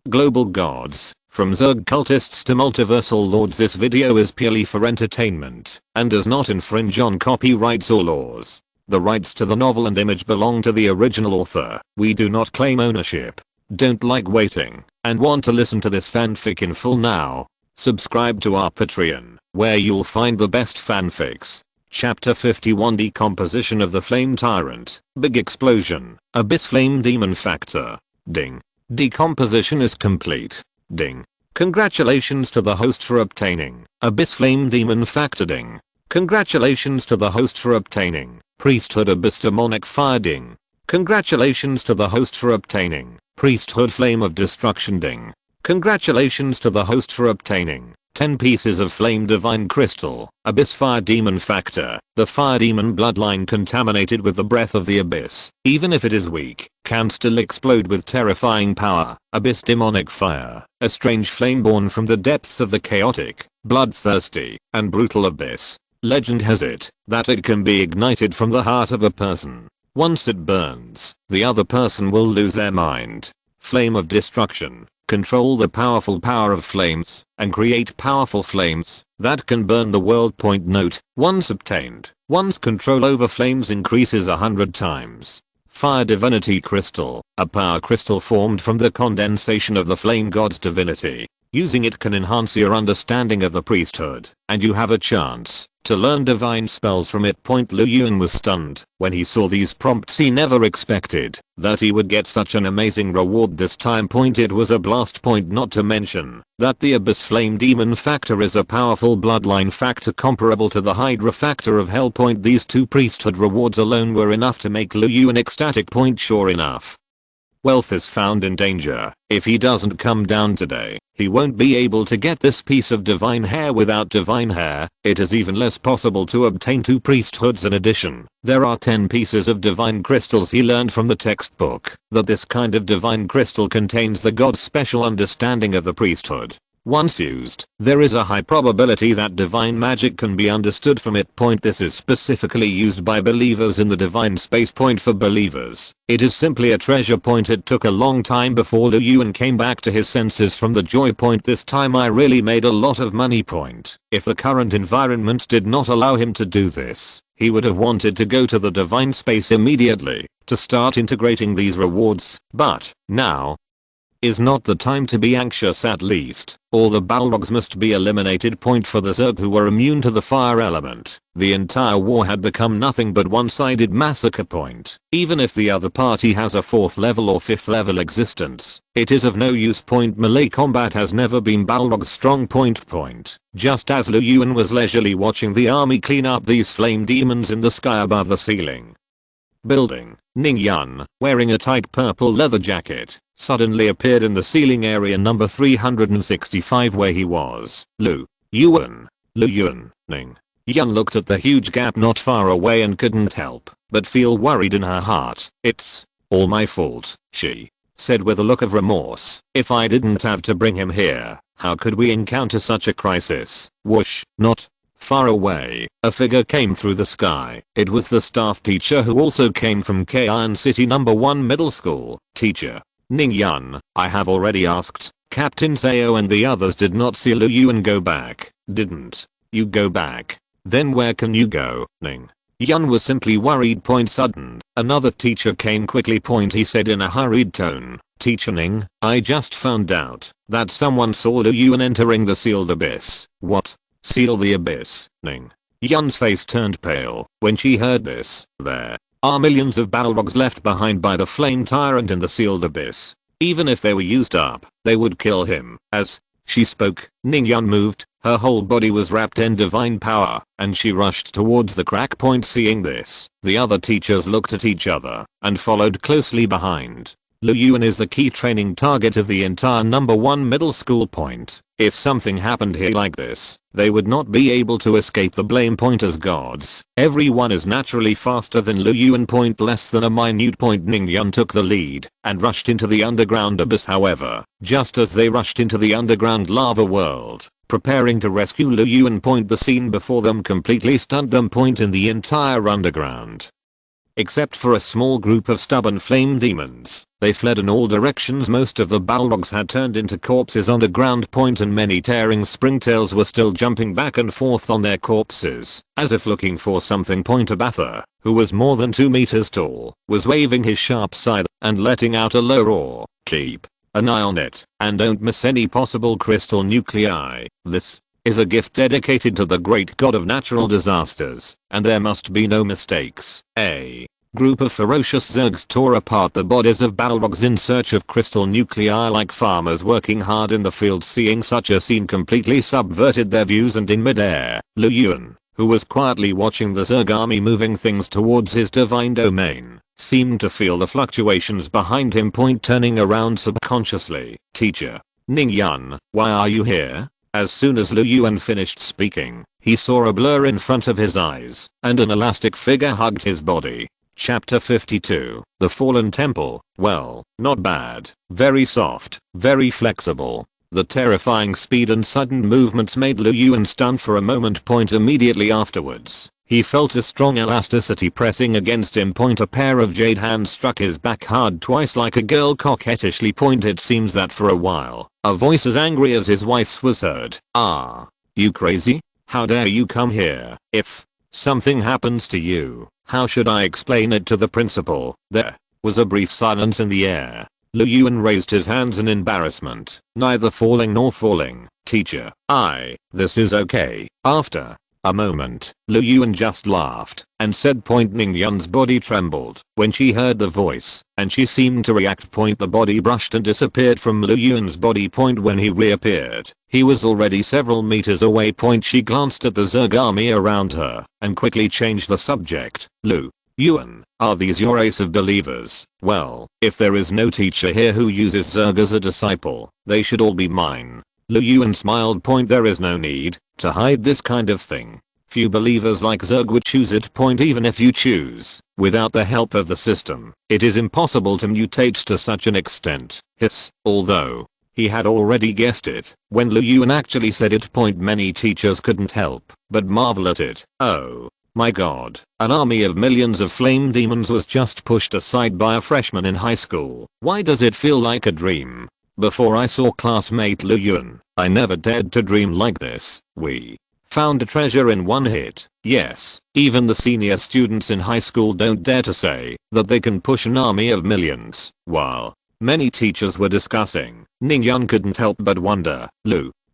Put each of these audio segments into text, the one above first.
Global gods, from Zerg Cultists to Multiversal lords, this video is purely for entertainment and does not infringe on copyrights or laws. The rights to the novel and image belong to the original author. We do not claim ownership. Don't like waiting and want to listen to this fanfic in full now? Subscribe to our Patreon, where you'll find the best fanfics. Chapter 51, Decomposition of the Flame Tyrant. Big explosion. Abyss Flame Demon Factor. Ding. Decomposition is complete. Ding. Congratulations to the host for obtaining Abyss Flame Demon Factor. Ding. Congratulations to the host for obtaining Priesthood Abyss Demonic Fire. Ding. Congratulations to the host for obtaining Priesthood Flame of Destruction. Ding. Congratulations to the host for obtaining 10 pieces of Flame Divine Crystal, Abyss Fire Demon Factor. The Fire Demon bloodline contaminated with the breath of the Abyss, even if it is weak, can still explode with terrifying power. Abyss Demonic Fire, a strange flame born from the depths of the chaotic, bloodthirsty, and brutal Abyss. Legend has it that it can be ignited from the heart of a person. Once it burns, the other person will lose their mind. Flame of Destruction. Control the powerful power of flames and create powerful flames that can burn the world. Note, once obtained, one's control over flames increases 100 times. Fire Divinity Crystal, a power crystal formed from the condensation of the flame god's divinity. Using it can enhance your understanding of the priesthood, and you have a chance to learn divine spells from it. Yuan was stunned when he saw these prompts. He never expected that he would get such an amazing reward this time. It was a blast. Not to mention that the Abyss Flame Demon Factor is a powerful bloodline factor comparable to the Hydra Factor of Hell. These two priesthood rewards alone were enough to make Yuan ecstatic. Sure enough, wealth is found in danger. If he doesn't come down today, he won't be able to get this piece of divine hair. Without divine hair, it is even less possible to obtain 2 priesthoods. In addition, there are 10 pieces of divine crystals. He learned from the textbook that this kind of divine crystal contains the god's special understanding of the priesthood. Once used, there is a high probability that divine magic can be understood from it. This is specifically used by believers in the divine space. For believers, it is simply a treasure. It took a long time before Yuan came back to his senses from the joy. This time I really made a lot of money. If the current environment did not allow him to do this, he would have wanted to go to the divine space immediately to start integrating these rewards, but now is not the time to be anxious. At least, all the Balrogs must be eliminated. For the Zerg who were immune to the fire element, the entire war had become nothing but one-sided massacre. Even if the other party has a 4th level or 5th level existence, it is of no use. Melee combat has never been Balrog's strong point. Just as Yuan was leisurely watching the army clean up these flame demons in the sky above the ceiling building, Yuan, wearing a tight purple leather jacket, suddenly appeared in the ceiling area number 365 where he was. Yuan. Yuan looked at the huge gap not far away and couldn't help but feel worried in her heart. It's all my fault, she said with a look of remorse. If I didn't have to bring him here, how could we encounter such a crisis? Whoosh. Not far away, a figure came through the sky. It was the staff teacher who also came from Iron City number 1 middle school. Teacher Yuan, I have already asked. Captain Zhao and the others did not see Yuan go back. Didn't you go back? Then where can you go? Yuan was simply worried. Sudden, another teacher came quickly. He said in a hurried tone, Teacher Ning, I just found out that someone saw Yuan entering the sealed abyss. What? Seal the abyss? Yuan's face turned pale when she heard this. There are millions of Balrogs left behind by the flame tyrant in the sealed abyss. Even if they were used up, they would kill him. As she spoke, Yuan moved. Her whole body was wrapped in divine power, and she rushed towards the crack. Seeing this, the other teachers looked at each other and followed closely behind. Yuan is the key training target of the entire number 1 middle school. If something happened here like this, they would not be able to escape the blame. As gods, everyone is naturally faster than Yuan. Less than a minute. Yuan took the lead and rushed into the underground abyss. However, just as they rushed into the underground lava world, preparing to rescue Yuan, the scene before them completely stunned them. In the entire underground Except for a small group of stubborn flame demons, they fled in all directions. Most of the Balrogs had turned into corpses on the ground point, and many tearing springtails were still jumping back and forth on their corpses, as if looking for something. Abatha, who was more than 2 meters tall, was waving his sharp scythe and letting out a low roar. Keep an eye on it, and don't miss any possible crystal nuclei. This is a gift dedicated to the great god of natural disasters, and there must be no mistakes. A group of ferocious Zergs tore apart the bodies of Balrogs in search of crystal nuclei like farmers working hard in the field. Seeing such a scene completely subverted their views, and in midair, Yuan, who was quietly watching the Zerg army moving things towards his divine domain, seemed to feel the fluctuations behind him. Turning around subconsciously. Teacher Ningyan, why are you here? As soon as Yuan finished speaking, he saw a blur in front of his eyes, and an elastic figure hugged his body. Chapter 52. The Fallen Temple. Well, not bad. Very soft, very flexible. The terrifying speed and sudden movements made Yuan stunned for a moment. Immediately afterwards, he felt a strong elasticity pressing against him. A pair of jade hands struck his back hard twice like a girl coquettishly. It seems that for a while, a voice as angry as his wife's was heard. Ah, you crazy? How dare you come here? If something happens to you, how should I explain it to the principal? There was a brief silence in the air. Yuan raised his hands in embarrassment. Neither falling nor falling, teacher. This is okay. After a moment, Yuan just laughed and said. Ningyan's body trembled when she heard the voice, and she seemed to react. The body brushed and disappeared from Yuan's body. When he reappeared, he was already several meters away. She glanced at the Zerg army around her and quickly changed the subject. Yuan, are these your race of believers? Well, if there is no teacher here who uses Zerg as a disciple, they should all be mine. Yuan smiled. There is no need to hide this kind of thing. Few believers like Zerg would choose it. Even if you choose, without the help of the system, it is impossible to mutate to such an extent. Although he had already guessed it when Yuan actually said it. Many teachers couldn't help but marvel at it. Oh my god, an army of millions of flame demons was just pushed aside by a freshman in high school. Why does it feel like a dream? Before I saw classmate Yuan, I never dared to dream like this. We found a treasure in one hit. Yes, even the senior students in high school don't dare to say that they can push an army of millions. While many teachers were discussing, Ningyan couldn't help but wonder.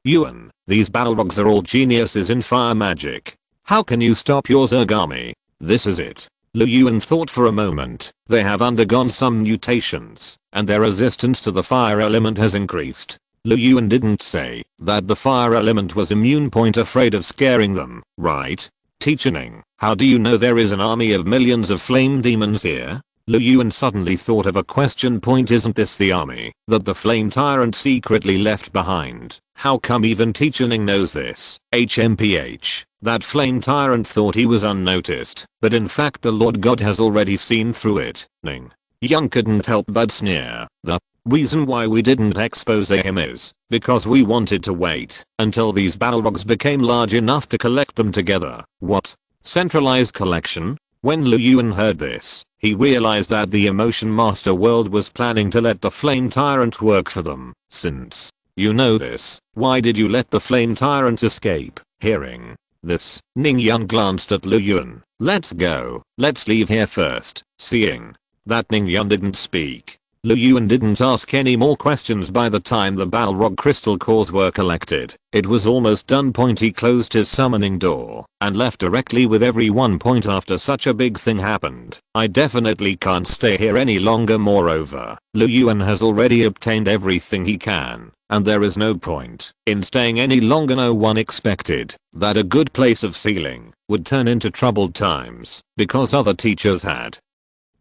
Yuan, these Balrogs are all geniuses in fire magic. How can you stop your Zerg army? This is it. Yuan thought for a moment. They have undergone some mutations, and their resistance to the fire element has increased. Yuan didn't say that the fire element was immune. Afraid of scaring them, right? Teacher Ning, how do you know there is an army of millions of flame demons here? Yuan suddenly thought of a question. Isn't this the army that the flame tyrant secretly left behind? How come even Teacher Ning knows this? HMPH. That flame tyrant thought he was unnoticed, but in fact the Lord God has already seen through it. Ning Young couldn't help but sneer. The reason why we didn't expose him is because we wanted to wait until these Balrogs became large enough to collect them together. What? Centralized collection? When Yuan heard this, he realized that the Emotion Master World was planning to let the Flame Tyrant work for them. Since you know this, why did you let the Flame Tyrant escape? Hearing this, Ningyan glanced at Yuan. Let's go. Let's leave here first. Seeing that Ningyan didn't speak, Yuan didn't ask any more questions. By the time the Balrog crystal cores were collected, it was almost done. He closed his summoning door and left directly with everyone. After such a big thing happened, I definitely can't stay here any longer. Moreover, Yuan has already obtained everything he can, and there is no point in staying any longer. No one expected that a good place of sealing would turn into troubled times because other teachers had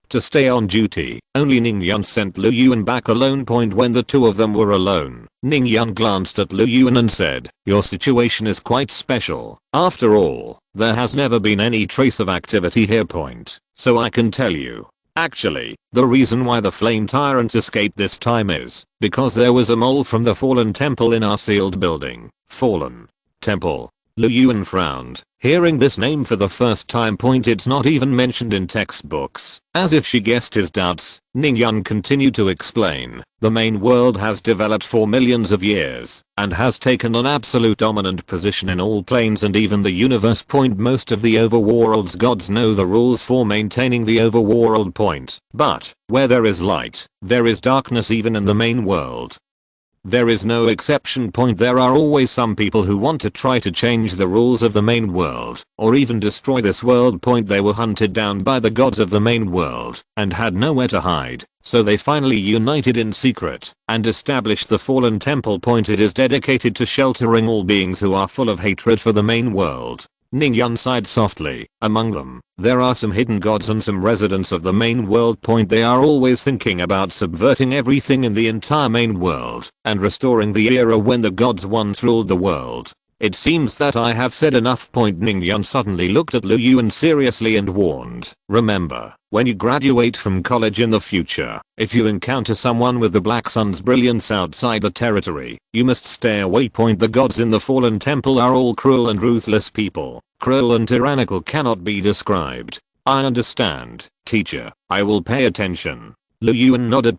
to stay on duty. Only Ningyan sent Yuan back alone. When the two of them were alone, Ningyan glanced at Yuan and said, your situation is quite special. After all, there has never been any trace of activity here. So I can tell you. Actually, the reason why the Flame Tyrant escaped this time is because there was a mole from the Fallen Temple in our sealed building. Fallen Temple. Lu Yuan frowned, hearing this name for the first time. It's not even mentioned in textbooks. As if she guessed his doubts, Ningyun continued to explain, the main world has developed for millions of years, and has taken an absolute dominant position in all planes and even the universe. Most of the overworld's gods know the rules for maintaining the overworld. But, where there is light, there is darkness even in the main world. There is no exception. There are always some people who want to try to change the rules of the main world, or even destroy this world. They were hunted down by the gods of the main world, and had nowhere to hide, so they finally united in secret, and established the Fallen Temple. It is dedicated to sheltering all beings who are full of hatred for the main world. Ningyun sighed softly. Among them, there are some hidden gods and some residents of the main world. They are always thinking about subverting everything in the entire main world and restoring the era when the gods once ruled the world. It seems that I have said enough. Ningyun suddenly looked at Lu Yuan seriously and warned, remember, when you graduate from college in the future, if you encounter someone with the Black Sun's brilliance outside the territory, you must stay away. The gods in the Fallen Temple are all cruel and ruthless people. Cruel and tyrannical cannot be described. I understand, teacher. I will pay attention. Lu Yuan nodded.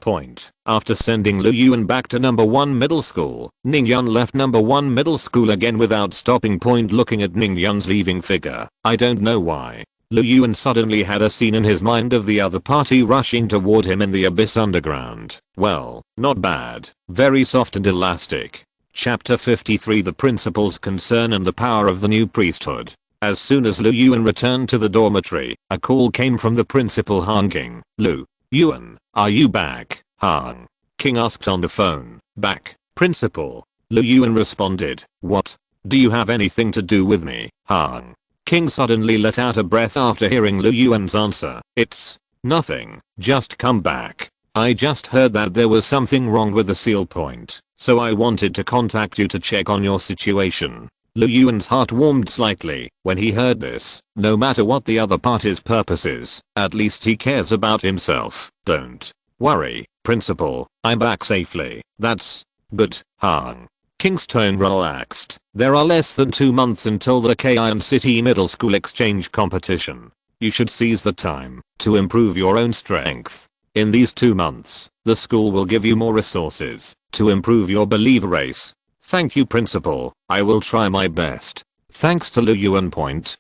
After sending Lu Yuan back to number 1 middle school, Ningyun left number 1 middle school again without stopping. Looking at Ningyun's leaving figure, I don't know why, Lu Yuan suddenly had a scene in his mind of the other party rushing toward him in the abyss underground. Well, not bad. Very soft and elastic. Chapter 53, The Principal's Concern and the Power of the New Priesthood. As soon as Lu Yuan returned to the dormitory, a call came from the principal. King. Lu Yuan, are you back? Han. King asked on the phone. Back, principal. Lu Yuan responded. What? Do you have anything to do with me? Han. King suddenly let out a breath after hearing Lu Yuan's answer. It's nothing, just come back. I just heard that there was something wrong with the seal point, so I wanted to contact you to check on your situation. Lu Yuan's heart warmed slightly when he heard this. No matter what the other party's purpose is, at least he cares about himself. Don't worry, principal, I'm back safely. That's good. Han. King's tone relaxed. There are less than 2 months until the Kayan City Middle School exchange competition. You should seize the time to improve your own strength. In these 2 months, the school will give you more resources to improve your believer race. Thank you, principal. I will try my best. Thanks to Lu Yuan.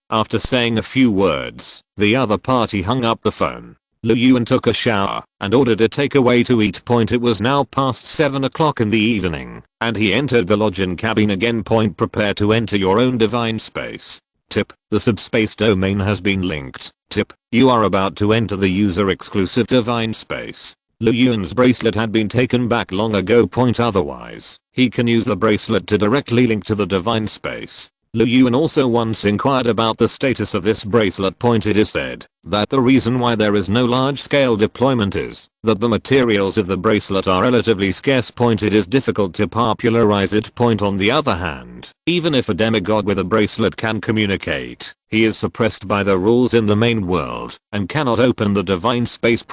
After saying a few words, the other party hung up the phone. Lu Yuan took a shower and ordered a takeaway to eat. It was now past 7 o'clock in the evening, and he entered the login cabin again. Prepare to enter your own divine space. Tip, the subspace domain has been linked. Tip, you are about to enter the user exclusive divine space. Lu Yuan's bracelet had been taken back long ago. Otherwise, he can use the bracelet to directly link to the divine space. Lu Yuan also once inquired about the status of this bracelet. It is said that the reason why there is no large-scale deployment is that the materials of the bracelet are relatively scarce. It is difficult to popularize it. On the other hand, even if a demigod with a bracelet can communicate, he is suppressed by the rules in the main world and cannot open the divine space.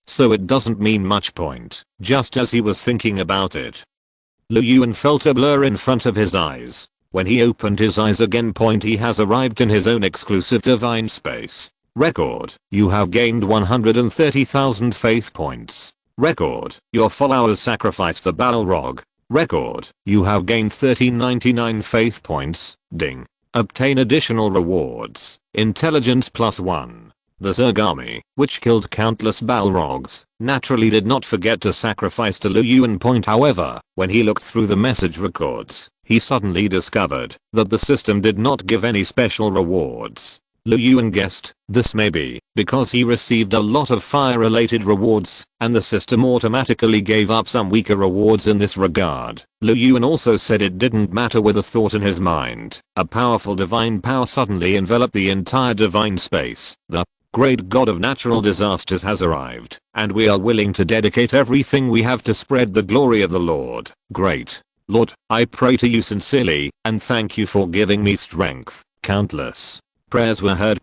So it doesn't mean much. Just as he was thinking about it, Lu Yuan felt a blur in front of his eyes. When he opened his eyes again, he has arrived in his own exclusive divine space. Record, you have gained 130,000 faith points. Record, your followers sacrificed the Balrog. Record, you have gained 1399 faith points. Ding. Obtain additional rewards. Intelligence +1. The Zerg army, which killed countless Balrogs, naturally did not forget to sacrifice to Lu Yuan. However, when he looked through the message records, he suddenly discovered that the system did not give any special rewards. Lu Yuan guessed this may be because he received a lot of fire-related rewards, and the system automatically gave up some weaker rewards in this regard. Lu Yuan also said it didn't matter with a thought in his mind. A powerful divine power suddenly enveloped the entire divine space. The great god of natural disasters has arrived, and we are willing to dedicate everything we have to spread the glory of the Lord. Great Lord, I pray to you sincerely, and thank you for giving me strength. Countless prayers were heard.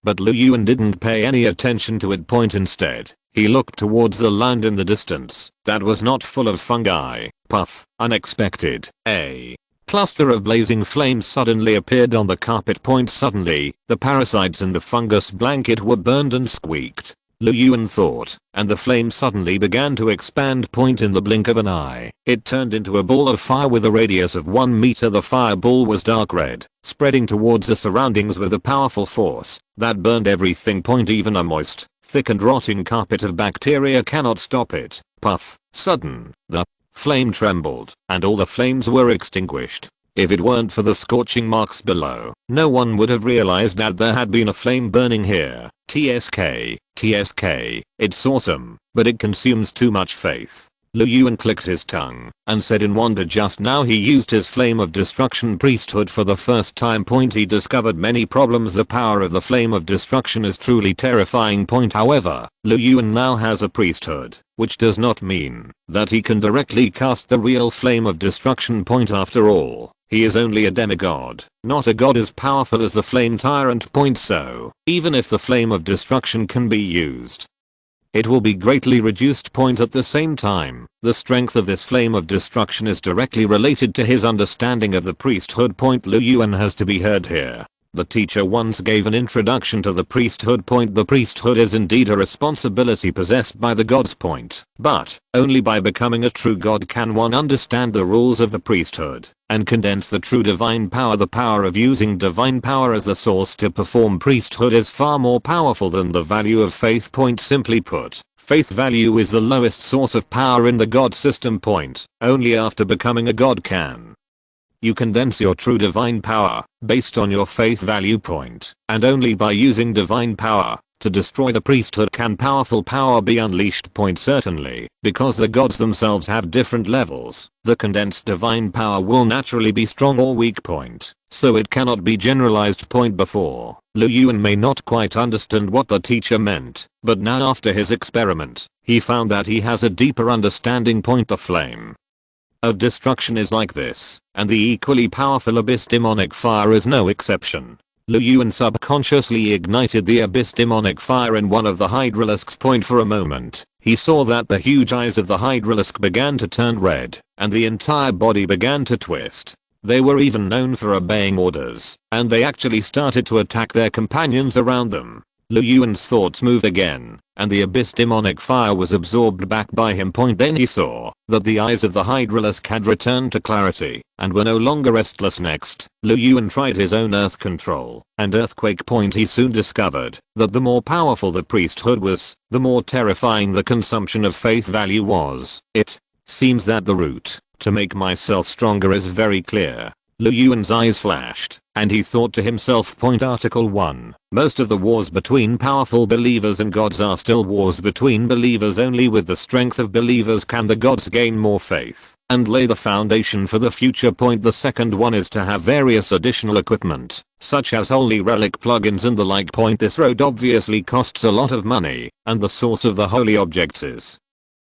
But Lu Yuan didn't pay any attention to it. Instead, he looked towards the land in the distance that was not full of fungi. Puff, unexpected. A Cluster of blazing flames suddenly appeared on the carpet. Suddenly, the parasites in the fungus blanket were burned and squeaked. Yuan thought, and the flame suddenly began to expand. In the blink of an eye, it turned into a ball of fire with a radius of 1 meter. The fireball was dark red, spreading towards the surroundings with a powerful force that burned everything. Even a moist, thick and rotting carpet of bacteria cannot stop it. Puff. Sudden, the flame trembled, and all the flames were extinguished. If it weren't for the scorching marks below, no one would have realized that there had been a flame burning here. TSK, it's awesome, but it consumes too much faith. Yuan clicked his tongue and said in wonder. Just now he used his flame of destruction priesthood for the first time. He discovered many problems. The power of the flame of destruction is truly terrifying. However, Yuan now has a priesthood, which does not mean that he can directly cast the real flame of destruction. After all, he is only a demigod, not a god as powerful as the flame tyrant. So, even if the flame of destruction can be used, it will be greatly reduced. At the same time, the strength of this flame of destruction is directly related to his understanding of the priesthood. Yuan has to be heard here. The teacher once gave an introduction to the priesthood. The priesthood is indeed a responsibility possessed by the gods. But only by becoming a true god can one understand the rules of the priesthood and condense the true divine power. The power of using divine power as the source to perform priesthood is far more powerful than the value of faith. Simply put, faith value is the lowest source of power in the god system. Only after becoming a god can you condense your true divine power based on your faith value. And only by using divine power to destroy the priesthood can powerful power be unleashed. Certainly, because the gods themselves have different levels, the condensed divine power will naturally be strong or weak. So it cannot be generalized. Before, Yuan may not quite understand what the teacher meant, but now after his experiment, he found that he has a deeper understanding. The flame of destruction is like this, and the equally powerful abyss demonic fire is no exception. Yuan subconsciously ignited the abyss demonic fire in one of the hydralisks. For a moment, he saw that the huge eyes of the hydralisk began to turn red, and the entire body began to twist. They were even known for obeying orders, and they actually started to attack their companions around them. Yuan's thoughts moved again, and the abyss demonic fire was absorbed back by him. Then he saw that the eyes of the hydralisk had returned to clarity and were no longer restless. Next, Yuan tried his own earth control and earthquake. He soon discovered that the more powerful the priesthood was, the more terrifying the consumption of faith value was. It seems that the route to make myself stronger is very clear. Yuan's eyes flashed, and he thought to himself. Article 1. Most of the wars between powerful believers and gods are still wars between believers. Only with the strength of believers can the gods gain more faith and lay the foundation for the future. The second one is to have various additional equipment, such as holy relic plugins and the like. This road obviously costs a lot of money, and the source of the holy objects is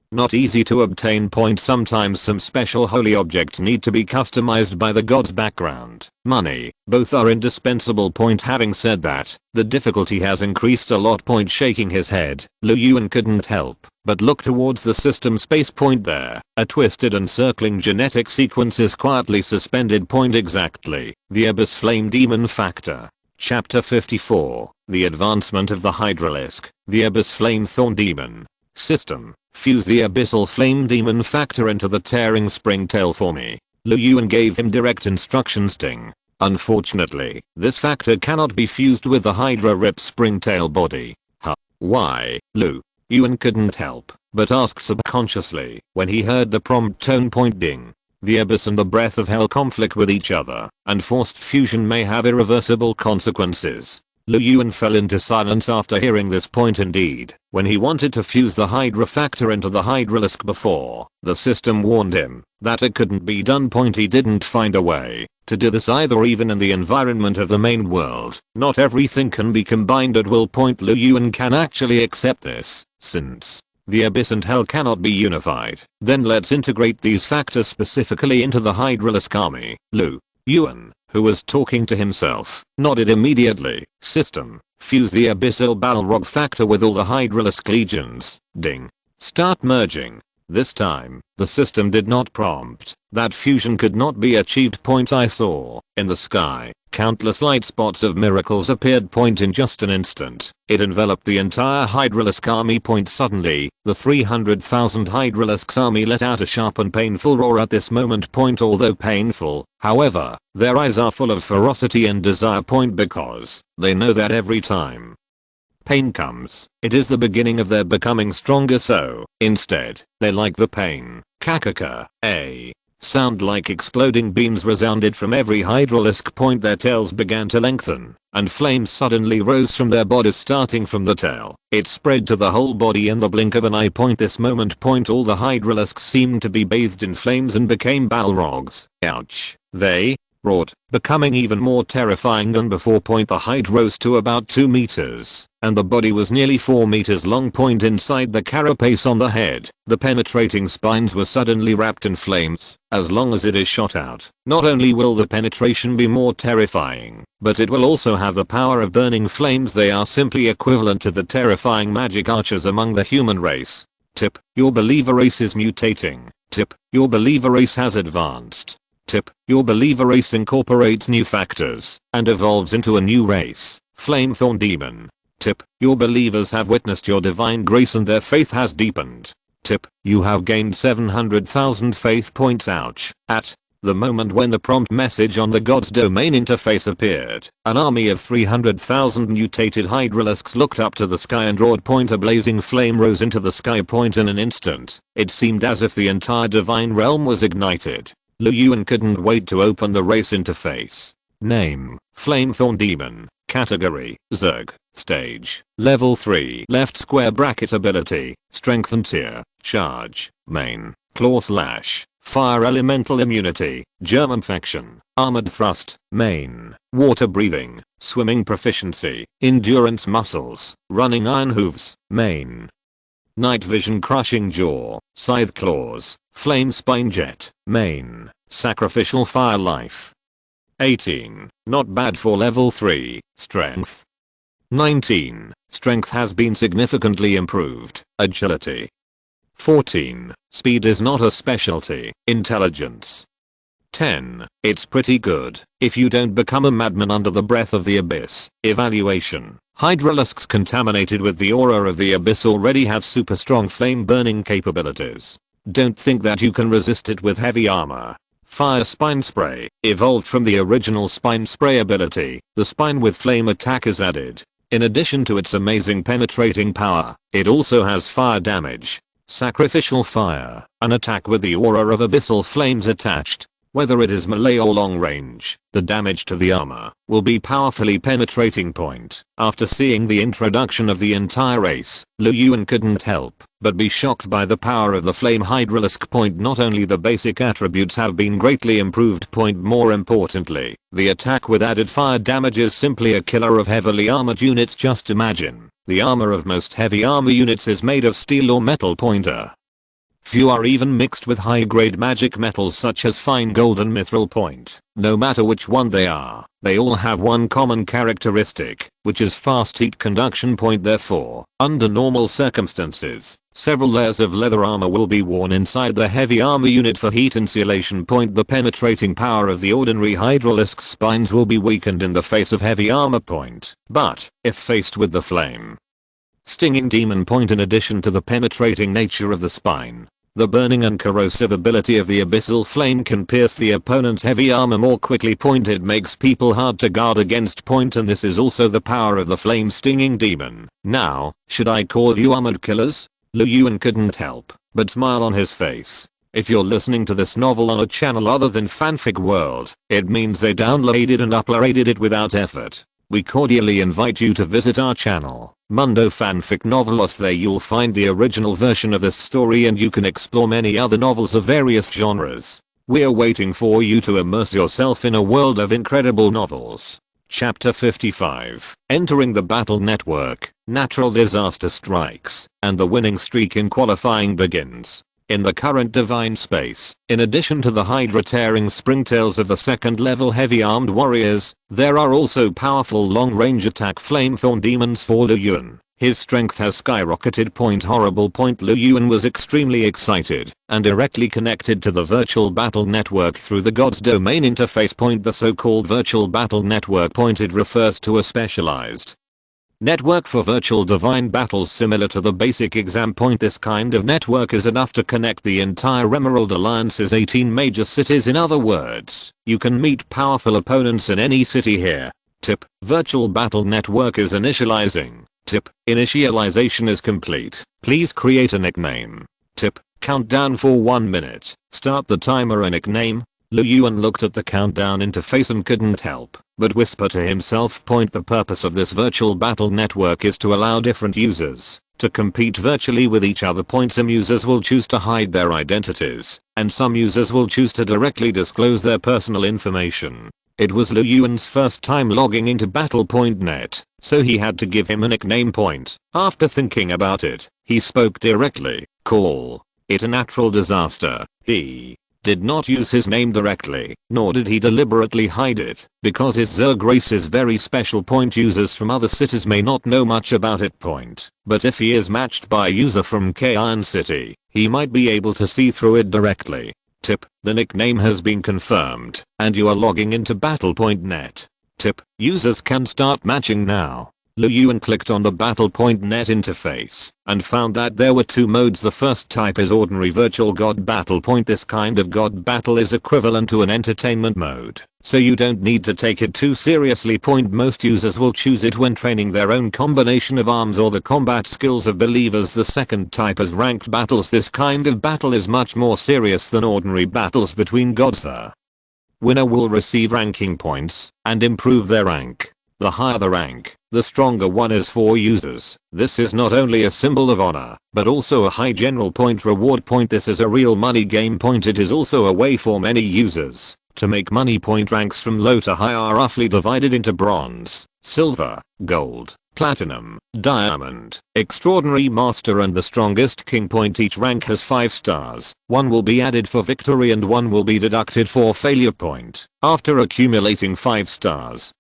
not easy to obtain. Sometimes some special holy objects need to be customized by the god's background. Money, both are indispensable. Having said that, the difficulty has increased a lot. Shaking his head, Yuan couldn't help but look towards the system space. There, a twisted and circling genetic sequence is quietly suspended. Exactly, the Abyss Flame Demon Factor. Chapter 54, The Advancement of the Hydralisk, the Abyss Flame Thorn Demon. System, fuse the Abyssal Flame Demon Factor into the Tearing Springtail for me. Yuan gave him direct instructions. Unfortunately, this factor cannot be fused with the Hydra Rip Springtail body. Why, Yuan couldn't help but ask subconsciously when he heard the prompt tone. Ding. The Abyss and the Breath of Hell conflict with each other, and forced fusion may have irreversible consequences. Yuan fell into silence after hearing this. Indeed, when he wanted to fuse the Hydra factor into the Hydralisk before, the system warned him that it couldn't be done. He didn't find a way to do this either. Even in the environment of the main world, not everything can be combined at will. Yuan can actually accept this, since the Abyss and Hell cannot be unified. Then let's integrate these factors specifically into the Hydralisk army. Yuan, who was talking to himself, nodded immediately. System, fuse the Abyssal Balrog factor with all the Hydralisk legions. Ding. Start merging. This time, the system did not prompt that fusion could not be achieved. I saw, in the sky, countless light spots of miracles appeared. In just an instant, it enveloped the entire Hydralisk army. Suddenly, the 300,000 Hydralisk's army let out a sharp and painful roar at this moment. Although painful, however, their eyes are full of ferocity and desire. Because they know that every time pain comes, it is the beginning of their becoming stronger, so instead, they like the pain. Kakaka, a sound like exploding beams resounded from every Hydralisk. Their tails began to lengthen, and flames suddenly rose from their bodies. Starting from the tail, it spread to the whole body in the blink of an eye. This moment, all the Hydralisks seemed to be bathed in flames and became Balrogs. Ouch. They roared, becoming even more terrifying than before. The height rose to about 2 meters, and the body was nearly 4 meters long. Inside the carapace on the head, the penetrating spines were suddenly wrapped in flames. As long as it is shot out, not only will the penetration be more terrifying, but it will also have the power of burning flames. They are simply equivalent to the terrifying magic archers among the human race. Tip: your believer race is mutating. Tip: your believer race has advanced. Tip: your believer race incorporates new factors and evolves into a new race, Flamethorn Demon. Tip: your believers have witnessed your divine grace and their faith has deepened. Tip: you have gained 700,000 faith points. Ouch. At the moment when the prompt message on the God's domain interface appeared, an army of 300,000 mutated Hydralisks looked up to the sky and roared. A blazing flame rose into the sky. In an instant, it seemed as if the entire divine realm was ignited. Yuan couldn't wait to open the race interface. Name: Flamethorn Demon. Category: Zerg. Stage: Level 3. Left square bracket. Ability: Strength and Tier. Charge: Main. Claw slash. Fire elemental immunity. Germ infection. Armored thrust. Main. Water breathing. Swimming proficiency. Endurance muscles. Running iron hooves. Main. Night vision crushing jaw. Scythe claws. Flame spine jet. Main. Sacrificial fire life. 18. Not bad for level 3. Strength. 19. Strength has been significantly improved. Agility. 14. Speed is not a specialty. Intelligence. 10. It's pretty good if you don't become a madman under the breath of the abyss. Evaluation. Hydralisks contaminated with the aura of the abyss already have super strong flame burning capabilities. Don't think that you can resist it with heavy armor. Fire Spine Spray. Evolved from the original Spine Spray ability, the spine with flame attack is added. In addition to its amazing penetrating power, it also has fire damage. Sacrificial Fire. An attack with the aura of abyssal flames attached. Whether it is melee or long range, the damage to the armor will be powerfully penetrating. After seeing the introduction of the entire race, Yuan couldn't help but be shocked by the power of the Flame Hydralisk. Not only the basic attributes have been greatly improved. More importantly, the attack with added fire damage is simply a killer of heavily armored units. Just imagine, the armor of most heavy armor units is made of steel or metal. Few are even mixed with high-grade magic metals such as fine gold and mithril. No matter which one they are, they all have one common characteristic, which is fast heat conduction. Therefore, under normal circumstances, several layers of leather armor will be worn inside the heavy armor unit for heat insulation. The penetrating power of the ordinary Hydralisk spines will be weakened in the face of heavy armor. But, if faced with the flame stinging demon. In addition to the penetrating nature of the spine, the burning and corrosive ability of the abyssal flame can pierce the opponent's heavy armor more quickly. It makes people hard to guard against. And this is also the power of the flame stinging demon. Now, should I call you armored killers? Yuan couldn't help but smile on his face. If you're listening to this novel on a channel other than Fanfic World, it means they downloaded and uploaded it without effort. We cordially invite you to visit our channel, Mundo Fanfic Novelos. There you'll find the original version of this story and you can explore many other novels of various genres. We're waiting for you to immerse yourself in a world of incredible novels. Chapter 55. Entering the battle network. Natural disaster strikes, and the winning streak in qualifying begins. In the current divine space, in addition to the Tearer Tearling Springtails of the second level heavy armed warriors, there are also powerful long range attack Flamethorn demons for Yuan. His strength has skyrocketed. Horrible. Lu Yuan was extremely excited and directly connected to the virtual battle network through the god's domain interface. The so-called virtual battle network. It refers to a specialized network for virtual divine battles similar to the basic exam. This kind of network is enough to connect the entire Emerald Alliance's 18 major cities. In other words, you can meet powerful opponents in any city here. Tip: virtual battle network is initializing. Tip: initialization is complete. Please create a nickname. Tip: countdown for 1 minute. Start the timer. A nickname. Lu Yuan looked at the countdown interface and couldn't help but whisper to himself. The purpose of this virtual battle network is to allow different users to compete virtually with each other. Some users will choose to hide their identities, and some users will choose to directly disclose their personal information. It was Lu Yuan's first time logging into Battle.net, so he had to give him a nickname. After thinking about it, he spoke directly. Call it a natural disaster. He did not use his name directly, nor did he deliberately hide it, because his Zerg race is very special. Users from other cities may not know much about it. But if he is matched by a user from Kayan City, he might be able to see through it directly. Tip: the nickname has been confirmed, and you are logging into Battle.net. Tip: users can start matching now. Lu Yuan clicked on the Battle.net interface and found that there were two modes. The first type is ordinary virtual god battle. This kind of god battle is equivalent to an entertainment mode, so you don't need to take it too seriously. Most users will choose it when training their own combination of arms or the combat skills of believers. The second type is ranked battles. This kind of battle is much more serious than ordinary battles between gods. The winner will receive ranking points and improve their rank. The higher the rank, the stronger one is for users. This is not only a symbol of honor, but also a high general point reward. This is a real money game. It is also a way for many users to make money. Ranks from low to high are roughly divided into bronze, silver, gold, platinum, diamond, extraordinary master, and the strongest king. Each rank has 5 stars. One will be added for victory and one will be deducted for failure. After accumulating 5 stars,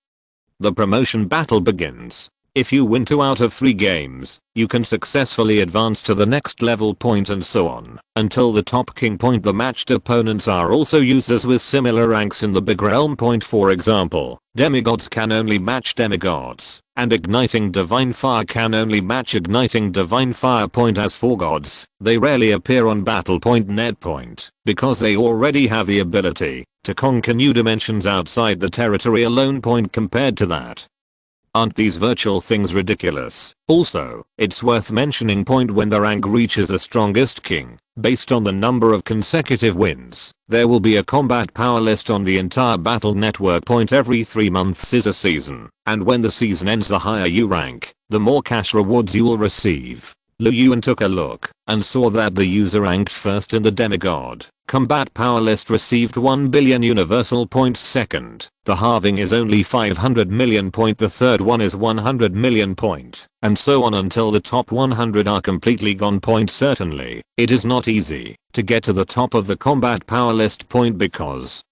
the promotion battle begins. If you win 2 out of 3 games, you can successfully advance to the next level. And so on, until the top king. The matched opponents are also users with similar ranks in the big realm. For example, demigods can only match demigods, and igniting divine fire can only match igniting divine fire. As for gods, they rarely appear on Battle.net. Because they already have the ability to conquer new dimensions outside the territory alone. Compared to that, aren't these virtual things ridiculous? Also, it's worth mentioning. When the rank reaches the strongest king, based on the number of consecutive wins, there will be a combat power list on the entire battle network. Every 3 months is a season, and when the season ends, the higher you rank, the more cash rewards you will receive. Lu Yuan took a look and saw that the user ranked first in the demigod combat power list received 1 billion universal points. Second, the halving is only 500 million. The third one is 100 million, and so on until the top 100 are completely gone. Certainly, it is not easy to get to the top of the combat power list. Because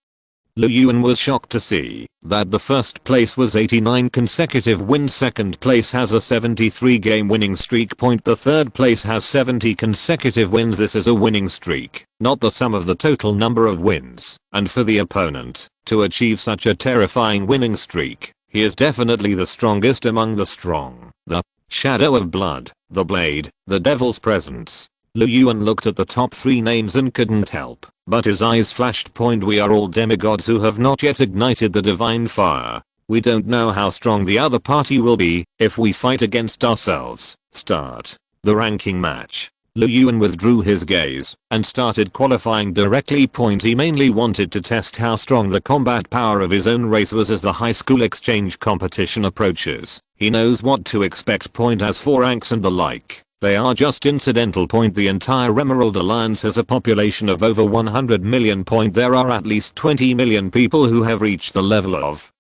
Lu Yuan was shocked to see that the first place was 89 consecutive wins. Second place has a 73 game winning streak. The third place has 70 consecutive wins. This is a winning streak, not the sum of the total number of wins. And for the opponent to achieve such a terrifying winning streak, he is definitely the strongest among the strong. The shadow of blood, the blade, the devil's presence. Lu Yuan looked at the top 3 names and couldn't help but his eyes flashed. We are all demigods who have not yet ignited the divine fire. We don't know how strong the other party will be if we fight against ourselves. Start the ranking match. Lu Yuan withdrew his gaze and started qualifying directly. He mainly wanted to test how strong the combat power of his own race was as the high school exchange competition approaches. He knows what to expect. As for ranks and the like, they are just incidental. The entire Emerald Alliance has a population of over 100 million. There are at least 20 million people who have reached the level of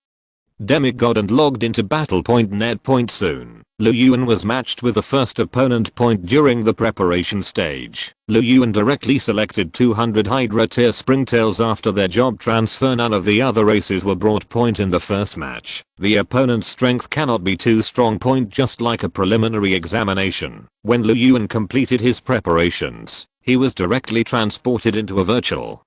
demigod and logged into battle.net. Soon, Lu Yuan was matched with the first opponent. During the preparation stage, Lu Yuan directly selected 200 Tearer Tearling Springtails after their job transfer. None of the other races were brought. In the first match, the opponent's strength cannot be too strong. Just like a preliminary examination, when Lu Yuan completed his preparations, he was directly transported into a virtual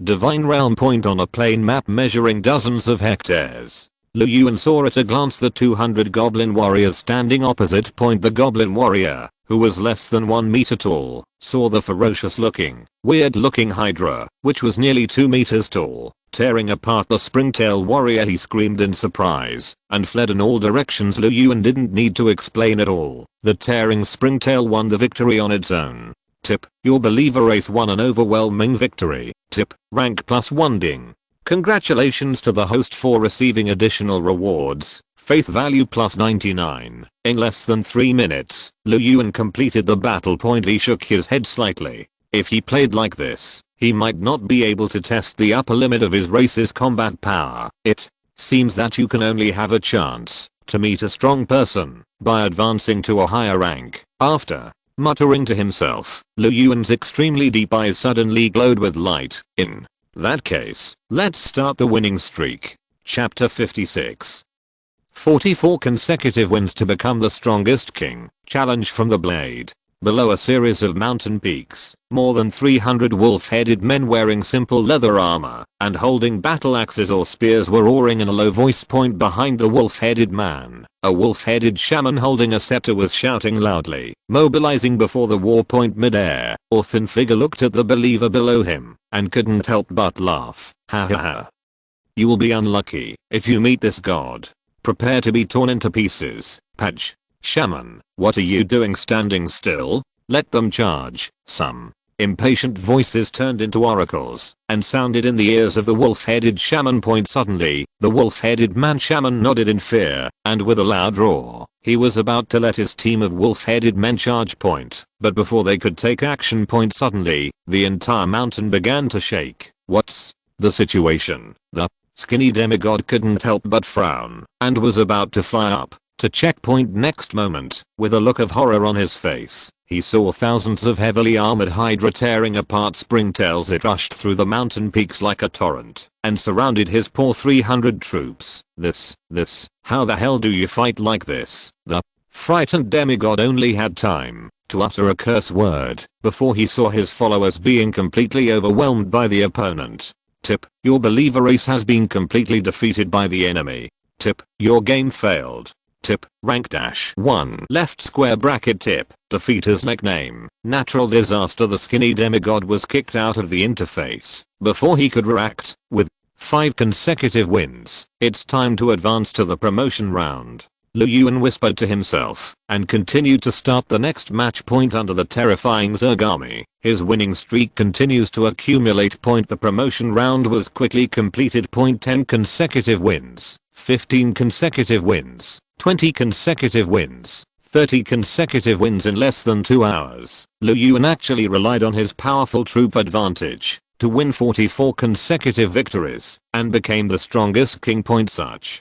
divine realm. On a plain map measuring dozens of hectares, Lu Yuan saw at a glance the 200 goblin warriors standing opposite. The goblin warrior, who was less than 1 meter tall, saw the ferocious looking, weird looking Hydra, which was nearly 2 meters tall, tearing apart the Springtail warrior. He screamed in surprise and fled in all directions. Lu Yuan didn't need to explain at all. The tearing Springtail won the victory on its own. Tip: your believer race won an overwhelming victory. Tip: rank +1 ding. Congratulations to the host for receiving additional rewards. Faith value +99. In less than 3 minutes, Lu Yuan completed the battle. He shook his head slightly. If he played like this, he might not be able to test the upper limit of his race's combat power. It seems that you can only have a chance to meet a strong person by advancing to a higher rank. After muttering to himself, Lu Yuan's extremely deep eyes suddenly glowed with light. In that case, let's start the winning streak. Chapter 56. 44 consecutive wins to become the strongest king. Challenge from the Blade. Below a series of mountain peaks, more than 300 wolf-headed men wearing simple leather armor and holding battle axes or spears were roaring in a low voice. Behind the wolf-headed man, a wolf-headed shaman holding a scepter was shouting loudly, mobilizing before the war. Mid-air, a thin figure looked at the believer below him and couldn't help but laugh. Ha ha ha. You will be unlucky if you meet this god. Prepare to be torn into pieces. Patch. Shaman, what are you doing standing still? Let them charge. Some impatient voices turned into oracles and sounded in the ears of the wolf-headed shaman. Suddenly, the wolf-headed man shaman nodded in fear, and with a loud roar, he was about to let his team of wolf-headed men charge. But before they could take action. Suddenly, the entire mountain began to shake. What's the situation? The skinny demigod couldn't help but frown and was about to fly up to checkpoint. Next moment, with a look of horror on his face, he saw thousands of heavily armored Hydra tearing apart Springtails. It rushed through the mountain peaks like a torrent and surrounded his poor 300 troops. This, how the hell do you fight like this? The frightened demigod only had time to utter a curse word before he saw his followers being completely overwhelmed by the opponent. Tip: your believer race has been completely defeated by the enemy. Tip: your game failed. Tip: rank -1 left square bracket. Tip: defeater's nickname, natural disaster. The skinny demigod was kicked out of the interface before he could react. With 5 consecutive wins, it's time to advance to the promotion round. Lu Yuan whispered to himself and continued to start the next match. Under the terrifying Zerg army, his winning streak continues to accumulate. The promotion round was quickly completed. 10 consecutive wins, 15 consecutive wins, 20 consecutive wins, 30 consecutive wins in less than 2 hours. Lu Yuan actually relied on his powerful troop advantage to win 44 consecutive victories and became the strongest king. Such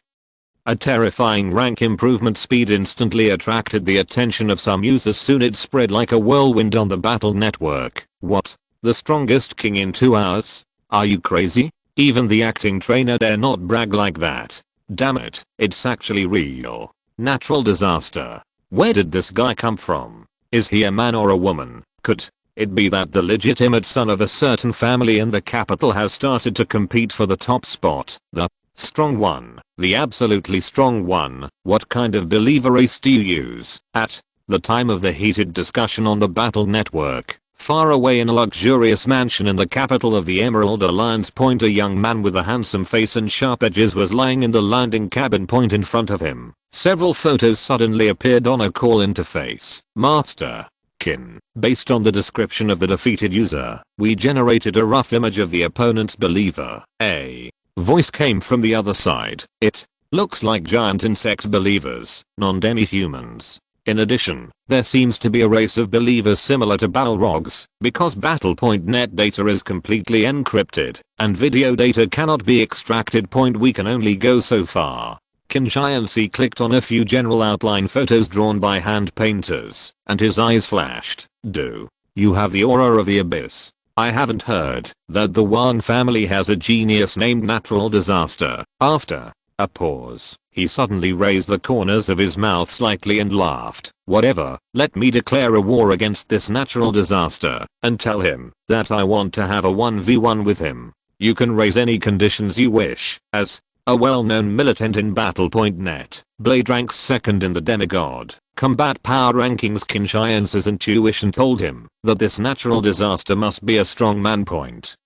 a terrifying rank improvement speed instantly attracted the attention of some users. Soon it spread like a whirlwind on the battle network. What? The strongest king in 2 hours? Are you crazy? Even the acting trainer dare not brag like that. Damn it, it's actually real. Natural disaster. Where did this guy come from? Is he a man or a woman? Could it be that the legitimate son of a certain family in the capital has started to compete for the top spot? The strong one. The absolutely strong one. What kind of believer race do you use? At the time of the heated discussion on the battle network, far away in a luxurious mansion in the capital of the Emerald Alliance, a young man with a handsome face and sharp edges was lying in the landing cabin. In front of him, several photos suddenly appeared on a call interface. Master Kin. Based on the description of the defeated user, we generated a rough image of the opponent's believer. A voice came from the other side. It looks like giant insect believers, non-demi-humans. In addition, there seems to be a race of believers similar to Balrogs, because Battle.net data is completely encrypted, and video data cannot be extracted. We can only go so far. Consciency clicked on a few general outline photos drawn by hand painters, and his eyes flashed. Do you have the aura of the abyss? I haven't heard that the Yuan family has a genius named Natural Disaster. After a pause, he suddenly raised the corners of his mouth slightly and laughed. Whatever, let me declare a war against this natural disaster, and tell him that I want to have a 1v1 with him. You can raise any conditions you wish. As a well-known militant in Battle.net, Blade ranks second in the demigod combat power rankings. Conscience's intuition told him that this natural disaster must be a strong man.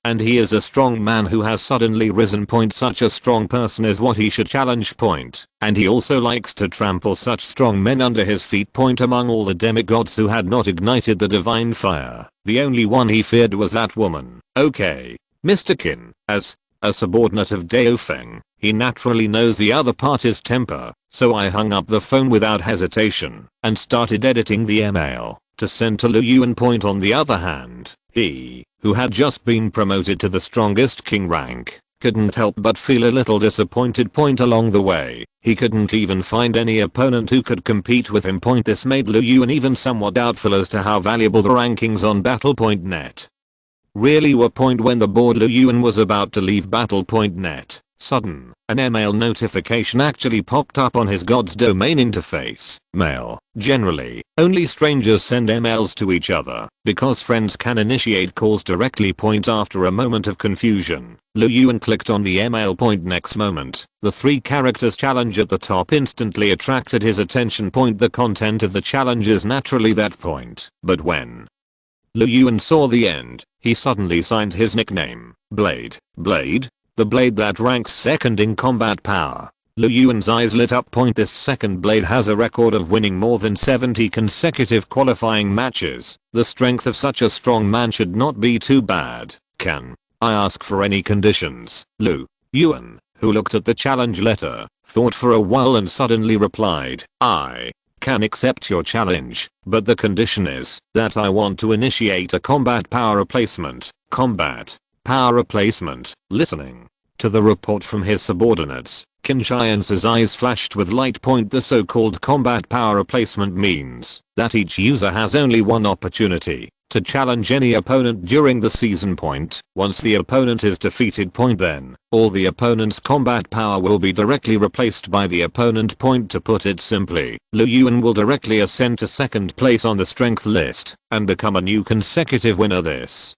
And he is a strong man who has suddenly risen. Such a strong person is what he should challenge. And he also likes to trample such strong men under his feet. Among all the demigods who had not ignited the divine fire, the only one he feared was that woman. Okay, Mr. Qin, as a subordinate of Daofeng, he naturally knows the other party's temper, so I hung up the phone without hesitation and started editing the email to send to Lu Yuan. On the other hand, he, who had just been promoted to the strongest king rank, couldn't help but feel a little disappointed. Along the way, he couldn't even find any opponent who could compete with him. This made Lu Yuan even somewhat doubtful as to how valuable the rankings on Battle.net really were. When the bored Lu Yuan was about to leave Battle.net, an email notification actually popped up on his God's domain interface. Mail. Generally, only strangers send emails to each other, because friends can initiate calls directly. After a moment of confusion, Lu Yuan clicked on the email. Next moment, the 3 characters challenge at the top instantly attracted his attention. The content of the challenge is naturally that point, but when Lu Yuan saw the end, he suddenly signed his nickname, Blade. Blade? The blade that ranks second in combat power. Lu Yuan's eyes lit up. This second blade has a record of winning more than 70 consecutive qualifying matches. The strength of such a strong man should not be too bad. Can I ask for any conditions? Lu Yuan, who looked at the challenge letter, thought for a while and suddenly replied, I can accept your challenge, but the condition is that I want to initiate a combat power replacement. Combat power replacement. Listening to the report from his subordinates, Conscience's eyes flashed with light. The so-called combat power replacement means that each user has only one opportunity to challenge any opponent during the season. Once the opponent is defeated, then all the opponent's combat power will be directly replaced by the opponent. To put it simply, Lu Yuan will directly ascend to second place on the strength list and become a new consecutive winner. This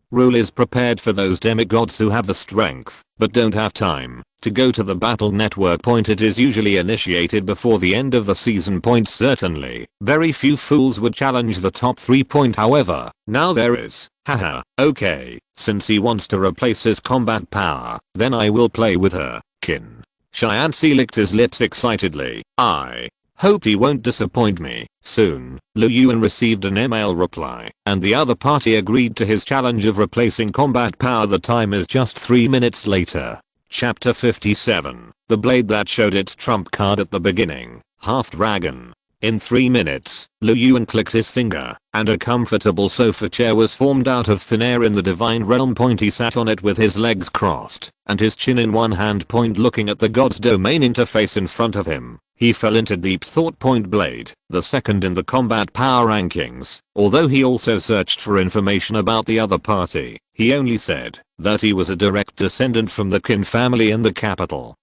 rule is prepared for those demigods who have the strength, but don't have time to go to the battle network. It is usually initiated before the end of the season. Certainly, very few fools would challenge the top 3. However, now there is. Haha, okay, since he wants to replace his combat power, then I will play with her. Qin Shianzi licked his lips excitedly. I hope he won't disappoint me. Soon, Lu Yuan received an email reply, and the other party agreed to his challenge of replacing combat power. The time is just 3 minutes later. Chapter 57. The blade that showed its trump card at the beginning. Half Dragon. In 3 minutes, Lu Yuan clicked his finger, and a comfortable sofa chair was formed out of thin air in the divine realm. He sat on it with his legs crossed, and his chin in one hand. Looking at the God's domain interface in front of him, he fell into deep thought. Blade, the second in the combat power rankings, although he also searched for information about the other party, he only said that he was a direct descendant from the Qin family in the capital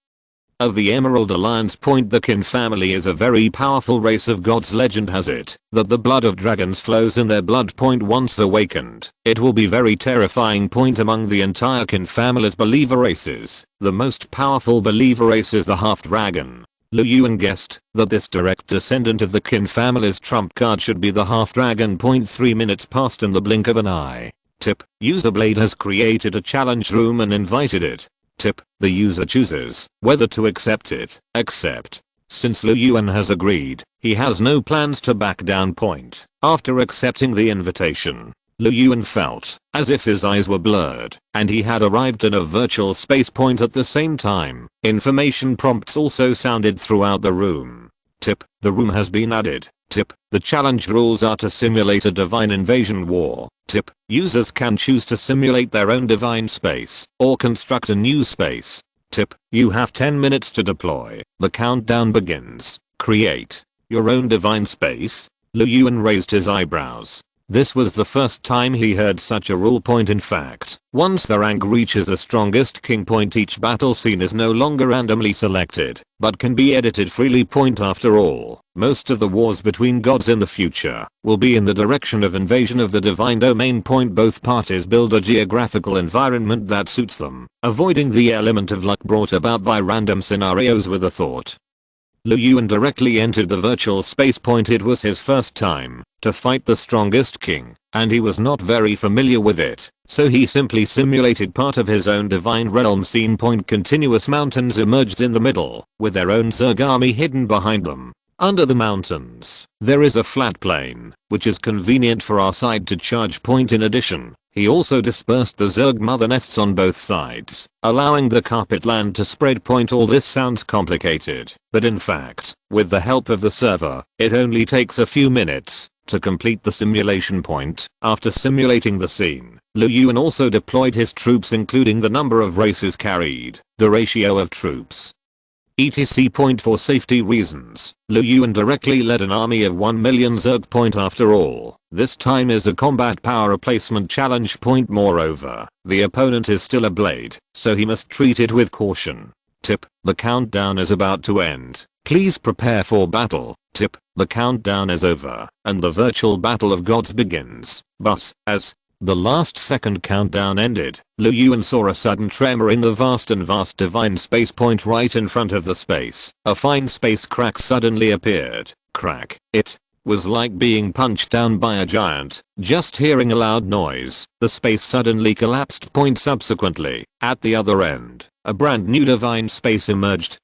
of the Emerald Alliance. The Qin family is a very powerful race of gods. Legend has it that the blood of dragons flows in their blood. Once awakened, it will be very terrifying. Among the entire Qin family's believer races, the most powerful believer race is the half dragon. Lu Yuan guessed that this direct descendant of the Qin family's trump card should be the half dragon. 3 minutes passed in the blink of an eye. Tip: User Blade has created a challenge room and invited it. Tip: The user chooses whether to accept it. Accept. Since Lu Yuan has agreed, he has no plans to back down. After accepting the invitation, Lu Yuan felt as if his eyes were blurred and he had arrived in a virtual space. At the same time, information prompts also sounded throughout the room. Tip: The room has been added Tip: the challenge rules are to simulate a divine invasion war. Tip: users can choose to simulate their own divine space or construct a new space. Tip: you have 10 minutes to deploy. The countdown begins. Create your own divine space. Yuan raised his eyebrows. This was the first time he heard such a rule point. In fact, once the rank reaches a strongest king point, each battle scene is no longer randomly selected, but can be edited freely. After all, most of the wars between gods in the future will be in the direction of invasion of the divine domain. Both parties build a geographical environment that suits them, avoiding the element of luck brought about by random scenarios with a thought. Yuan directly entered the virtual space. It was his first time to fight the strongest king, and he was not very familiar with it, so he simply simulated part of his own divine realm scene. Continuous mountains emerged in the middle, with their own Zerg army hidden behind them. Under the mountains, there is a flat plain, which is convenient for our side to charge. In addition, he also dispersed the Zerg mother nests on both sides, allowing the carpet land to spread. All this sounds complicated, but in fact, with the help of the server, it only takes a few minutes to complete the simulation. After simulating the scene, Yuan also deployed his troops, including the number of races carried, the ratio of troops, etc. For safety reasons, Yuan directly led an army of 1 million Zerg. After all, this time is a combat power replacement challenge. Moreover, the opponent is still a blade, so he must treat it with caution. Tip: the countdown is about to end. Please prepare for battle. Tip: the countdown is over, and the virtual battle of gods begins. But, as the last second countdown ended, Yuan saw a sudden tremor in the vast divine space. Right in front of the space, a fine space crack suddenly appeared. Crack. It was like being punched down by a giant. Just hearing a loud noise, the space suddenly collapsed. Subsequently, at the other end, a brand new divine space emerged.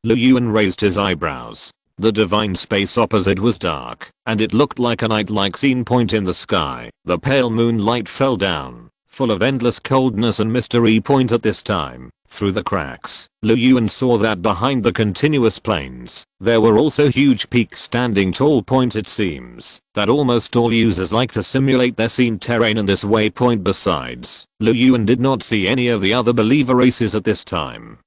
Yuan raised his eyebrows. The divine space opposite was dark, and it looked like a night-like scene. In the sky, the pale moonlight fell down, full of endless coldness and mystery. At this time, through the cracks, Yuan saw that behind the continuous plains, there were also huge peaks standing tall. It seems that almost all users like to simulate their scene terrain in this way. Besides, Yuan did not see any of the other believer races at this time.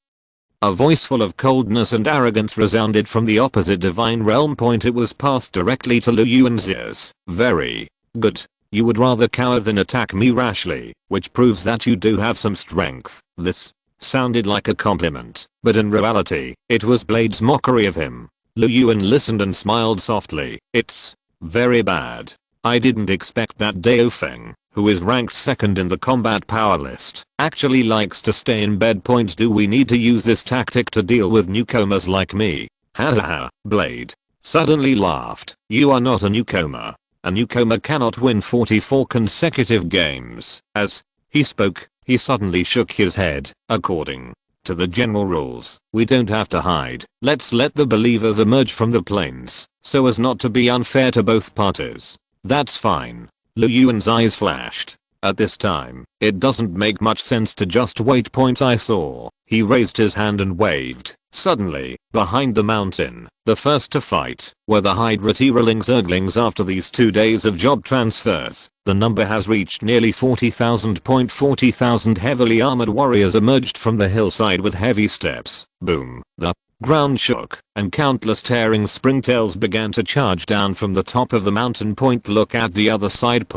A voice full of coldness and arrogance resounded from the opposite divine realm. It was passed directly to Yuan's ears. Very good. You would rather cower than attack me rashly, which proves that you do have some strength. This sounded like a compliment, but in reality, it was Blade's mockery of him. Yuan listened and smiled softly. It's very bad. I didn't expect that Dao Feng, who is ranked second in the combat power list, actually likes to stay in bed. Do we need to use this tactic to deal with newcomers like me? Hahaha. Blade suddenly laughed. You are not a newcomer. A newcomer cannot win 44 consecutive games. As he spoke, he suddenly shook his head. According to the general rules, we don't have to hide. Let's let the believers emerge from the plains, so as not to be unfair to both parties. That's fine. Yuan's eyes flashed. At this time, it doesn't make much sense to just wait. I saw. He raised his hand and waved. Suddenly, behind the mountain, the first to fight were the Tearer Tearling Zerglings. After these 2 days of job transfers, the number has reached nearly 40,000. 40,000 heavily armored warriors emerged from the hillside with heavy steps. Boom. The ground shook, and countless tearing springtails began to charge down from the top of the mountain. Look at the other side.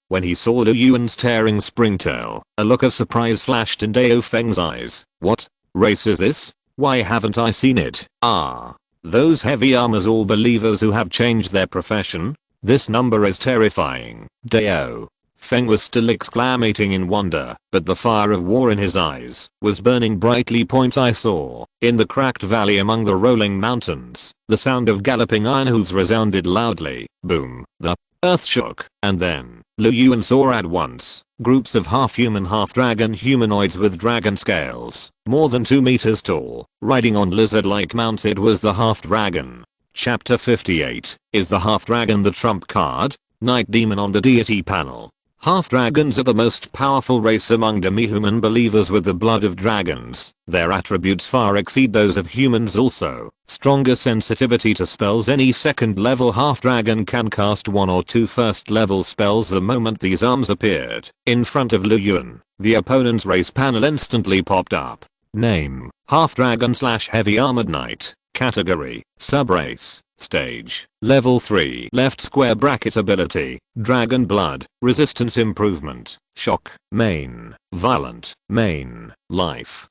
When he saw Yuan's tearing springtail, a look of surprise flashed in Dao Feng's eyes. What race is this? Why haven't I seen it? Ah, those heavy armors, all believers who have changed their profession? This number is terrifying. Dao Feng was still exclamating in wonder, but the fire of war in his eyes was burning brightly. I saw, in the cracked valley among the rolling mountains, the sound of galloping iron hooves resounded loudly. Boom. The earth shook, and then, Yuan saw at once, groups of half-human half-dragon humanoids with dragon scales, more than 2 meters tall, riding on lizard-like mounts. It was the half-dragon. Chapter 58. Is the half-dragon the trump card? Night Demon on the deity panel. Half-dragons are the most powerful race among demi-human believers with the blood of dragons. Their attributes far exceed those of humans also. Stronger sensitivity to spells. Any second level half-dragon can cast 1 or 2 first level spells the moment these arms appeared. In front of Yuan, the opponent's race panel instantly popped up. Name: Half-dragon/heavy armored knight. Category: Subrace. Stage: Level 3. Left square bracket ability: Dragon Blood, Resistance Improvement, Shock, Main, Violent, Main, Life.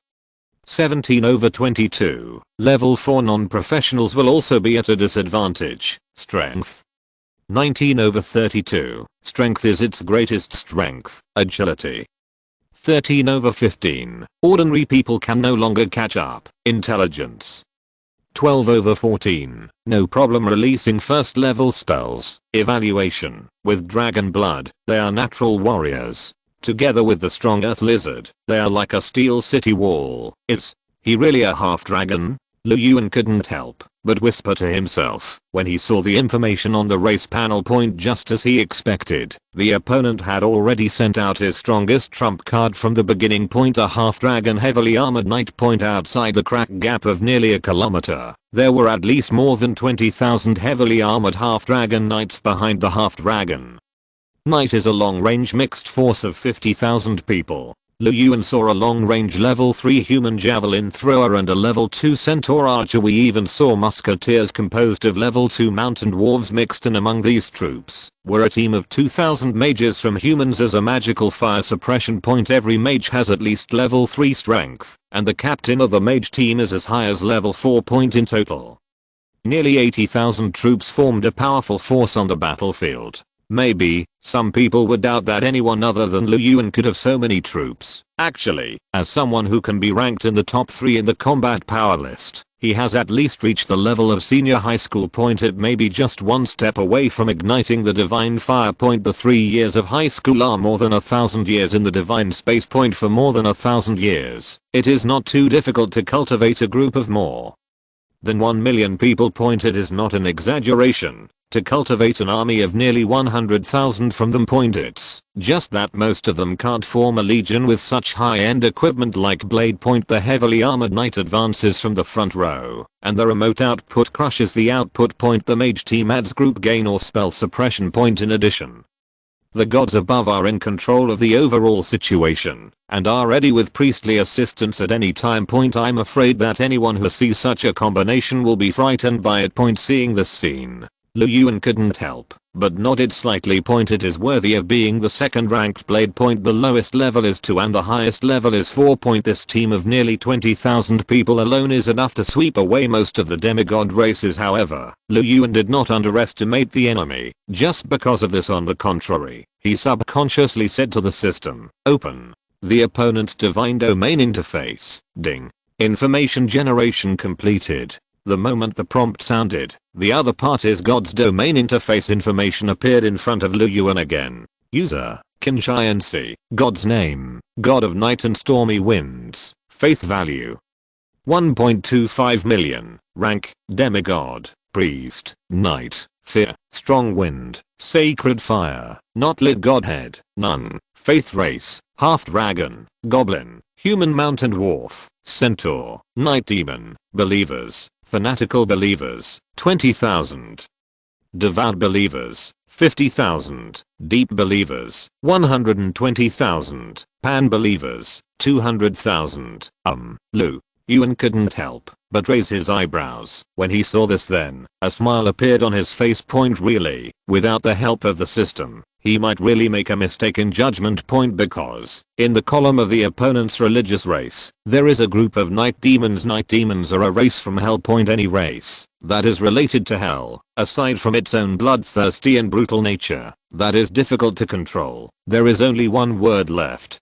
17/22. Level 4 non-professionals will also be at a disadvantage. Strength: 19/32. Strength is its greatest strength. Agility: 13/15. Ordinary people can no longer catch up. Intelligence: 12/14. No problem releasing first level spells. Evaluation: with dragon blood, they are natural warriors. Together with the strong earth lizard, they are like a steel city wall. Is he really a half dragon? Yuan couldn't help but whisper to himself when he saw the information on the race panel point. Just as he expected, the opponent had already sent out his strongest trump card from the beginning point, a half-dragon heavily armored knight point outside the crack gap of nearly a kilometer. There were at least more than 20,000 heavily armored half-dragon knights behind the half-dragon. Knight is a long-range mixed force of 50,000 people. Yuan saw a long-range level 3 human javelin thrower and a level 2 centaur archer. We even saw musketeers composed of level 2 mountain dwarves mixed in among these troops. We're a team of 2,000 mages from humans as a magical fire suppression point. Every mage has at least level 3 strength, and the captain of the mage team is as high as level 4 point in total. Nearly 80,000 troops formed a powerful force on the battlefield. Maybe, some people would doubt that anyone other than Yuan could have so many troops. Actually, as someone who can be ranked in the top 3 in the combat power list, he has at least reached the level of senior high school point. It may be just one step away from igniting the divine fire point. The 3 years of high school are more than 1,000 years in the divine space point. For more than 1,000 years, it is not too difficult to cultivate a group of more than 1 million people point. It is not an exaggeration to cultivate an army of nearly 100,000 from them point. It's just that most of them can't form a legion with such high-end equipment like blade point. The heavily armored knight advances from the front row, and the remote output crushes the output point. The mage team adds group gain or spell suppression point in addition. The gods above are in control of the overall situation, and are ready with priestly assistance at any time point. I'm afraid that anyone who sees such a combination will be frightened by it point. Seeing this scene, Yuan couldn't help but nodded slightly point. It is worthy of being the second ranked blade point. The lowest level is 2 and the highest level is 4 point. This team of nearly 20,000 people alone is enough to sweep away most of the demigod races. However, Yuan did not underestimate the enemy. Just because of this, on the contrary, he subconsciously said to the system, "Open the opponent's divine domain interface." Ding. Information generation completed. The moment the prompt sounded, the other party's god's domain interface information appeared in front of Yuan again. User: Consciency. God's name: God of Night and Stormy Winds. Faith value: 1.25 million. Rank: Demigod. Priest. Knight. Fear: Strong Wind. Sacred Fire. Not lit Godhead. None. Faith race: Half Dragon. Goblin. Human Mountain Dwarf. Centaur. Night Demon. Believers: Fanatical Believers, 20,000. Devout Believers, 50,000. Deep Believers, 120,000. Pan Believers, 200,000. Yuan couldn't help but raise his eyebrows when he saw this. Then a smile appeared on his face point. Really, without the help of the system, he might really make a mistake in judgment point, because in the column of the opponent's religious race, there is a group of night demons. Night demons are a race from hell point. Any race that is related to hell, aside from its own bloodthirsty and brutal nature, that is difficult to control. There is only one word left: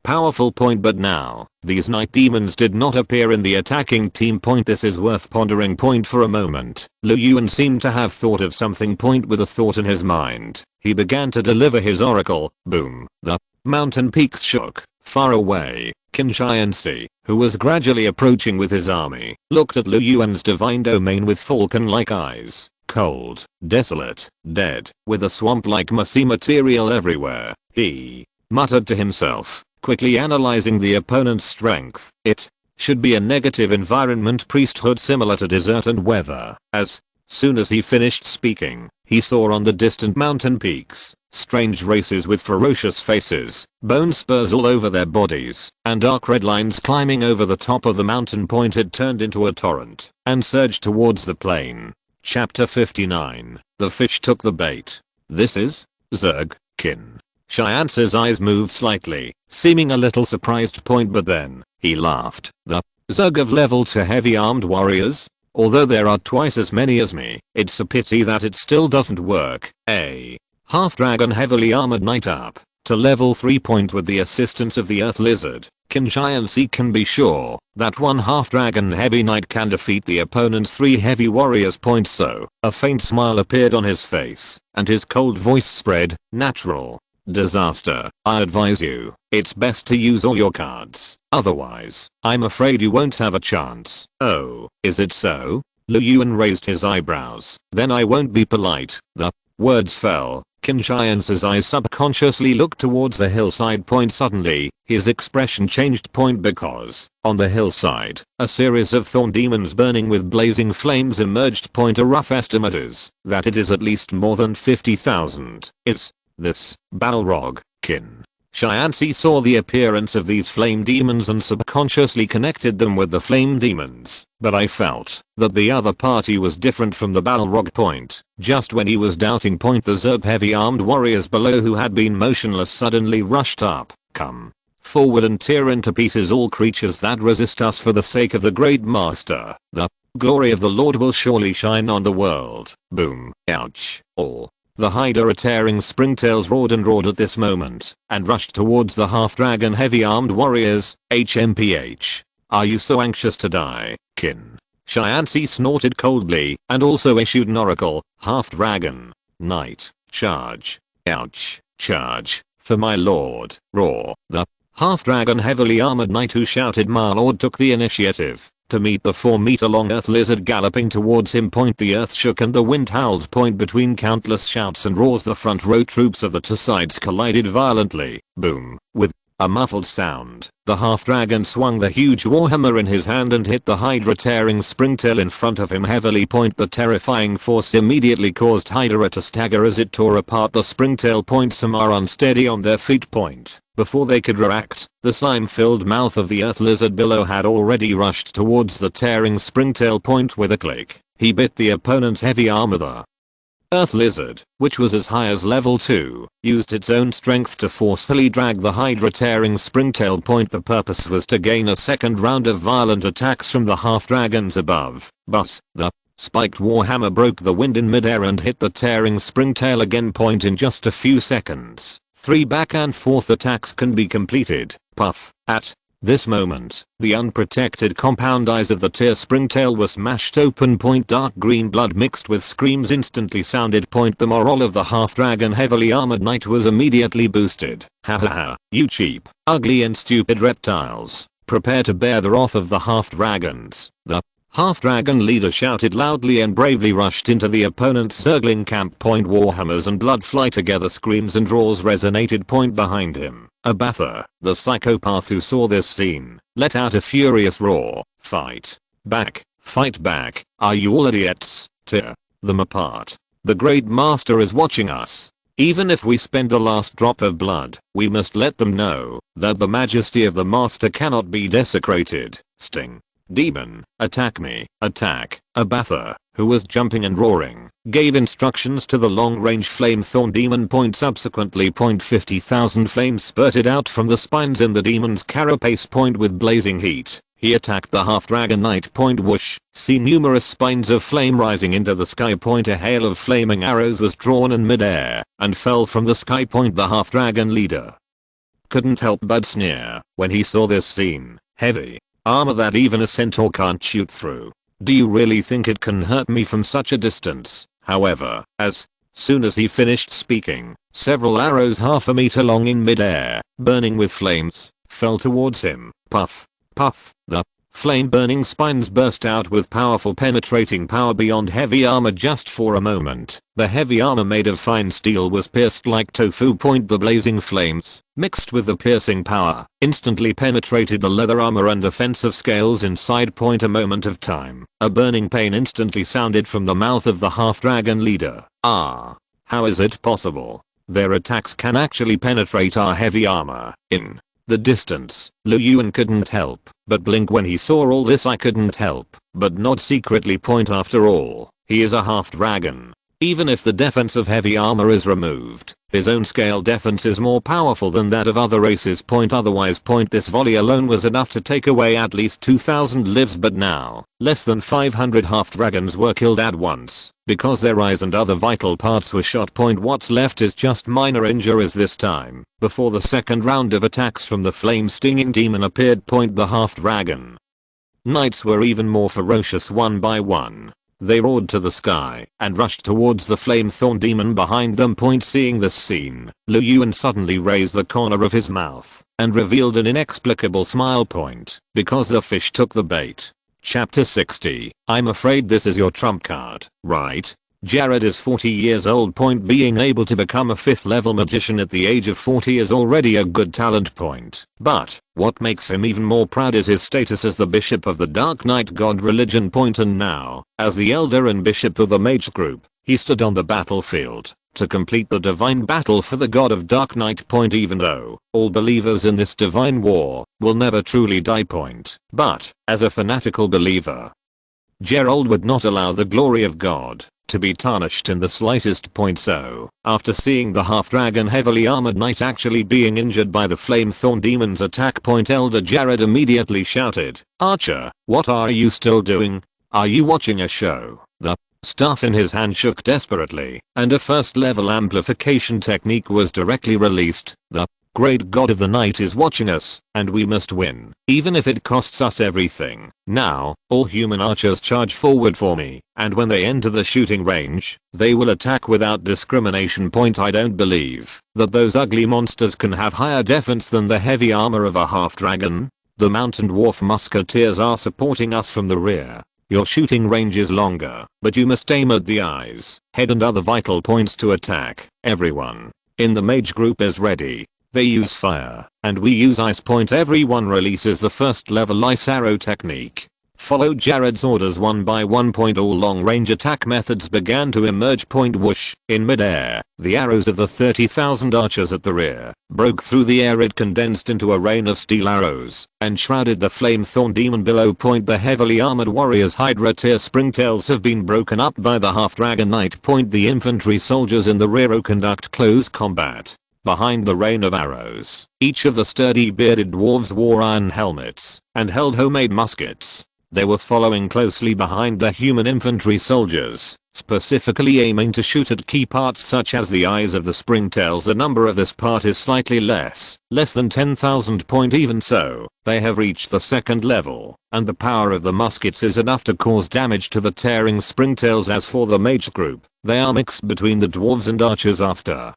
powerful point. But now, these night demons did not appear in the attacking team point. This is worth pondering point for a moment. Yuan seemed to have thought of something point. With a thought in his mind, he began to deliver his oracle. Boom. The mountain peaks shook. Far away, Consciency, who was gradually approaching with his army, looked at Yuan's divine domain with falcon-like eyes. Cold, desolate, dead, with a swamp-like mossy material everywhere. he muttered to himself, quickly analyzing the opponent's strength. It should be a negative environment priesthood similar to desert and weather. As soon as he finished speaking, he saw on the distant mountain peaks strange races with ferocious faces, bone spurs all over their bodies, and dark red lines climbing over the top of the mountain point had turned into a torrent and surged towards the plain. Chapter 59. The fish took the bait. This is Zerg kin. Science's eyes moved slightly, seeming a little surprised point, but then he laughed. The Zerg of level 2 heavy armed warriors? Although there are twice as many as me, it's a pity that it still doesn't work. A half-dragon heavily armored knight up to level 3 point with the assistance of the earth lizard. Science can be sure that one half-dragon heavy knight can defeat the opponent's 3 heavy warriors. So, a faint smile appeared on his face, and his cold voice spread. Natural disaster. I advise you, it's best to use all your cards. Otherwise, I'm afraid you won't have a chance. Oh, is it so? Yuan raised his eyebrows. Then I won't be polite. The words fell. Science's eyes subconsciously looked towards the hillside point. Suddenly, his expression changed point because, on the hillside, a series of thorn demons burning with blazing flames emerged. Point a rough estimate is that it is at least more than 50,000. It's this Balrog kin. Science saw the appearance of these flame demons and subconsciously connected them with the flame demons, but I felt that the other party was different from the Balrog point. Just when he was doubting point, the Zerg heavy armed warriors below who had been motionless suddenly rushed up. Come forward and tear into pieces all creatures that resist us for the sake of the great master. The glory of the Lord will surely shine on the world. Boom. Ouch. All. The Tearer Tearling Springtails roared and roared at this moment, and rushed towards the half-dragon heavy-armed warriors. HMPH. Are you so anxious to die, kin? Science snorted coldly, and also issued an oracle. Half-dragon knight. Charge. Ouch. Charge. For my lord. Roar. The half-dragon heavily armored knight who shouted my lord took the initiative to meet the 4-meter-long earth lizard galloping towards him. Point the earth shook and the wind howled. Point between countless shouts and roars the front row troops of the two sides collided violently. Boom. With a muffled sound, the half-dragon swung the huge warhammer in his hand and hit the Tearer Tearling Springtail in front of him heavily. Point the terrifying force immediately caused Hydra to stagger as it tore apart the Springtail. Point some are unsteady on their feet. Point before they could react, the slime-filled mouth of the earth lizard below had already rushed towards the tearing Springtail. Point with a click, he bit the opponent's heavy armor. The earth lizard, which was as high as level 2, used its own strength to forcefully drag the Tearer Tearling Springtail. Point the purpose was to gain a second round of violent attacks from the half-dragons above. But the spiked warhammer broke the wind in midair and hit the tearing Springtail again. Point in just a few seconds, 3 back and forth attacks can be completed. Puff. At this moment, the unprotected compound eyes of the tear Springtail were smashed open. Point dark green blood mixed with screams instantly sounded. Point the morale of the half-dragon heavily armored knight was immediately boosted. Ha ha ha, you cheap, ugly and stupid reptiles, prepare to bear the wrath of the half-dragons. The half-dragon leader shouted loudly and bravely rushed into the opponent's Zergling camp. Point warhammers and blood fly together. Screams and roars resonated. Point behind him, Abatha, the psychopath who saw this scene, let out a furious roar. Fight back, fight back, are you all idiots? Tear them apart. The great master is watching us. Even if we spend the last drop of blood, we must let them know that the majesty of the master cannot be desecrated. Sting. Demon, attack me, attack. Abatha, who was jumping and roaring, gave instructions to the long-range flame thorn demon. Point subsequently. 50,000 flames spurted out from the spines in the demon's carapace. Point with blazing heat, he attacked the half-dragon knight. Point whoosh, see numerous spines of flame rising into the sky. Point a hail of flaming arrows was drawn in midair and fell from the sky. Point the half-dragon leader couldn't help but sneer when he saw this scene. Heavy armor that even a centaur can't shoot through. Do you really think it can hurt me from such a distance? However, as soon as he finished speaking, several arrows half a meter long in midair, burning with flames, fell towards him. Puff, puff. The Flame burning spines burst out with powerful penetrating power beyond heavy armor just for a moment. The heavy armor made of fine steel was pierced like tofu. The blazing flames, mixed with the piercing power, instantly penetrated the leather armor and defensive scales inside. A moment of time. A burning pain instantly sounded from the mouth of the half-dragon leader. Ah. How is it possible? Their attacks can actually penetrate our heavy armor. In the distance, Yuan couldn't help but blink when he saw all this. I couldn't help but nod secretly. After all, he is a half-dragon. Even if the defense of heavy armor is removed, his own scale defense is more powerful than that of other races. Otherwise, this volley alone was enough to take away at least 2,000 lives, but now, less than 500 half-dragons were killed at once, because their eyes and other vital parts were shot. What's left is just minor injuries this time, before the second round of attacks from the flame-stinging demon appeared. The half-dragon knights were even more ferocious. One by one, they roared to the sky and rushed towards the flame-thorn demon behind them. Seeing this scene, Yuan suddenly raised the corner of his mouth and revealed an inexplicable smile. Because the fish took the bait. Chapter 60. I'm afraid this is your trump card, right? Jared is 40 years old. Being able to become a 5th level magician at the age of 40 is already a good talent. But what makes him even more proud is his status as the bishop of the Dark Knight God religion. And now, as the elder and bishop of the mage group, he stood on the battlefield to complete the divine battle for the god of Dark Knight. Even though all believers in this divine war will never truly die. But as a fanatical believer, Gerald would not allow the glory of God to be tarnished in the slightest. So, after seeing the half-dragon heavily armored knight actually being injured by the flame-thorn demon's attack, Elder Jared immediately shouted, "Archer, what are you still doing? Are you watching a show?" The staff in his hand shook desperately, and a first-level amplification technique was directly released. The great god of the night is watching us, and we must win, even if it costs us everything. Now, all human archers charge forward for me, and when they enter the shooting range, they will attack without discrimination. I don't believe that those ugly monsters can have higher defense than the heavy armor of a half-dragon. The mountain dwarf musketeers are supporting us from the rear. Your shooting range is longer, but you must aim at the eyes, head and other vital points to attack. Everyone in the mage group is ready. They use fire, and we use ice. Everyone releases the first level ice arrow technique. Follow Jared's orders one by one. All long range attack methods began to emerge. Whoosh, in midair, the arrows of the 30,000 archers at the rear broke through the air. It condensed into a rain of steel arrows and shrouded the flame-thorn demon below. The heavily armored warriors' Tearer Tearling Springtails have been broken up by the half-dragon knight. The infantry soldiers in the rear conduct close combat behind the rain of arrows. Each of the sturdy bearded dwarves wore iron helmets and held homemade muskets. They were following closely behind the human infantry soldiers, specifically aiming to shoot at key parts such as the eyes of the springtails. The number of this part is slightly less than 10,000. Even so, they have reached the second level, and the power of the muskets is enough to cause damage to the tearing springtails. As for the mage group, they are mixed between the dwarves and archers. After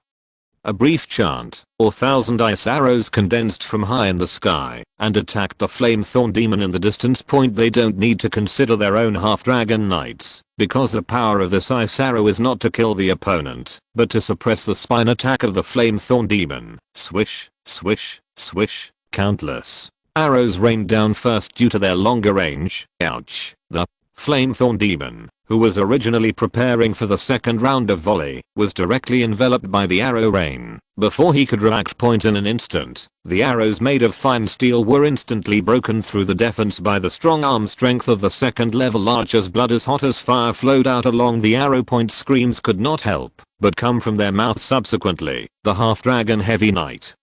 a brief chant, 1,000 ice arrows condensed from high in the sky and attacked the flame-thorn demon in the distance. They don't need to consider their own half-dragon knights, because the power of this ice arrow is not to kill the opponent, but to suppress the spine attack of the flame-thorn demon. Swish, swish, swish, countless arrows rained down. First, due to their longer range, ouch, the flame-thorn demon, who was originally preparing for the second round of volley, was directly enveloped by the arrow rain. Before he could react. In an instant, the arrows made of fine steel were instantly broken through the defense by the strong arm strength of the second level archers. Blood as hot as fire flowed out along the arrow point. Screams could not help but come from their mouths. Subsequently, the half-dragon heavy knight,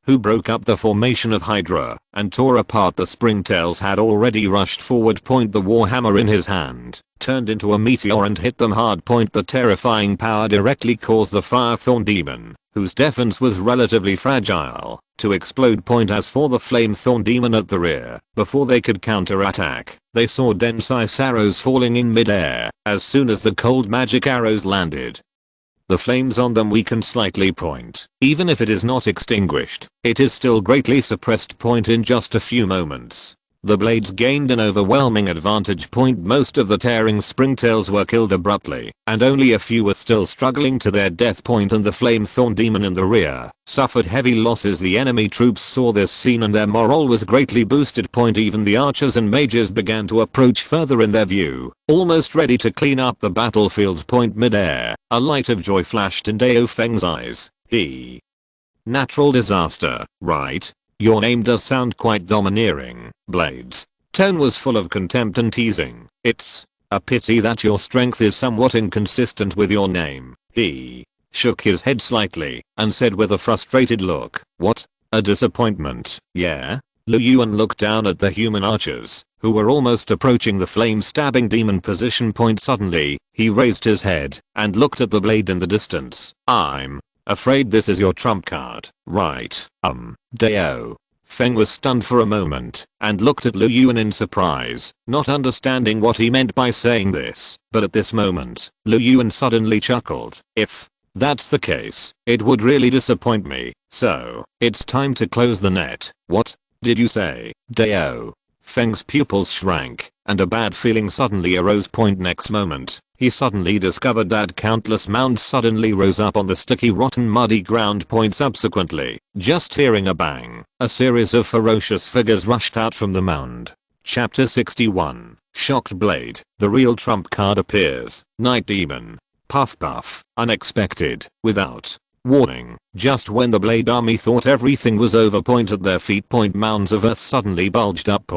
who broke up the formation of Hydra and tore apart the springtails, had already rushed forward. The warhammer in his hand turned into a meteor and hit them hard. The terrifying power directly caused the fire-thorn demon, whose defense was relatively fragile, to explode. As for the flame-thorn demon at the rear, before they could counterattack, they saw dense ice arrows falling in midair. As soon as the cold magic arrows landed, the flames on them weakened slightly. Even if it is not extinguished, it is still greatly suppressed. In just a few moments, The blades gained an overwhelming advantage point. Most of the tearing springtails were killed abruptly, and only a few were still struggling to their death point, and the flamethorn demon in the rear suffered heavy losses. The enemy troops saw this scene and their morale was greatly boosted. Even the archers and mages began to approach further in their view, almost ready to clean up the battlefield. Mid-air, a light of joy flashed in Dao Feng's eyes. Natural disaster, right? Your name does sound quite domineering, Blades. Tone was full of contempt and teasing. It's a pity that your strength is somewhat inconsistent with your name. He shook his head slightly and said with a frustrated look, what? A disappointment, yeah? Yuan looked down at the human archers, who were almost approaching the flame-stabbing demon position point. Suddenly, he raised his head and looked at the blade in the distance. I'm afraid this is your trump card, right? Dao Feng was stunned for a moment and looked at Yuan in surprise, not understanding what he meant by saying this. But at this moment, Yuan suddenly chuckled. If that's the case, it would really disappoint me. So, it's time to close the net. What did you say? Dao Feng's pupils shrank, and a bad feeling suddenly arose. Next moment, he suddenly discovered that countless mounds suddenly rose up on the sticky, rotten, muddy ground. Subsequently, just hearing a bang, a series of ferocious figures rushed out from the mound. Chapter 61. Shocked Blade. The real trump card appears. Night Demon. Puff puff. Unexpected. Without warning. Just when the Blade army thought everything was over. At their feet. Mounds of earth suddenly bulged up.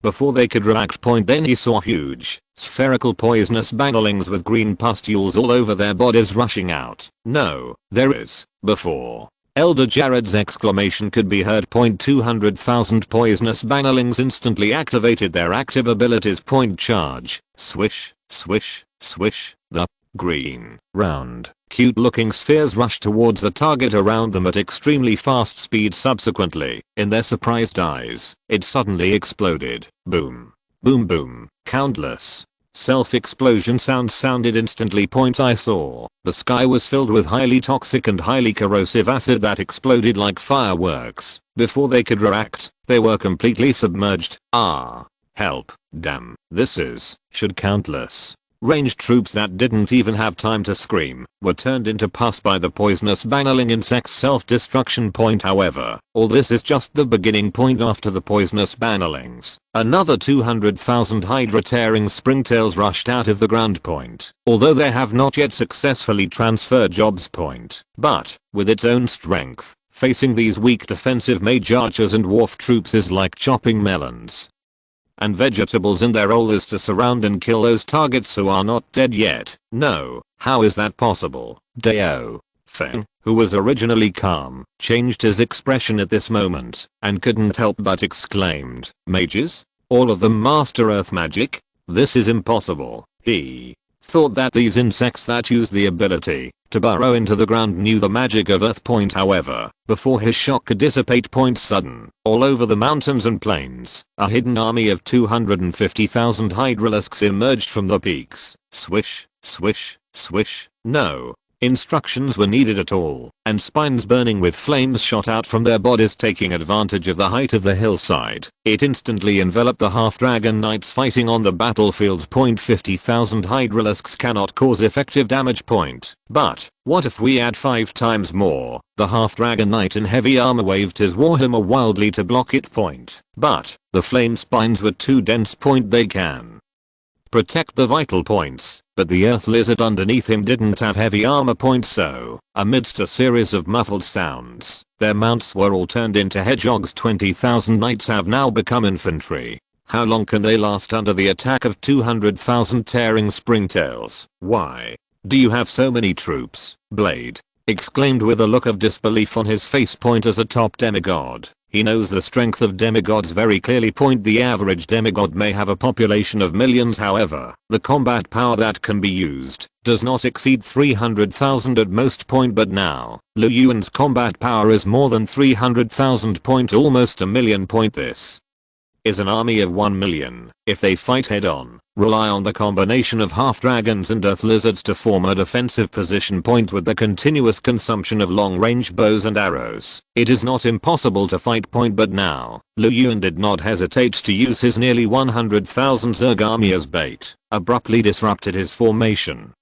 Before they could react. Then he saw huge, spherical poisonous banglings with green pustules all over their bodies rushing out. No, there is. Before Elder Jared's exclamation could be heard. 200,000 poisonous banglings instantly activated their active abilities. Charge. Swish, swish, swish. The green, round, cute looking spheres rushed towards the target around them at extremely fast speed. Subsequently, in their surprised eyes, it suddenly exploded. Boom. Boom boom. Countless self-explosion sounds sounded instantly. I saw the sky was filled with highly toxic and highly corrosive acid that exploded like fireworks. Before they could react, they were completely submerged. Help. Damn. This is should countless ranged troops that didn't even have time to scream were turned into pus by the poisonous bangling insect's self-destruction. However, all this is just the beginning. After the poisonous banglings, another 200,000 Hydra tearing springtails rushed out of the ground. Although they have not yet successfully transferred jobs. But, with its own strength, facing these weak defensive mage archers and dwarf troops is like chopping melons and vegetables, and their role is to surround and kill those targets who are not dead yet. No, how is that possible? Dao Feng, who was originally calm, changed his expression at this moment and couldn't help but exclaimed, mages? All of them master earth magic? This is impossible. He thought that these insects that use the ability to burrow into the ground knew the magic of earth. However, before his shock could dissipate. Sudden, all over the mountains and plains, a hidden army of 250,000 hydralisks emerged from the peaks. Swish, swish, swish. No instructions were needed at all, and spines burning with flames shot out from their bodies. Taking advantage of the height of the hillside, it instantly enveloped the half-dragon knights fighting on the battlefield. 50,000 hydralisks cannot cause effective damage. But what if we add 5 times more? The half-dragon knight in heavy armor waved his warhammer wildly to block it. But the flame spines were too dense. They can protect the vital points, but the earth lizard underneath him didn't have heavy armor. So, amidst a series of muffled sounds, their mounts were all turned into hedgehogs. 20,000 knights have now become infantry. How long can they last under the attack of 200,000 tearing springtails? Why do you have so many troops? Blade exclaimed with a look of disbelief on his face. As a top demigod, he knows the strength of demigods very clearly. The average demigod may have a population of millions, however, the combat power that can be used does not exceed 300,000 at most. But now, Yuan's combat power is more than 300,000. Almost a million. This is an army of 1 million. If they fight head on, rely on the combination of half dragons and earth lizards to form a defensive position point with the continuous consumption of long-range bows and arrows. It is not impossible to fight point, but now, Yuan did not hesitate to use his nearly 100,000 Zerg army as bait, abruptly disrupted his formation,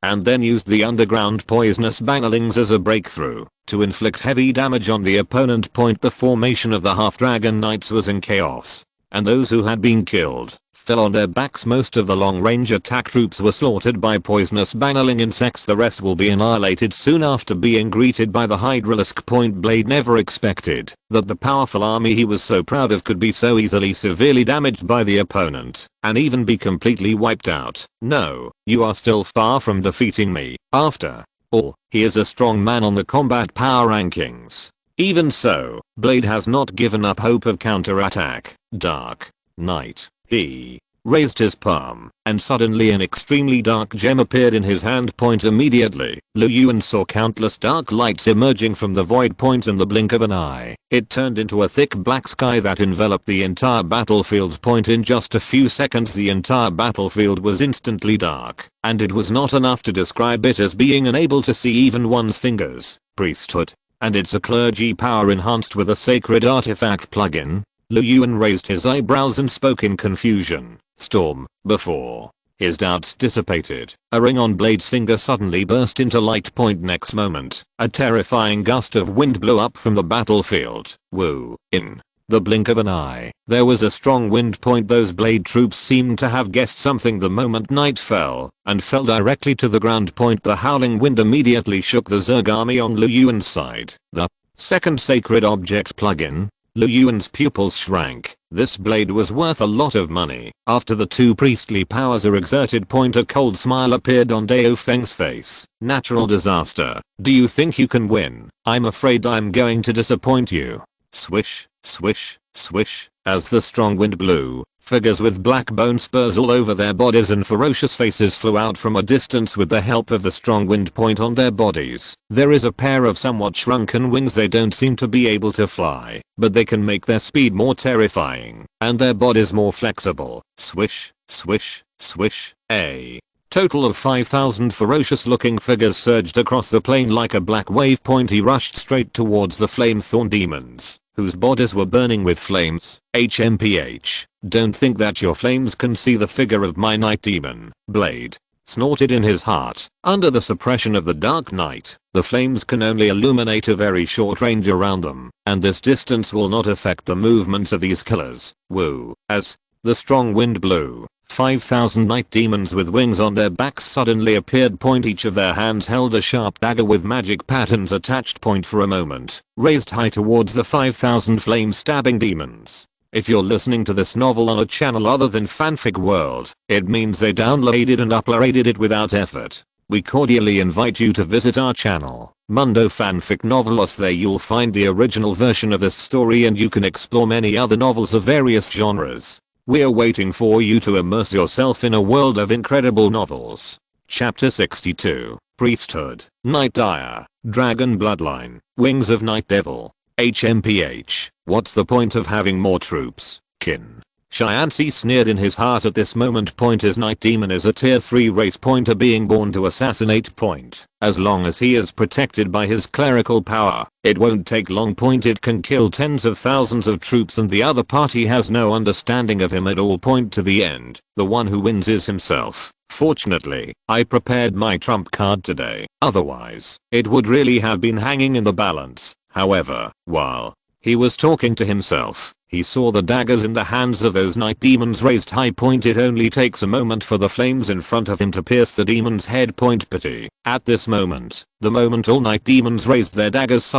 and then used the underground poisonous bannerlings as a breakthrough to inflict heavy damage on the opponent point. The formation of the half-dragon knights was in chaos, and those who had been killed fell on their backs. Most of the long-range attack troops were slaughtered by poisonous bannerling insects. The rest will be annihilated soon after being greeted by the Hydralisk point. Blade never expected that the powerful army he was so proud of could be so easily severely damaged by the opponent, and even be completely wiped out. No, you are still far from defeating me. After all, he is a strong man on the combat power rankings. Even so, Blade has not given up hope of counterattack. Dark Knight. He raised his palm, and suddenly an extremely dark gem appeared in his hand point. Immediately, Yuan saw countless dark lights emerging from the void point in the blink of an eye. It turned into a thick black sky that enveloped the entire battlefield point. In just a few seconds the entire battlefield was instantly dark, and it was not enough to describe it as being unable to see even one's fingers. Priesthood, and it's a clergy power enhanced with a sacred artifact plugin. Yuan raised his eyebrows and spoke in confusion. Storm. Before his doubts dissipated, a ring on Blade's finger suddenly burst into light point. Next moment, a terrifying gust of wind blew up from the battlefield. Woo. In the blink of an eye, there was a strong wind point. Those Blade troops seemed to have guessed something the moment night fell, and fell directly to the ground point. The howling wind immediately shook the Zerg army on Yuan's side. The second sacred object plugin. Yuan's pupils shrank. This blade was worth a lot of money. After the two priestly powers are exerted point, a cold smile appeared on Dao Feng's face. Natural disaster. Do you think you can win? I'm afraid I'm going to disappoint you. Swish, swish, swish. As the strong wind blew, figures with black bone spurs all over their bodies and ferocious faces flew out from a distance with the help of the strong wind point on their bodies. There is a pair of somewhat shrunken wings. They don't seem to be able to fly, but they can make their speed more terrifying, and their bodies more flexible. Swish, swish, swish. A total of 5,000 ferocious looking figures surged across the plain like a black wave point. He rushed straight towards the flame-thorn demons, whose bodies were burning with flames. HMPH. Don't think that your flames can see the figure of my night demon. Blade snorted in his heart. Under the suppression of the Dark Knight, the flames can only illuminate a very short range around them, and this distance will not affect the movements of these killers. Woo. As the strong wind blew, 5,000 night demons with wings on their backs suddenly appeared. Point. Each of their hands held a sharp dagger with magic patterns attached. Point. For a moment, raised high towards the 5,000 flame stabbing demons. If you're listening to this novel on a channel other than Fanfic World, it means they downloaded and uploaded it without effort. We cordially invite you to visit our channel, Mundo Fanfic Novelos. There you'll find the original version of this story, and you can explore many other novels of various genres. We're waiting for you to immerse yourself in a world of incredible novels. Chapter 62. Priesthood. Night Dire. Dragon Bloodline. Wings of Night Devil. HMPH. What's the point of having more troops, kin? Shiansi sneered in his heart at this moment. Point. His Night Demon is a tier 3 race pointer being born to assassinate. Point. As long as he is protected by his clerical power, it won't take long. Point. It can kill tens of thousands of troops and the other party has no understanding of him at all. Point. To the end, the one who wins is himself. Fortunately, I prepared my trump card today, otherwise, it would really have been hanging in the balance. However, while he was talking to himself, he saw the daggers in the hands of those night demons raised high. Point. It only takes a moment for the flames in front of him to pierce the demon's head. Point. Pity. At this moment, the moment all night demons raised their daggers,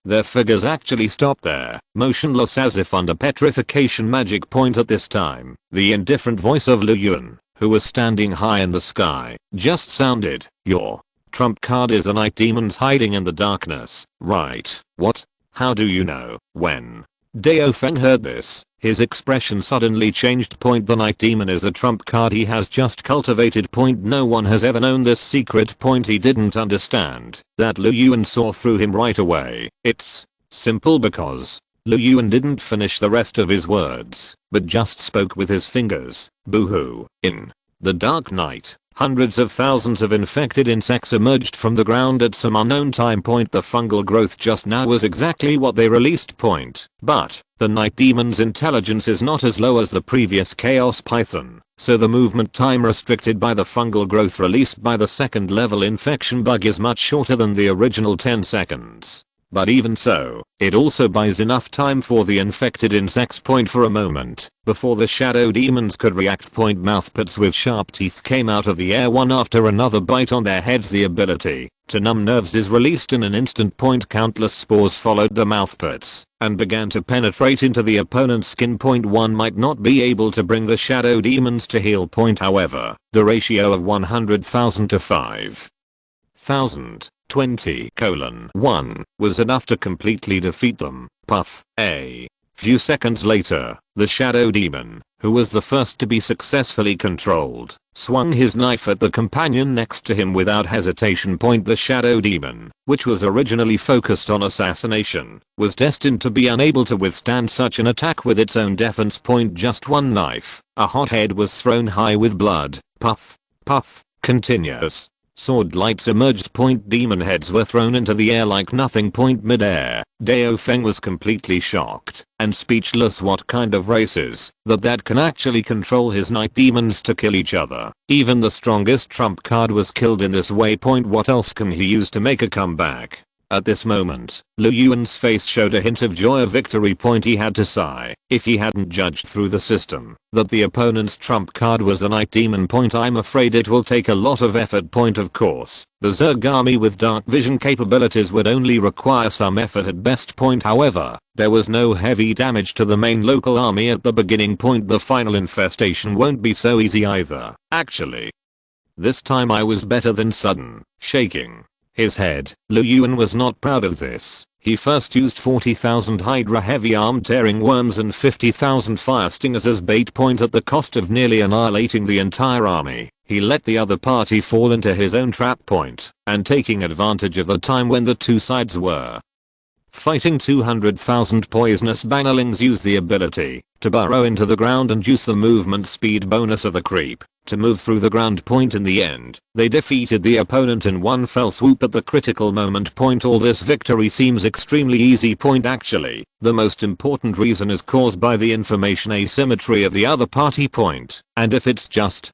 their figures actually stopped there, motionless as if under petrification magic. Point. At this time, the indifferent voice of Yuan, who was standing high in the sky, just sounded, "Your trump card is the night demons hiding in the darkness, right?" "What? How do you know?" When Dao Feng heard this, his expression suddenly changed. Point. The night demon is a trump card he has just cultivated. Point. No one has ever known this secret. Point. He didn't understand that Yuan saw through him right away. It's simple because Lu Yuan didn't finish the rest of his words, but just spoke with his fingers. Boo-hoo. In the dark night, hundreds of thousands of infected insects emerged from the ground at some unknown time point. The fungal growth just now was exactly what they released point. But the night demon's intelligence is not as low as the previous chaos python, so the movement time restricted by the fungal growth released by the second level infection bug is much shorter than the original 10 seconds. But even so, it also buys enough time for the infected insects point for a moment before the shadow demons could react. Mouthparts with sharp teeth came out of the air one after another bite on their heads. The ability to numb nerves is released in an instant. Countless spores followed the mouthparts and began to penetrate into the opponent's skin. One might not be able to bring the shadow demons to heal. However, the ratio of 100,000 to 5,000 20:1 was enough to completely defeat them. Puff. A few seconds later, the shadow demon, who was the first to be successfully controlled, swung his knife at the companion next to him without hesitation. The shadow demon, which was originally focused on assassination, was destined to be unable to withstand such an attack with its own defense. Just one knife, a hot head was thrown high with blood. Puff. Puff. Continuous sword lights emerged. Demon heads were thrown into the air like nothing. Mid-air, Dao Feng was completely shocked and speechless. What kind of race is that can actually control his night demons to kill each other? Even the strongest trump card was killed in this way. What else can he use to make a comeback? At this moment, Lu Yuan's face showed a hint of joy of victory. He had to sigh if he hadn't judged through the system that the opponent's trump card was the night demon. I'm afraid it will take a lot of effort. Of course, the Zerg army with dark vision capabilities would only require some effort at best. However, there was no heavy damage to the main local army at the beginning. The final infestation won't be so easy either. Actually, this time I was better than sudden. Shaking his head, Lu Yuan was not proud of this. He first used 40,000 Hydra heavy arm tearing worms and 50,000 fire stingers as bait. At the cost of nearly annihilating the entire army, he let the other party fall into his own trap. And taking advantage of the time when the two sides were fighting, 200,000 poisonous bannerlings used the ability to burrow into the ground and use the movement speed bonus of the creep to move through the ground. In the end, they defeated the opponent in one fell swoop at the critical moment. All this victory seems extremely easy. Actually, the most important reason is caused by the information asymmetry of the other party. And if it's just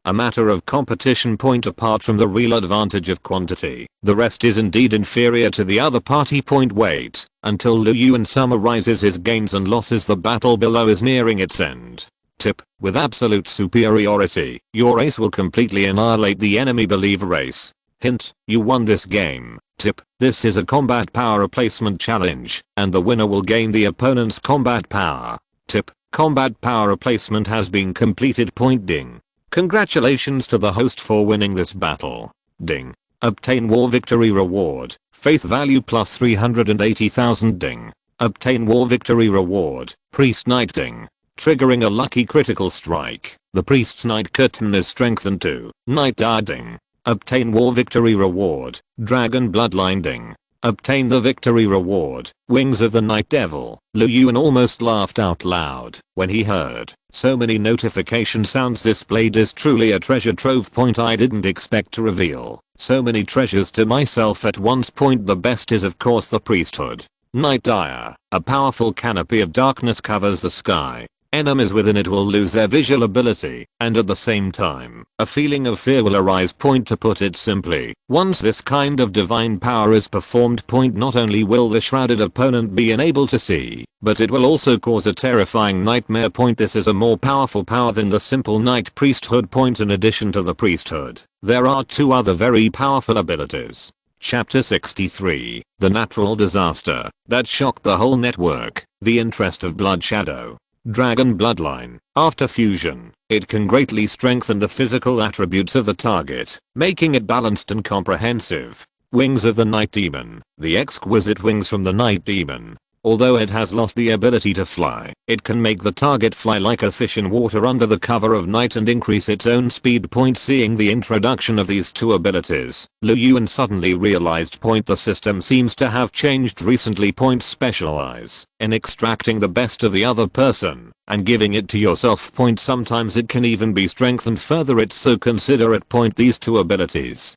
a matter of competition. Apart from the real advantage of quantity, the rest is indeed inferior to the other party. Wait until Lu Yuan summarizes his gains and losses. The battle below is nearing its end. Tip: with absolute superiority, your race will completely annihilate the enemy believer race. Hint: you won this game. Tip: this is a combat power replacement challenge, and the winner will gain the opponent's combat power. Tip: combat power replacement has been completed. Ding. Congratulations to the host for winning this battle. Ding. Obtain war victory reward. Faith value plus 380,000. Ding. Obtain war victory reward. Priest Knight. Ding. Triggering a lucky critical strike. The Priest's Knight curtain is strengthened to Knight. Ding. Obtain war victory reward. Dragon Bloodline. Ding. Obtain the victory reward. Wings of the Night Devil. Lu Yuan almost laughed out loud when he heard so many notification sounds displayed. Is truly a treasure trove. I didn't expect to reveal so many treasures to myself at once. The best is of course the priesthood. Night Dire. A powerful canopy of darkness covers the sky. Enemies within it will lose their visual ability, and at the same time, a feeling of fear will arise. To put it simply, once this kind of divine power is performed, not only will the shrouded opponent be unable to see, but it will also cause a terrifying nightmare. This is a more powerful power than the simple night priesthood. In addition to the priesthood, there are two other very powerful abilities. Chapter 63, The Natural Disaster that shocked the whole network. The interest of Blood Shadow. Dragon Bloodline. After fusion, it can greatly strengthen the physical attributes of the target, making it balanced and comprehensive. Wings of the Night Demon. The exquisite wings from the Night Demon Although it has lost the ability to fly, it can make the target fly like a fish in water under the cover of night and increase its own speed. Seeing the introduction of these two abilities, Yuan suddenly realized the system seems to have changed recently. Specialize in extracting the best of the other person and giving it to yourself. Sometimes it can even be strengthened further. It's so considerate. These two abilities,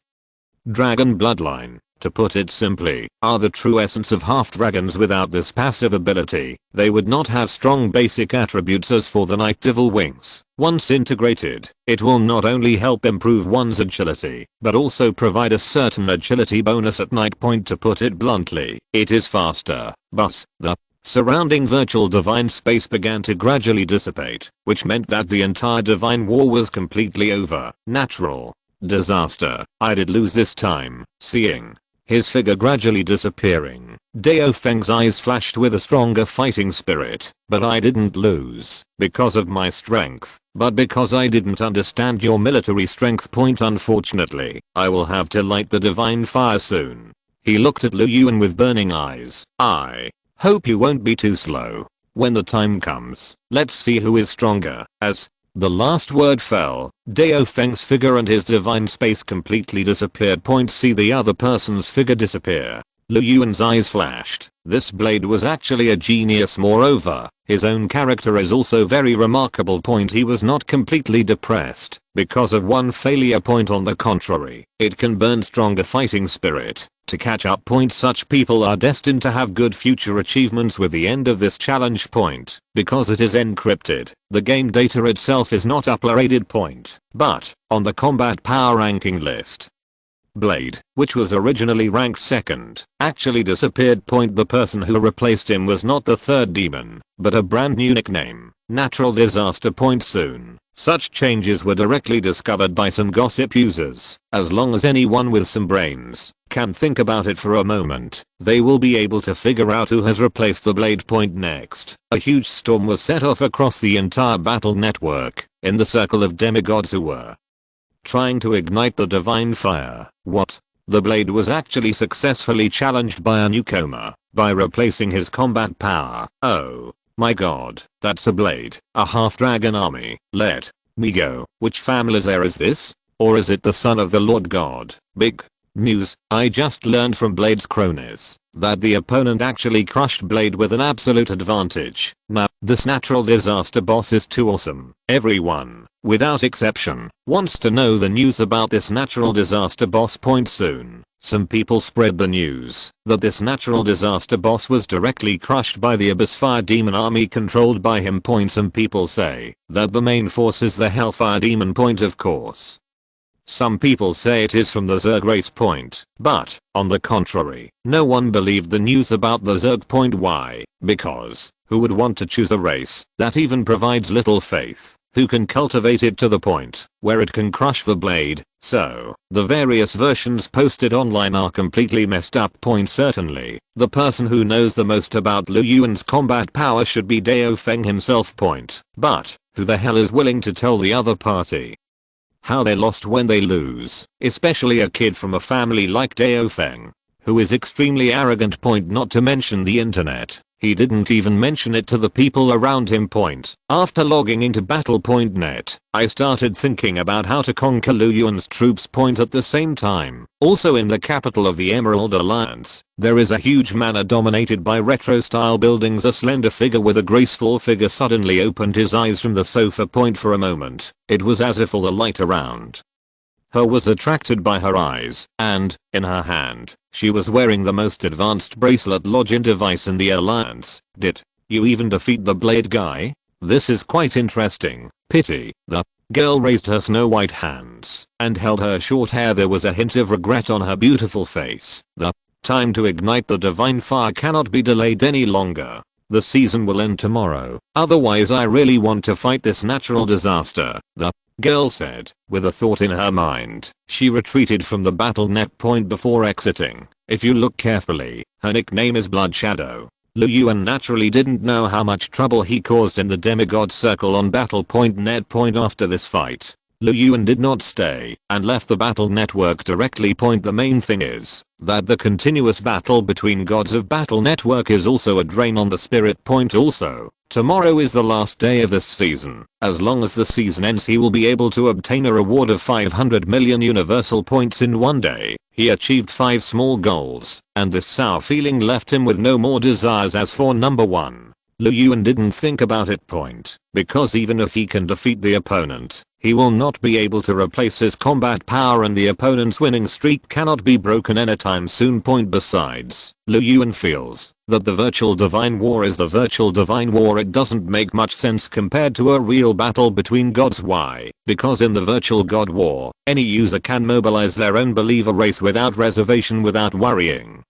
Dragon Bloodline, to put it simply, are the true essence of half-dragons. Without this passive ability, they would not have strong basic attributes as for the Night Devil wings. Once integrated, it will not only help improve one's agility, but also provide a certain agility bonus at night. To put it bluntly, it is faster, but the surrounding virtual divine space began to gradually dissipate, which meant that the entire divine war was completely over. Natural disaster. I did lose this time. Seeing his figure gradually disappearing, Dao Feng's eyes flashed with a stronger fighting spirit. But I didn't lose because of my strength, but because I didn't understand your military strength. Unfortunately, I will have to light the divine fire soon. He looked at Yuan with burning eyes. I hope you won't be too slow. When the time comes, let's see who is stronger. As the last word fell, Dao Feng's figure and his divine space completely disappeared. See the other person's figure disappear. Yuan's eyes flashed. This blade was actually a genius. Moreover, his own character is also very remarkable. He was not completely depressed because of one failure. On the contrary, it can burn stronger fighting spirit to catch up. Such people are destined to have good future achievements with the end of this challenge. Because it is encrypted, the game data itself is not uploaded. But on the combat power ranking list, Blade, which was originally ranked second, actually disappeared. The person who replaced him was not the third demon, but a brand new nickname, Natural Disaster. Soon, such changes were directly discovered by some gossip users. As long as anyone with some brains can think about it for a moment, they will be able to figure out who has replaced the Blade. Next, a huge storm was set off across the entire battle network, in the circle of demigods who were trying to ignite the divine fire. What? The Blade was actually successfully challenged by a newcomer by replacing his combat power. Oh my god, that's a Blade, a half-dragon army. Let me go. Which Familizer is this? Or is it the son of the Lord God? Big news. I just learned from Blade's cronies that the opponent actually crushed Blade with an absolute advantage. Now, this natural disaster boss is too awesome. Everyone, without exception, wants to know the news about this natural disaster boss. Soon, some people spread the news that this natural disaster boss was directly crushed by the Abyss Fire Demon army controlled by him. Some people say that the main force is the Hellfire Demon. Of course, some people say it is from the Zerg race. But, on the contrary, no one believed the news about the Zerg. Why? Because, who would want to choose a race that even provides little faith, who can cultivate it to the point where it can crush the Blade? So, the various versions posted online are completely messed up. Certainly, the person who knows the most about Yuan's combat power should be Dao Feng himself. But, who the hell is willing to tell the other party how they lost when they lose, especially a kid from a family like Dao Feng, who is extremely arrogant. Not to mention the internet. He didn't even mention it to the people around him. After logging into battle.net, I started thinking about how to conquer Yuan's troops. At the same time, also in the capital of the Emerald Alliance, there is a huge manor dominated by retro style buildings. A slender figure with a graceful figure suddenly opened his eyes from the sofa. For a moment, it was as if all the light around her was attracted by her eyes, and, in her hand, she was wearing the most advanced bracelet login device in the Alliance. Did you even defeat the Blade guy? This is quite interesting. Pity. The girl raised her snow white hands and held her short hair. There was a hint of regret on her beautiful face. The time to ignite the divine fire cannot be delayed any longer. The season will end tomorrow. Otherwise I really want to fight this natural disaster. The girl said, with a thought in her mind. She retreated from the battle.net before exiting. If you look carefully, her nickname is Blood Shadow. Yuan naturally didn't know how much trouble he caused in the demigod circle on battle.net. After this fight, Lu Yuan did not stay and left the battle network directly. The main thing is that the continuous battle between gods of battle network is also a drain on the spirit. Also, tomorrow is the last day of this season. As long as the season ends, he will be able to obtain a reward of 500 million universal points in one day. He achieved 5 small goals, and this sour feeling left him with no more desires. As for number 1, Lu Yuan didn't think about it. Because even if he can defeat the opponent, he will not be able to replace his combat power, and the opponent's winning streak cannot be broken anytime soon. Besides, Lu Yuan feels that the virtual divine war is the virtual divine war. It doesn't make much sense compared to a real battle between gods. Why? Because in the virtual god war, any user can mobilize their own believer race without reservation, without worrying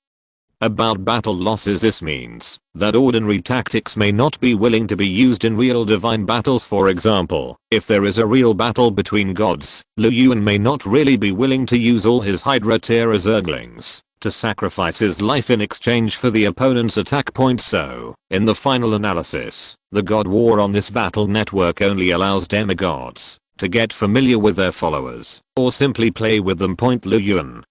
about battle losses. This means that ordinary tactics may not be willing to be used in real divine battles. For example, if there is a real battle between gods, Lu Yuan may not really be willing to use all his Hydra Tearer Zerglings to sacrifice his life in exchange for the opponent's attack. So, in the final analysis, the god war on this battle network only allows demigods to get familiar with their followers or simply play with them. Lu Yuan,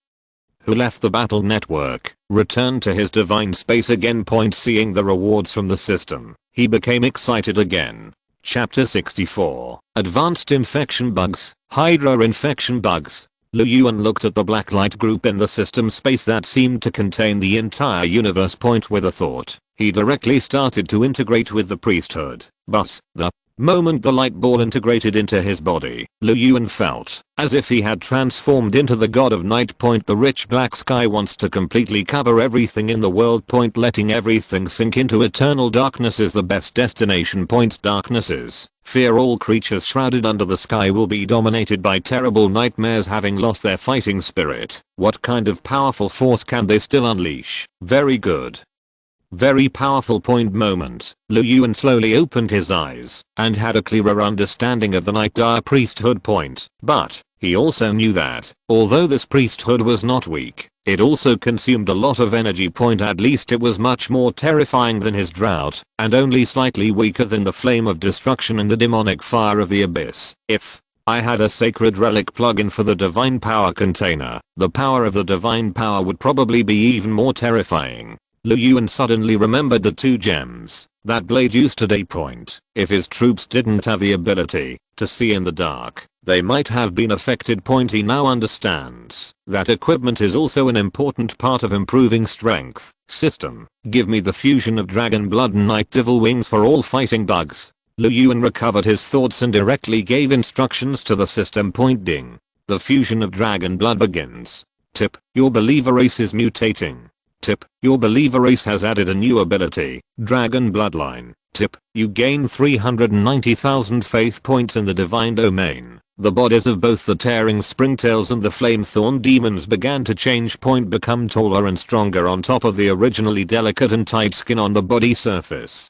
who left the battle network, returned to his divine space again. Seeing the rewards from the system, he became excited again. Chapter 64, Advanced Infection Bugs, Hydra Infection Bugs. Lu Yuan looked at the black light group in the system space that seemed to contain the entire universe. With a thought, he directly started to integrate with the priesthood. But the moment the light ball integrated into his body, Lu Yuan felt as if he had transformed into the god of night. The rich black sky wants to completely cover everything in the world. Letting everything sink into eternal darkness is the best destination. Darknesses fear all creatures shrouded under the sky will be dominated by terrible nightmares, having lost their fighting spirit. What kind of powerful force can they still unleash? Very good. Very powerful. Moment. Lu Yuan slowly opened his eyes and had a clearer understanding of the Night Dire priesthood. But he also knew that, although this priesthood was not weak, it also consumed a lot of energy. At least it was much more terrifying than his drought, and only slightly weaker than the flame of destruction and the demonic fire of the abyss. If I had a sacred relic plugin for the divine power container, the power of the divine power would probably be even more terrifying. Lu Yuan suddenly remembered the 2 gems that Blade used today. If his troops didn't have the ability to see in the dark, they might have been affected. He now understands that equipment is also an important part of improving strength. System, give me the fusion of dragon blood and night devil wings for all fighting bugs. Lu Yuan recovered his thoughts and directly gave instructions to the system. Ding. The fusion of dragon blood begins. Tip, your believer race is mutating. Tip, your believer race has added a new ability, Dragon Bloodline. Tip, you gain 390,000 faith points in the divine domain. The bodies of both the tearing springtails and the flamethorn demons began to change. Become taller and stronger on top of the originally delicate and tight skin on the body surface.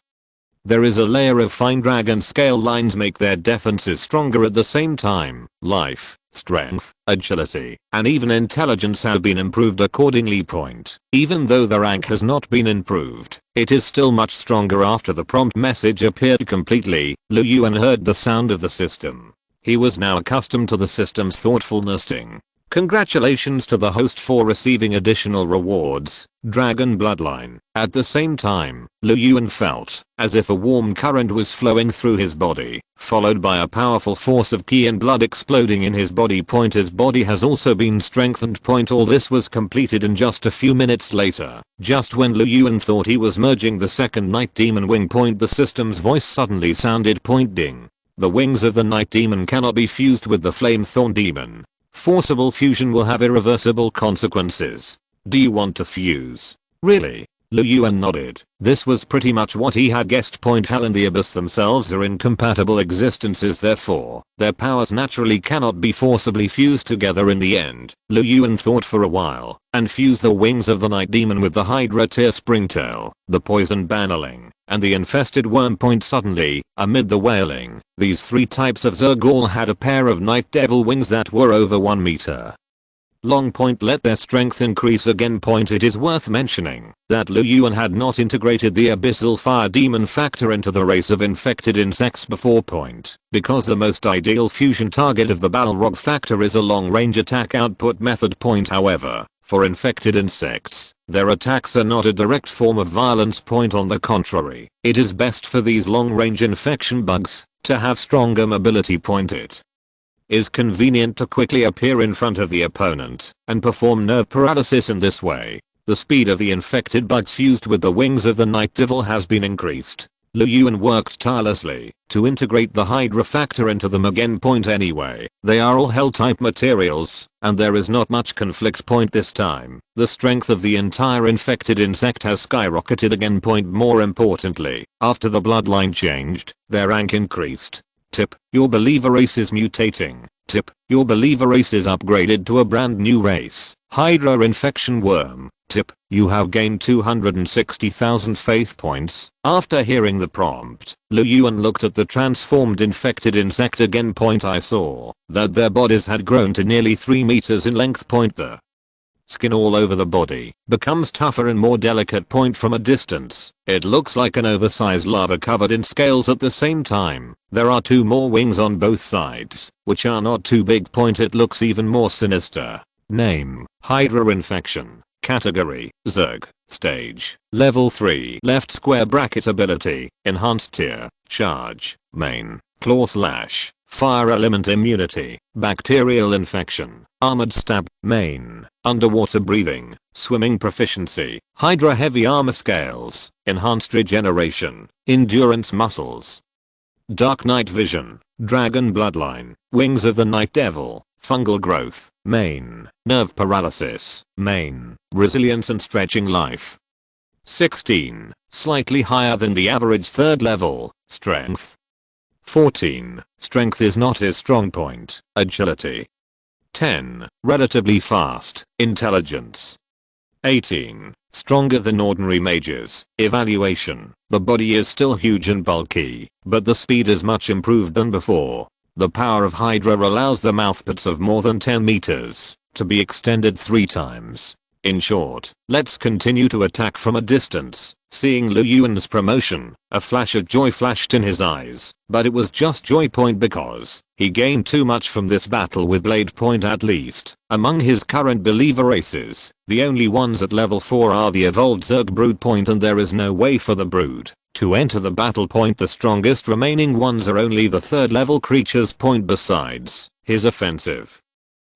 There is a layer of fine dragon scale lines make their defenses stronger at the same time. Life, strength, agility, and even intelligence have been improved accordingly. Even though the rank has not been improved, it is still much stronger. After the prompt message appeared completely, Lu Yuan heard the sound of the system. He was now accustomed to the system's thoughtfulness. Congratulations to the host for receiving additional rewards, Dragon Bloodline. At the same time, Lu Yuan felt as if a warm current was flowing through his body, followed by a powerful force of ki and blood exploding in his body. His body has also been strengthened. All this was completed in just a few minutes later, just when Lu Yuan thought he was merging the second Night Demon wing. The system's voice suddenly sounded. Ding. The wings of the Night Demon cannot be fused with the Flamethorn Demon. Forcible fusion will have irreversible consequences. Do you want to fuse? Really? Lu Yuan nodded. This was pretty much what he had guessed. Hell and the Abyss themselves are incompatible existences, therefore, their powers naturally cannot be forcibly fused together in the end. Lu Yuan thought for a while, and fused the wings of the Night Demon with the Hydra Tear Springtail, the poison Bannerling, and the infested worm. Suddenly, amid the wailing, these 3 types of Zerg all had a pair of Night Devil wings that were over 1 meter. Long point let their strength increase again. Point it is worth mentioning that Yuan had not integrated the abyssal fire demon factor into the race of infected insects before. Point because the most ideal fusion target of the Balrog factor is a long range attack output method. Point however, for infected insects, their attacks are not a direct form of violence. Point on the contrary, it is best for these long-range infection bugs to have stronger mobility. Point it is convenient to quickly appear in front of the opponent and perform nerve paralysis in this way. The speed of the infected bugs fused with the wings of the Night Devil has been increased. Yuan worked tirelessly to integrate the Hydra factor into them again. Point anyway, they are all hell-type materials, and there is not much conflict. Point this time, the strength of the entire infected insect has skyrocketed again. Point more importantly, after the bloodline changed, their rank increased. Tip, your believer race is mutating. Tip, your believer race is upgraded to a brand new race, Hydra infection worm. Tip, you have gained 260,000 faith points. After hearing the prompt, Yuan looked at the transformed infected insect again. Point I saw that their bodies had grown to nearly 3 meters in length. Point the skin all over the body becomes tougher and more delicate. Point from a distance, it looks like an oversized larva covered in scales. At the same time, there are 2 more wings on both sides, which are not too big. Point it looks even more sinister. Name, Hydra infection. Category, Zerg. Stage, level 3. Left square bracket ability, enhanced tier, charge, main, claw slash, fire element immunity, bacterial infection, armored stab, main, underwater breathing, swimming proficiency, Hydra heavy armor scales, enhanced regeneration, endurance muscles, dark night vision, dragon bloodline, wings of the Night Devil, fungal growth, main, nerve paralysis, main, resilience and stretching life. 16, slightly higher than the average 3rd level, strength. 14, strength is not his strong point, agility. 10, relatively fast, intelligence. 18, stronger than ordinary mages, evaluation, the body is still huge and bulky, but the speed is much improved than before. The power of Hydra allows the mouthparts of more than 10 meters to be extended 3 times. In short, let's continue to attack from a distance. Seeing Yuan's promotion, a flash of joy flashed in his eyes, but it was just joy. Point because he gained too much from this battle with Blade. Point at least, among his current believer races, the only ones at level 4 are the evolved Zerg brood. Point and there is no way for the brood to enter the battle. Point the strongest remaining ones are only the 3rd level creatures. Point besides, his offensive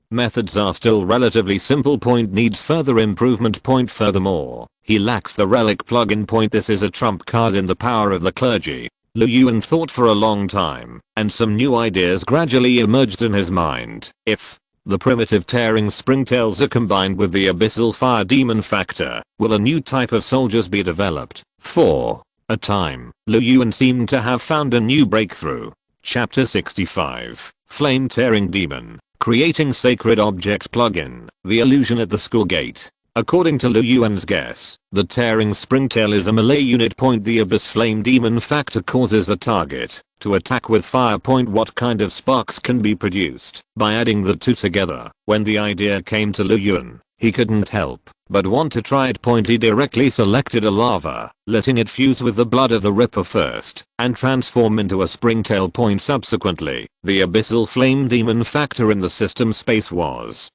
methods are still relatively simple. Point needs further improvement. Point furthermore, he lacks the relic plugin. Point this is a trump card in the power of the clergy. Yuan thought for a long time, and some new ideas gradually emerged in his mind. If the primitive tearing springtails are combined with the abyssal fire demon factor, will a new type of soldiers be developed? For a time, Yuan seemed to have found a new breakthrough. Chapter 65, Flame Tearing Demon, Creating Sacred Object Plugin, The Illusion at the School Gate. According to Yuan's guess, the Tearing Springtail is a melee unit. Point the Abyss Flame Demon factor causes a target to attack with fire. Point what kind of sparks can be produced by adding the 2 together? When the idea came to Yuan, he couldn't help but want to try it. Point he directly selected a larva, letting it fuse with the blood of the Ripper first, and transform into a springtail. Point subsequently, the abyssal flame demon factor in the system space was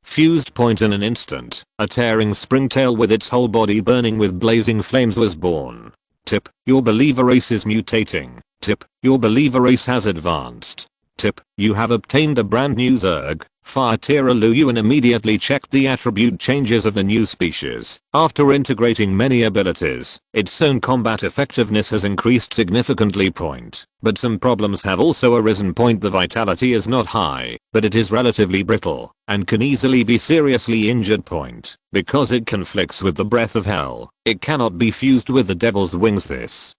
fused. Point in an instant, a tearing springtail with its whole body burning with blazing flames was born. Tip, your believer race is mutating. Tip, your believer race has advanced. Tip, you have obtained a brand new Zerg Fire Tearer. Yuan immediately checked the attribute changes of the new species. After integrating many abilities, its own combat effectiveness has increased significantly. Point, but some problems have also arisen. Point the vitality is not high, but it is relatively brittle, and can easily be seriously injured. Point, because it conflicts with the breath of hell, it cannot be fused with the devil's wings. This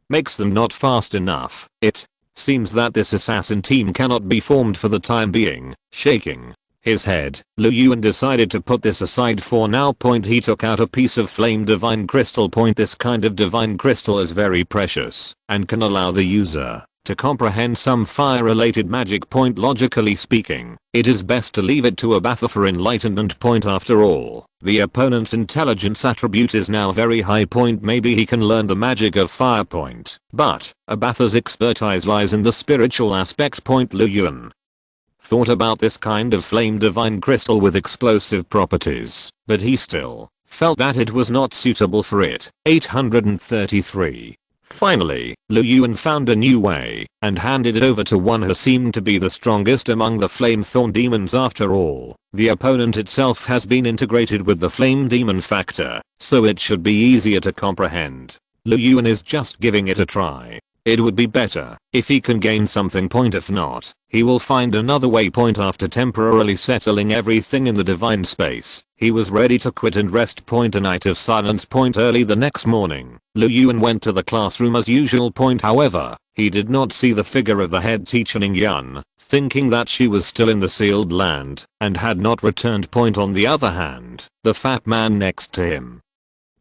makes them not fast enough. It seems that this assassin team cannot be formed for the time being. Shaking his head, Yuan decided to put this aside for now. Point he took out a piece of flame divine crystal. Point this kind of divine crystal is very precious and can allow the user To comprehend some fire-related magic point logically speaking, it is best to leave it to a Batha for enlightenment point after all. The opponent's intelligence attribute is now very high point, maybe he can learn the magic of fire point. But, a Batha's expertise lies in the spiritual aspect point. Yuan thought about this kind of flame divine crystal with explosive properties, but he still felt that it was not suitable for it. 833. Finally, Yuan found a new way, and handed it over to one who seemed to be the strongest among the flame thorn demons after all. The opponent itself has been integrated with the flame demon factor, so it should be easier to comprehend. Yuan is just giving it a try. It would be better if he can gain something point, if not, he will find another waypoint after temporarily settling everything in the divine space. He was ready to quit and rest point. A night of silence point. Early the next morning, Yuan went to the classroom as usual point. However, he did not see the figure of the head teacher Yuan, thinking that she was still in the sealed land and had not returned point. On the other hand, the fat man next to him,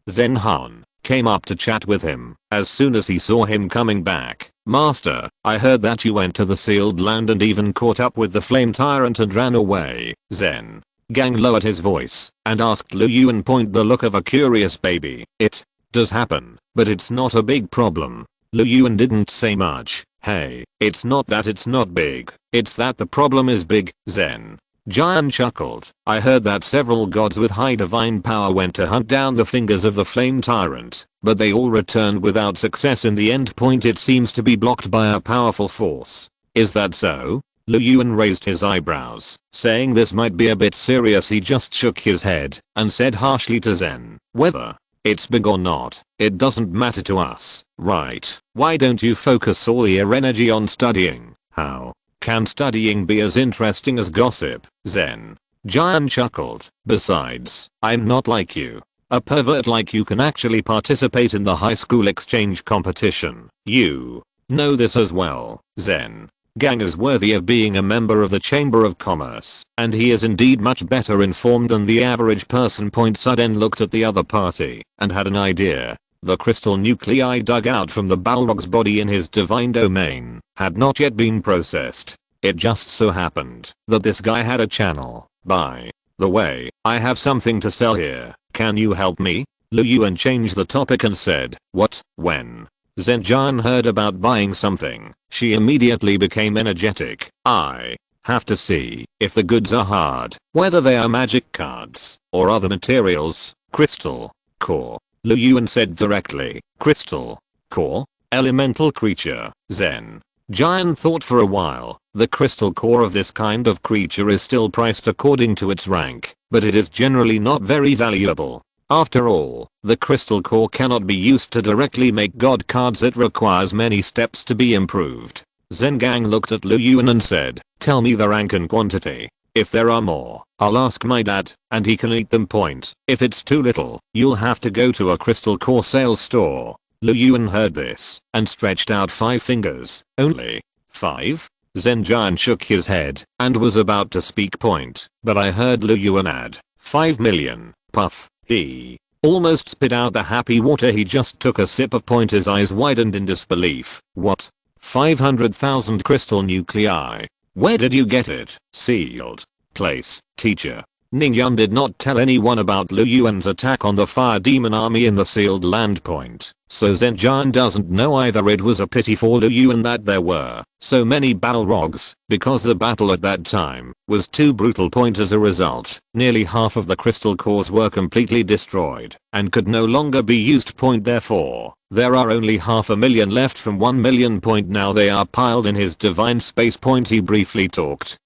Zhen Han, came up to chat with him. As soon as he saw him coming back, "Master, I heard that you went to the sealed land and even caught up with the flame tyrant and ran away." Zhen Gang lowered his voice and asked Yuan point the look of a curious baby. "It does happen, but it's not a big problem." Yuan didn't say much. "Hey, it's not that it's not big, it's that the problem is big." Zhen Jian chuckled. "I heard that several gods with high divine power went to hunt down the fingers of the flame tyrant, but they all returned without success in the end point. It seems to be blocked by a powerful force. Is that so?" Yuan raised his eyebrows, saying this might be a bit serious. He just shook his head and said harshly to Zhen, "Whether it's big or not, it doesn't matter to us, right? Why don't you focus all your energy on studying?" "How can studying be as interesting as gossip?" Zhen Jian chuckled. "Besides, I'm not like you. A pervert like you can actually participate in the high school exchange competition. You know this as well." Zhen Gang is worthy of being a member of the Chamber of Commerce, and he is indeed much better informed than the average person. Sudden looked at the other party and had an idea. The crystal nuclei dug out from the Balrog's body in his divine domain had not yet been processed. It just so happened that this guy had a channel. "By the way, I have something to sell here. Can you help me?" Yuan changed the topic and said, "What?" When Zhen Jian heard about buying something, she immediately became energetic. "I have to see if the goods are hard, whether they are magic cards or other materials." "Crystal core," Yuan said directly. "Crystal core? Elemental creature?" Zhen Jian thought for a while. The crystal core of this kind of creature is still priced according to its rank, but it is generally not very valuable. After all, the crystal core cannot be used to directly make god cards. It requires many steps to be improved. Zhen Gang looked at Yuan and said, "Tell me the rank and quantity. If there are more, I'll ask my dad, and he can eat them point. If it's too little, you'll have to go to a crystal core sales store." Yuan heard this and stretched out 5 fingers. "Only 5? Zhen Jian shook his head and was about to speak point, but I heard Yuan add, 5 million. Puff. He almost spit out the happy water. He just took a sip of point. His eyes widened in disbelief. "What? 500,000 crystal nuclei? Where did you get it?" "Sealed place, teacher." Ningyun did not tell anyone about Yuan's attack on the fire demon army in the sealed land point, so Zhen Jian doesn't know either. It was a pity for Yuan that there were so many Balrogs, because the battle at that time was too brutal point. As a result, nearly half of the crystal cores were completely destroyed and could no longer be used point. Therefore, there are only 500,000 left from 1 million point. Now they are piled in his divine space point. He briefly talked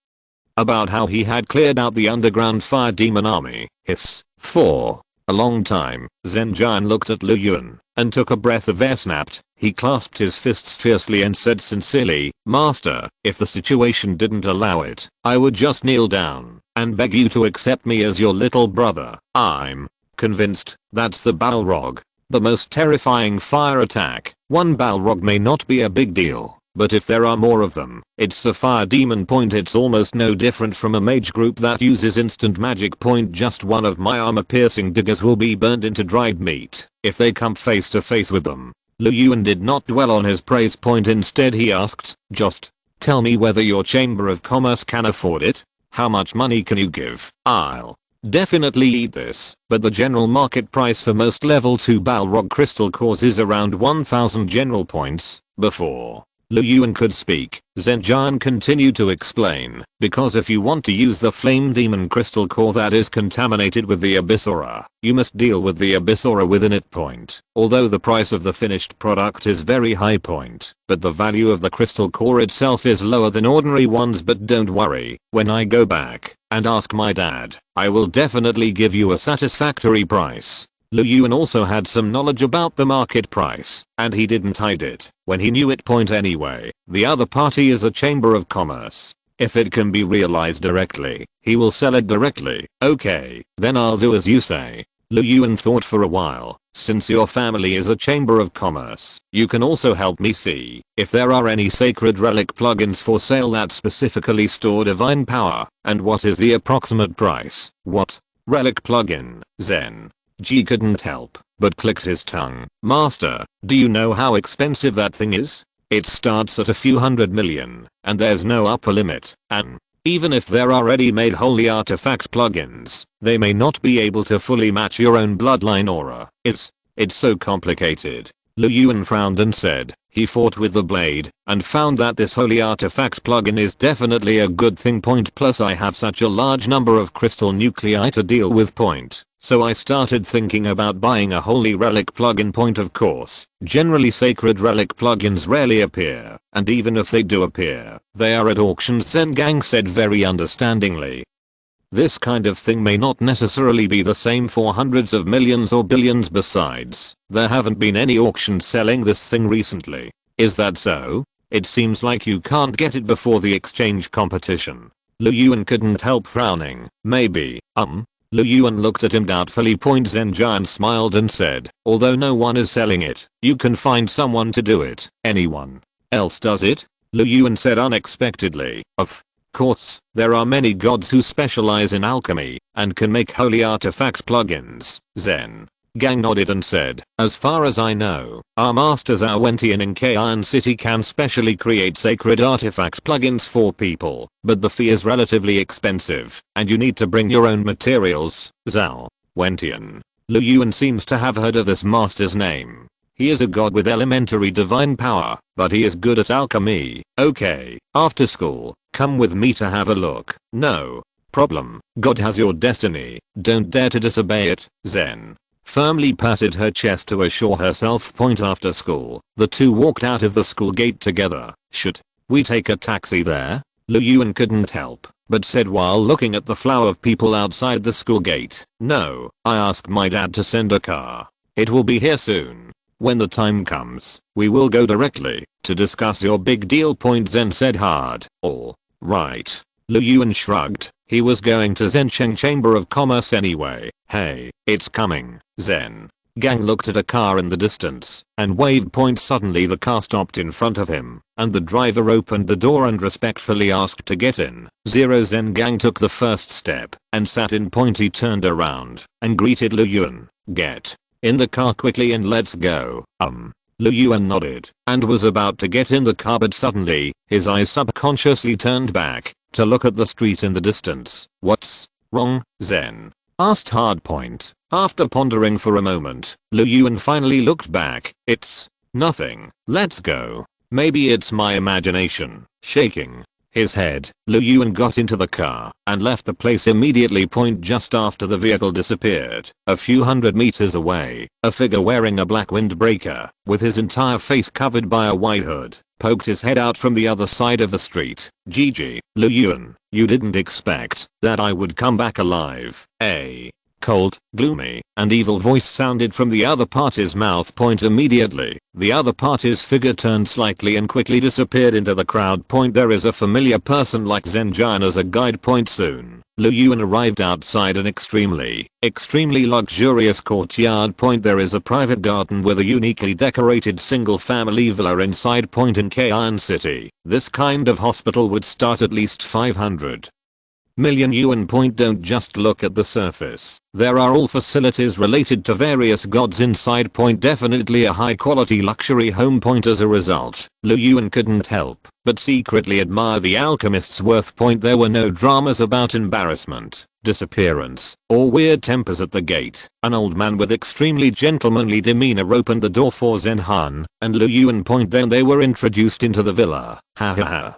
about how he had cleared out the underground fire demon army. For a long time, Zhen Jian looked at Yuan and took a breath of air. Snapped. He clasped his fists fiercely and said sincerely, "Master, if the situation didn't allow it, I would just kneel down and beg you to accept me as your little brother. I'm convinced that's the Balrog. The most terrifying fire attack. One Balrog may not be a big deal, but if there are more of them, it's a fire demon point. It's almost no different from a mage group that uses instant magic point. Just one of my armor piercing diggers will be burned into dried meat if they come face to face with them." Lu Yuan did not dwell on his praise point, instead he asked, just tell me whether your Chamber of Commerce can afford it. How much money can you give? I'll definitely eat this, but the general market price for most level 2 Balrog crystal cores is around 1000 general points. Before Lu Yuan could speak, Zhenjian continued to explain, because if you want to use the Flame Demon crystal core that is contaminated with the Abyss Aura, you must deal with the Abyss Aura within it. Although the price of the finished product is very high, but the value of the crystal core itself is lower than ordinary ones. But don't worry, when I go back and ask my dad, I will definitely give you a satisfactory price. Lu Yuan also had some knowledge about the market price, and he didn't hide it when he knew it. Anyway, the other party is a Chamber of Commerce. If it can be realized directly, he will sell it directly. Okay, then I'll do as you say. Lu Yuan thought for a while. Since your family is a Chamber of Commerce, you can also help me see if there are any sacred relic plugins for sale that specifically store divine power, and what is the approximate price. What? Relic plugin? Zen G couldn't help but clicked his tongue. Master, do you know how expensive that thing is? It starts at a few hundred million, and there's no upper limit, and even if there are ready-made holy artifact plugins, they may not be able to fully match your own bloodline aura. It's so complicated. Lu Yuan frowned and said, he fought with the blade, and found that this holy artifact plugin is definitely a good thing. Plus I have such a large number of crystal nuclei to deal with. So I started thinking about buying a holy relic plugin. Of course, generally sacred relic plugins rarely appear, and even if they do appear, they are at auctions. Zen Gang said very understandingly. This kind of thing may not necessarily be the same for hundreds of millions or billions. Besides, there haven't been any auctions selling this thing recently. Is that so? It seems like you can't get it before the exchange competition. Lu Yuan couldn't help frowning. Maybe, Lu Yuan looked at him doubtfully. Zhenjian smiled and said, although no one is selling it, you can find someone to do it. Anyone else does it? Lu Yuan said unexpectedly. Of course, there are many gods who specialize in alchemy and can make holy artifact plugins. Zen Gang nodded and said, as far as I know, our masters Awentian in Kayan City can specially create sacred artifact plugins for people, but the fee is relatively expensive, and you need to bring your own materials. Zhao Wentian. Lu Yuan seems to have heard of this master's name. He is a god with elementary divine power, but he is good at alchemy. Okay, after school, come with me to have a look. No problem. God has your destiny. Don't dare to disobey it. Zen firmly patted her chest to assure herself. After school, the two walked out of the school gate together. Should we take a taxi there? Lu Yuan couldn't help but said while looking at the flow of people outside the school gate. No, I asked my dad to send a car. It will be here soon. When the time comes, we will go directly to discuss your big deal. Zen said hard. All right. Lu Yuan shrugged. He was going to Zhencheng Chamber of Commerce anyway. Hey, it's coming. Zen Gang looked at a car in the distance and waved. Suddenly the car stopped in front of him, and the driver opened the door and respectfully asked to get in. Zen Gang took the first step and sat in. He turned around and greeted Lu Yuan. Get in the car quickly and let's go. Lu Yuan nodded and was about to get in the car, but suddenly, his eyes subconsciously turned back to look at the street in the distance. What's wrong? Zen asked Hardpoint. After pondering for a moment, Lu Yuan finally looked back. It's nothing. Let's go. Maybe it's my imagination. Shaking his head, Lu Yuan got into the car and left the place immediately. Just after the vehicle disappeared, a few hundred meters away, a figure wearing a black windbreaker, with his entire face covered by a white hood, poked his head out from the other side of the street. GG, Lu Yuan, you didn't expect that I would come back alive, eh? Cold, gloomy, and evil voice sounded from the other party's mouth. Immediately, the other party's figure turned slightly and quickly disappeared into the crowd. There is a familiar person like Zhenjian as a guide. Soon, Lu Yuan arrived outside an extremely luxurious courtyard. There is a private garden with a uniquely decorated single-family villa inside. In Kayan City, this kind of hospital would start at least 500 million Yuan. Don't just look at the surface. There are all facilities related to various gods inside. Definitely a high quality luxury home. As a result, Yuan couldn't help but secretly admire the alchemist's worth. There were no dramas about embarrassment, disappearance, or weird tempers at the gate. An old man with extremely gentlemanly demeanor opened the door for Zhen Han and Yuan. Then they were introduced into the villa. Ha ha ha.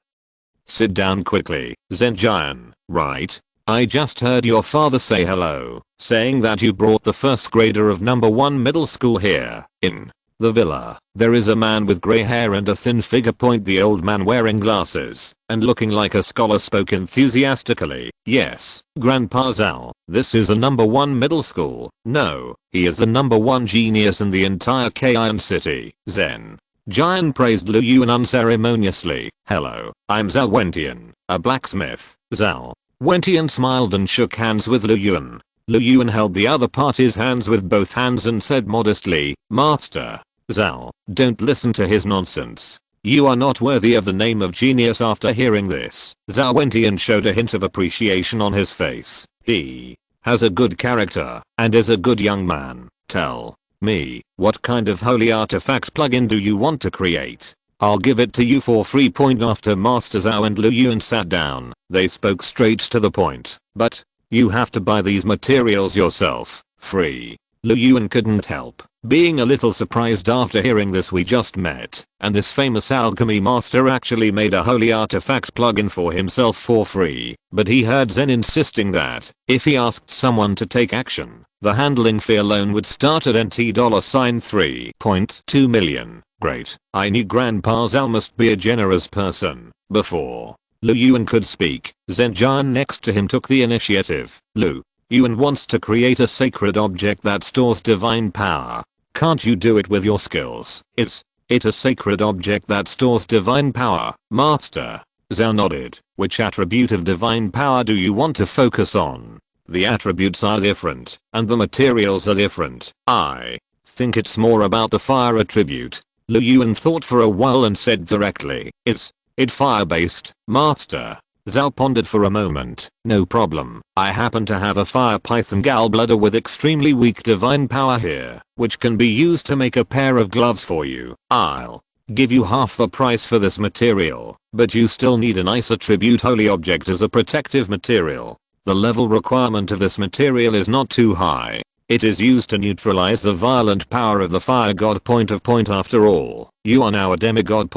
Sit down quickly, Zhen. Right? I just heard your father say hello, saying that you brought the first grader of number 1 middle school here. In the villa, there is a man with grey hair and a thin figure. The old man wearing glasses and looking like a scholar spoke enthusiastically. Yes, Grandpa Zhao, this is a number 1 middle school. No, he is the number 1 genius in the entire Kayan city. Zen Jian praised Yuan unceremoniously. Hello, I'm Zhao Wentian, a blacksmith. Zhao Wentian smiled and shook hands with Yuan. Yuan held the other party's hands with both hands and said modestly, Master Zhao, don't listen to his nonsense. You are not worthy of the name of genius. After hearing this, Zhao Wentian showed a hint of appreciation on his face. He has a good character and is a good young man. Tell me, what kind of holy artifact plugin do you want to create? I'll give it to you for free. After Master Zhao and Yuan sat down, they spoke straight to the point. But you have to buy these materials yourself, free. Yuan couldn't help being a little surprised after hearing this. We just met, and this famous alchemy master actually made a holy artifact plugin for himself for free. But he heard Zen insisting that if he asked someone to take action, the handling fee alone would start at $3.2 million. Great. I knew Grandpa Zhao must be a generous person. Before Yuan could speak, Zhen Jian next to him took the initiative. Yuan wants to create a sacred object that stores divine power. Can't you do it with your skills? Is it a sacred object that stores divine power, Master? Zhao nodded. Which attribute of divine power do you want to focus on? The attributes are different, and the materials are different. I think it's more about the fire attribute. Yuan thought for a while and said directly, Is it fire-based, Master? Zhao pondered for a moment. No problem. I happen to have a fire python gallbladder with extremely weak divine power here, which can be used to make a pair of gloves for you. I'll give you half the price for this material, but you still need a nice attribute holy object as a protective material. The level requirement of this material is not too high. It is used to neutralize the violent power of the fire god. After all, you are now a demigod.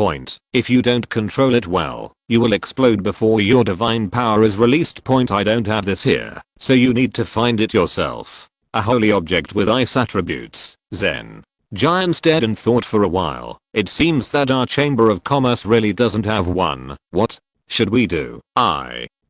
If you don't control it well, you will explode before your divine power is released. I don't have this here, so you need to find it yourself. A holy object with ice attributes. Zen Jian stared and thought for a while. It seems that our Chamber of Commerce really doesn't have one. What should we do?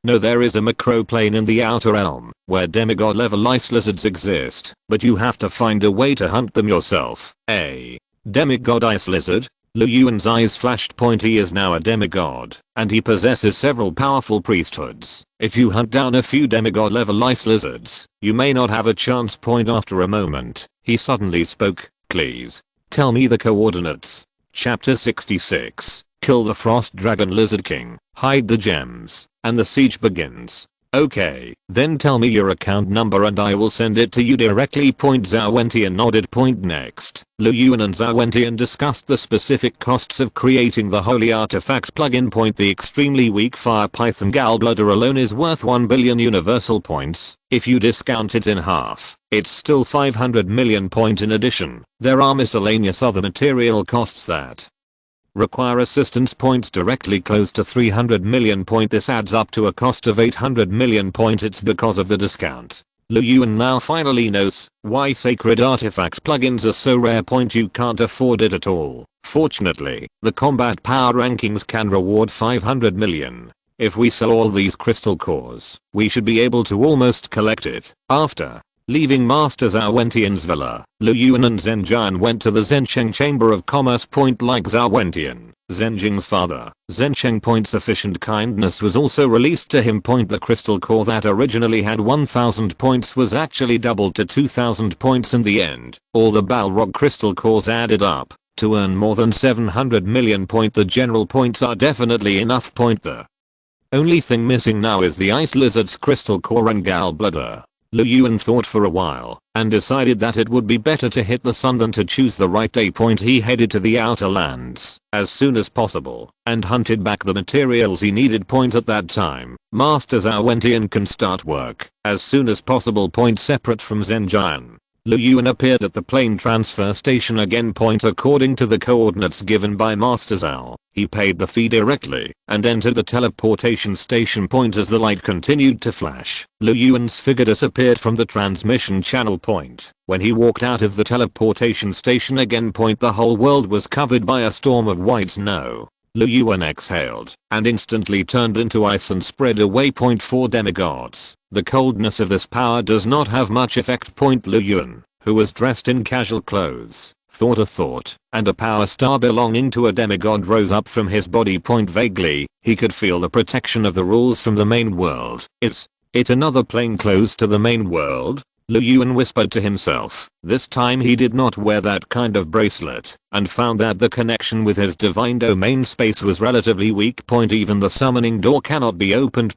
No, there is a macroplane in the Outer Realm where demigod level ice lizards exist, but you have to find a way to hunt them yourself. A demigod ice lizard? Yuan's eyes flashed. He is now a demigod, and he possesses several powerful priesthoods. If you hunt down a few demigod level ice lizards, you may not have a chance. After a moment, he suddenly spoke. Please, tell me the coordinates. Chapter 66. Kill the Frost Dragon Lizard King, hide the gems, and the siege begins. Okay, then tell me your account number and I will send it to you directly. Zhao Wentian nodded. Next, Yuan and Zhao Wentian discussed the specific costs of creating the holy artifact plugin. The extremely weak fire python gallbladder alone is worth 1 billion universal points. If you discount it in half, it's still 500 million. In addition, there are miscellaneous other material costs that require assistance. Directly close to 300 million. This adds up to a cost of 800 million. It's because of the discount. Yuan now finally knows why sacred artifact plugins are so rare. You can't afford it at all. Fortunately, the combat power rankings can reward 500 million. If we sell all these crystal cores, we should be able to almost collect it. After leaving Master Zhao Wentian's villa, Yuan and Zhen Jian went to the Zhencheng Chamber of Commerce. Like Zhao Wentian, Zhenjing's father, Zhencheng sufficient kindness was also released to him. The crystal core that originally had 1000 points was actually doubled to 2000 points in the end. All the Balrog crystal cores added up to earn more than 700 million. The general points are definitely enough. The Only thing missing now is the ice lizard's crystal core and gallbladder. Yuan thought for a while and decided that it would be better to hit the sun than to choose the right day point. He headed to the outer lands as soon as possible and hunted back the materials he needed. At that time, Master Zhao went in can start work as soon as possible. Separate from Zhenjian, Yuan appeared at the plane transfer station again. According to the coordinates given by Master Zhao, he paid the fee directly and entered the teleportation station. As the light continued to flash, Yuan's figure disappeared from the transmission channel. When he walked out of the teleportation station again, the whole world was covered by a storm of white snow. Yuan exhaled and instantly turned into ice and spread away. 4 demigods. The coldness of this power does not have much effect. Yuan, who was dressed in casual clothes, thought a thought, and a power star belonging to a demigod rose up from his body. Vaguely, he could feel the protection of the rules from the main world. Is it another plane close to the main world? Yuan whispered to himself. This time he did not wear that kind of bracelet and found that the connection with his divine domain space was relatively weak. Even the summoning door cannot be opened.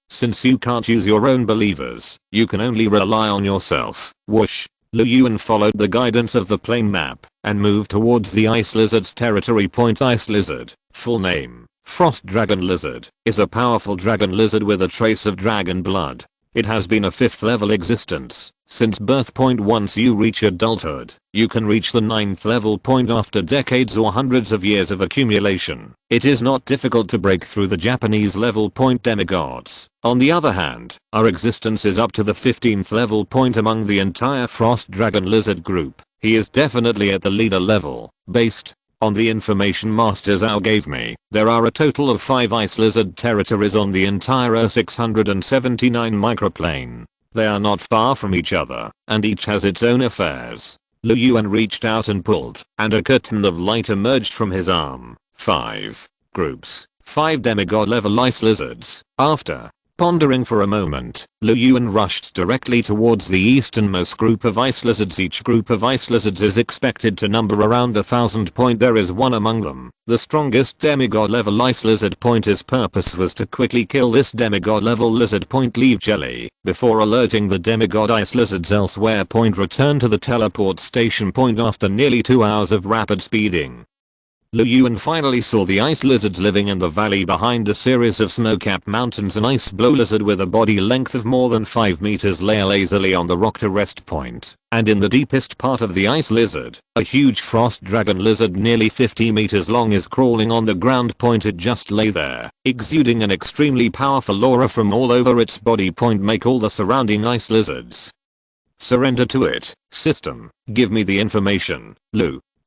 Since you can't use your own believers, you can only rely on yourself. Whoosh. Yuan followed the guidance of the plane map and moved towards the ice lizard's territory. Ice lizard, full name, frost dragon lizard, is a powerful dragon lizard with a trace of dragon blood. It has been a 5th level existence since birth. Once you reach adulthood, you can reach the 9th level. After decades or hundreds of years of accumulation, it is not difficult to break through the Japanese level. Demigods, on the other hand, our existence is up to the 15th level. Among the entire frost dragon lizard group, he is definitely at the leader level. Based on the information Master Zhao gave me, there are a total of 5 ice lizard territories on the entire 679 microplane. They are not far from each other, and each has its own affairs. Yuan reached out and pulled, and a curtain of light emerged from his arm. 5 groups, 5 demigod level ice lizards. After pondering for a moment, Yuan rushed directly towards the easternmost group of ice lizards. Each group of ice lizards is expected to number around 1,000. There is one among them, the strongest demigod level ice lizard. His purpose was to quickly kill this demigod level lizard. Leave jelly before alerting the demigod ice lizards elsewhere. Return to the teleport station. After nearly 2 hours of rapid speeding, Yuan finally saw the ice lizards living in the valley behind a series of snow-capped mountains. An ice blow lizard with a body length of more than 5 meters lay lazily on the rock to rest. And in the deepest part of the ice lizard, a huge frost dragon lizard nearly 50 meters long is crawling on the ground. It just lay there, exuding an extremely powerful aura from all over its body. Make all the surrounding ice lizards surrender to it. System, give me the information.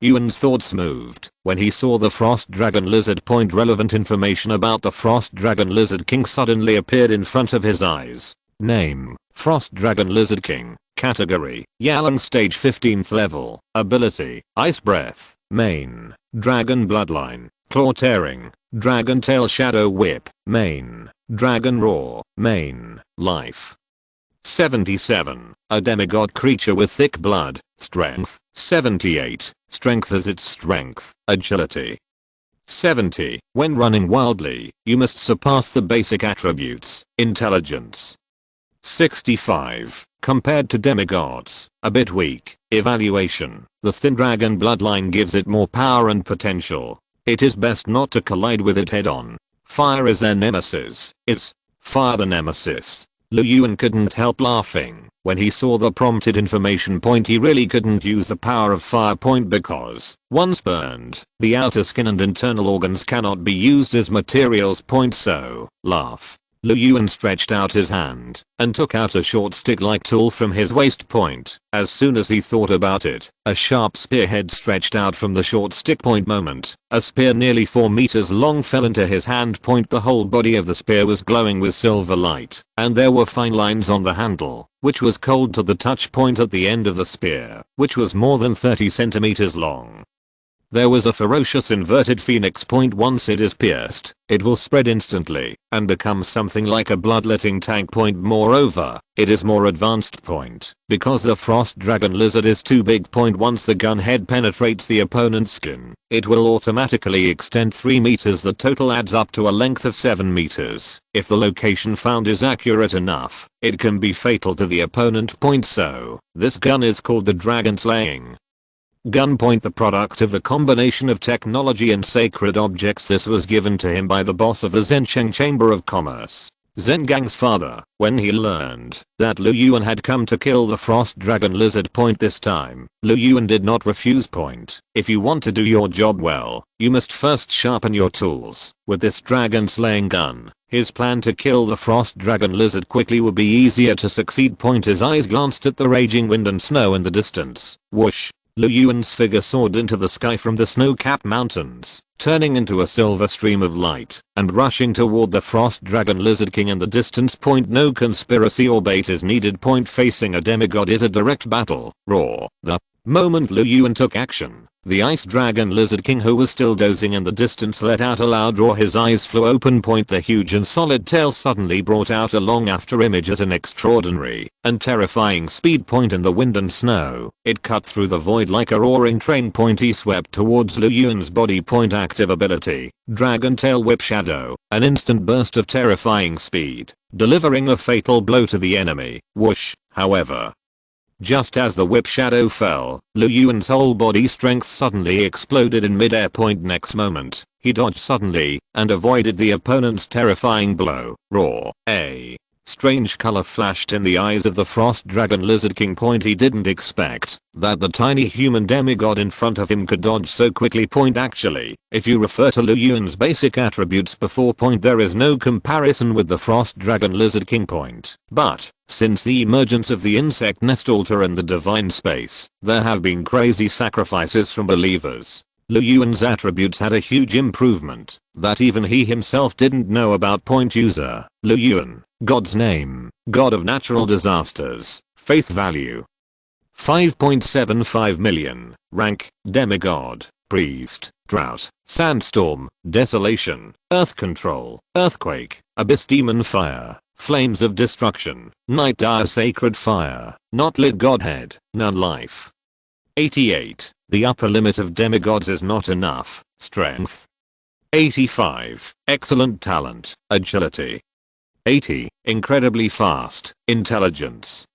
Yuan's thoughts moved when he saw the frost dragon lizard. Relevant information about the frost dragon lizard king suddenly appeared in front of his eyes. Name, Frost Dragon Lizard King. Category, Yalang stage 15th level. Ability, Ice Breath. Main, Dragon Bloodline. Claw Tearing. Dragon Tail Shadow Whip. Main, Dragon Roar. Main, Life 77. A demigod creature with thick blood. Strength, 78. Strength as its strength. Agility, 70. When running wildly, you must surpass the basic attributes. Intelligence, 65. Compared to demigods, a bit weak. Evaluation. The thin dragon bloodline gives it more power and potential. It is best not to collide with it head on. Fire is their nemesis. It's fire the nemesis. Yuan couldn't help laughing when he saw the prompted information. He really couldn't use the power of fire because, once burned, the outer skin and internal organs cannot be used as materials. So, laugh. Yuan stretched out his hand and took out a short stick-like tool from his waist. As soon as he thought about it, a sharp spearhead stretched out from the short stick. Moment. A spear nearly 4 meters long fell into his hand. The whole body of the spear was glowing with silver light, and there were fine lines on the handle, which was cold to the touch. At the end of the spear, which was more than 30 centimeters long, There was a ferocious inverted phoenix point. Once it is pierced, it will spread instantly and become something like a bloodletting tank point. Moreover, it is more advanced point because the frost dragon lizard is too big. Point. Once the gun head penetrates the opponent's skin, it will automatically extend 3 meters. The total adds up to a length of 7 meters. If the location found is accurate enough, it can be fatal to the opponent. Point. So, this gun is called the Dragon Slaying Gun. Point. The product of the combination of technology and sacred objects. This was given to him by the boss of the Zhencheng Chamber of Commerce, Zhengang's father, when he learned that Lu Yuan had come to kill the frost dragon lizard. Point. This time, Lu Yuan did not refuse. Point. If you want to do your job well, you must first sharpen your tools. With this dragon slaying gun, his plan to kill the frost dragon lizard quickly would be easier to succeed. Point. His eyes glanced at the raging wind and snow in the distance. Whoosh! Lu Yuan's figure soared into the sky from the snow-capped mountains, turning into a silver stream of light and rushing toward the frost dragon lizard king in the distance. Point. No conspiracy or bait is needed. Point. Facing a demigod is a direct battle. Roar. The moment Lu Yuan took action, the ice dragon lizard king, who was still dozing in the distance, let out a loud roar. His eyes flew open. Point. The huge and solid tail suddenly brought out a long after image at an extraordinary and terrifying speed. Point. In the wind and snow, it cut through the void like a roaring train. Point. He swept towards Lu Yuan's body. Point. Active ability, Dragon Tail Whip Shadow, an instant burst of terrifying speed, delivering a fatal blow to the enemy. Whoosh! However, just as the whip shadow fell, Lu Yuan's whole body strength suddenly exploded in mid-air. Point. Next moment, he dodged suddenly and avoided the opponent's terrifying blow. Roar. A strange color flashed in the eyes of the frost dragon lizard king. Point. He didn't expect that the tiny human demigod in front of him could dodge so quickly. Point. Actually, if you refer to Lu Yuan's basic attributes before, point, there is no comparison with the frost dragon lizard king. Point. But since the emergence of the insect nest altar and the divine space, there have been crazy sacrifices from believers. Lu Yuan's attributes had a huge improvement that even he himself didn't know about. Point. User, Lu Yuan, God's name, God of natural disasters, faith value 5.75 million, rank, demigod, priest, drought, sandstorm, desolation, earth control, earthquake, abyss demon fire, flames of destruction, night dire sacred fire, not lit godhead, none life. 88. The upper limit of demigods is not enough, strength. 85. Excellent talent, agility. 80. Incredibly fast, intelligence.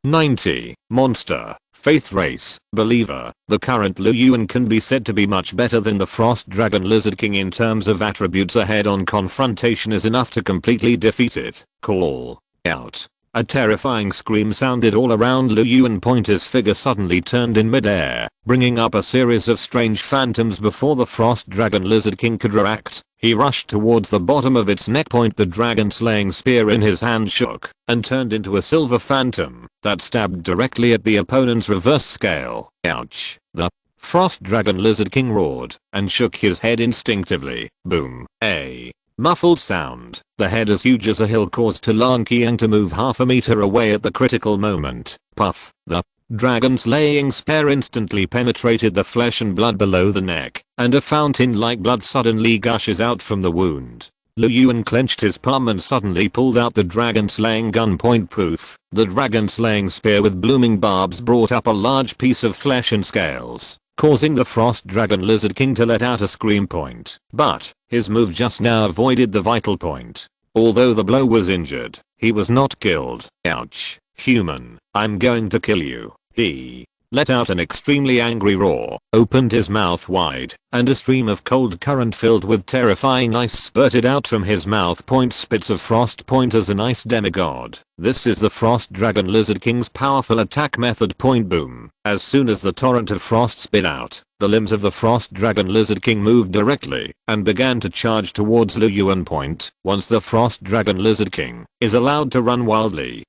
90. Monster, faith race, believer. The current Lu Yuan can be said to be much better than the frost dragon lizard king in terms of attributes. A head-on confrontation is enough to completely defeat it. Call out. A terrifying scream sounded all around Lu Yuan. Point. His figure suddenly turned in mid-air, bringing up a series of strange phantoms before the frost dragon lizard king could react. He rushed towards the bottom of its neck. Point. The dragon slaying spear in his hand shook and turned into a silver phantom that stabbed directly at the opponent's reverse scale. Ouch. The frost dragon lizard king roared and shook his head instinctively. Boom. A muffled sound, the head as huge as a hill, caused Lan Qiang to move half a meter away at the critical moment. Puff. The dragon slaying spear instantly penetrated the flesh and blood below the neck, and a fountain like blood suddenly gushes out from the wound. Lu Yuan clenched his palm and suddenly pulled out the dragon slaying gun. Point. Poof. The dragon slaying spear with blooming barbs brought up a large piece of flesh and scales, causing the frost dragon lizard king to let out a scream. Point. But his move just now avoided the vital point. Although the blow was injured, he was not killed. Ouch. Human, I'm going to kill you. He let out an extremely angry roar, opened his mouth wide, and a stream of cold current filled with terrifying ice spurted out from his mouth. Point. Spits of frost. Point. As an ice demigod, this is the frost dragon lizard king's powerful attack method. Point. Boom. As soon as the torrent of frost spit out, the limbs of the frost dragon lizard king moved directly and began to charge towards Lu Yuan. Point. Once the frost dragon lizard king is allowed to run wildly,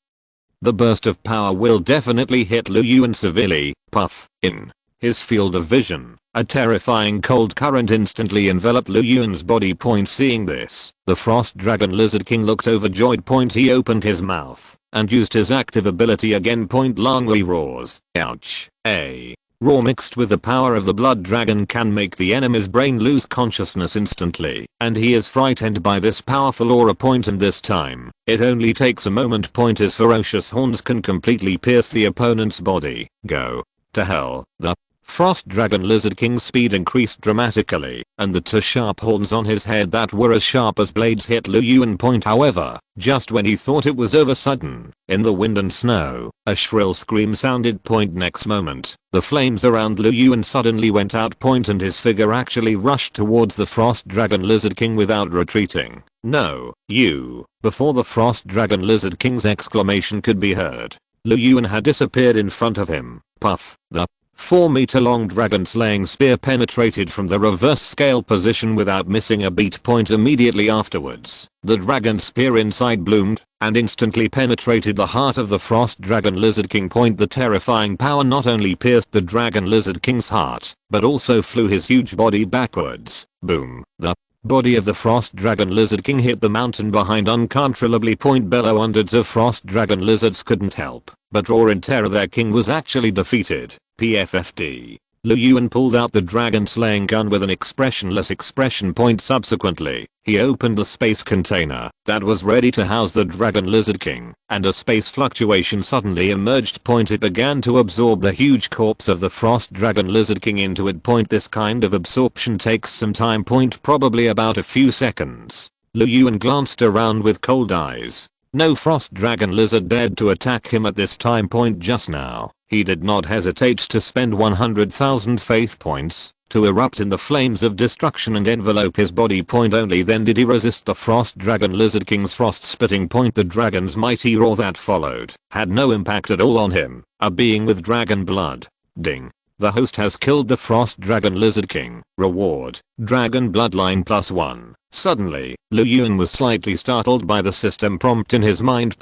the burst of power will definitely hit Lu Yuan severely. Puff. In his field of vision, a terrifying cold current instantly enveloped Lu Yuan's body. Point. Seeing this, the frost dragon lizard king looked overjoyed. Point. He opened his mouth and used his active ability again. Point. Langwei roars. Ouch. A raw mixed with the power of the blood dragon can make the enemy's brain lose consciousness instantly, and he is frightened by this powerful aura point, and this time, it only takes a moment. His ferocious horns can completely pierce the opponent's body. Go to hell. The Frost Dragon Lizard King's speed increased dramatically, and the two sharp horns on his head that were as sharp as blades hit Lu Yuan. However, just when he thought it was over, sudden, in the wind and snow, a shrill scream sounded. Next moment, the flames around Lu Yuan suddenly went out. And his figure actually rushed towards the Frost Dragon Lizard King without retreating. No, you. Before the Frost Dragon Lizard King's exclamation could be heard, Lu Yuan had disappeared in front of him. Puff. The 4-meter-long dragon slaying spear penetrated from the reverse scale position without missing a beat. Immediately afterwards, the dragon spear inside bloomed and instantly penetrated the heart of the Frost Dragon Lizard King. The terrifying power not only pierced the Dragon Lizard King's heart, but also flew his huge body backwards. Boom. The body of the Frost Dragon Lizard King hit the mountain behind uncontrollably. Below, hundreds of Frost Dragon Lizards couldn't help but roar in terror. Their king was actually defeated. PFFD. Lu Yuan pulled out the dragon slaying gun with an expressionless expression. Subsequently, he opened the space container that was ready to house the Dragon Lizard King, and a space fluctuation suddenly emerged. It began to absorb the huge corpse of the Frost Dragon Lizard King into it. This kind of absorption takes some time. Probably about a few seconds. Lu Yuan glanced around with cold eyes. No Frost Dragon Lizard dared to attack him at this time. Just now, he did not hesitate to spend 100,000 faith points to erupt in the flames of destruction and envelope his body. Only then did he resist the Frost Dragon Lizard King's frost spitting. The dragon's mighty roar that followed had no impact at all on him, a being with dragon blood. Ding. The host has killed the Frost Dragon Lizard King. Reward: Dragon Bloodline +1. Suddenly, Lu Yuan was slightly startled by the system prompt in his mind.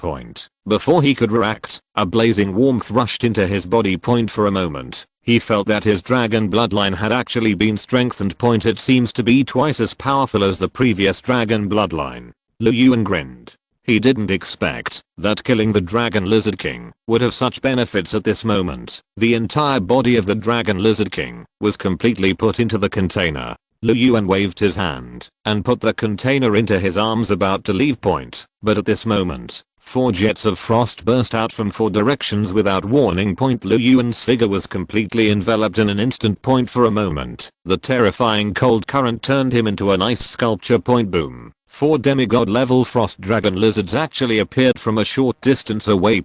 Before he could react, a blazing warmth rushed into his body. For a moment, he felt that his dragon bloodline had actually been strengthened. It seems to be twice as powerful as the previous dragon bloodline. Lu Yuan grinned. He didn't expect that killing the Dragon Lizard King would have such benefits at this moment. The entire body of the Dragon Lizard King was completely put into the container. Lu Yuan waved his hand and put the container into his arms, about to leave. But at this moment, 4 jets of frost burst out from 4 directions without warning. Lu Yuan's figure was completely enveloped in an instant. For a moment, the terrifying cold current turned him into an ice sculpture. Boom. 4 demigod level frost dragon lizards actually appeared from a short distance away.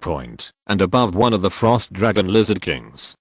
And above one of the Frost Dragon Lizard Kings,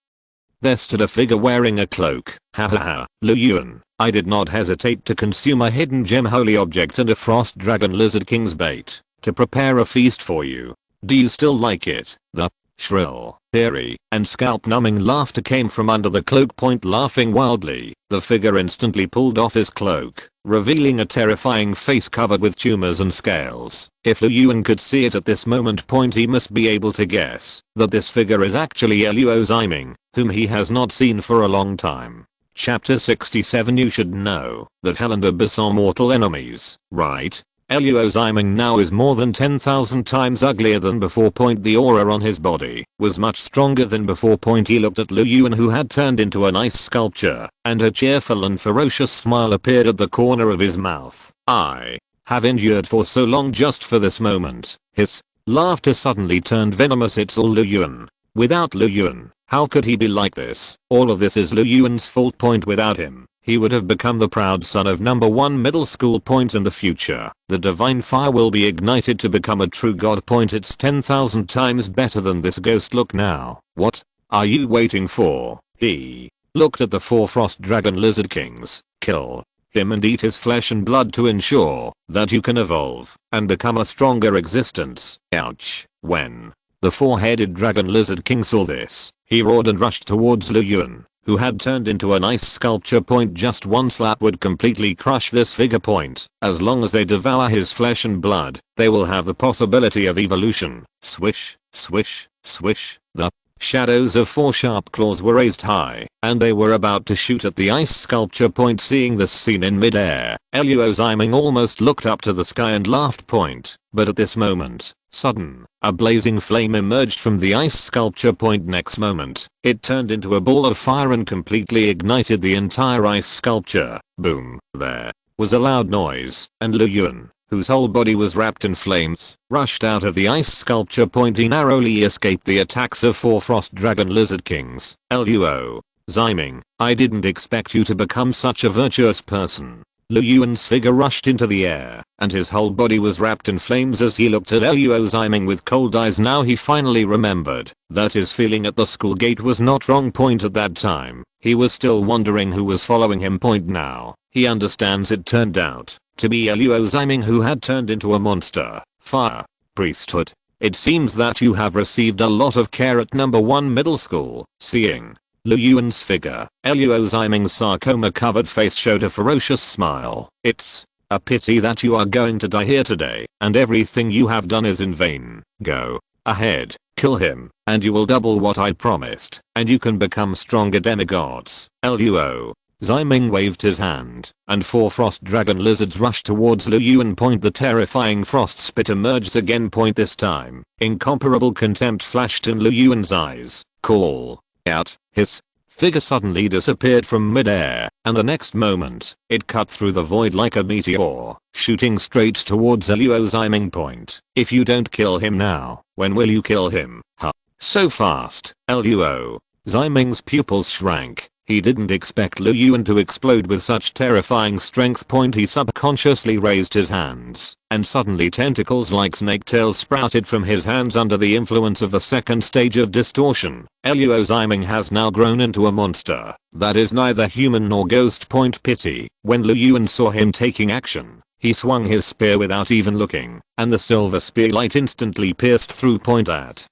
there stood a figure wearing a cloak. Ha ha ha. Lu Yuan, I did not hesitate to consume a hidden gem holy object and a Frost Dragon Lizard King's bait to prepare a feast for you. Do you still like it? The shrill, eerie, and scalp-numbing laughter came from under the cloak. Laughing wildly, the figure instantly pulled off his cloak, revealing a terrifying face covered with tumors and scales. If Lu Yuan could see it at this moment, he must be able to guess that this figure is actually Eluo Ziming, whom he has not seen for a long time. Chapter 67. You should know that Hell and Abyss are mortal enemies, right? Eluo Ziming now is more than 10,000 times uglier than before. The aura on his body was much stronger than before. He looked at Lu Yuan, who had turned into an ice sculpture, and a cheerful and ferocious smile appeared at the corner of his mouth. I have endured for so long just for this moment. His laughter suddenly turned venomous. It's all Lu Yuan. Without Lu Yuan, how could he be like this? All of this is Lu Yuan's fault. Without him, he would have become the proud son of number 1 middle school. In the future, the divine fire will be ignited to become a true god. It's 10,000 times better than this ghost look now. What are you waiting for? He looked at the 4 Frost Dragon Lizard Kings. Kill him and eat his flesh and blood to ensure that you can evolve and become a stronger existence. Ouch. When the 4-headed Dragon Lizard King saw this, he roared and rushed towards Lu Yuan, who had turned into an ice sculpture. Just one slap would completely crush this figure. As long as they devour his flesh and blood, they will have the possibility of evolution. Swish, swish, swish. The shadows of 4 sharp claws were raised high, and they were about to shoot at the ice sculpture. Seeing this scene in midair, Eluo Ziming almost looked up to the sky and laughed. But at this moment, Sudden, a blazing flame emerged from the ice sculpture point. Next moment, it turned into a ball of fire and completely ignited the entire ice sculpture. Boom. There was a loud noise, and Yuan, whose whole body was wrapped in flames, rushed out of the ice sculpture point. He narrowly escaped the attacks of 4 frost dragon lizard kings. Luo. Ziming, I didn't expect you to become such a virtuous person. Yuan's figure rushed into the air, and his whole body was wrapped in flames as he looked at Luo Ziming with cold eyes. Now he finally remembered that his feeling at the school gate was not wrong. At that time, he was still wondering who was following him. Now, he understands it turned out to be Luo Ziming, who had turned into a monster. Fire. Priesthood. It seems that you have received a lot of care at number 1 middle school. Seeing Yuan's figure, Luo Ziming's sarcoma-covered face showed a ferocious smile. It's a pity that you are going to die here today, and everything you have done is in vain. Go ahead, kill him, and you will double what I promised, and you can become stronger demigods. Luo Ziming waved his hand, and 4 frost dragon lizards rushed towards Yuan. The terrifying frost spit emerged again. This time, incomparable contempt flashed in Yuan's eyes. Call out. His figure suddenly disappeared from midair, and the next moment, it cut through the void like a meteor, shooting straight towards Luo Ziming. If you don't kill him now, when will you kill him? Huh? So fast. Luo Ziming's pupils shrank. He didn't expect Yuan to explode with such terrifying strength. He subconsciously raised his hands, and suddenly tentacles like snake tails sprouted from his hands under the influence of the second stage of distortion. Luo Ziming has now grown into a monster that is neither human nor ghost. Pity. When Yuan saw him taking action, he swung his spear without even looking, and the silver spear light instantly pierced through. At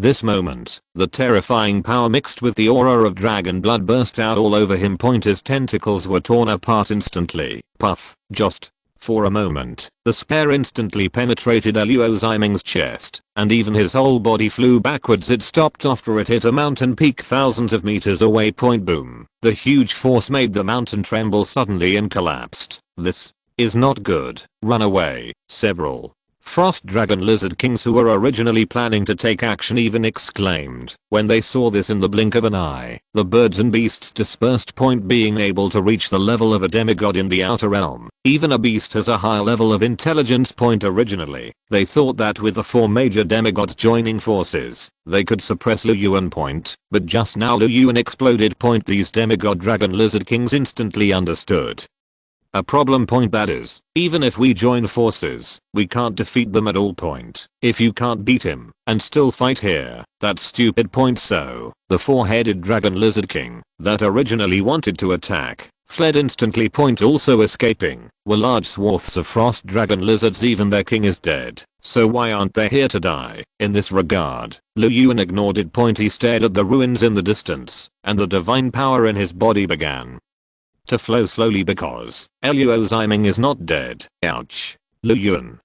this moment, the terrifying power mixed with the aura of dragon blood burst out all over him. His tentacles were torn apart instantly. Puff. Just for a moment, the spear instantly penetrated Luo Ziming's chest, and even his whole body flew backwards. It stopped after it hit a mountain peak thousands of meters away. Boom. The huge force made the mountain tremble suddenly and collapsed. This is not good. Run away. Several frost dragon lizard kings who were originally planning to take action even exclaimed when they saw this. In the blink of an eye, the birds and beasts dispersed. Being able to reach the level of a demigod in the outer realm, even a beast has a high level of intelligence. Originally, they thought that with the 4 major demigods joining forces, they could suppress Yuan. But just now Yuan exploded. These demigod dragon lizard kings instantly understood a problem. That is, even if we join forces, we can't defeat them at all. If you can't beat him and still fight here, that's stupid. So, the 4-headed dragon lizard king that originally wanted to attack fled instantly. Also escaping were large swaths of frost dragon lizards. Even their king is dead, so why aren't they here to die? In this regard, Yuan ignored it. He stared at the ruins in the distance, and the divine power in his body began to flow slowly because Luo Ziming is not dead. Ouch. Yuan,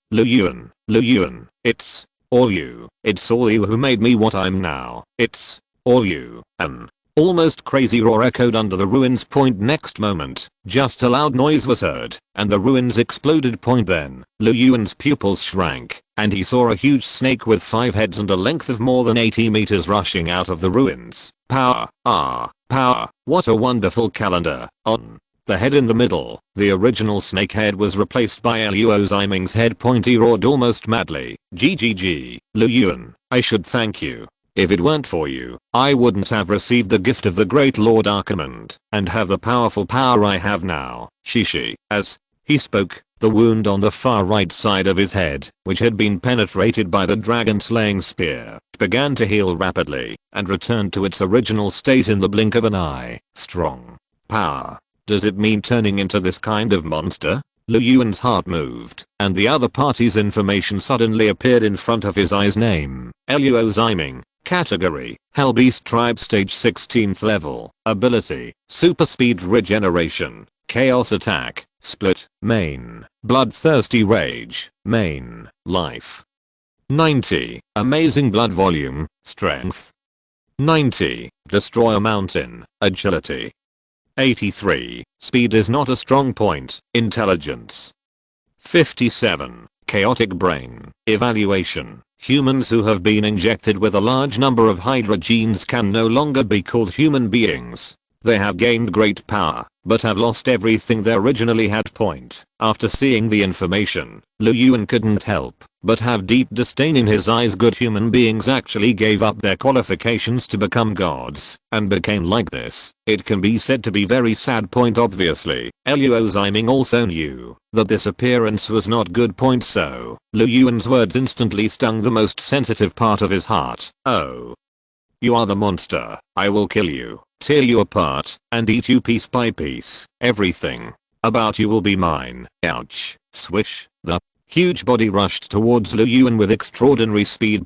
it's all you. It's all you who made me what I'm now. It's all you. An almost crazy roar echoed under the ruins. Next moment, just a loud noise was heard, and the ruins exploded. Then, Yuan's pupils shrank, and he saw a huge snake with 5 heads and a length of more than 80 meters rushing out of the ruins. Power. Power. What a wonderful calendar. On the head in the middle, the original snake head was replaced by Luo Ziming's head. He roared almost madly. GGG. Yuan, I should thank you. If it weren't for you, I wouldn't have received the gift of the great Lord Archimond, and have the powerful power I have now. Shishi. As he spoke, the wound on the far right side of his head, which had been penetrated by the dragon slaying spear, began to heal rapidly, and returned to its original state in the blink of an eye. Strong power. Does it mean turning into this kind of monster? Yuan's heart moved, and the other party's information suddenly appeared in front of his eyes. Name: Luo Ziming. Category: Hellbeast Tribe Stage 16th level. Ability: Super Speed Regeneration. Chaos Attack. Split. Main: Bloodthirsty Rage. Main: Life. 90. Amazing Blood Volume. Strength. 90. Destroy a Mountain. Agility. 83. Speed is not a strong point. Intelligence. 57. chaotic brain. Evaluation. Humans who have been injected with a large number of Hydra genes can no longer be called human beings. They have gained great power, but have lost everything they originally had. After seeing the information, Yuan couldn't help but have deep disdain in his eyes. Good human beings actually gave up their qualifications to become gods, and became like this. It can be said to be very sad. Obviously, Luo Ziming also knew that this appearance was not good. So, Yuan's words instantly stung the most sensitive part of his heart. Oh. You are the monster. I will kill you, tear you apart, and eat you piece by piece. Everything about you will be mine. Ouch. Swish. The huge body rushed towards Yuan with extraordinary speed.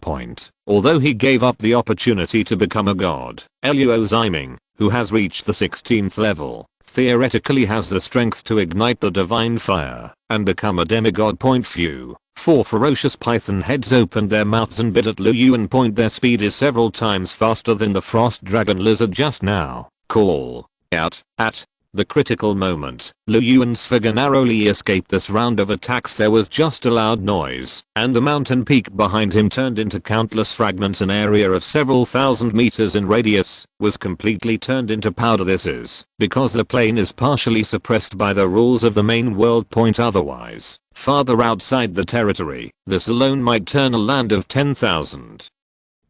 Although he gave up the opportunity to become a god, Luo Ziming, who has reached the 16th level, theoretically has the strength to ignite the divine fire and become a demigod. Few. 4 ferocious python heads opened their mouths and bit at Yuan. Their speed is several times faster than the frost dragon lizard just now. Call out at the critical moment. Yuan's figure narrowly escaped this round of attacks. There was just a loud noise, and the mountain peak behind him turned into countless fragments. An area of several thousand meters in radius was completely turned into powder. This is because the plane is partially suppressed by the rules of the main world. Otherwise, farther outside the territory, this alone might turn a land of 10,000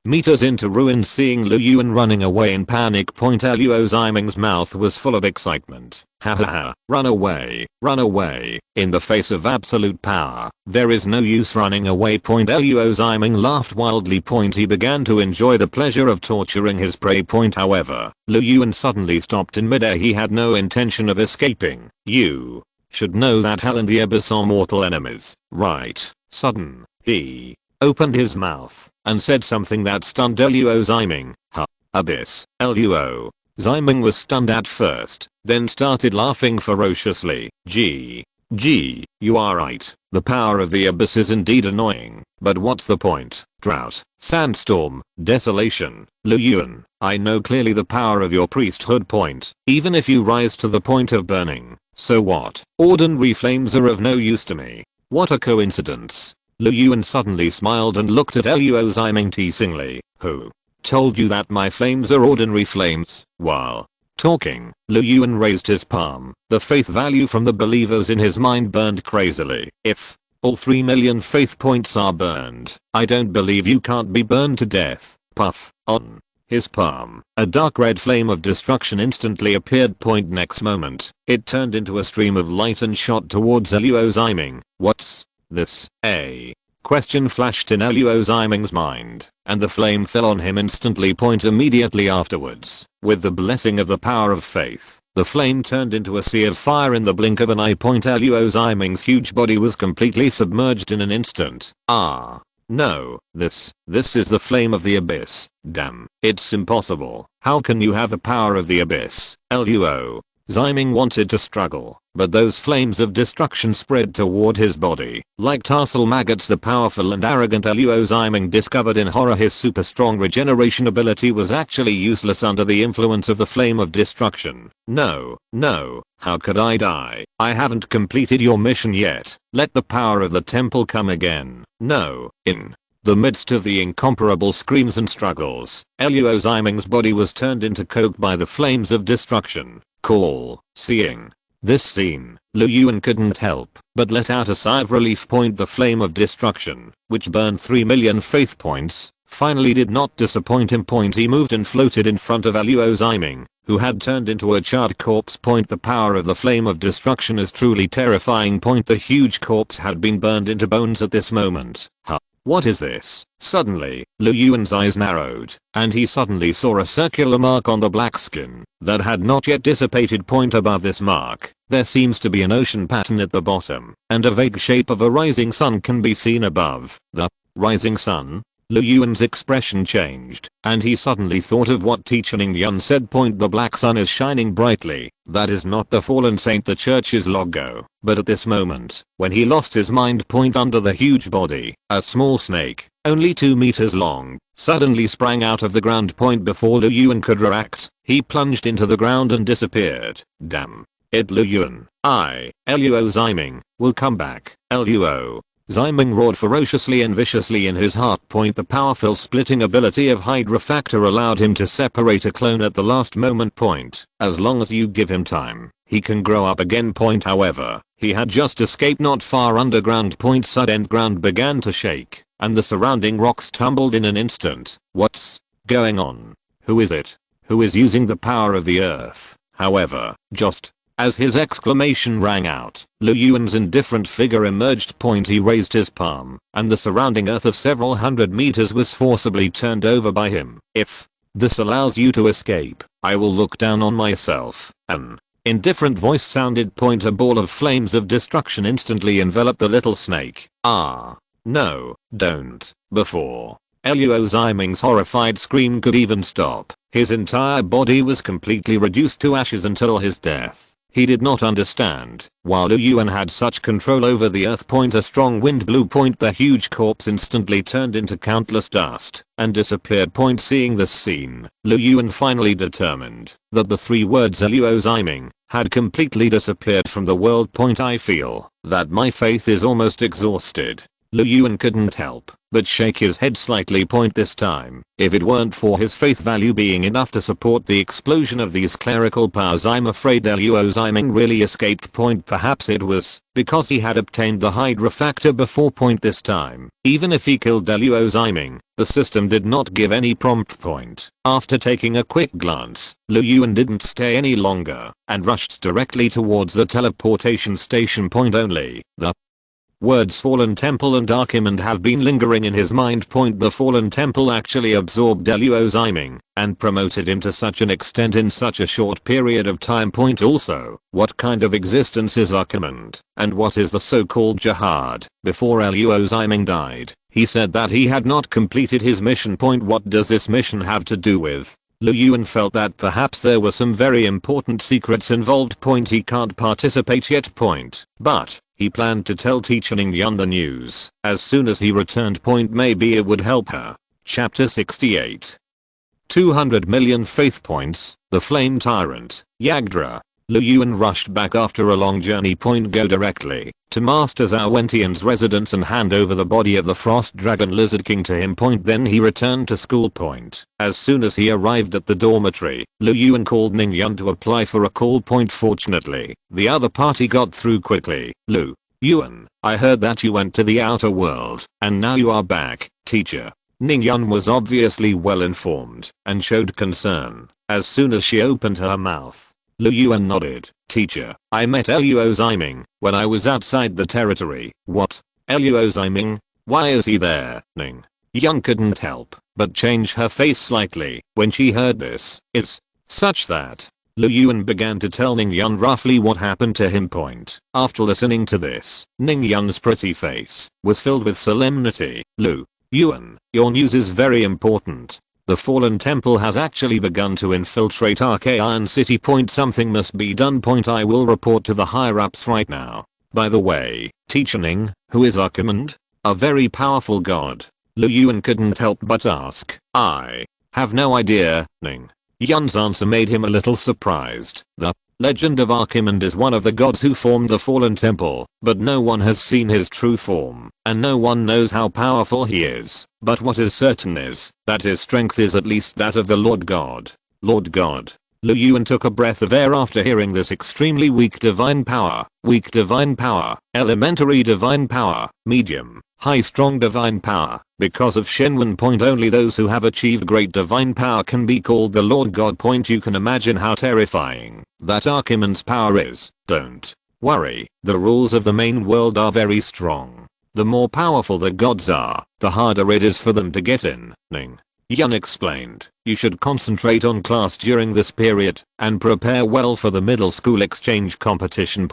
meters into ruin. Seeing Yuan running away in panic, Luo Ziming's mouth was full of excitement. Ha ha ha, run away, run away. In the face of absolute power, there is no use running away. Luo Ziming laughed wildly. He began to enjoy the pleasure of torturing his prey. However, Yuan suddenly stopped in midair. He had no intention of escaping. You should know that hell and the abyss are mortal enemies, right? Sudden, he opened his mouth and said something that stunned Luo Ziming. Abyss. Luo Ziming was stunned at first, then started laughing ferociously. Gee, you are right. The power of the abyss is indeed annoying, but what's the point? Drought, sandstorm, desolation. Yuan, I know clearly the power of your priesthood. Even if you rise to the point of burning, so what? Ordinary flames are of no use to me. What a coincidence. Yuan suddenly smiled and looked at Luo Ziming teasingly. Who told you that my flames are ordinary flames? While talking, Yuan raised his palm. The faith value from the believers in his mind burned crazily. If all 3 million faith points are burned, I don't believe you can't be burned to death. Puff. On his palm, a dark red flame of destruction instantly appeared. Next moment, it turned into a stream of light and shot towards Luo Ziming. What's this? A question flashed in Luo Ziming's mind, and the flame fell on him instantly. Immediately afterwards, with the blessing of the power of faith, the flame turned into a sea of fire in the blink of an eye. Luo Ziming's huge body was completely submerged in an instant. Ah. No, this is the flame of the abyss. Damn, it's impossible. How can you have the power of the abyss? Luo Ziming wanted to struggle, but those flames of destruction spread toward his body like tarsal maggots. The powerful and arrogant Luo Ziming discovered in horror his super strong regeneration ability was actually useless under the influence of the flame of destruction. No, how could I die? I haven't completed your mission yet. Let the power of the temple come again. No. In the midst of the incomparable screams and struggles, Luo Ziming's body was turned into coke by the flames of destruction. Cool. Seeing this scene, Yuan couldn't help but let out a sigh of relief. The flame of destruction, which burned 3 million faith points, finally did not disappoint him. He moved and floated in front of Luo Ziming, who had turned into a charred corpse. The power of the flame of destruction is truly terrifying. The huge corpse had been burned into bones at this moment. What is this? Suddenly, Yuan's eyes narrowed, and he suddenly saw a circular mark on the black skin that had not yet dissipated. Above this mark, there seems to be an ocean pattern at the bottom, and a vague shape of a rising sun can be seen above. The rising sun? Yuan's expression changed, and he suddenly thought of what teacher Yuan said. The black sun is shining brightly. That is not the fallen saint the church's logo. But at this moment, when he lost his mind, under the huge body, a small snake, only 2 meters long, suddenly sprang out of the ground. Before Yuan could react, he plunged into the ground and disappeared. Damn it, Yuan. Luo Ziming will come back. Luo Zyming roared ferociously and viciously in his heart. The powerful splitting ability of Hydra Factor allowed him to separate a clone at the last moment. As long as you give him time, he can grow up again. However, he had just escaped not far underground. Sudden ground began to shake, and the surrounding rocks tumbled in an instant. What's going on? Who is it? Who is using the power of the earth? However, just as his exclamation rang out, Lu Yuan's indifferent figure emerged. He raised his palm, and the surrounding earth of several hundred meters was forcibly turned over by him. If this allows you to escape, I will look down on myself. An indifferent voice sounded. A ball of flames of destruction instantly enveloped the little snake. Ah. No, don't. Before Luo Zyming's horrified scream could even stop, his entire body was completely reduced to ashes until his death. He did not understand. While Lu Yuan had such control over the earth. A strong wind blew. The huge corpse instantly turned into countless dust and disappeared. Seeing this scene, Lu Yuan finally determined that the three words Luo Zyming had completely disappeared from the world. I feel that my faith is almost exhausted. Lu Yuan couldn't help but shake his head slightly. This time, if it weren't for his faith value being enough to support the explosion of these clerical powers, I'm afraid Luo Zyming really escaped. Perhaps it was because he had obtained the Hydra Factor before. This time, even if he killed Luo Zyming, the system did not give any prompt. After taking a quick glance, Lu Yuan didn't stay any longer and rushed directly towards the teleportation station. Only the words Fallen Temple and Archimand have been lingering in his mind. The Fallen Temple actually absorbed Luo Zyming and promoted him to such an extent in such a short period of time. Also, what kind of existence is Archimand, and what is the so-called jihad? Before Luo Zyming died, he said that he had not completed his mission. What does this mission have to do with? Lu Yuan felt that perhaps there were some very important secrets involved. He can't participate yet. But he planned to tell Teacher Ningyan the news as soon as he returned. Maybe it would help her. Chapter 68. 200 million faith points. The Flame Tyrant, Yagdra. Lu Yuan rushed back after a long journey. Go directly to Master Zhao Wentian's residence and hand over the body of the Frost Dragon Lizard King to him. Then he returned to school. As soon as he arrived at the dormitory, Lu Yuan called Ningyan to apply for a call. Fortunately, the other party got through quickly. Lu Yuan, I heard that you went to the outer world, and now you are back, teacher. Ningyan was obviously well informed and showed concern as soon as she opened her mouth. Lu Yuan nodded. Teacher, I met Luo Zyming when I was outside the territory. What? Luo Zyming? Why is he there? Ningyan couldn't help but change her face slightly when she heard this. It's such that Lu Yuan began to tell Ningyan roughly what happened to him. After listening to this, Ningyan's pretty face was filled with solemnity. Lu Yuan, your news is very important. The Fallen Temple has actually begun to infiltrate Archaean City. Something must be done. I will report to the higher-ups right now. By the way, Teacher Ning, who is Archimand? A very powerful god. Lu Yuan couldn't help but ask. I have no idea. Yun's answer made him a little surprised. The legend of Archimand is one of the gods who formed the Fallen Temple, but no one has seen his true form, and no one knows how powerful he is. But what is certain is that his strength is at least that of the Lord God. Lord God. Lu Yuan took a breath of air after hearing this. Extremely weak divine power, elementary divine power, medium, high strong divine power. Because of Shenwen. Only those who have achieved great divine power can be called the Lord God. You can imagine how terrifying that Archimand's power is. Don't worry, the rules of the main world are very strong. The more powerful the gods are, the harder it is for them to get in. Yun explained. You should concentrate on class during this period and prepare well for the middle school exchange competition.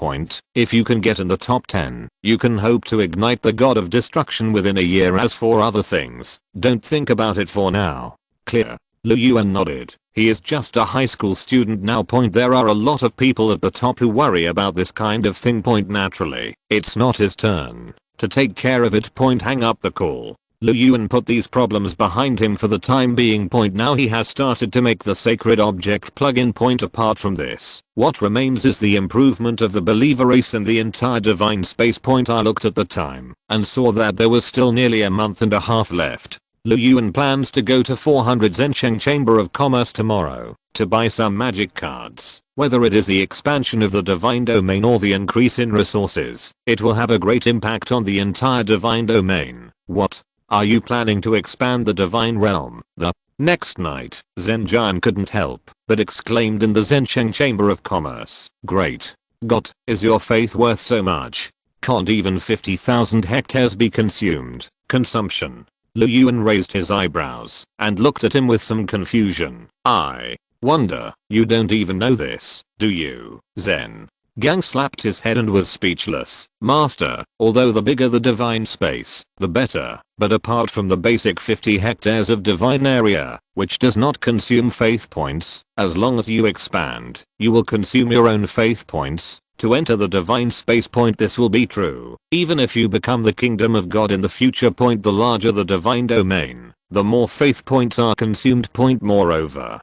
If you can get in the top 10, you can hope to ignite the god of destruction within a year. As for other things, don't think about it for now. Clear? Lu Yuan nodded. He is just a high school student now. There are a lot of people at the top who worry about this kind of thing. Naturally, it's not his turn to take care of it. Hang up the call. Lu Yuan put these problems behind him for the time being. Now he has started to make the sacred object plugin. Apart from this, what remains is the improvement of the believer race and the entire divine space. I looked at the time and saw that there was still nearly a month and a half left. Lu Yuan plans to go to 400 Zhencheng Chamber of Commerce tomorrow to buy some magic cards. Whether it is the expansion of the divine domain or the increase in resources, it will have a great impact on the entire divine domain. What? Are you planning to expand the divine realm? The next night, Zen Jian couldn't help but exclaimed in the Zhencheng Chamber of Commerce. Great. God, is your faith worth so much? Can't even 50,000 hectares be consumed? Consumption. Lu Yuan raised his eyebrows and looked at him with some confusion. I wonder, you don't even know this, do you? Zen Gang slapped his head and was speechless. Master, although the bigger the divine space, the better, but apart from the basic 50 hectares of divine area, which does not consume faith points, as long as you expand, you will consume your own faith points. To enter the divine space. This will be true, even if you become the kingdom of God in the future. The larger the divine domain, the more faith points are consumed. Moreover,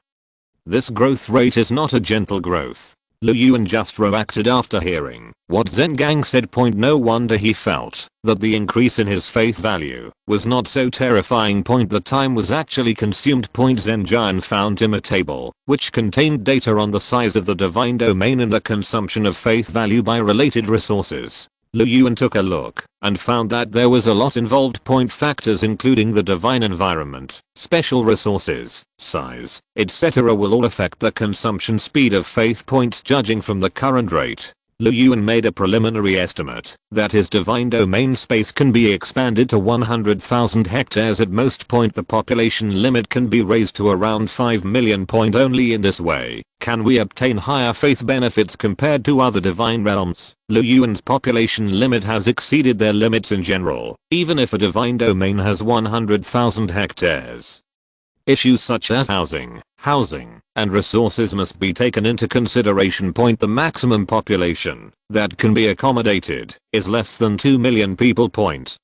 this growth rate is not a gentle growth. Lu Yuan just reacted after hearing what Zen Gang said. No wonder he felt that the increase in his faith value was not so terrifying. The time was actually consumed. Zen Jian found him a table which contained data on the size of the divine domain and the consumption of faith value by related resources. Lu Yuan took a look and found that there was a lot involved. Factors including the divine environment, special resources, size, etc. will all affect the consumption speed of faith points. Judging from the current rate, Lu Yuan made a preliminary estimate that his divine domain space can be expanded to 100,000 hectares at most. The population limit can be raised to around 5 million. Only in this way can we obtain higher faith benefits compared to other divine realms. Lu Yuan's population limit has exceeded their limits in general, even if a divine domain has 100,000 hectares. Issues such as housing, and resources must be taken into consideration. The maximum population that can be accommodated is less than 2 million people.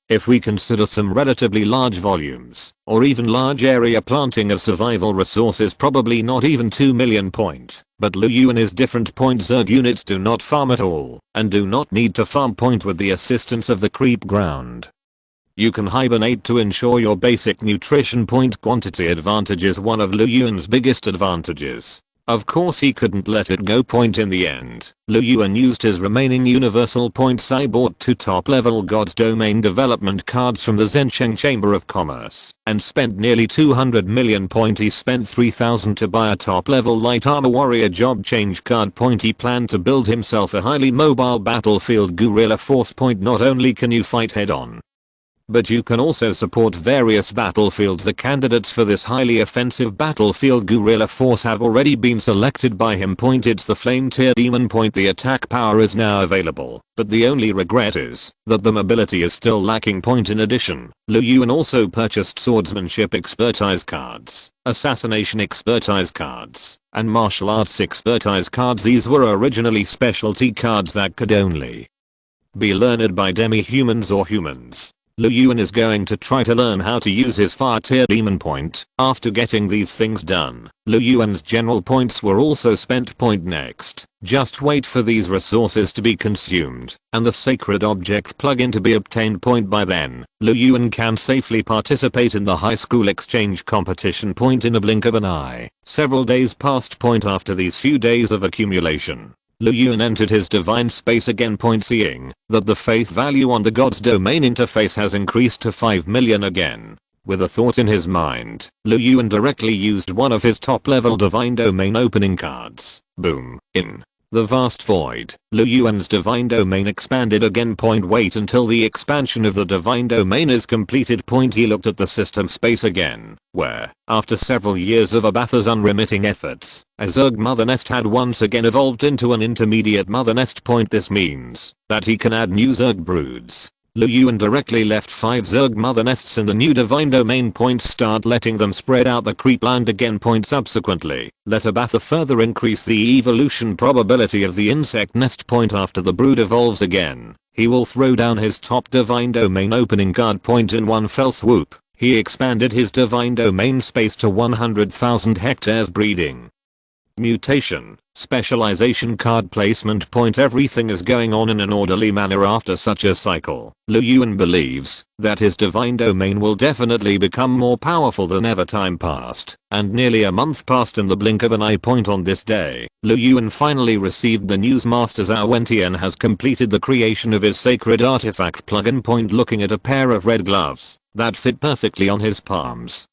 If we consider some relatively large volumes, or even large area planting of survival resources, probably not even 2 million. But Lu Yuan is different. Zerg units do not farm at all, and do not need to farm. With the assistance of the creep ground, you can hibernate to ensure your basic nutrition. Quantity advantage is one of Lu Yuan's biggest advantages. Of course he couldn't let it go. In the end, Lu Yuan used his remaining universal points. I bought 2 top level God's domain development cards from the Zhencheng Chamber of Commerce and spent nearly 200 million. He spent 3,000 to buy a top level light armor warrior job change card. He planned to build himself a highly mobile battlefield guerrilla force. Not only can you fight head on, but you can also support various battlefields. The candidates for this highly offensive battlefield guerrilla force have already been selected by him. It's the flame tier demon. The attack power is now available, but the only regret is that the mobility is still lacking. In addition, Lu Yuan also purchased swordsmanship expertise cards, assassination expertise cards, and martial arts expertise cards. These were originally specialty cards that could only be learned by demi-humans or humans. Lu Yuan is going to try to learn how to use his fire tier demon. After getting these things done, Lu Yuan's general points were also spent. Next, just wait for these resources to be consumed and the sacred object plugin to be obtained. By then, Lu Yuan can safely participate in the high school exchange competition. In a blink of an eye, several days passed. After these few days of accumulation, Lu Yuan entered his divine space again. Seeing that the faith value on the God's domain interface has increased to 5 million again. With a thought in his mind, Lu Yuan directly used one of his top level divine domain opening cards. Boom. In the vast void, Lu Yuan's divine domain expanded again. Wait until the expansion of the divine domain is completed. He looked at the system space again, where, after several years of Abatha's unremitting efforts, a Zerg mother nest had once again evolved into an intermediate mother nest. This means that he can add new Zerg broods. Lu Yuan directly left 5 Zerg mother nests in the new divine domain. Start letting them spread out the creep land again. Subsequently, let Abatha further increase the evolution probability of the insect nest. After the brood evolves again, he will throw down his top divine domain opening card. In one fell swoop. he expanded his divine domain space to 100,000 hectares breeding. Mutation, specialization card placement point. Everything is going on in an orderly manner after such a cycle. Yuan believes that his divine domain will definitely become more powerful than ever. Time passed, and nearly a month passed in the blink of an eye. On this day, Yuan finally received the news Master Zawentian has completed the creation of his sacred artifact plugin. Looking at a pair of red gloves that fit perfectly on his palms,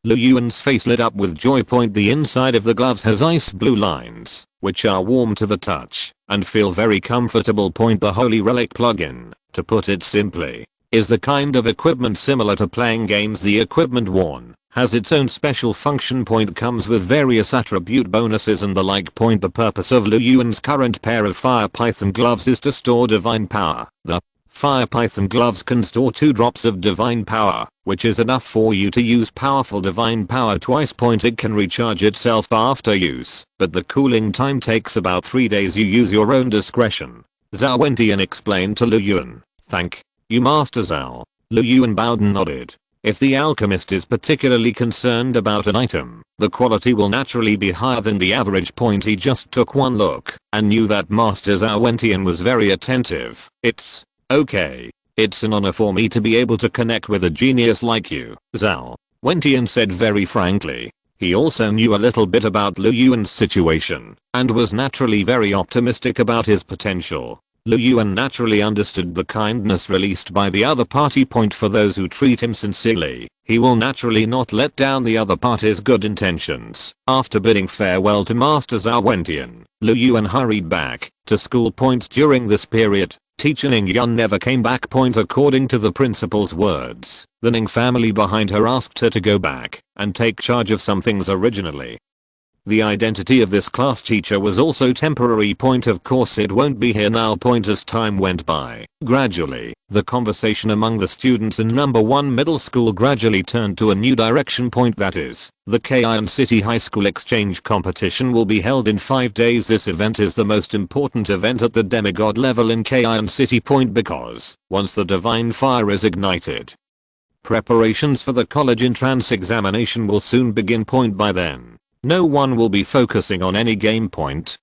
Yuan's face lit up with joy. The inside of the gloves has ice blue lines, which are warm to the touch and feel very comfortable. The Holy Relic plugin, to put it simply, is the kind of equipment similar to playing games. The equipment worn has its own special function. Comes with various attribute bonuses and the like. The purpose of Yuan's current pair of Fire Python gloves is to store divine power. The Fire Python gloves can store 2 drops of divine power, which is enough for you to use powerful divine power twice. It can recharge itself after use, but the cooling time takes about 3 days. You use your own discretion, Zawentian explained to Yuan. Thank you, Master Zhao. Yuan bowed and nodded. If the alchemist is particularly concerned about an item, the quality will naturally be higher than the average. He just took one look and knew that Master Zawentian was very attentive. It's okay. It's an honor for me to be able to connect with a genius like you, Zhao. Wentian said very frankly. He also knew a little bit about Yuan's situation and was naturally very optimistic about his potential. Yuan naturally understood the kindness released by the other party. For those who treat him sincerely, he will naturally not let down the other party's good intentions. After bidding farewell to Master Zawentian, Yuan hurried back to school. During this period, Teacher Ning never came back. According to the principal's words, the Ning family behind her asked her to go back and take charge of some things originally. The identity of this class teacher was also temporary. Of course it won't be here now. As time went by, gradually, the conversation among the students in number 1 middle school gradually turned to a new direction. That is, the Kian City High School exchange competition will be held in 5 days. This event is the most important event at the demigod level in Kian City. Because, once the divine fire is ignited, preparations for the college entrance examination will soon begin. By then, no one will be focusing on any game.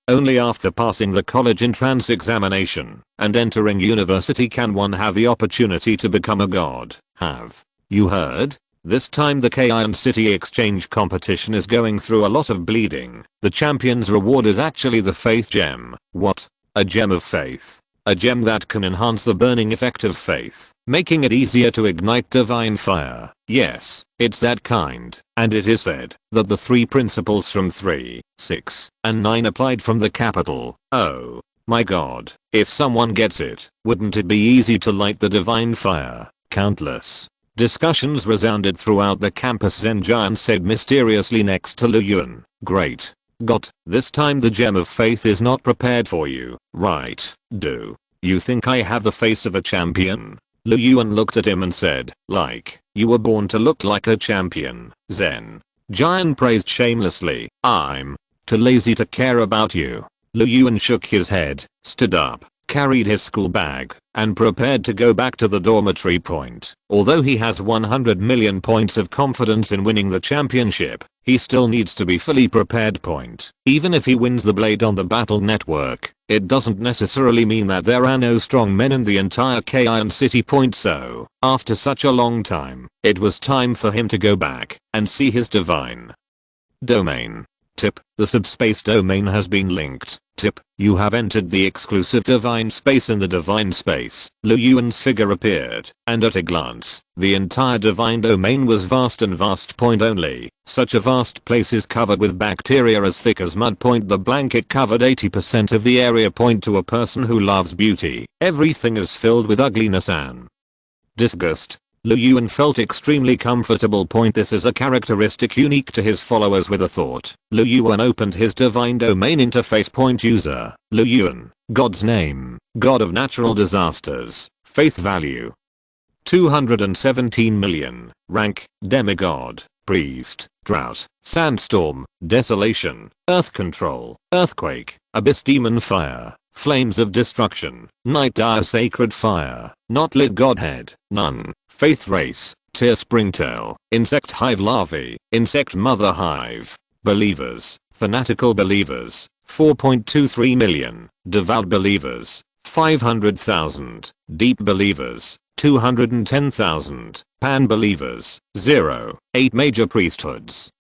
Only after passing the college entrance examination and entering university can one have the opportunity to become a god. Have you heard? This time the Kian City exchange competition is going through a lot of bleeding. The champion's reward is actually the faith gem. What? A gem of faith? A gem that can enhance the burning effect of faith, making it easier to ignite divine fire. Yes, it's that kind. And it is said that the 3 principals from 3, 6, and 9 applied from the capital. Oh my god, if someone gets it, wouldn't it be easy to light the divine fire? Countless discussions resounded throughout the campus. Zen Giant said mysteriously next to Yuan. Great. Got, this time the gem of faith is not prepared for you, right? Do you think I have the face of a champion? Yuan looked at him and said, like, you were born to look like a champion. Zen Giant praised shamelessly. I'm too lazy to care about you. Yuan shook his head, stood up, carried his school bag, and prepared to go back to the dormitory. Although he has 100 million points of confidence in winning the championship, he still needs to be fully prepared. Even if he wins the blade on the battle network, it doesn't necessarily mean that there are no strong men in the entire Kian City. So, after such a long time, it was time for him to go back and see his divine domain. Tip, the subspace domain has been linked. Tip, you have entered the exclusive divine space. In the divine space, Yuan's figure appeared, and at a glance, the entire divine domain was vast and vast. Only, such a vast place is covered with bacteria as thick as mud. The blanket covered 80% of the area. To a person who loves beauty, everything is filled with ugliness and disgust. Yuan felt extremely comfortable. This is a characteristic unique to his followers with a thought. Yuan opened his divine domain interface. User, Yuan, God's name, God of natural disasters, faith value 217 million, rank, demigod, priest, drought, sandstorm, desolation, earth control, earthquake, abyss demon fire, flames of destruction, night dire sacred fire, not lit godhead, none, faith race, Tear Springtail, Insect Hive Larvae, Insect Mother Hive. Believers, Fanatical Believers, 4.23 million. Devout Believers, 500,000. Deep Believers, 210,000. Pan Believers, 0. 8 major priesthoods.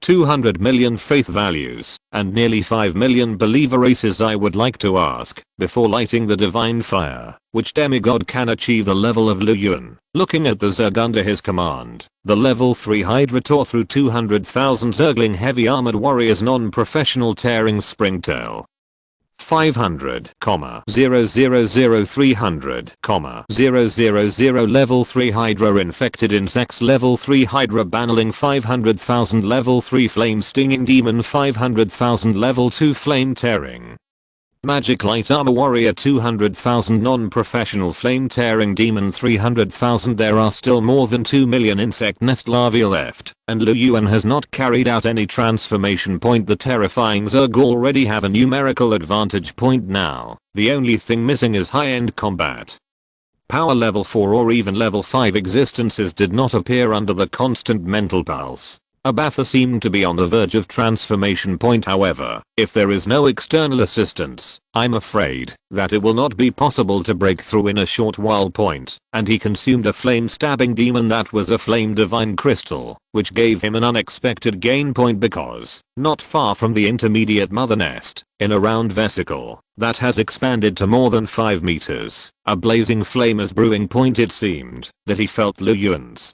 200 million faith values, and nearly 5 million believer races. I would like to ask, before lighting the divine fire, which demigod can achieve the level of Yuan? Looking at the Zerg under his command, the level 3 Hydra tore through 200,000 Zergling heavy armored warriors non-professional tearing Springtail. 500, 0000300, 000 level 3 Hydra infected insects level 3 Hydra battling 500,000 level 3 flame stinging demon 500,000 level 2 flame tearing. Magic light armor warrior 200,000 non-professional flame tearing demon 300,000. There are still more than 2 million insect nest larvae left, and Yuan has not carried out any transformation point. The terrifying Zerg already have a numerical advantage point now. The only thing missing is high-end combat. Power level 4 or even level 5 existences did not appear under the constant mental pulse. Abatha seemed to be on the verge of transformation point. However, if there is no external assistance, I'm afraid that it will not be possible to break through in a short while point, and he consumed a flame stabbing demon that was a flame divine crystal, which gave him an unexpected gain point because, not far from the intermediate mother nest, in a round vesicle, that has expanded to more than 5 meters, a blazing flame as brewing point. It seemed that he felt Yuan's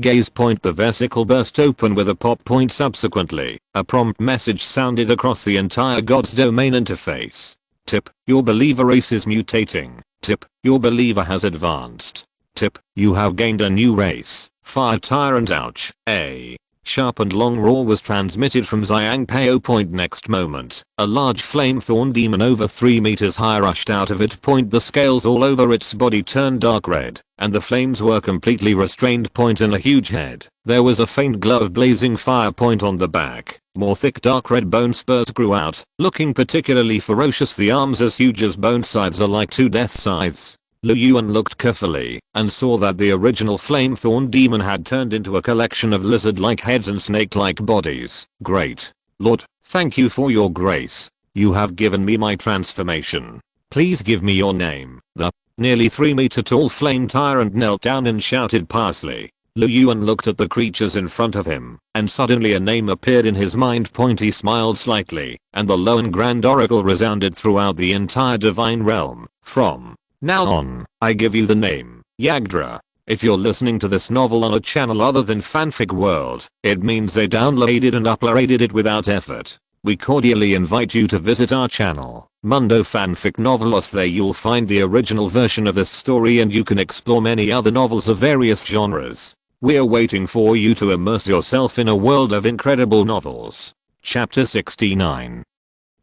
gaze point. The vesicle burst open with a pop point. Subsequently, a prompt message sounded across the entire God's domain interface. Tip, your believer race is mutating. Tip, your believer has advanced. Tip, you have gained a new race, Fire Tyrant. Ouch. A sharpened long roar was transmitted from Xiangpao point. Next moment, a large flame thorn demon over 3 meters high rushed out of it point. The scales all over its body turned dark red, and the flames were completely restrained point. In a huge head, there was a faint glow of blazing fire point. On the back, more thick dark red bone spurs grew out, looking particularly ferocious. The arms as huge as bone scythes are like 2 death scythes. Yuan looked carefully and saw that the original flame thorn demon had turned into a collection of lizard-like heads and snake-like bodies. Great Lord, thank you for your grace. You have given me my transformation. Please give me your name. The nearly 3 meter tall flame tyrant knelt down and shouted piously. Yuan looked at the creatures in front of him, and suddenly a name appeared in his mind. He smiled slightly, and the low and grand oracle resounded throughout the entire divine realm. From now on, I give you the name, Yagdra. If you're listening to this novel on a channel other than Fanfic World, it means they downloaded and uploaded it without effort. We cordially invite you to visit our channel, Mundo Fanfic Novelos. There you'll find the original version of this story, and you can explore many other novels of various genres. We're waiting for you to immerse yourself in a world of incredible novels. Chapter 69.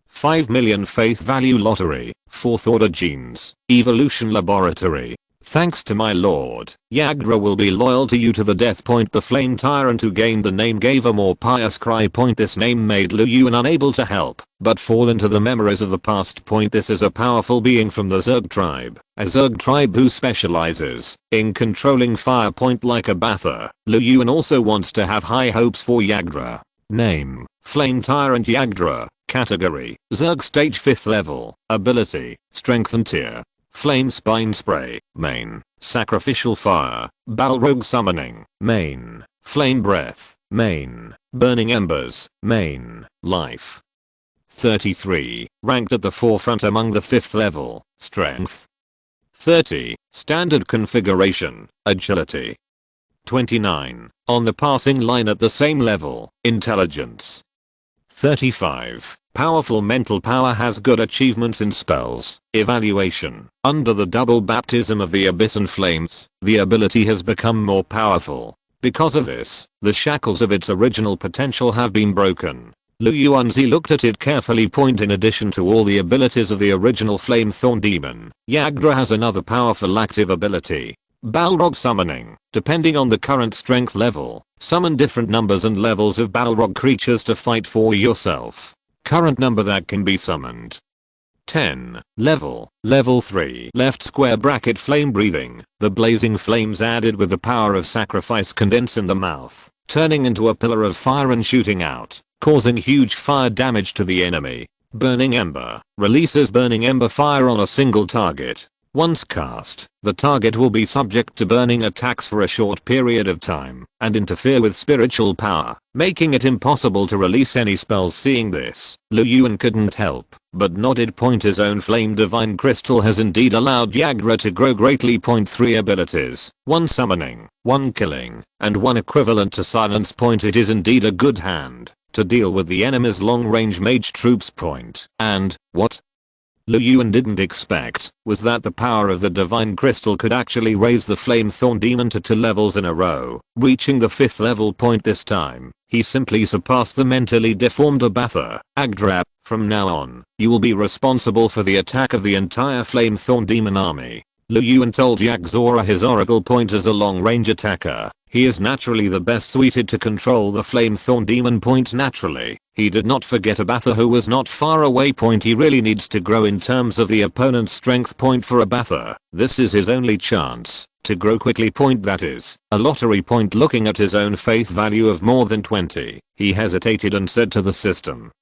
5 million faith value lottery, 4th order genes, evolution laboratory. Thanks to my lord, Yagdra will be loyal to you to the death point. The flame tyrant who gained the name gave a more pious cry point. This name made Yuan unable to help but fall into the memories of the past point. This is a powerful being from the Zerg tribe, a Zerg tribe who specializes in controlling fire point like Abatha. Yuan also wants to have high hopes for Yagdra. Name, Flame Tyrant Yagdra. Category, Zerg stage 5th level. Ability, Strength and Tier. Flame Spine Spray. Main, Sacrificial Fire. Balrog Summoning. Main, Flame Breath. Main, Burning Embers. Main, Life. 33. Ranked at the forefront among the 5th level. Strength. 30. Standard configuration. Agility. 29. On the passing line at the same level. Intelligence. 35. Powerful mental power, has good achievements in spells. Evaluation. Under the double baptism of the abyss and flames, the ability has become more powerful. Because of this, the shackles of its original potential have been broken. Yuanzi looked at it carefully. In addition to all the abilities of the original flame thorn demon, Yagdra has another powerful active ability. Balrog Summoning. Depending on the current strength level, summon different numbers and levels of Balrog creatures to fight for yourself. Current number that can be summoned: 10. Level 3. Left square bracket flame breathing. The blazing flames added with the power of sacrifice condense in the mouth, turning into a pillar of fire and shooting out, causing huge fire damage to the enemy. Burning Ember. Releases Burning Ember fire on a single target. Once cast, the target will be subject to burning attacks for a short period of time and interfere with spiritual power, making it impossible to release any spells. Seeing this, Yuan couldn't help but nodded. His own flame divine crystal has indeed allowed Yagra to grow greatly. 3 abilities, 1 summoning, 1 killing, and 1 equivalent to silence. It is indeed a good hand to deal with the enemy's long range mage troops. And what Yuan didn't expect was that the power of the divine crystal could actually raise the flame thorn demon to 2 levels in a row, reaching the 5th level. This time, he simply surpassed the mentally deformed Abatha. Agdra, from now on, you will be responsible for the attack of the entire flame thorn demon army. Yuan told Yagzora his oracle point. As a long range attacker, he is naturally the best suited to control the flame thorn demon. Naturally, he did not forget Abatha, who was not far away. He really needs to grow in terms of the opponent's strength. For Abatha, this is his only chance to grow quickly. That is a lottery point. Looking at his own faith value of more than 20, he hesitated and said to the system,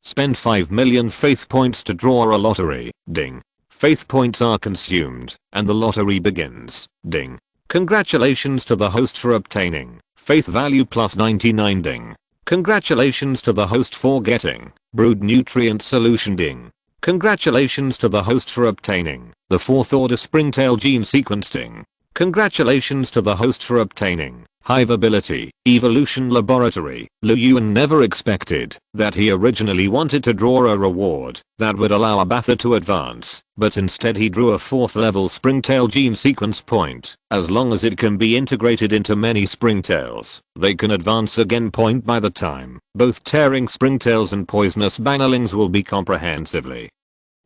spend 5 million faith points to draw a lottery. Ding. Faith points are consumed, and the lottery begins. Ding. Congratulations to the host for obtaining faith value plus 99. Ding. Congratulations to the host for getting brewed nutrient solution. Ding. Congratulations to the host for obtaining the 4th order Springtail gene sequence. Ding. Congratulations to the host for obtaining Hive ability, Evolution Laboratory. Yuan never expected that he originally wanted to draw a reward that would allow Abatha to advance, but instead he drew a 4th level Springtail gene sequence. As long as it can be integrated into many Springtails, they can advance again. By the time, both tearing Springtails and poisonous bannerlings will be comprehensively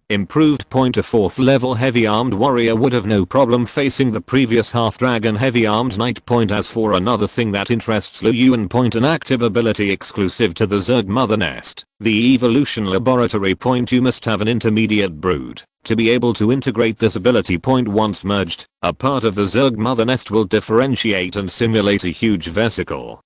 improved. A 4th level heavy armed warrior would have no problem facing the previous half dragon heavy armed knight. As for another thing that interests Yuan, an active ability exclusive to the Zerg mother nest, the evolution laboratory. You must have an intermediate brood to be able to integrate this ability. Once merged, a part of the Zerg mother nest will differentiate and simulate a huge vesicle.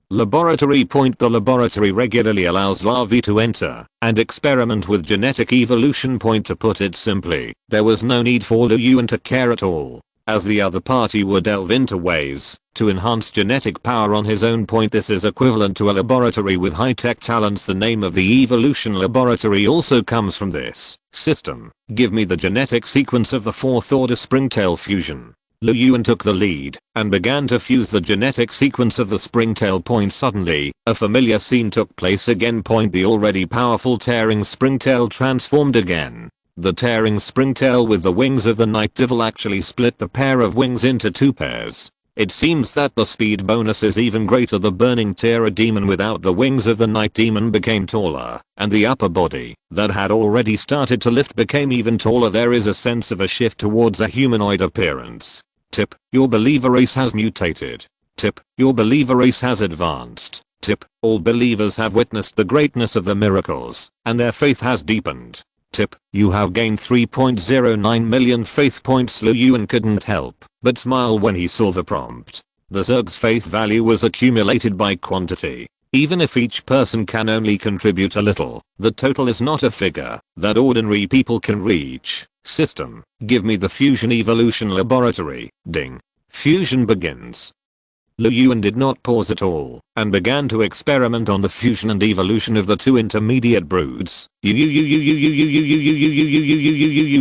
Laboratory. The laboratory regularly allows larvae to enter and experiment with genetic evolution. To put it simply, there was no need for Yuan to care at all, as the other party would delve into ways to enhance genetic power on his own. This is equivalent to a laboratory with high-tech talents. The name of the evolution laboratory also comes from this system. Give me the genetic sequence of the 4th order Springtail fusion. Yuan took the lead and began to fuse the genetic sequence of the Springtail. Suddenly, a familiar scene took place again. The already powerful tearing Springtail transformed again. The tearing Springtail with the wings of the Night Devil actually split the pair of wings into 2 pairs. It seems that the speed bonus is even greater. The burning Tearer demon without the wings of the Night Demon became taller, and the upper body that had already started to lift became even taller. There is a sense of a shift towards a humanoid appearance. Tip, your believer race has mutated. Tip, your believer race has advanced. Tip, all believers have witnessed the greatness of the miracles, and their faith has deepened. Tip, you have gained 3.09 million faith points. Yuan couldn't help but smile when he saw the prompt. The Zerg's faith value was accumulated by quantity. Even if each person can only contribute a little, the total is not a figure that ordinary people can reach. System, give me the fusion evolution laboratory. Ding. Fusion begins. Yuan did not pause at all and began to experiment on the fusion and evolution of the 2 intermediate broods.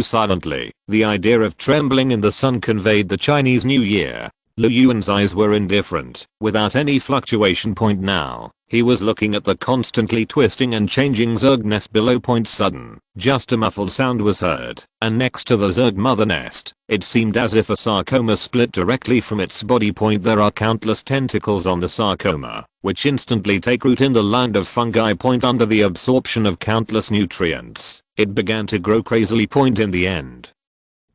Silently, the idea of trembling in the sun conveyed the Chinese New Year. Yuan's eyes were indifferent, without any fluctuation. Now, he was looking at the constantly twisting and changing Zerg nest below. Sudden, just a muffled sound was heard, and next to the Zerg mother nest, it seemed as if a sarcoma split directly from its body. There are countless tentacles on the sarcoma, which instantly take root in the land of fungi. Under the absorption of countless nutrients, it began to grow crazily. In the end,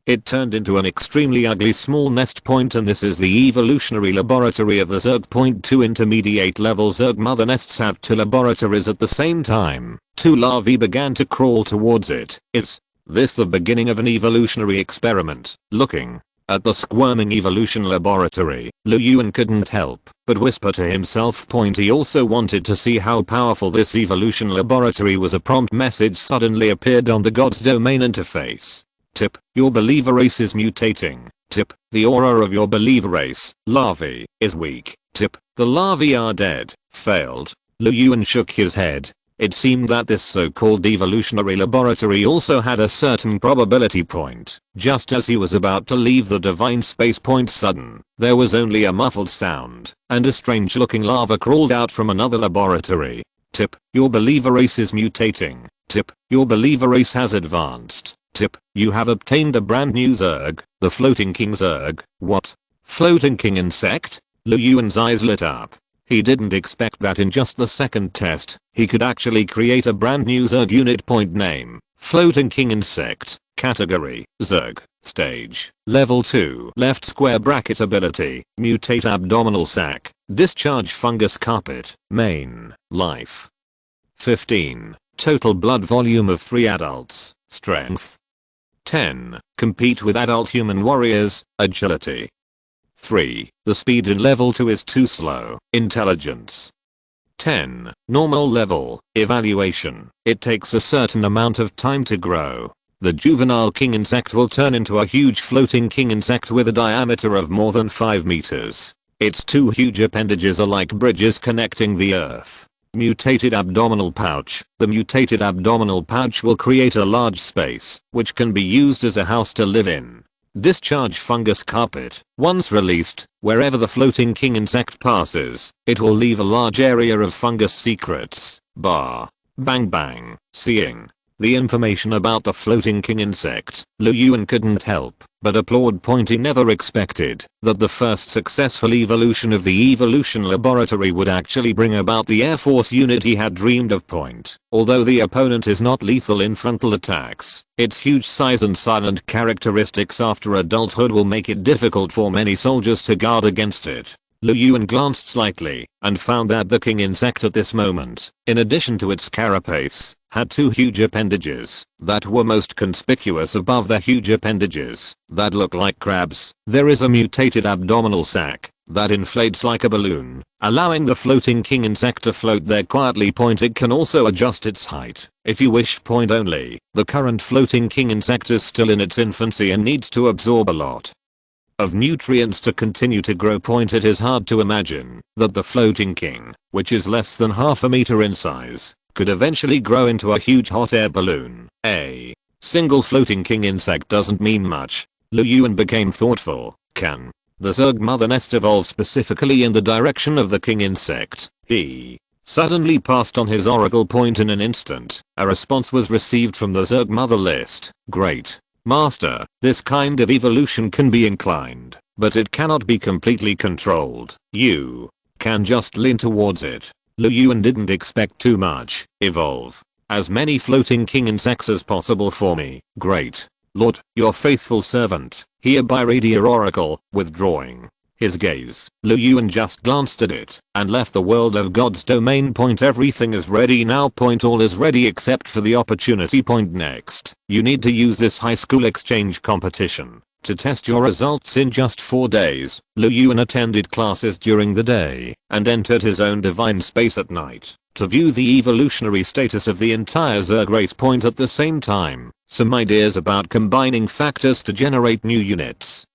It turned into an extremely ugly small nest point, and this is the evolutionary laboratory of the Zerg. Point 2 intermediate level Zerg mother nests have 2 laboratories at the same time. 2 larvae began to crawl towards it. Is this the beginning of an evolutionary experiment? Looking at the squirming evolution laboratory, Yuan couldn't help but whisper to himself. He also wanted to see how powerful this evolution laboratory was. A prompt message suddenly appeared on the God's domain interface. Tip, your believer race is mutating. Tip, the aura of your believer race, larvae, is weak. Tip, the larvae are dead. Failed. Yuan shook his head. It seemed that this so-called evolutionary laboratory also had a certain probability point. Just as he was about to leave the divine space point, there was only a muffled sound, and a strange looking larva crawled out from another laboratory. Tip, your believer race is mutating. Tip, your believer race has advanced. Tip, you have obtained a brand new Zerg, the Floating King Zerg. What? Floating King insect? Yuan's eyes lit up. He didn't expect that in just the second test, he could actually create a brand new Zerg unit. Name, Floating King insect. Category, Zerg. Stage, level 2. Left square bracket ability, mutate abdominal sac. Discharge fungus carpet. Main, life. 15. Total blood volume of 3 adults. Strength 10. Compete with adult human warriors. Agility 3. The speed in level 2 is too slow. Intelligence 10. Normal level. Evaluation. It takes a certain amount of time to grow. The juvenile king insect will turn into a huge floating king insect with a diameter of more than 5 meters. Its 2 huge appendages are like bridges connecting the earth. Mutated abdominal pouch. The mutated abdominal pouch will create a large space, which can be used as a house to live in. Discharge fungus carpet. Once released, wherever the floating king insect passes, it will leave a large area of fungus secrets. Bang bang. Seeing the information about the floating king insect, Yuan couldn't help but applaud. He never expected that the first successful evolution of the evolution laboratory would actually bring about the Air Force unit he had dreamed of. Although the opponent is not lethal in frontal attacks, its huge size and silent characteristics after adulthood will make it difficult for many soldiers to guard against it. Yuan glanced slightly and found that the king insect at this moment, in addition to its carapace, had 2 huge appendages that were most conspicuous above the huge appendages that look like crabs. There is a mutated abdominal sac that inflates like a balloon, allowing the floating king insect to float there quietly. It can also adjust its height if you wish. Only the current floating king insect is still in its infancy and needs to absorb a lot of nutrients to continue to grow. It is hard to imagine that the floating king, which is less than half a meter in size, could eventually grow into a huge hot air balloon. A single floating king insect doesn't mean much. Yuan became thoughtful. Can the Zerg mother nest evolve specifically in the direction of the king insect? He suddenly passed on his oracle point in an instant. A response was received from the Zerg mother list. Great. Master, this kind of evolution can be inclined, but it cannot be completely controlled. You can just lean towards it. Yuan didn't expect too much. Evolve as many floating king insects as possible for me. Great. Lord, your faithful servant, hereby read your oracle. Withdrawing his gaze, Yuan just glanced at it and left the world of God's domain. Everything is ready now. All is ready except for the opportunity. Next, you need to use this high school exchange competition to test your results in just 4 days. Yuan attended classes during the day and entered his own divine space at night to view the evolutionary status of the entire Zerg race. At the same time, some ideas about combining factors to generate new units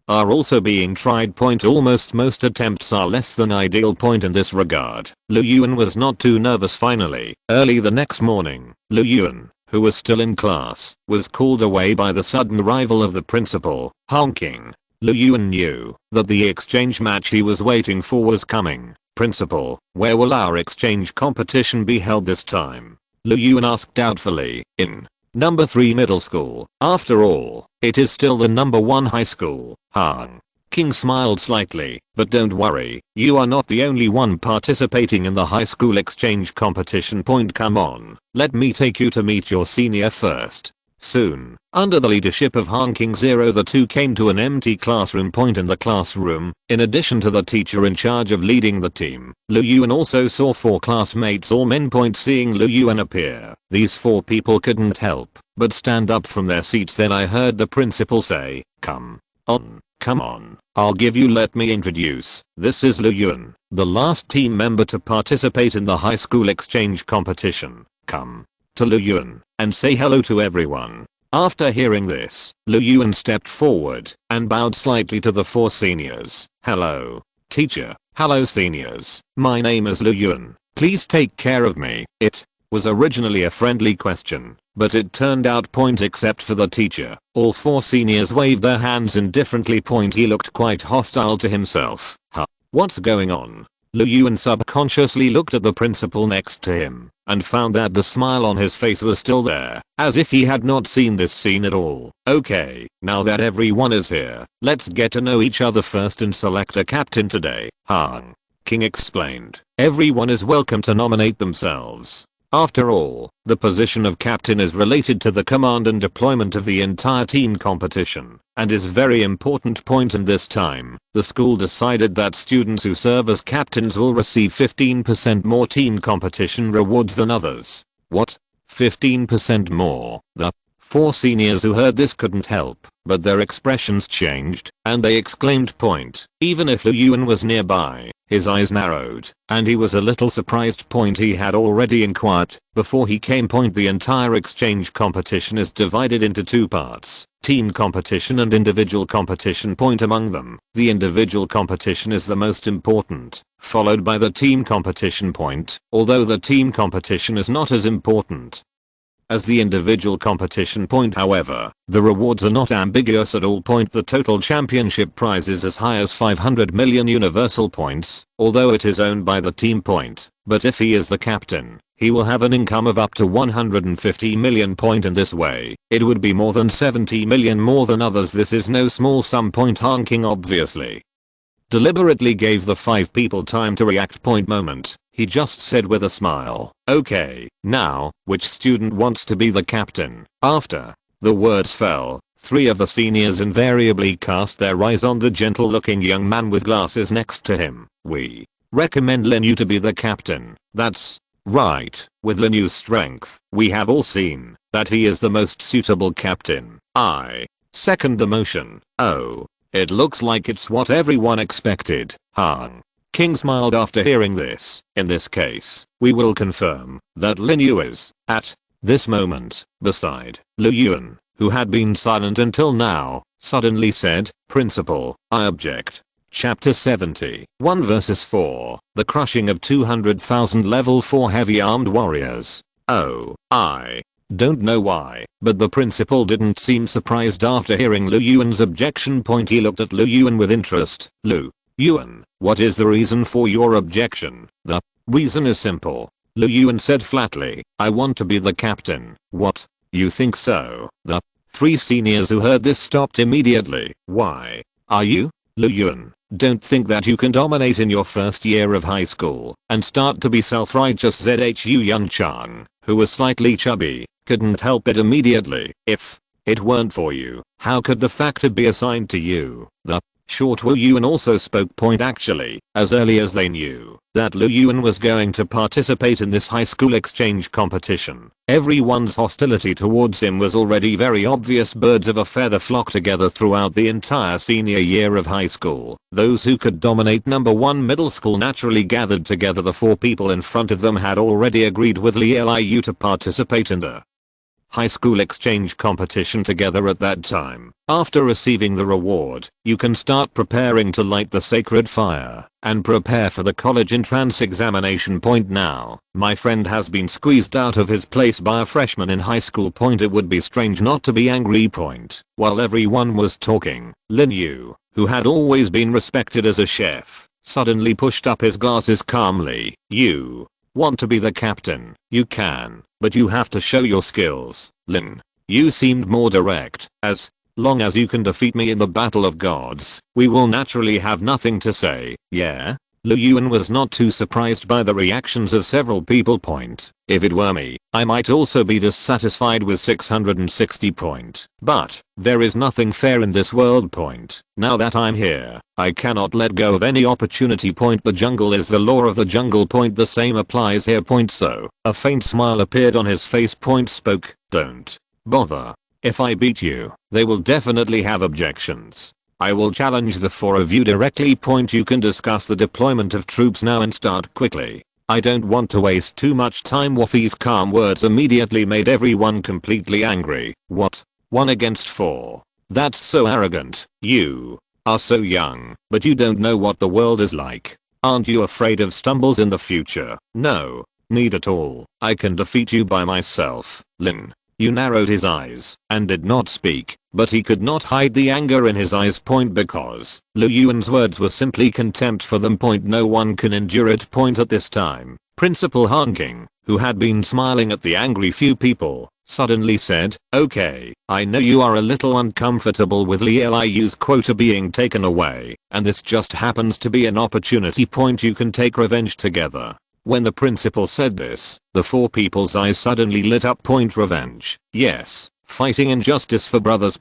are also being tried. Almost most attempts are less than ideal. In this regard, Yuan was not too nervous. Finally, early the next morning, Yuan, who was still in class, was called away by the sudden arrival of the principal, honking. Yuan knew that the exchange match he was waiting for was coming. Principal, where will our exchange competition be held this time? Yuan asked doubtfully. In number 3 middle school. After all, it is still the number 1 high school. King smiled slightly, but don't worry, you are not the only one participating in the high school exchange competition. Come on, let me take you to meet your senior first. Soon, under the leadership of Honking Zero, the two came to an empty classroom point in the classroom. In addition to the teacher in charge of leading the team, Lu Yuan also saw 4 classmates, all men. Seeing Lu Yuan appear, these 4 people couldn't help but stand up from their seats. Then I heard the principal say, come on, I'll give you, let me introduce, this is Lu Yuan, the last team member to participate in the high school exchange competition. Come to Lu Yuan and say hello to everyone. After hearing this, Lu Yuan stepped forward and bowed slightly to the 4 seniors. Hello, teacher. Hello seniors. My name is Lu Yuan. Please take care of me. It was originally a friendly question, but it turned out except for the teacher. All 4 seniors waved their hands indifferently. He looked quite hostile to himself. Huh? What's going on? Lu Yuan subconsciously looked at the principal next to him and found that the smile on his face was still there, as if he had not seen this scene at all. Okay, now that everyone is here, let's get to know each other first and select a captain today. Han King explained. Everyone is welcome to nominate themselves. After all, the position of captain is related to the command and deployment of the entire team competition, and is very important point. In this time, the school decided that students who serve as captains will receive 15% more team competition rewards than others. What? 15% more? The 4 seniors who heard this couldn't help, but their expressions changed, and they exclaimed. Even if Lu Yuan was nearby, his eyes narrowed, and he was a little surprised. He had already inquired before he came. The entire exchange competition is divided into 2 parts, team competition and individual competition. Among them, the individual competition is the most important, followed by the team competition. Although the team competition is not as important as the individual competition. However, the rewards are not ambiguous at all. The total championship prize is as high as 500 million universal points, although it is owned by the team. But if he is the captain, he will have an income of up to 150 million. In this way, it would be more than 70 million more than others. This is no small sum. Honking obviously deliberately gave the 5 people time to react. Moment. He just said with a smile, okay, now, which student wants to be the captain? After the words fell, 3 of the seniors invariably cast their eyes on the gentle looking young man with glasses next to him. We recommend Lin Yu to be the captain. That's right, with Lin Yu's strength, we have all seen that he is the most suitable captain. I second the motion. Oh, it looks like it's what everyone expected. Han King smiled after hearing this. In this case, we will confirm that Lin Yu is, at this moment, beside Lu Yuan, who had been silent until now, suddenly said, Principal, I object. Chapter 70, 1 vs 4, the crushing of 200,000 level 4 heavy armed warriors. Oh, I don't know why, but the principal didn't seem surprised after hearing Lu Yuan's objection. He looked at Lu Yuan with interest. Lu Yuan, what is the reason for your objection? The reason is simple. Lu Yuan said flatly. I want to be the captain. What? You think so? The 3 seniors who heard this stopped immediately. Why? Are you? Lu Yuan, don't think that you can dominate in your first year of high school and start to be self-righteous. Zhu Yunchang, who was slightly chubby, couldn't help it immediately. If it weren't for you, how could the factor be assigned to you? The short Wu Yuan also spoke. Actually, as early as they knew that Lu Yuan was going to participate in this high school exchange competition, everyone's hostility towards him was already very obvious. Birds of a feather flocked together throughout the entire senior year of high school. Those who could dominate number 1 middle school naturally gathered together. The 4 people in front of them had already agreed with Liu to participate in the high school exchange competition together at that time. After receiving the reward, you can start preparing to light the sacred fire and prepare for the college entrance examination. Now, my friend has been squeezed out of his place by a freshman in high school. It would be strange not to be angry. While everyone was talking, Lin Yu, who had always been respected as a chef, suddenly pushed up his glasses calmly. You want to be the captain? You can, but you have to show your skills. Lin Yu seemed more direct. As long as you can defeat me in the battle of gods, we will naturally have nothing to say. Yeah? Lu Yuan was not too surprised by the reactions of several people. If it were me, I might also be dissatisfied with 660 . But there is nothing fair in this world. Now that I'm here, I cannot let go of any opportunity. The jungle is the law of the jungle. The same applies here. So a faint smile appeared on his face. Spoke, don't bother. If I beat you, they will definitely have objections. I will challenge the four of you directly. You can discuss the deployment of troops now and start quickly. I don't want to waste too much time. These calm words immediately made everyone completely angry. What? 1 against 4? That's so arrogant. You are so young, but you don't know what the world is like. Aren't you afraid of stumbles in the future? No, need at all. I can defeat you by myself. Lin. Yu narrowed his eyes and did not speak, but he could not hide the anger in his eyes. Because Lu Yuan's words were simply contempt for them. No one can endure it. At this time, Principal Han King, who had been smiling at the angry few people, suddenly said, okay, I know you are a little uncomfortable with Liu's quota being taken away, and this just happens to be an opportunity. You can take revenge together. When the principal said this, the four people's eyes suddenly lit up. Revenge. Yes, fighting injustice for brothers.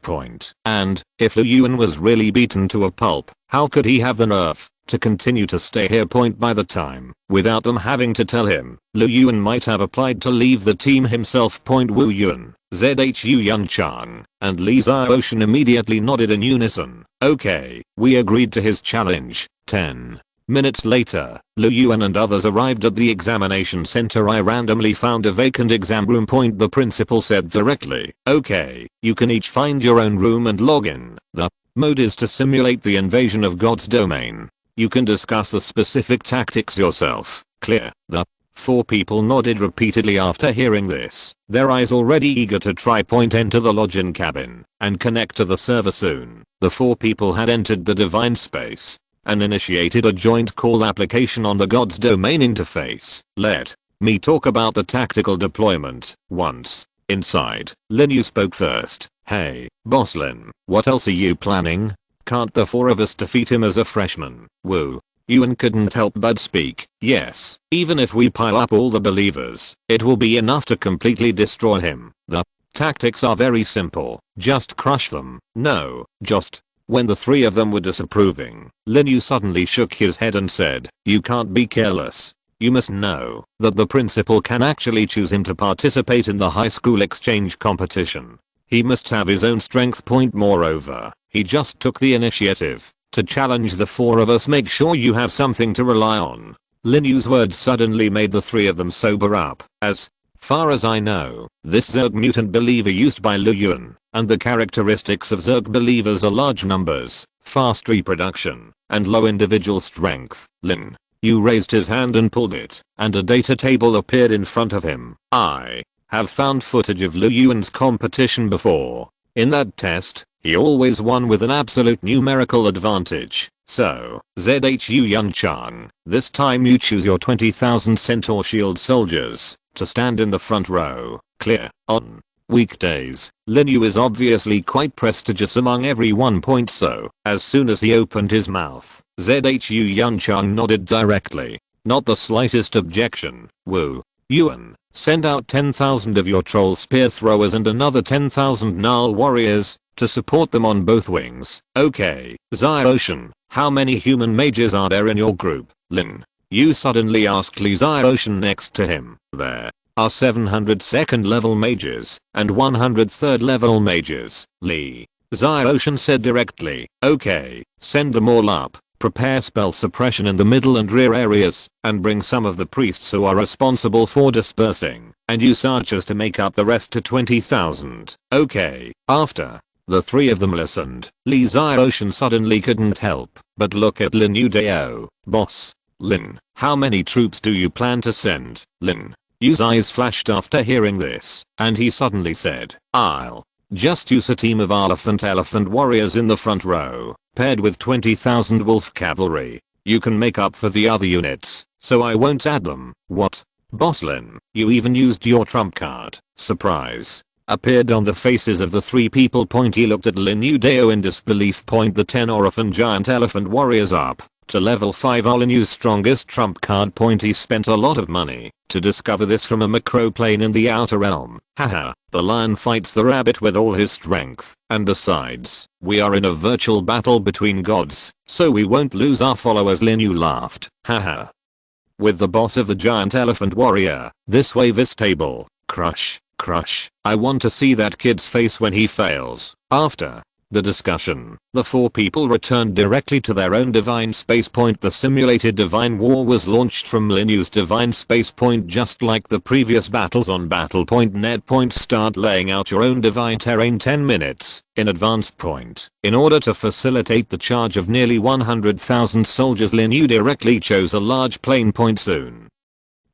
And if Lu Yuan was really beaten to a pulp, how could he have the nerve to continue to stay here? By the time, without them having to tell him, Lu Yuan might have applied to leave the team himself. Wu Yuan, Zhu Yunchang, and Li Zhaoshan immediately nodded in unison. Okay, we agreed to his challenge. 10 minutes later, Lu Yuan and others arrived at the examination center. I randomly found a vacant exam room. The principal said directly, okay, you can each find your own room and log in. The mode is to simulate the invasion of God's domain. You can discuss the specific tactics yourself. Clear? The four people nodded repeatedly after hearing this, their eyes already eager to try. Enter the login cabin and connect to the server soon. The four people had entered the divine space and initiated a joint call application on the God's domain interface. Let me talk about the tactical deployment. Once inside, Lin Yu spoke first. Hey, Boss Lin, what else are you planning? Can't the four of us defeat him as a freshman? Woo. Yuan couldn't help but speak. Yes, even if we pile up all the believers, it will be enough to completely destroy him. The tactics are very simple. Just crush them. No, just. When the three of them were disapproving, Lin Yu suddenly shook his head and said, you can't be careless. You must know that the principal can actually choose him to participate in the high school exchange competition. He must have his own strength. Moreover, he just took the initiative to challenge the four of us. Make sure you have something to rely on. Lin Yu's words suddenly made the three of them sober up. As far as I know, this Zerg mutant believer used by Lu Yuan, and the characteristics of Zerg believers are large numbers, fast reproduction, and low individual strength. Lin Yu raised his hand and pulled it, and a data table appeared in front of him. I have found footage of Lu Yuan's competition before. In that test, he always won with an absolute numerical advantage. So, Zhu Yunchang, this time you choose your 20,000 Centaur Shield soldiers to stand in the front row. Clear? On weekdays, Lin Yu is obviously quite prestigious among everyone. So, as soon as he opened his mouth, Zhu Yunchang nodded directly. Not the slightest objection. Wu Yuan, send out 10,000 of your troll spear throwers and another 10,000 Null warriors to support them on both wings. Okay, Zhaoshan, how many human mages are there in your group? Lin Yu suddenly asked Li Zhaoshan next to him. There are 700 second level mages and 100 third level mages. Li Zhaoshan said directly. Okay, send them all up. Prepare spell suppression in the middle and rear areas, and bring some of the priests who are responsible for dispersing, and use archers to make up the rest to 20,000. Okay. After the three of them listened, Li Zhaoshan suddenly couldn't help but look at Lin Yu. Boss Lin, how many troops do you plan to send? Lin Yu's eyes flashed after hearing this, and he suddenly said, I'll just use a team of elephant warriors in the front row, paired with 20,000 wolf cavalry. You can make up for the other units, so I won't add them. What? Boss Lin, you even used your trump card. Surprise appeared on the faces of the three people. He looked at Lin Yu in disbelief. The 10 orphan giant elephant warriors up. to level 5 Olinu's strongest trump card point. He spent a lot of money to discover this from a macro plane in the outer realm. Haha, the lion fights the rabbit with all his strength, and besides, we are in a virtual battle between gods, so we won't lose our followers. Linu laughed. Haha. With the boss of the giant elephant warrior, this wave is stable. Crush, crush. I want to see that kid's face when he fails. After the discussion, the 4 people returned directly to their own divine space point. The simulated divine war was launched from Linu's divine space point. Just like the previous battles on battle.net. Start laying out your own divine terrain 10 minutes in advance point. In order to facilitate the charge of nearly 100,000 soldiers, Linu directly chose a large plane point soon.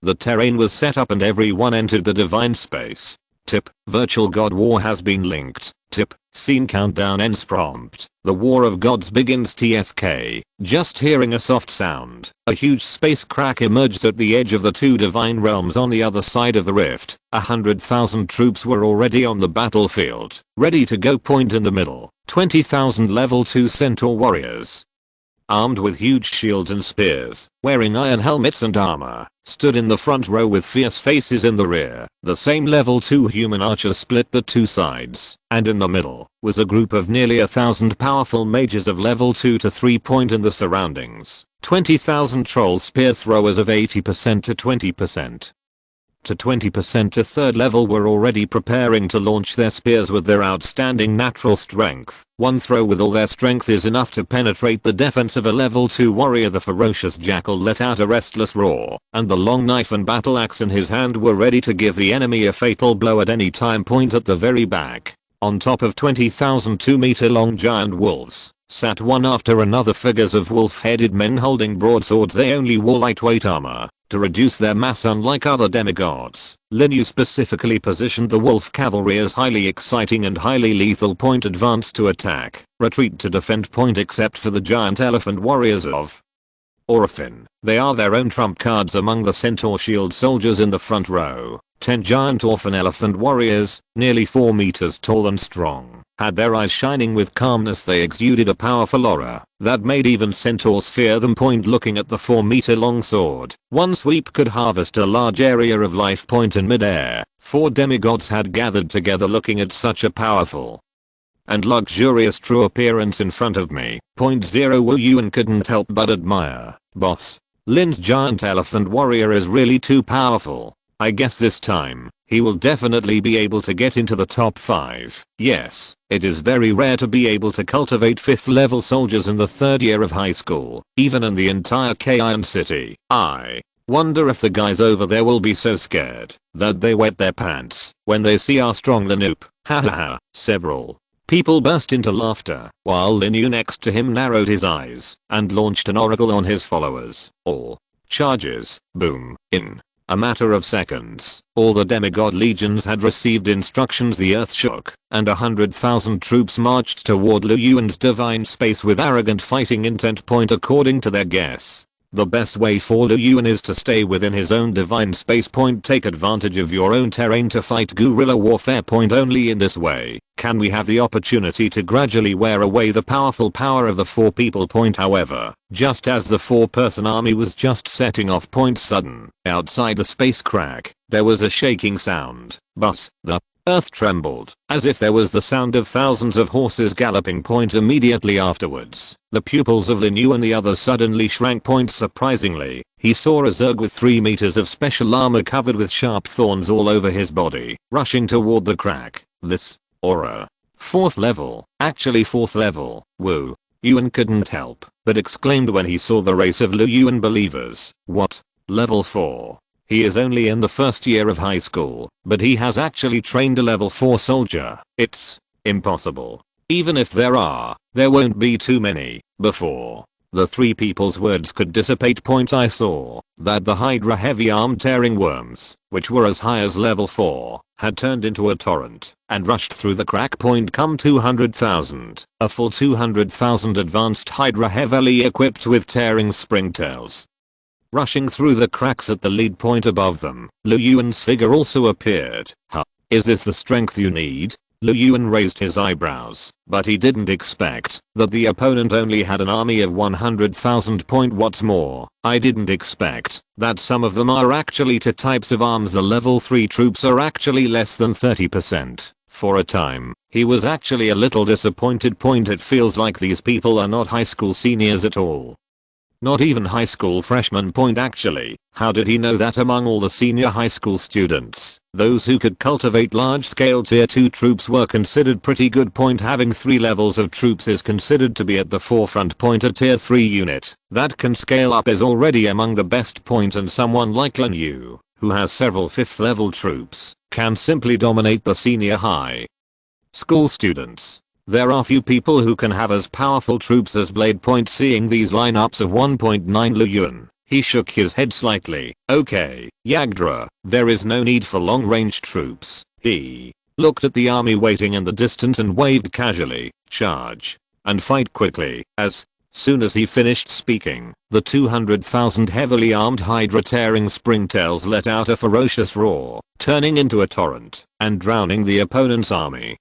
The terrain was set up and everyone entered the divine space. Tip, virtual god war has been linked. Tip, scene countdown ends prompt. The war of gods begins. TSK. Just hearing a soft sound, a huge space crack emerged at the edge of the 2 divine realms on the other side of the rift. 100,000 troops were already on the battlefield, ready to go. Point in the middle, 20,000 level 2 centaur warriors, armed with huge shields and spears, wearing iron helmets and armor, stood in the front row with fierce faces in the rear. The same level 2 human archers split the 2 sides, and in the middle was a group of nearly 1,000 powerful mages of level 2 to 3. In the surroundings, 20,000 troll spear throwers of 80% to 20% to 20% to 3rd level were already preparing to launch their spears with their outstanding natural strength. One throw with all their strength is enough to penetrate the defense of a level 2 warrior. The ferocious jackal let out a restless roar, and the long knife and battle axe in his hand were ready to give the enemy a fatal blow at any time. At the very back, on top of 20,000 2-meter long giant wolves, sat one after another figures of wolf-headed men holding broadswords. They only wore lightweight armor to reduce their mass. Unlike other demigods, Linu specifically positioned the wolf cavalry as highly exciting and highly lethal. Advance to attack, retreat to defend. Except for the giant elephant warriors of Orphan, they are their own trump cards among the centaur shield soldiers in the front row. 10 giant orphan elephant warriors, nearly 4 meters tall and strong, had their eyes shining with calmness. They exuded a powerful aura that made even centaurs fear them. Looking at the 4-meter long sword, one sweep could harvest a large area of life. In midair, 4 demigods had gathered together looking at such a powerful and luxurious true appearance in front of me. 0 Wu Yuan couldn't help but admire. Boss, Lin's giant elephant warrior is really too powerful. I guess this time, he will definitely be able to get into the top 5. Yes, it is very rare to be able to cultivate 5th level soldiers in the 3rd year of high school, even in the entire Kayan city. I wonder if the guys over there will be so scared that they wet their pants when they see our strong Linoop. Hahaha. Several people burst into laughter, while Linu next to him narrowed his eyes and launched an oracle on his followers. All charges, boom, in a matter of seconds, all the demigod legions had received instructions. The earth shook, and 100,000 troops marched toward Lu Yuan's divine space with arrogant fighting intent. According to their guess, the best way for Lu Yuan is to stay within his own divine space. Take advantage of your own terrain to fight guerrilla warfare. Only in this way can we have the opportunity to gradually wear away the powerful power of the 4 people. However, just as the 4-person army was just setting off, sudden, outside the space crack, there was a shaking sound. The earth trembled, as if there was the sound of thousands of horses galloping. Immediately afterwards, the pupils of Linu and the others suddenly shrank. Surprisingly, he saw a Zerg with 3 meters of special armor covered with sharp thorns all over his body, rushing toward the crack. This aura. 4th level, actually 4th level. Woo. Yuan couldn't help but exclaimed when he saw the race of Lu Yuan believers. What? Level 4? He is only in the 1st year of high school, but he has actually trained a level 4 soldier. It's impossible. Even if there are, there won't be too many. Before the 3 people's words could dissipate, I saw that the Hydra heavy-armed tearing worms, which were as high as level 4, had turned into a torrent and rushed through the crack. Come 200,000, a full 200,000 advanced Hydra heavily equipped with tearing springtails, rushing through the cracks at the lead point above them. Lu Yuan's figure also appeared. Huh. Is this the strength you need? Lu Yuan raised his eyebrows, but he didn't expect that the opponent only had an army of 100,000. What's more, I didn't expect that some of them are actually two types of arms. The level 3 troops are actually less than 30%. For a time, he was actually a little disappointed. It feels like these people are not high school seniors at all. Not even high school freshmen. Actually, how did he know that among all the senior high school students, those who could cultivate large-scale tier 2 troops were considered pretty good. Having 3 levels of troops is considered to be at the forefront. A tier 3 unit that can scale up is already among the best. And someone like Lin Yu, who has several 5th level troops, can simply dominate the senior high school students. There are few people who can have as powerful troops as Blade. Seeing these lineups of 1.9 Lu Yuan, he shook his head slightly. Okay, Yagdra, there is no need for long-range troops. He looked at the army waiting in the distance and waved casually, charge, and fight quickly. As soon as he finished speaking, the 200,000 heavily armed Hydra tearing springtails let out a ferocious roar, turning into a torrent and drowning the opponent's army.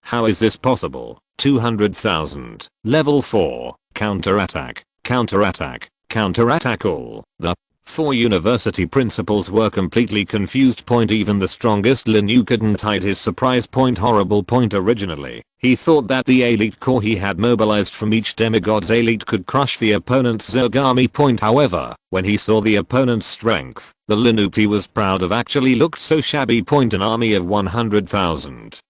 How is this possible? 200,000. Level 4. Counterattack. Counterattack. Counterattack. All the 4 university principals were completely confused. Even the strongest Lin Yu couldn't hide his surprise. Horrible. Originally, he thought that the elite corps he had mobilized from each demigod's elite could crush the opponent's Zerg army. However, when he saw the opponent's strength, the Lin Yu he was proud of actually looked so shabby. An army of 100,000.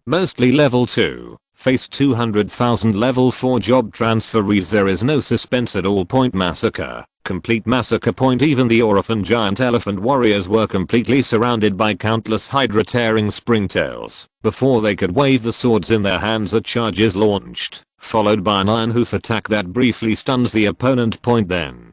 Mostly level 2. Face 200,000 level 4 job transferees. There is no suspense at all. Massacre. Complete massacre. Even the orphan giant elephant warriors were completely surrounded by countless Hydra tearing springtails. Before they could wave the swords in their hands, a charge is launched, followed by an iron hoof attack that briefly stuns the opponent. Then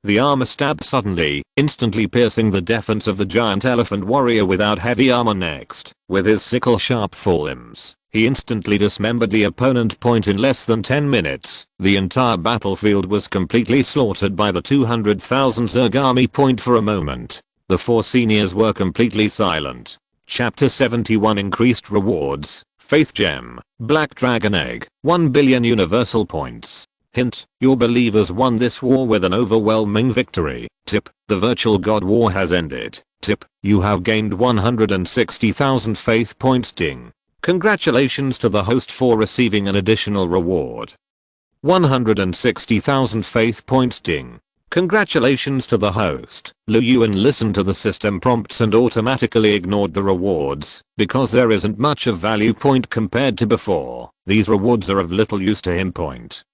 the armor stabbed suddenly, instantly piercing the defense of the giant elephant warrior without heavy armor. Next, with his sickle sharp forelimbs, he instantly dismembered the opponent. In less than 10 minutes, the entire battlefield was completely slaughtered by the 200,000 Zerg army. For a moment, the 4 seniors were completely silent. Chapter 71 Increased Rewards. Faith Gem. Black Dragon Egg. 1 billion universal points. Hint, your believers won this war with an overwhelming victory. Tip, the virtual god war has ended. Tip, you have gained 160,000 faith points. Ding. Congratulations to the host for receiving an additional reward. 160,000 faith points. Ding. Congratulations to the host. Lu Yuan listened to the system prompts and automatically ignored the rewards, because there isn't much of value. Compared to before, these rewards are of little use to him.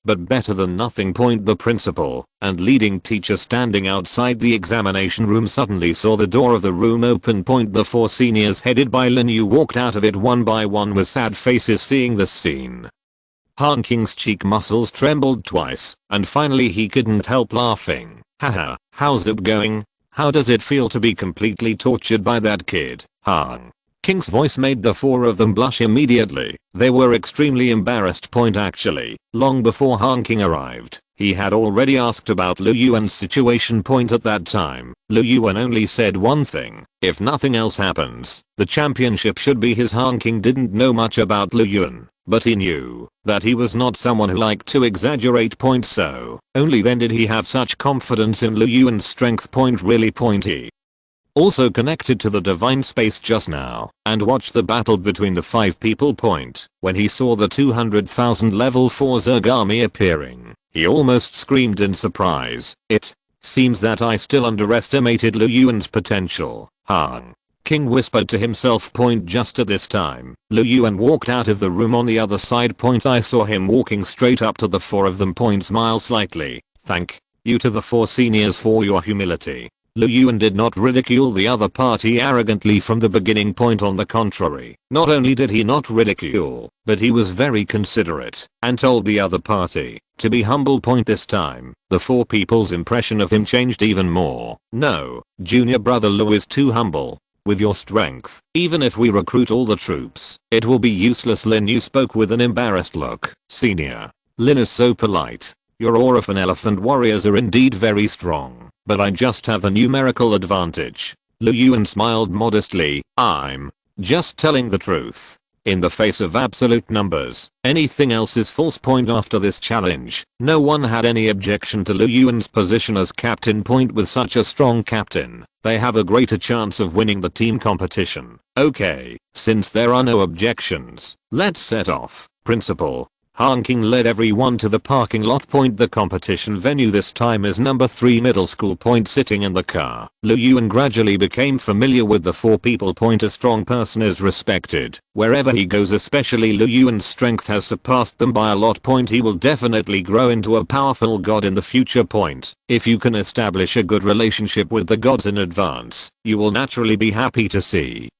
But better than nothing. The principal and leading teacher standing outside the examination room suddenly saw the door of the room open. The 4 seniors headed by Lin Yu walked out of it one by one with sad faces. Seeing this scene, Han King's cheek muscles trembled twice, and finally he couldn't help laughing. Haha, how's it going? How does it feel to be completely tortured by that kid? Han King's voice made the 4 of them blush immediately. They were extremely embarrassed. Actually, long before Han King arrived, he had already asked about Lu Yuan's situation. At that time, Lu Yuan only said one thing: if nothing else happens, the championship should be his. Han King didn't know much about Lu Yuan, but he knew that he was not someone who liked to exaggerate. So only then did he have such confidence in Lu Yuan's strength. Really. He also connected to the divine space just now and watched the battle between the 5 people. When he saw the 200,000 level 4 Zerg army appearing, he almost screamed in surprise. It seems that I still underestimated Lu Yuan's potential. Han King whispered to himself. Just at this time, Lu Yuan walked out of the room on the other side. I saw him walking straight up to the 4 of them. Smile slightly. Thank you to the 4 seniors for your humility. Lu Yuan did not ridicule the other party arrogantly from the beginning. On the contrary, not only did he not ridicule, but he was very considerate and told the other party to be humble. This time, the 4 people's impression of him changed even more. No, junior brother Lu is too humble. With your strength, even if we recruit all the troops, it will be useless. Lin Yu spoke with an embarrassed look. Senior Lin is so polite. Your orphan elephant warriors are indeed very strong, but I just have a numerical advantage. Lu Yuan smiled modestly. I'm just telling the truth. In the face of absolute numbers, anything else is false. After this challenge, no one had any objection to Lu Yuan's position as captain. With such a strong captain, they have a greater chance of winning the team competition. Okay, since there are no objections, let's set off. Principal Honking led everyone to the parking lot. The competition venue this time is number 3 middle school. Sitting in the car, Lu Yuan gradually became familiar with the 4 people. A strong person is respected wherever he goes, especially Lu Yuan's strength has surpassed them by a lot. He will definitely grow into a powerful god in the future. If you can establish a good relationship with the gods in advance, you will naturally be happy to see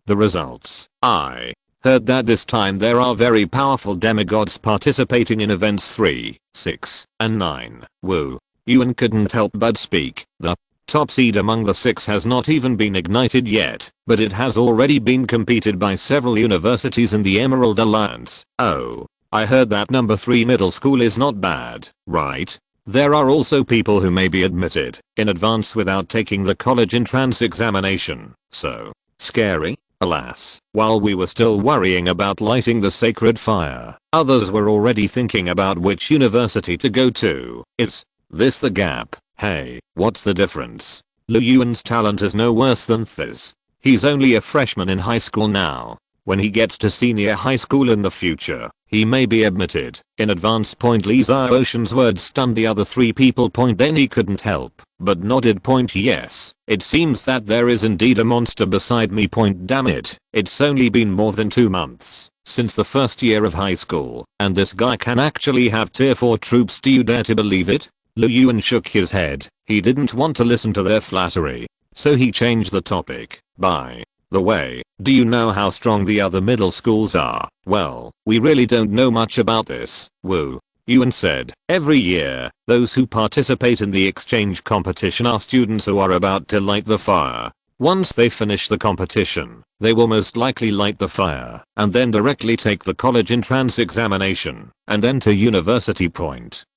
the results. I heard that this time there are very powerful demigods participating in events 3, 6, and 9. Woo. Yuan couldn't help but speak. The top seed among the 6 has not even been ignited yet, but it has already been competed by several universities in the Emerald Alliance. Oh, I heard that number 3 middle school is not bad, right? There are also people who may be admitted in advance without taking the college entrance examination. So scary? Alas, while we were still worrying about lighting the sacred fire, others were already thinking about which university to go to. Is this the gap? Hey, what's the difference? Lu Yuan's talent is no worse than Thiz. He's only a freshman in high school now. When he gets to senior high school in the future, he may be admitted in advance. Li Ziocean's words stunned the other 3 people. Then he couldn't help but nodded. Yes, it seems that there is indeed a monster beside me. Damn it, it's only been more than 2 months since the first year of high school, and this guy can actually have tier 4 troops. Do you dare to believe it? Lu Yuan shook his head. He didn't want to listen to their flattery, so he changed the topic. By the way, do you know how strong the other middle schools are? Well, we really don't know much about this. Woo. Yuan said, every year, those who participate in the exchange competition are students who are about to light the fire. Once they finish the competition, they will most likely light the fire and then directly take the college entrance examination and enter university.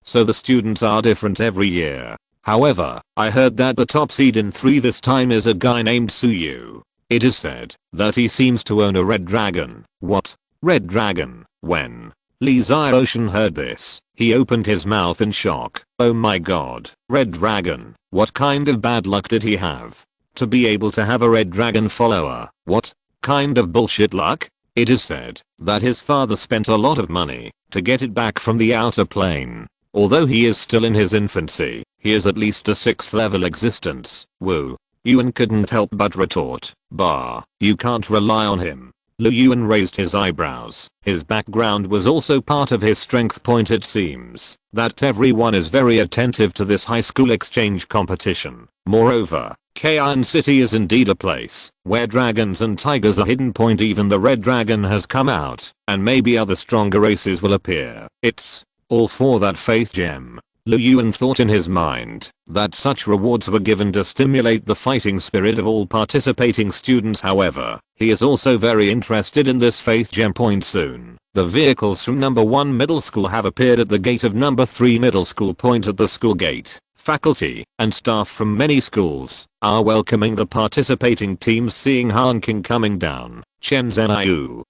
So the students are different every year. However, I heard that the top seed in 3 this time is a guy named Suyu. It is said that he seems to own a red dragon. What? Red dragon? When Li Ziocean heard this, he opened his mouth in shock. Oh my god, red dragon, what kind of bad luck did he have to be able to have a red dragon follower? What kind of bullshit luck? It is said that his father spent a lot of money to get it back from the outer plane. Although he is still in his infancy, he is at least a 6th level existence. Woo. Yuan couldn't help but retort. Bah, you can't rely on him. Lu Yuan raised his eyebrows. His background was also part of his strength. It seems that everyone is very attentive to this high school exchange competition. Moreover, Kayan City is indeed a place where dragons and tigers are hidden. Even the red dragon has come out, and maybe other stronger races will appear. It's all for that faith gem. Lu Yuan thought in his mind that such rewards were given to stimulate the fighting spirit of all participating students. However, he is also very interested in this faith gem. Soon, the vehicles from number 1 middle school have appeared at the gate of number 3 middle school. At the school gate, faculty and staff from many schools are welcoming the participating teams. Seeing Han King coming down, Chen Zhenyu,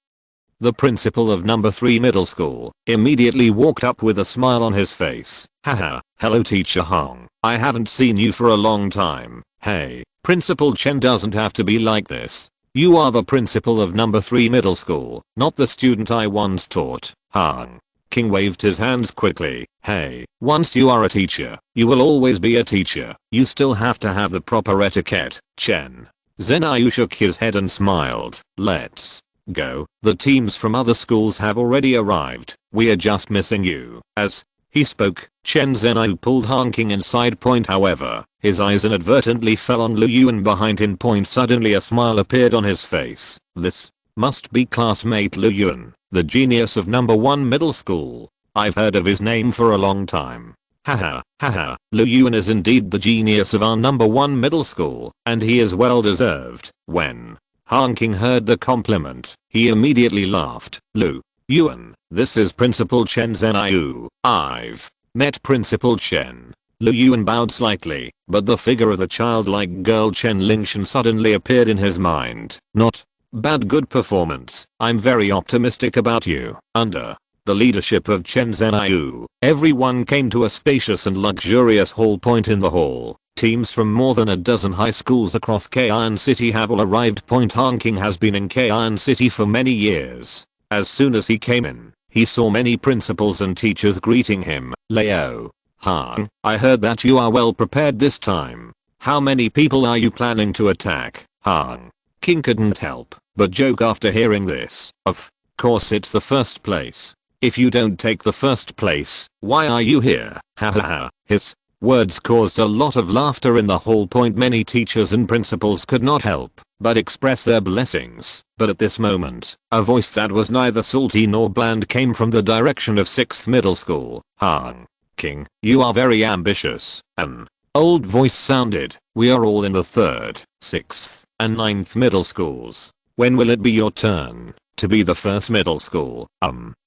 the principal of number 3 middle school, immediately walked up with a smile on his face. Haha, hello teacher Hong, I haven't seen you for a long time. Hey, Principal Chen doesn't have to be like this. You are the principal of number 3 middle school, not the student I once taught. Han King waved his hands quickly. Hey, once you are a teacher, you will always be a teacher. You still have to have the proper etiquette. Chen Zhenyu shook his head and smiled. Let's go. The teams from other schools have already arrived. We are just missing you. As he spoke, Chen Zhenyu pulled Han King inside. However, his eyes inadvertently fell on Lu Yuan behind him. Suddenly a smile appeared on his face. This must be classmate Lu Yuan, the genius of number 1 middle school. I've heard of his name for a long time. Haha, haha, Lu Yuan is indeed the genius of our number 1 middle school, and he is well deserved. When Han King heard the compliment, he immediately laughed. Lu Yuan, this is Principal Chen Zhenyu. I've met Principal Chen. Lu Yuan bowed slightly, but the figure of the childlike girl Chen Lingshan suddenly appeared in his mind. Not Bad good performance. I'm very optimistic about you. Under the leadership of Chen Zhenyu, everyone came to a spacious and luxurious hall point in the hall. Teams from more than a dozen high schools across Kayan City have all arrived. Han King has been in Kayan City for many years. As soon as he came in, he saw many principals and teachers greeting him. Leo, Han, I heard that you are well prepared this time. How many people are you planning to attack? Han King couldn't help but joke after hearing this. Of course it's the first place. If you don't take the first place, why are you here? Ha ha ha. His words caused a lot of laughter in the hall point. Many teachers and principals could not help but express their blessings. But at this moment, a voice that was neither salty nor bland came from the direction of 6th middle school. Han King, you are very ambitious. An old voice sounded. We are all in the 3rd, 6th, and 9th middle schools. When will it be your turn to be the first middle school?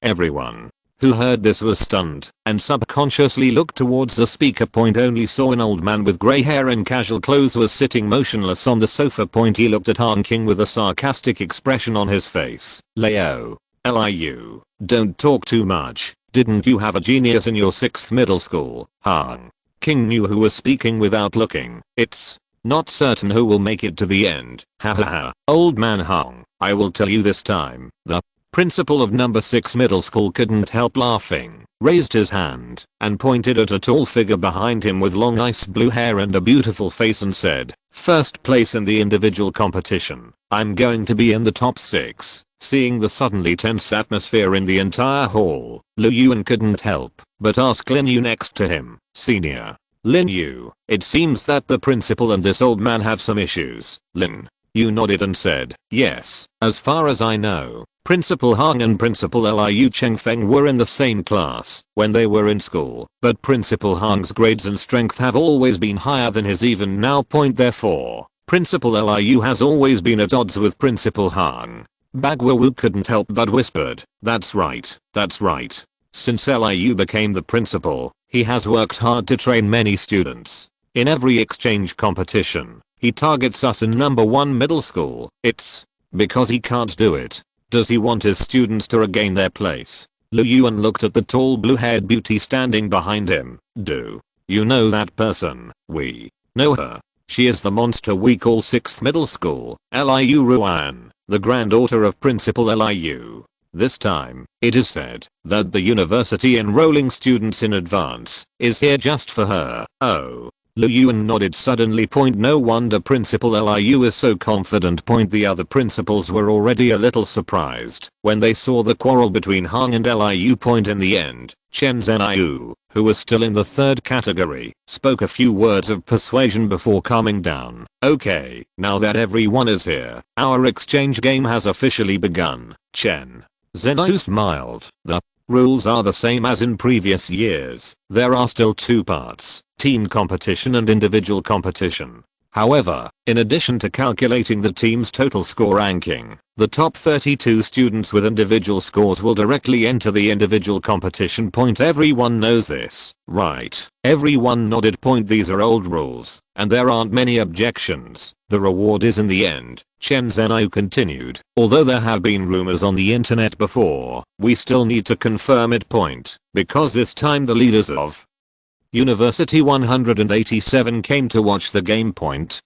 Everyone who heard this was stunned and subconsciously looked towards the speaker. Only saw an old man with grey hair and casual clothes was sitting motionless on the sofa. He looked at Han King with a sarcastic expression on his face. Leo, Liu, don't talk too much. Didn't you have a genius in your 6th middle school? Han King knew who was speaking without looking. It's not certain who will make it to the end. Ha ha ha. Old man Hong, I will tell you this time. The principal of number 6 middle school couldn't help laughing, raised his hand, and pointed at a tall figure behind him with long ice blue hair and a beautiful face and said, first place in the individual competition. I'm going to be in the top 6. Seeing the suddenly tense atmosphere in the entire hall, Yuan couldn't help but ask Lin Yu next to him, Senior Lin Yu, it seems that the principal and this old man have some issues. Lin Yu nodded and said, yes, as far as I know, Principal Hong and Principal Liu Chengfeng were in the same class when they were in school, but Principal Hong's grades and strength have always been higher than his even now. Therefore, Principal Liu has always been at odds with Principal Hong. Bagua Wu couldn't help but whispered, that's right, that's right. Since Liu became the principal, he has worked hard to train many students. In every exchange competition, he targets us in number 1 middle school. It's because he can't do it. Does he want his students to regain their place? Yuan looked at the tall blue-haired beauty standing behind him. Do you know that person? We know her. She is the monster we call 6th middle school. Liu Yuan, the granddaughter of Principal Liu. This time, it is said that the university enrolling students in advance is here just for her. Oh. Yuan nodded suddenly. No wonder Principal Liu is so confident. The other principals were already a little surprised when they saw the quarrel between Hong and Liu. In the end, Chen Zhenyu, who was still in the 3rd category, spoke a few words of persuasion before calming down. Okay, now that everyone is here, our exchange game has officially begun. Chen Zhenyu smiled. The rules are the same as in previous years. There are still 2 parts, team competition and individual competition. However, in addition to calculating the team's total score ranking, the top 32 students with individual scores will directly enter the individual competition. Everyone knows this, right? Everyone nodded. These are old rules, and there aren't many objections. The reward is in the end, Chen Zhenyu continued. Although there have been rumors on the internet before, we still need to confirm it. Because this time the leaders of University 187 came to watch the game.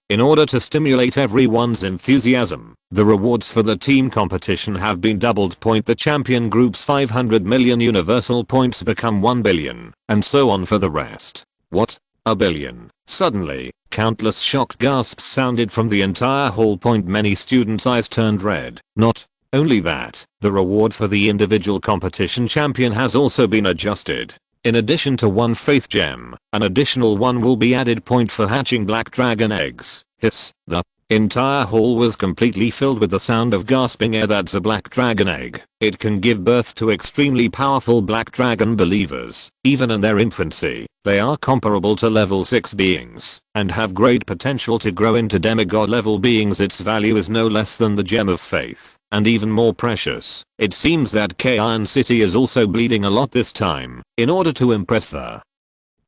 In order to stimulate everyone's enthusiasm, the rewards for the team competition have been doubled. The champion group's 500 million universal points become 1 billion, and so on for the rest. What? A billion? Suddenly, countless shocked gasps sounded from the entire hall. Many students' eyes turned red. Not only that, the reward for the individual competition champion has also been adjusted. In addition to 1 faith gem, an additional 1 will be added. For hatching black dragon eggs. Hiss. The entire hall was completely filled with the sound of gasping air. That's a black dragon egg. It can give birth to extremely powerful black dragon believers. Even in their infancy, they are comparable to level 6 beings, and have great potential to grow into demigod level beings. Its value is no less than the gem of faith, and even more precious. It seems that Kayan City is also bleeding a lot this time, in order to impress the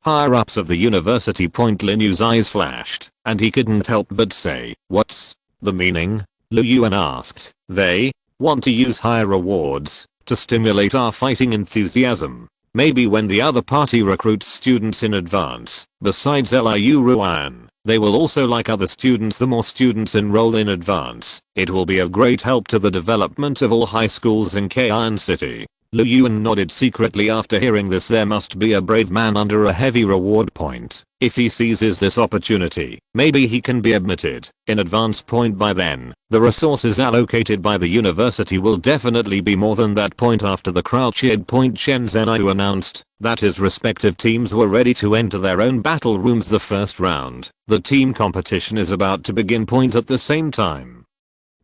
higher-ups of the university. Lin Yu's eyes flashed, and he couldn't help but say, what's the meaning? Lu Yuan asked. They want to use higher rewards to stimulate our fighting enthusiasm. Maybe when the other party recruits students in advance, besides Liu Ruan, they will also like other students. The more students enroll in advance, it will be of great help to the development of all high schools in Kayan City. Lu Yuan nodded secretly after hearing this. There must be a brave man under a heavy reward point. If he seizes this opportunity, maybe he can be admitted in advance point by then. The resources allocated by the university will definitely be more than that point. After the crowd cheered, Chen Zhenai announced that his respective teams were ready to enter their own battle rooms. The first round, the team competition is about to begin. At the same time,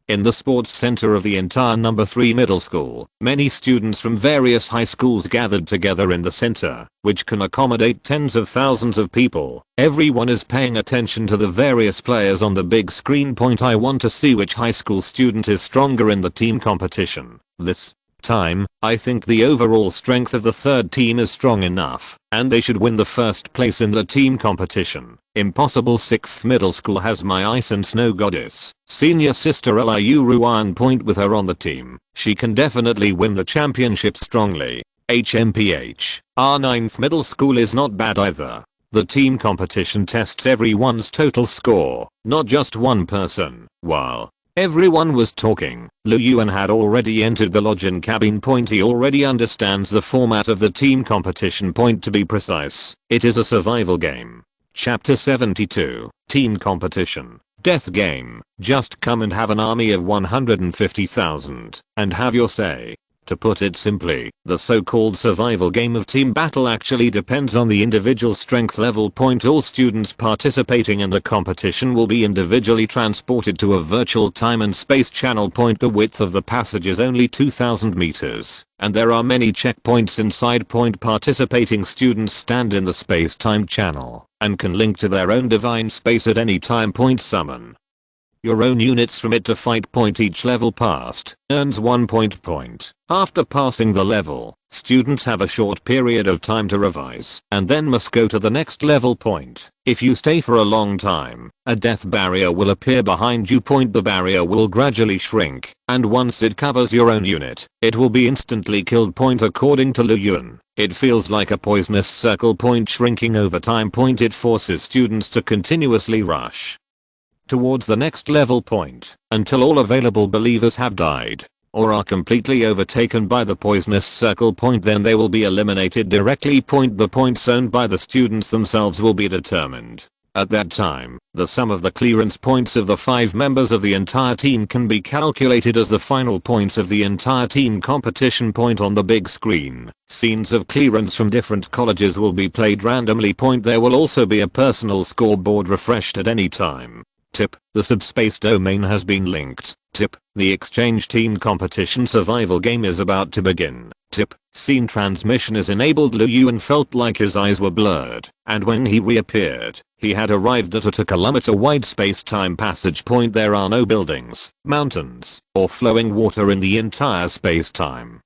in the sports center of the entire number 3 middle school, many students from various high schools gathered together in the center, which can accommodate tens of thousands of people. Everyone is paying attention to the various players on the big screen. I want to see which high school student is stronger in the team competition. This time, I think the overall strength of the third team is strong enough, and they should win the first place in the team competition. Impossible. 6th middle school has my ice and snow goddess, senior sister Liu Ruan. With her on the team, she can definitely win the championship strongly. HMPH. Our 9th middle school is not bad either. The team competition tests everyone's total score, not just one person. While everyone was talking, Lu Yuan had already entered the login cabin. He already understands the format of the team competition. To be precise, it is a survival game. Chapter 72, Team Competition. Death game. Just come and have an army of 150,000 and have your say. To put it simply, the so-called survival game of team battle actually depends on the individual strength level. All students participating in the competition will be individually transported to a virtual time and space channel. The width of the passage is only 2,000 meters, and there are many checkpoints inside. Participating students stand in the space-time channel and can link to their own divine space at any time. Summon your own units from it to fight. Each level passed earns 1 point. After passing the level, students have a short period of time to revise and then must go to the next level. If you stay for a long time, a death barrier will appear behind you. The barrier will gradually shrink, and once it covers your own unit, it will be instantly killed. According to Lu Yuan, it feels like a poisonous circle. Shrinking over time. It forces students to continuously rush towards the next level until all available believers have died or are completely overtaken by the poisonous circle. Then they will be eliminated directly. The points owned by the students themselves will be determined. At that time, the sum of the clearance points of the 5 members of the entire team can be calculated as the final points of the entire team competition. On the big screen, scenes of clearance from different colleges will be played randomly. There will also be a personal scoreboard refreshed at any time. Tip: the subspace domain has been linked. Tip: the exchange team competition survival game is about to begin. Tip: scene transmission is enabled. Lu Yuan felt like his eyes were blurred, and when he reappeared, he had arrived at a 2-kilometer-wide space-time passage. There are no buildings, mountains, or flowing water in the entire space-time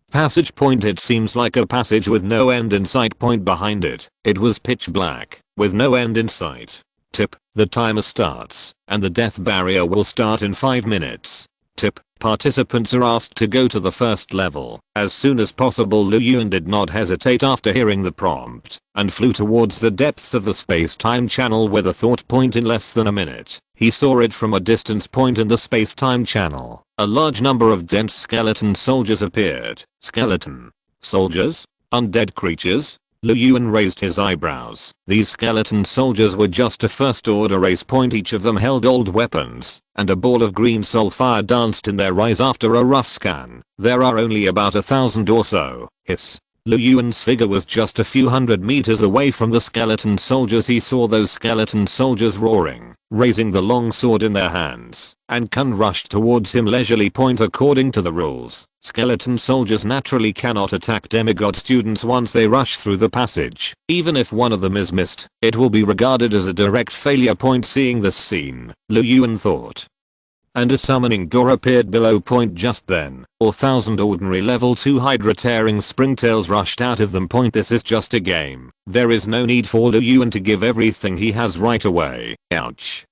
passage. It seems like a passage with no end in sight. Behind it, it was pitch black, with no end in sight. Tip: the timer starts, and the death barrier will start in 5 minutes. Tip: participants are asked to go to the first level as soon as possible. Lu Yuan did not hesitate after hearing the prompt, and flew towards the depths of the space-time channel with a thought. In less than a minute, he saw it from a distance. In the space-time channel, a large number of dense skeleton soldiers appeared. Skeleton soldiers? Undead creatures? Lu Yuan raised his eyebrows. These skeleton soldiers were just a first-order race. Each of them held old weapons, and a ball of green soul fire danced in their eyes. After a rough scan, there are only about 1,000 or so. Hiss. Lu Yuan's figure was just a few hundred meters away from the skeleton soldiers. He saw those skeleton soldiers roaring, raising the long sword in their hands, and Kun rushed towards him leisurely. According to the rules, skeleton soldiers naturally cannot attack demigod students once they rush through the passage. Even if one of them is missed, it will be regarded as a direct failure. Seeing this scene, Lu Yuan thought, and a summoning door appeared below. Just then, 1,000 ordinary level 2 Tearer Tearling Springtails rushed out of them. This is just a game. There is no need for Lu Yuan to give everything he has right away. Ouch.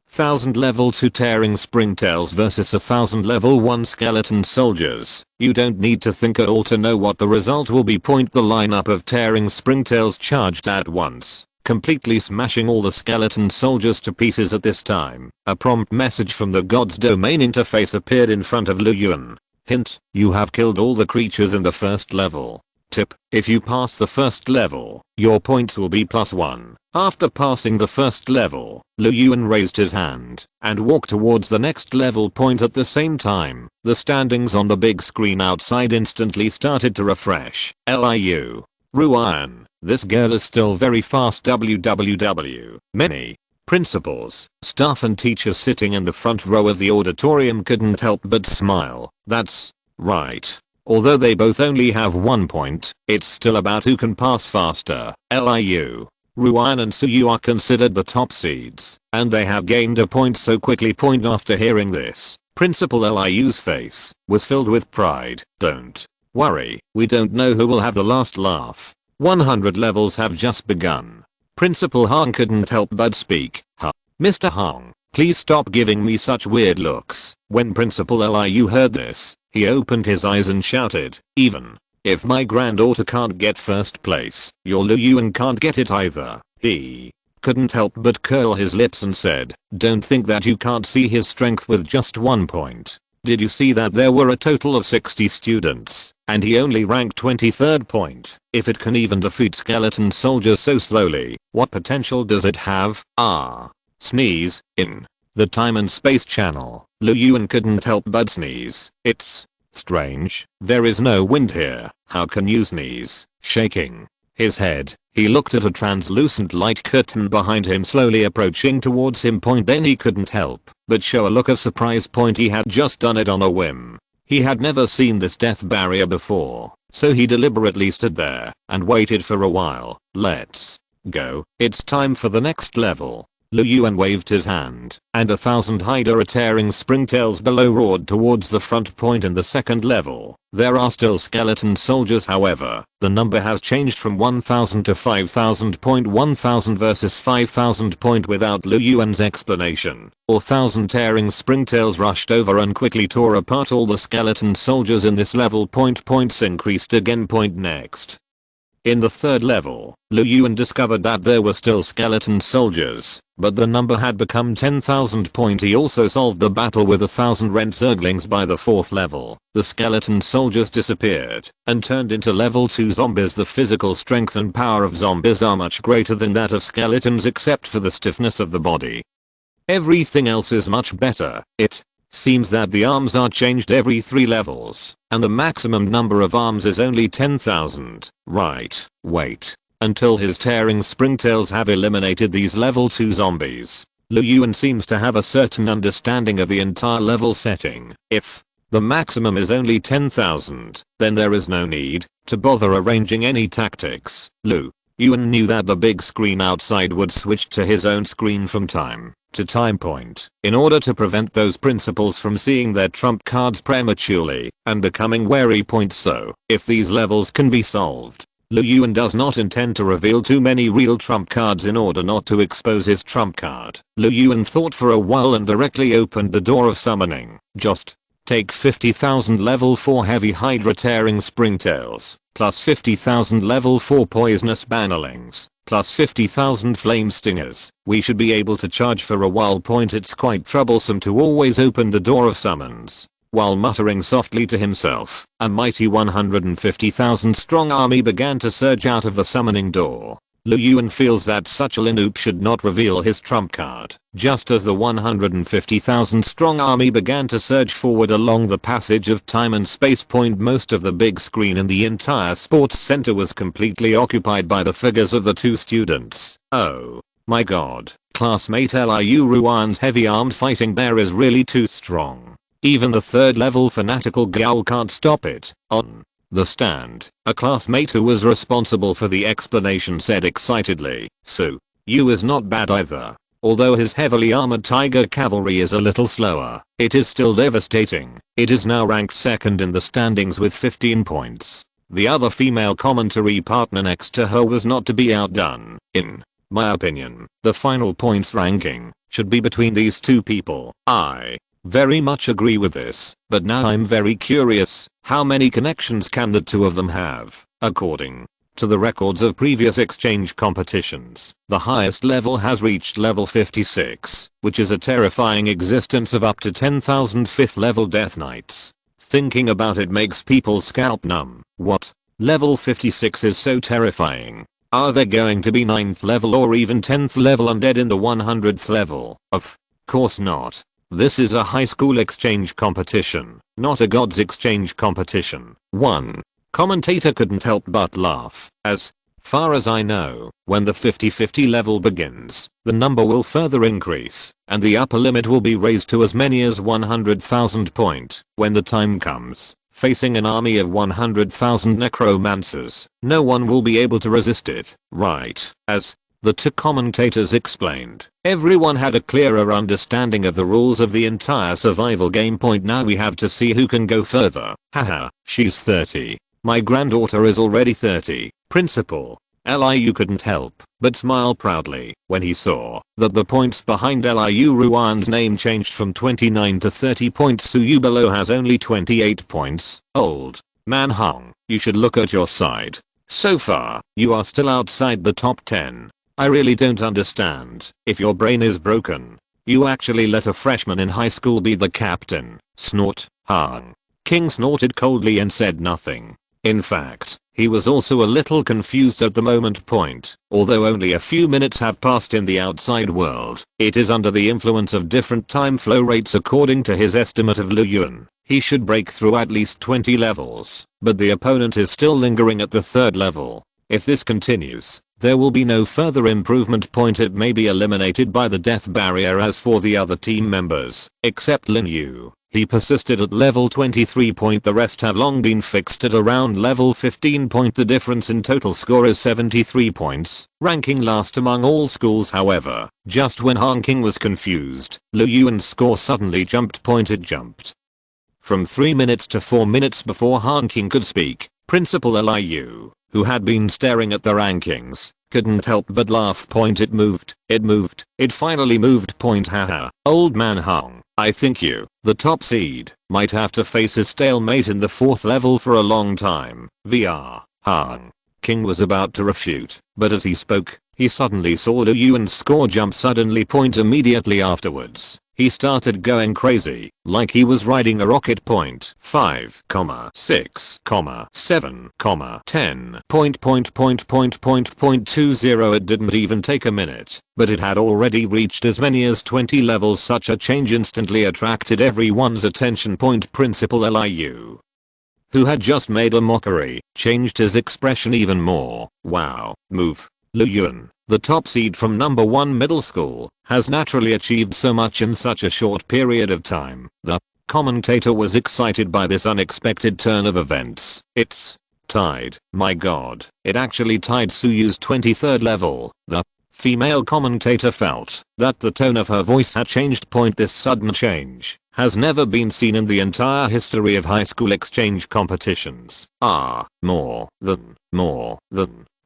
1000 level 2 Tearing Springtails versus 1000 level 1 Skeleton Soldiers. You don't need to think at all to know what the result will be. The lineup of Tearing Springtails charged at once, completely smashing all the skeleton soldiers to pieces. At this time, a prompt message from the god's domain interface appeared in front of Lu Yuan. Hint: you have killed all the creatures in the first level. Tip: if you pass the first level, your points will be +1. After passing the first level, Lu Yuan raised his hand and walked towards the next level point. At the same time, the standings on the big screen outside instantly started to refresh. Liu. Yuan. This girl is still very fast. www. Many principals, staff and teachers sitting in the front row of the auditorium couldn't help but smile. That's right. Although they both only have 1 point, it's still about who can pass faster. Liu, Yuan and Suyu are considered the top seeds, and they have gained a point so quickly. After hearing this, Principal Liu's face was filled with pride. Don't worry, we don't know who will have the last laugh. 100 levels have just begun. Principal Hong couldn't help but speak. Mr. Hong, please stop giving me such weird looks. When Principal Liu heard this, he opened his eyes and shouted, even if my granddaughter can't get first place, your Lu Yuan can't get it either. He couldn't help but curl his lips and said, don't think that you can't see his strength with just 1 point. Did you see that there were a total of 60 students, and he only ranked 23rd point? If it can even defeat skeleton soldiers so slowly, what potential does it have? Sneeze. In the time and space channel, Lu Yuan couldn't help but sneeze. It's strange. There is no wind here. How can you sneeze? Shaking his head, he looked at a translucent light curtain behind him slowly approaching towards him. Then he couldn't help but show a look of surprise. He had just done it on a whim. He had never seen this death barrier before, so he deliberately stood there and waited for a while. Let's go. It's time for the next level. Lu Yuan waved his hand, and 1000 Tearing Springtails below roared towards the front point in the second level. There are still skeleton soldiers, however. The number has changed from 1000 to 5000. 1000 versus 5000. Without Lu Yuan's explanation, 1000 Tearing Springtails rushed over and quickly tore apart all the skeleton soldiers in this level. Points increased again. Next. In the third level, Lu Yuan discovered that there were still skeleton soldiers, but the number had become 10,000. He also solved the battle with 1000 rent zerglings. By the fourth level, the skeleton soldiers disappeared and turned into level 2 zombies. The physical strength and power of zombies are much greater than that of skeletons except for the stiffness of the body. Everything else is much better. It seems that the arms are changed every 3 levels, and the maximum number of arms is only 10,000. Right, wait until his Tearing Springtails have eliminated these level 2 zombies. Lu Yuan seems to have a certain understanding of the entire level setting. If the maximum is only 10,000, then there is no need to bother arranging any tactics. Lu Yuan knew that the big screen outside would switch to his own screen from time to time. In order to prevent those principals from seeing their trump cards prematurely and becoming wary. So, if these levels can be solved, Lu Yuan does not intend to reveal too many real trump cards in order not to expose his trump card. Lu Yuan thought for a while and directly opened the door of summoning. Just take 50,000 level 4 heavy Hydra Tearing Springtails, plus 50,000 level 4 poisonous bannerlings, plus 50,000 flame stingers. We should be able to charge for a while. It's quite troublesome to always open the door of summons. While muttering softly to himself, a mighty 150,000 strong army began to surge out of the summoning door. Lu Yuan feels that such a noob should not reveal his trump card. Just as the 150,000 strong army began to surge forward along the passage of time and space. Most of the big screen in the entire sports center was completely occupied by the figures of the 2 students. Oh my god, classmate Liu Yuan's heavy armed fighting bear is really too strong. Even the third level fanatical Ghoul can't stop it. On the stand, a classmate who was responsible for the explanation said excitedly, "So, you is not bad either. Although his heavily armored tiger cavalry is a little slower, it is still devastating. It is now ranked second in the standings with 15 points. The other female commentary partner next to her was not to be outdone. In my opinion, the final points ranking should be between these two people. I very much agree with this, but now I'm very curious, how many connections can the two of them have? According to the records of previous exchange competitions, the highest level has reached level 56, which is a terrifying existence of up to 10,000 5th level death knights. Thinking about it makes people's scalp numb. What? Level 56 is so terrifying. Are there going to be 9th level or even 10th level undead in the 100th level? Of course not. This is a high school exchange competition, not a gods exchange competition. One commentator couldn't help but laugh. As far as I know, when the 50-50 level begins, the number will further increase, and the upper limit will be raised to as many as 100,000 point. When the time comes, facing an army of 100,000 necromancers, no one will be able to resist it, right? As the two commentators explained, everyone had a clearer understanding of the rules of the entire survival game. Point now we have to see who can go further. Haha, she's 30. My granddaughter is already 30. Principal Liu couldn't help but smile proudly when he saw that the points behind Liu Yuan's name changed from 29 to 30 points. Suyu below has only 28 points. Old man Hong, you should look at your side. So far, you are still outside the top 10. I really don't understand. If your brain is broken, you actually let a freshman in high school be the captain. Snort. Hong King snorted coldly and said nothing. In fact, he was also a little confused at the moment. Point. Although only a few minutes have passed in the outside world, it is under the influence of different time flow rates according to his estimate of Lu Yuan. He should break through at least 20 levels, but the opponent is still lingering at the 3rd level. If this continues, there will be no further improvement. Point. It may be eliminated by the death barrier. As for the other team members, except Lin Yu, he persisted at level 23. Point. The rest have long been fixed at around level 15. Point. The difference in total score is 73 points, ranking last among all schools. However, just when Han King was confused, Lu Yuan's score suddenly jumped. Point. It jumped from 3 minutes to 4 minutes before Han King could speak. Principal Liu, who had been staring at the rankings, couldn't help but laugh. Point. It moved. It finally moved. Point. Haha. Old man Hong, I think you, the top seed, might have to face a stalemate in the 4th level for a long time. VR. Han King was about to refute, but as he spoke, he suddenly saw Lu Yuan's score jump suddenly. Point. Immediately afterwards, he started going crazy, like he was riding a rocket. Point. 5, 6, 7, 10. Point. 20. It didn't even take a minute, but it had already reached as many as 20 levels. Such a change instantly attracted everyone's attention. Point. Principal Liu, who had just made a mockery, changed his expression even more. Wow. Move. Lu Yuan, the top seed from number 1 middle school, has naturally achieved so much in such a short period of time. The commentator was excited by this unexpected turn of events. It's tied. My god, it actually tied Suyu's 23rd level. The female commentator felt that the tone of her voice had changed. Point. This sudden change has never been seen in the entire history of high school exchange competitions. More than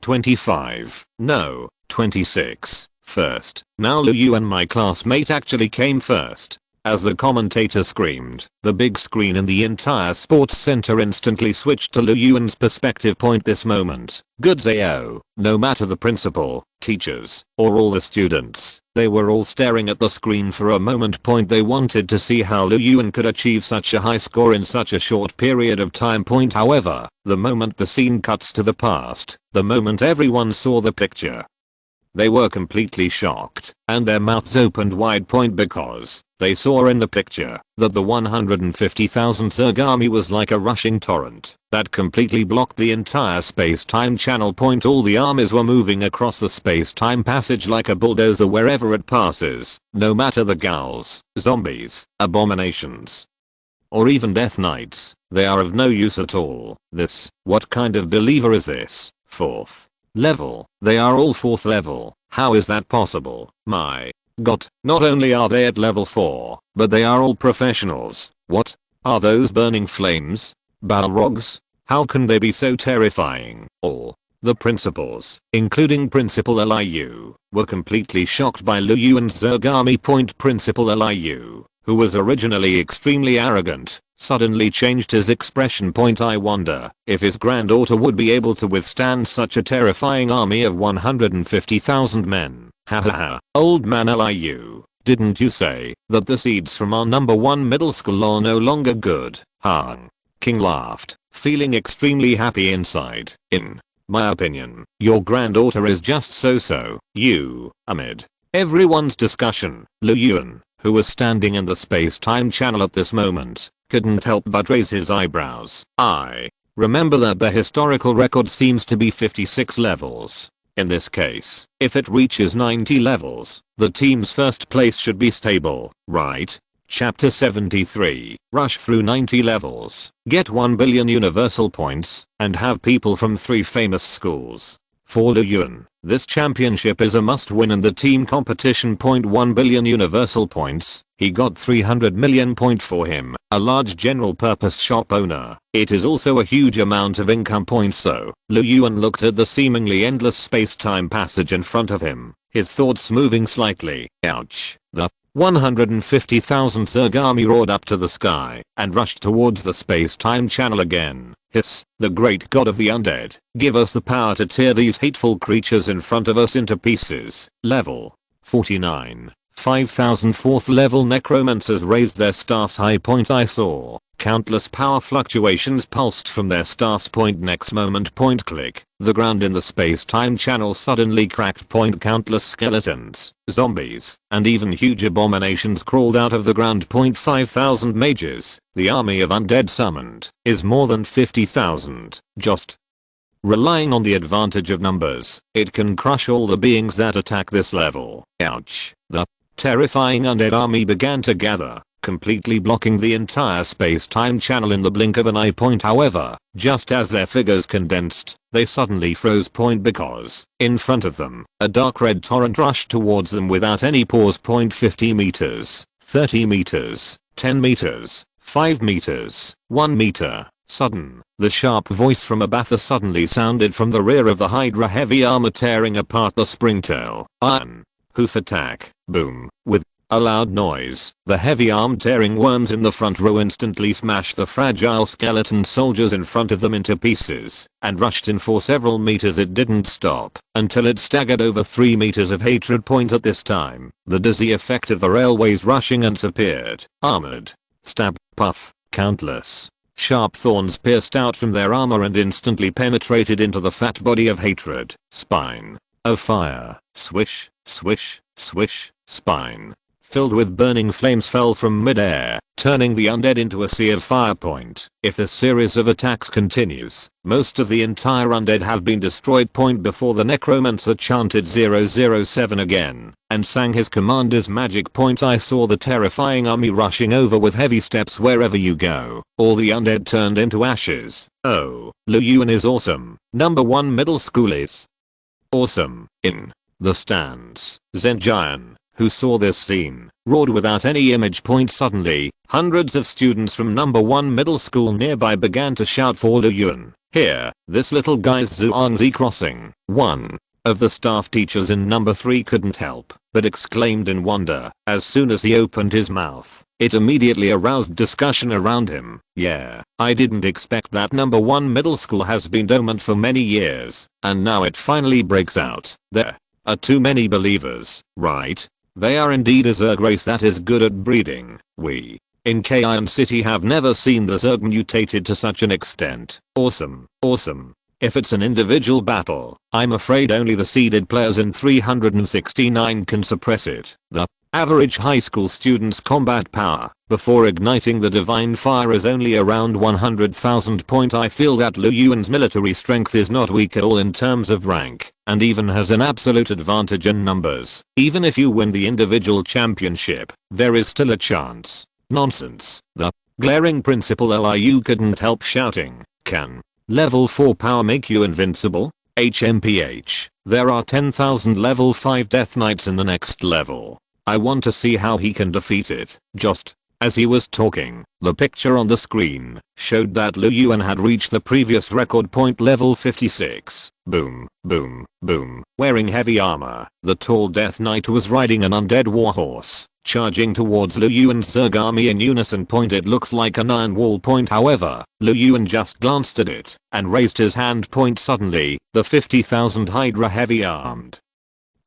25. No, 26. First. Now Lu Yuan, my classmate, actually came first. As the commentator screamed, the big screen in the entire sports center instantly switched to Lu Yuan's perspective. Point. This moment, goods AO, no matter the principal, teachers, or all the students, they were all staring at the screen for a moment. Point. They wanted to see how Lu Yuan could achieve such a high score in such a short period of time. Point. However, the moment the scene cuts to the past, the moment everyone saw the picture, they were completely shocked, and their mouths opened wide. Point. Because they saw in the picture that the 150,000 Zerg army was like a rushing torrent that completely blocked the entire space-time channel. Point. All the armies were moving across the space-time passage like a bulldozer wherever it passes, no matter the ghouls, zombies, abominations, or even death knights. They are of no use at all. What kind of believer is this? 4th level. They are all 4th level. How is that possible? My god. Not only are they at level 4, but they are all professionals. What are those burning flames? Balrogs? How can they be so terrifying? All The principals, including Principal Liu, were completely shocked by Lu Yuan's Zerg army. Principal Liu, who was originally extremely arrogant, suddenly changed his expression. I wonder if his granddaughter would be able to withstand such a terrifying army of 150,000 men. Hahaha. Old man Liu, didn't you say that the seeds from our number 1 middle school are no longer good? Hung. King laughed, feeling extremely happy inside. In my opinion, your granddaughter is just so-so. You, amid everyone's discussion, Lu Yuan, who was standing in the space-time channel at this moment, couldn't help but raise his eyebrows. I remember that the historical record seems to be 56 levels. In this case, if it reaches 90 levels, the team's first place should be stable, right? Chapter 73. Rush through 90 levels, get 1 billion universal points, and have people from 3 famous schools. For Lu Yuan, this championship is a must-win in the team competition. 1 billion universal points, he got 300 million point for him, a large general purpose shop owner. It is also a huge amount of income points. So, Lu Yuan looked at the seemingly endless space-time passage in front of him, his thoughts moving slightly. Ouch. The 150,000 Zerg army roared up to the sky and rushed towards the space-time channel again. Hiss, the great god of the undead, give us the power to tear these hateful creatures in front of us into pieces. Level 49. 5004th level necromancers raised their staffs high. I saw countless power fluctuations pulsed from their staffs. Next moment. Click. The ground in the space-time channel suddenly cracked. Countless skeletons, zombies, and even huge abominations crawled out of the ground. 5,000 mages, the army of undead summoned, is more than 50,000. Just relying on the advantage of numbers, it can crush all the beings that attack this level. Ouch. The terrifying undead army began to gather, completely blocking the entire space-time channel in the blink of an eye. However, just as their figures condensed, they suddenly froze. Because, in front of them, a dark red torrent rushed towards them without any pause. 50 meters, 30 meters, 10 meters, 5 meters, 1 meter. Sudden, the sharp voice from Abatha suddenly sounded from the rear of the Hydra heavy armor, tearing apart the Springtail. Iron hoof attack. Boom. With a loud noise, the heavy arm tearing worms in the front row instantly smashed the fragile skeleton soldiers in front of them into pieces and rushed in for several meters. It didn't stop until it staggered over 3 meters of hatred. At this time, the dizzy effect of the railways rushing and appeared. Armored. Stab. Puff. Countless sharp thorns pierced out from their armor and instantly penetrated into the fat body of hatred. Spine of fire. Swish, swish, swish. Spine filled with burning flames fell from mid-air, turning the undead into a sea of fire. If this series of attacks continues, most of the entire undead have been destroyed. Before the necromancer chanted 007 again and sang his commander's magic. I saw the terrifying army rushing over with heavy steps. Wherever you go, all the undead turned into ashes. Oh, Lu Yuan is awesome. Number 1 middle school is awesome. In the stands, Zhenjian, who saw this scene, roared without any image. Suddenly, hundreds of students from number 1 middle school nearby began to shout for Lu Yuan. Here, this little guy's Zhuangzi crossing. One of the staff teachers in number 3 couldn't help but exclaimed in wonder. As soon as he opened his mouth, it immediately aroused discussion around him. Yeah, I didn't expect that. Number 1 middle school has been dormant for many years, and now it finally breaks out. There are too many believers, right? They are indeed a Zerg race that is good at breeding. We, in Kion City, have never seen the Zerg mutated to such an extent. Awesome, awesome. If it's an individual battle, I'm afraid only the seeded players in 369 can suppress it. The average high school student's combat power before igniting the divine fire is only around 100,000. I feel that Lu Yuan's military strength is not weak at all in terms of rank, and even has an absolute advantage in numbers. Even if you win the individual championship, there is still a chance. Nonsense. The glaring Principal Liu couldn't help shouting. Can level 4 power make you invincible? HMPH. There are 10,000 level 5 death knights in the next level. I want to see how he can defeat it. Just As he was talking, the picture on the screen showed that Lu Yuan had reached the previous record point level 56. Boom, boom, boom. Wearing heavy armor, the tall Death Knight was riding an undead warhorse, charging towards Lu Yuan's Zerg army in unison. It looks like an iron wall. However, Lu Yuan just glanced at it and raised his hand. Suddenly, the 50,000 Hydra heavy armed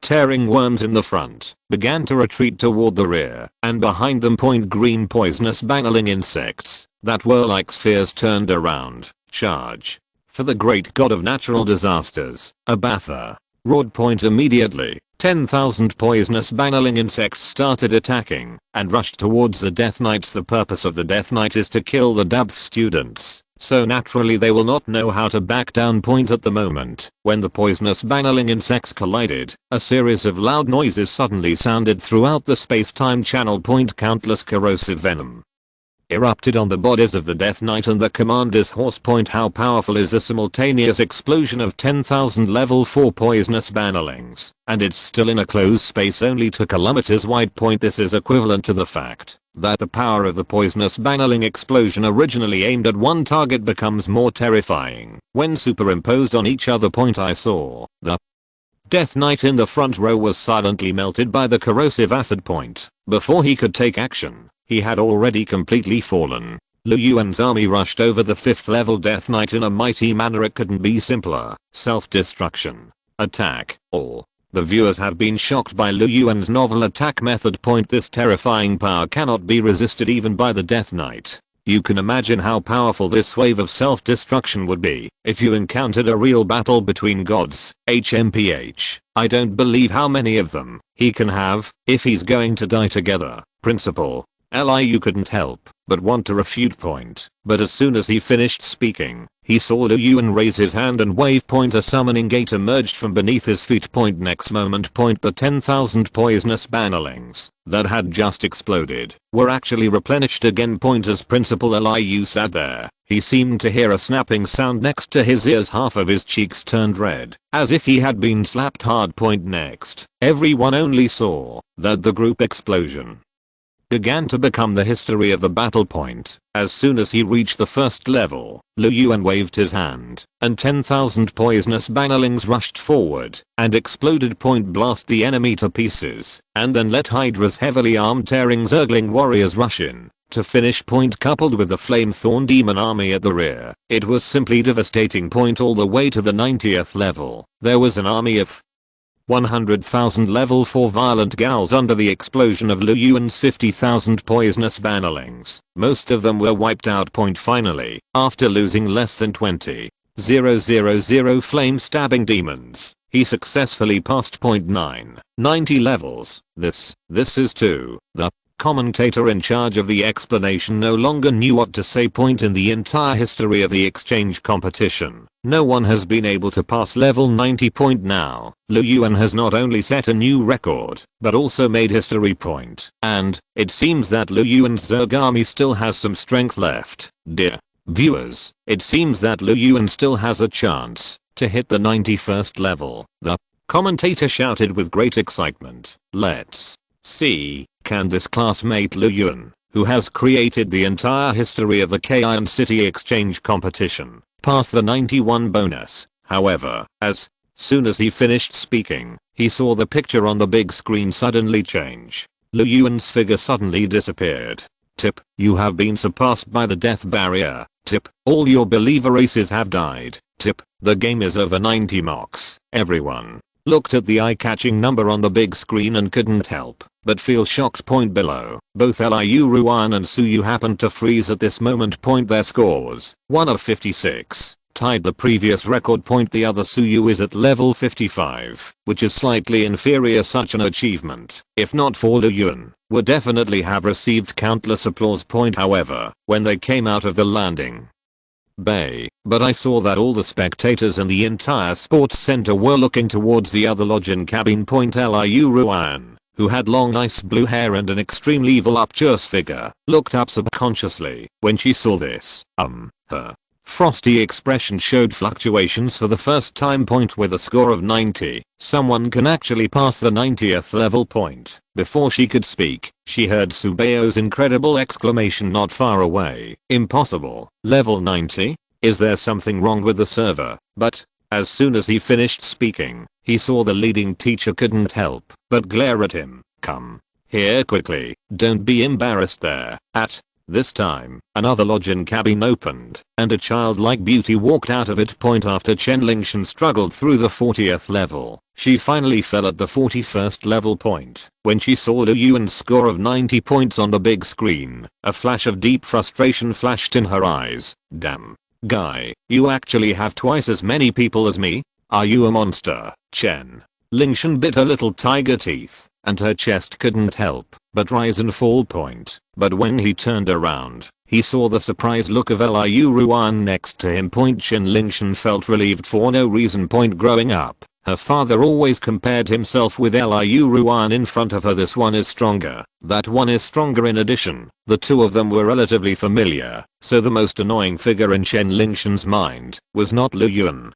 tearing worms in the front began to retreat toward the rear, and behind them green poisonous bangling insects that were like spheres turned around. Charge! For the great god of natural disasters, Abatha roared. Immediately, 10,000 poisonous bangling insects started attacking and rushed towards the Death Knights. The purpose of the Death Knight is to kill the DABF students, so naturally they will not know how to back down. At the moment, when the poisonous bangling insects collided, a series of loud noises suddenly sounded throughout the space-time channel. Countless corrosive venom erupted on the bodies of the Death Knight and the commander's horse. How powerful is the simultaneous explosion of 10,000 level 4 poisonous bannerlings, and it's still in a closed space only 2 kilometers wide. This is equivalent to the fact that the power of the poisonous bannerling explosion originally aimed at one target becomes more terrifying when superimposed on each other. I saw the Death Knight in the front row was silently melted by the corrosive acid. Before he could take action, he had already completely fallen. Lu Yuan's army rushed over the 5th level Death Knight in a mighty manner. It couldn't be simpler. Self-destruction. Attack. All. The viewers have been shocked by Lu Yuan's novel attack method. This terrifying power cannot be resisted even by the Death Knight. You can imagine how powerful this wave of self-destruction would be if you encountered a real battle between gods. HMPH. I don't believe how many of them he can have if he's going to die together. Principle. You couldn't help but want to refute. But as soon as he finished speaking, he saw Lu Yuan raise his hand and wave. A summoning gate emerged from beneath his feet. Next moment, the 10,000 poisonous bannerlings that had just exploded were actually replenished again. As Principal Liu sat there, he seemed to hear a snapping sound next to his ears. Half of his cheeks turned red, as if he had been slapped hard. Next, everyone only saw that the group explosion began to become the history of the battle. As soon as he reached the 1st level, Lu Yuan waved his hand, and 10,000 poisonous bannerlings rushed forward and exploded. Blast the enemy to pieces, and then let Hydra's heavily armed tearing Zergling warriors rush in to finish. Coupled with the Flamethorn demon army at the rear, it was simply devastating. All the way to the 90th level, there was an army of 100,000 level 4 violent gals under the explosion of Lu Yuan's 50,000 poisonous bannerlings. Most of them were wiped out. Finally, after losing less than 20,000 flame stabbing demons, he successfully passed 90 levels. This is too. The commentator in charge of the explanation no longer knew what to say. In the entire history of the exchange competition, no one has been able to pass level 90. Now, Lu Yuan has not only set a new record, but also made history. And it seems that Lu Yuan's Zerg army still has some strength left. Dear viewers, it seems that Lu Yuan still has a chance to hit the 91st level. The commentator shouted with great excitement. Let's see, can this classmate Lu Yuan, who has created the entire history of the Kayan City exchange competition, pass the 91 bonus? However, as soon as he finished speaking, he saw the picture on the big screen suddenly change. Lu Yuan's figure suddenly disappeared. You have been surpassed by the death barrier. All your believer races have died. The game is over. 90 mocks. Everyone looked at the eye-catching number on the big screen and couldn't help but feel shocked. Below, both Liu Ruan and Suyu happened to freeze at this moment. Their scores, one of 56, tied the previous record. The other Suyu is at level 55, which is slightly inferior. Such an achievement, if not for Lu Yuan, would definitely have received countless applause. However, when they came out of the landing bay, but I saw that all the spectators in the entire sports center were looking towards the other lodge-in cabin. Liu Ruan, who had long ice blue hair and an extremely voluptuous figure, looked up subconsciously when she saw this. Her frosty expression showed fluctuations for the first time. With a score of 90, someone can actually pass the 90th level point. Before she could speak, she heard Subeo's incredible exclamation not far away. Impossible. Level 90? Is there something wrong with the server? But as soon as he finished speaking, he saw the leading teacher couldn't help but glare at him. Come here quickly. Don't be embarrassed there. At this time, another login cabin opened, and a childlike beauty walked out of it. After Chen Lingshan struggled through the 40th level, she finally fell at the 41st level point. When she saw Lu Yuan's score of 90 points on the big screen, a flash of deep frustration flashed in her eyes. Damn. Guy, you actually have twice as many people as me? Are you a monster? Chen Lingshan bit her little tiger teeth, and her chest couldn't help but rise and fall. But when he turned around, he saw the surprised look of Liu Ruan next to him. Chen Lingshan felt relieved for no reason. Growing up, her father always compared himself with Liu Ruan in front of her. This one is stronger, that one is stronger. In addition, the two of them were relatively familiar, so the most annoying figure in Chen Lingshan's mind was not Lu Yuan,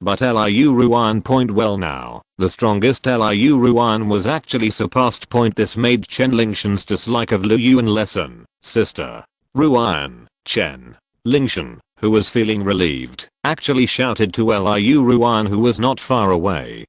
but Liu Ruan. Well, now, the strongest Liu Ruan was actually surpassed. This made Chen Lingshan's dislike of Lu Yuan lessen. Sister Ruan. Chen Lingshan, who was feeling relieved, actually shouted to Liu Ruan, who was not far away.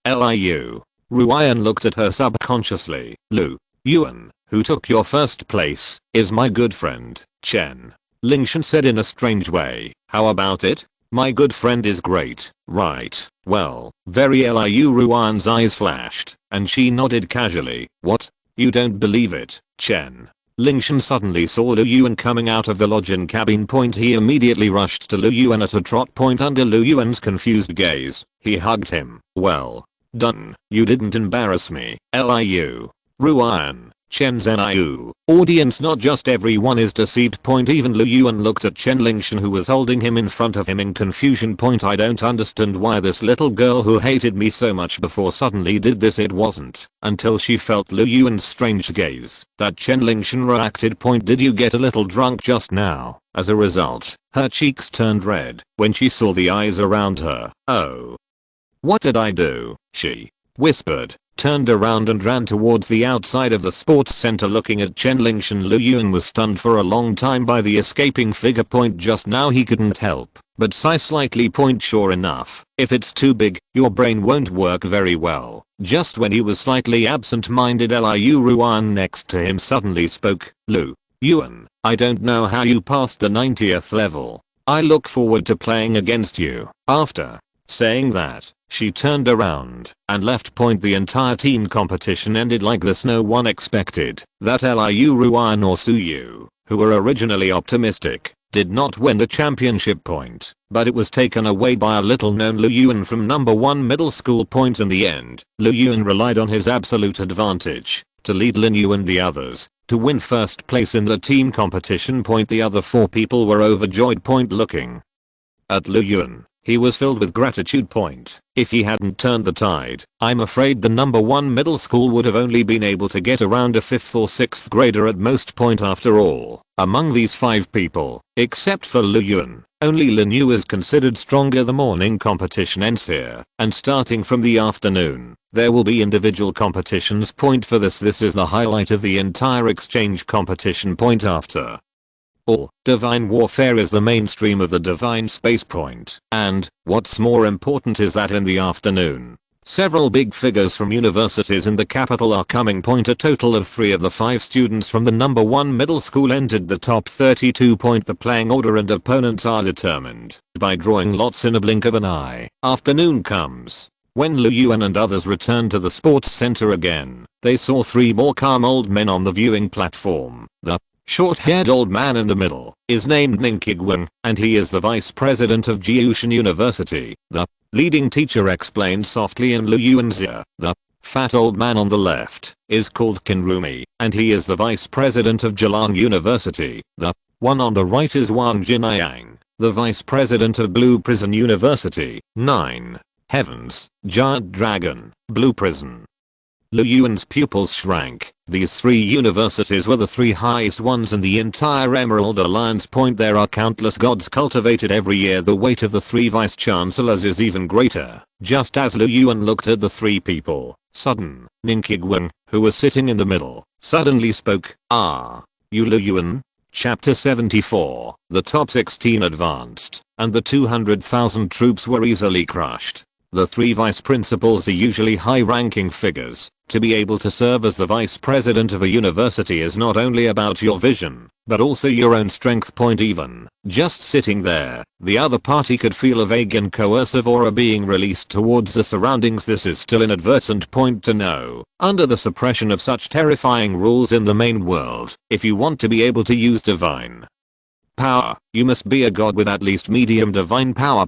Liu Ruan looked at her subconsciously. Lu Yuan, who took your first place, is my good friend. Chen Lingshan said in a strange way. How about it? My good friend is great, right? Well, very. Liu Ruan's eyes flashed, and she nodded casually. What? You don't believe it? Chen Lingshan suddenly saw Lu Yuan coming out of the login cabin. He immediately rushed to Lu Yuan at a trot. Under Lu Yuan's confused gaze, he hugged him. Well done. You didn't embarrass me. Liu Ruan. Chen Zhenyu. Audience, not just everyone is deceived. Even Lu Yuan looked at Chen Lingshan, who was holding him in front of him, in confusion. I don't understand why this little girl who hated me so much before suddenly did this. It wasn't until she felt Lu Yuan's strange gaze that Chen Lingshan reacted. Did you get a little drunk just now? As a result, her cheeks turned red when she saw the eyes around her. Oh. What did I do? She whispered, turned around and ran towards the outside of the sports center. Looking at Chen Lingshan, Lu Yuan was stunned for a long time by the escaping figure. Just now he couldn't help but sigh slightly. Sure enough, if it's too big, your brain won't work very well. Just when he was slightly absent-minded, Liu Ruan next to him suddenly spoke. Lu Yuan, I don't know how you passed the 90th level. I look forward to playing against you. After saying that, she turned around and left. The entire team competition ended like this. No one expected that Liu Ruan or Suyu, who were originally optimistic, did not win the championship. But it was taken away by a little known Lu Yuan from number 1 middle school. In the end, Lu Yuan relied on his absolute advantage to lead Lin Yu and the others to win first place in the team competition. The other 4 people were overjoyed. Looking at Lu Yuan, he was filled with gratitude. If he hadn't turned the tide, I'm afraid the number 1 middle school would have only been able to get around a 5th or 6th grader at most. After all, among these 5 people, except for Lu Yuan, only Lin Yu is considered stronger. The morning competition ends here, and starting from the afternoon, there will be individual competitions. For this is the highlight of the entire exchange competition. After all, divine warfare is the mainstream of the divine space. And, what's more important is that in the afternoon, several big figures from universities in the capital are coming. A total of 3 of the 5 students from the number 1 middle school entered the top 32. The playing order and opponents are determined by drawing lots in a blink of an eye. Afternoon comes. When Lu Yuan and others returned to the sports center again, they saw 3 more calm old men on the viewing platform. The short-haired old man in the middle is named Ninkigwang, and he is the vice president of Jiushan University. The leading teacher explained softly in Lu Yuan's ear. The fat old man on the left is called Kinrumi, and he is the vice president of Zhelang University. The one on the right is Wang Jinayang, the vice president of Blue Prison University. 9. Heavens, giant dragon, Blue Prison. Lu Yuan's pupils shrank. These 3 universities were the 3 highest ones in the entire Emerald Alliance. There are countless gods cultivated every year. The weight of the 3 vice chancellors is even greater. Just as Lu Yuan looked at the 3 people, sudden, Ning Qiguang, who was sitting in the middle, suddenly spoke. You Lu Yuan? Chapter 74. The top 16 advanced, and the 200,000 troops were easily crushed. The 3 vice principals are usually high-ranking figures. To be able to serve as the vice president of a university is not only about your vision, but also your own strength. Even just sitting there, the other party could feel a vague and coercive aura being released towards the surroundings. This is still inadvertent. To know. Under the suppression of such terrifying rules in the main world, if you want to be able to use divine power, you must be a god with at least medium divine power.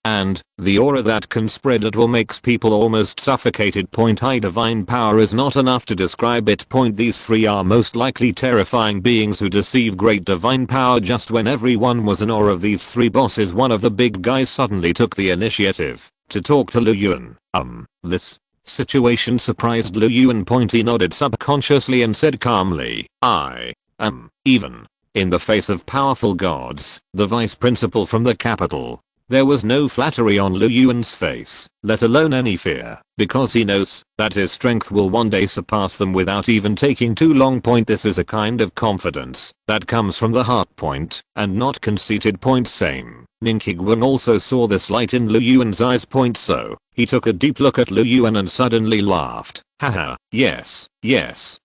And the aura that can spread at will makes people almost suffocated. High divine power is not enough to describe it. These 3 are most likely terrifying beings who deceive great divine power. Just when everyone was in awe of these 3 bosses, one of the big guys suddenly took the initiative to talk to Lu Yuan. This situation surprised Lu Yuan. He nodded subconsciously and said calmly, I am even. In the face of powerful gods, the vice principal from the capital. There was no flattery on Lu Yuan's face, let alone any fear, because he knows that his strength will one day surpass them without even taking too long. This is a kind of confidence that comes from the heart, and not conceited. Same. Ning Qiguang also saw this light in Lu Yuan's eyes. So he took a deep look at Lu Yuan and suddenly laughed. Haha, yes,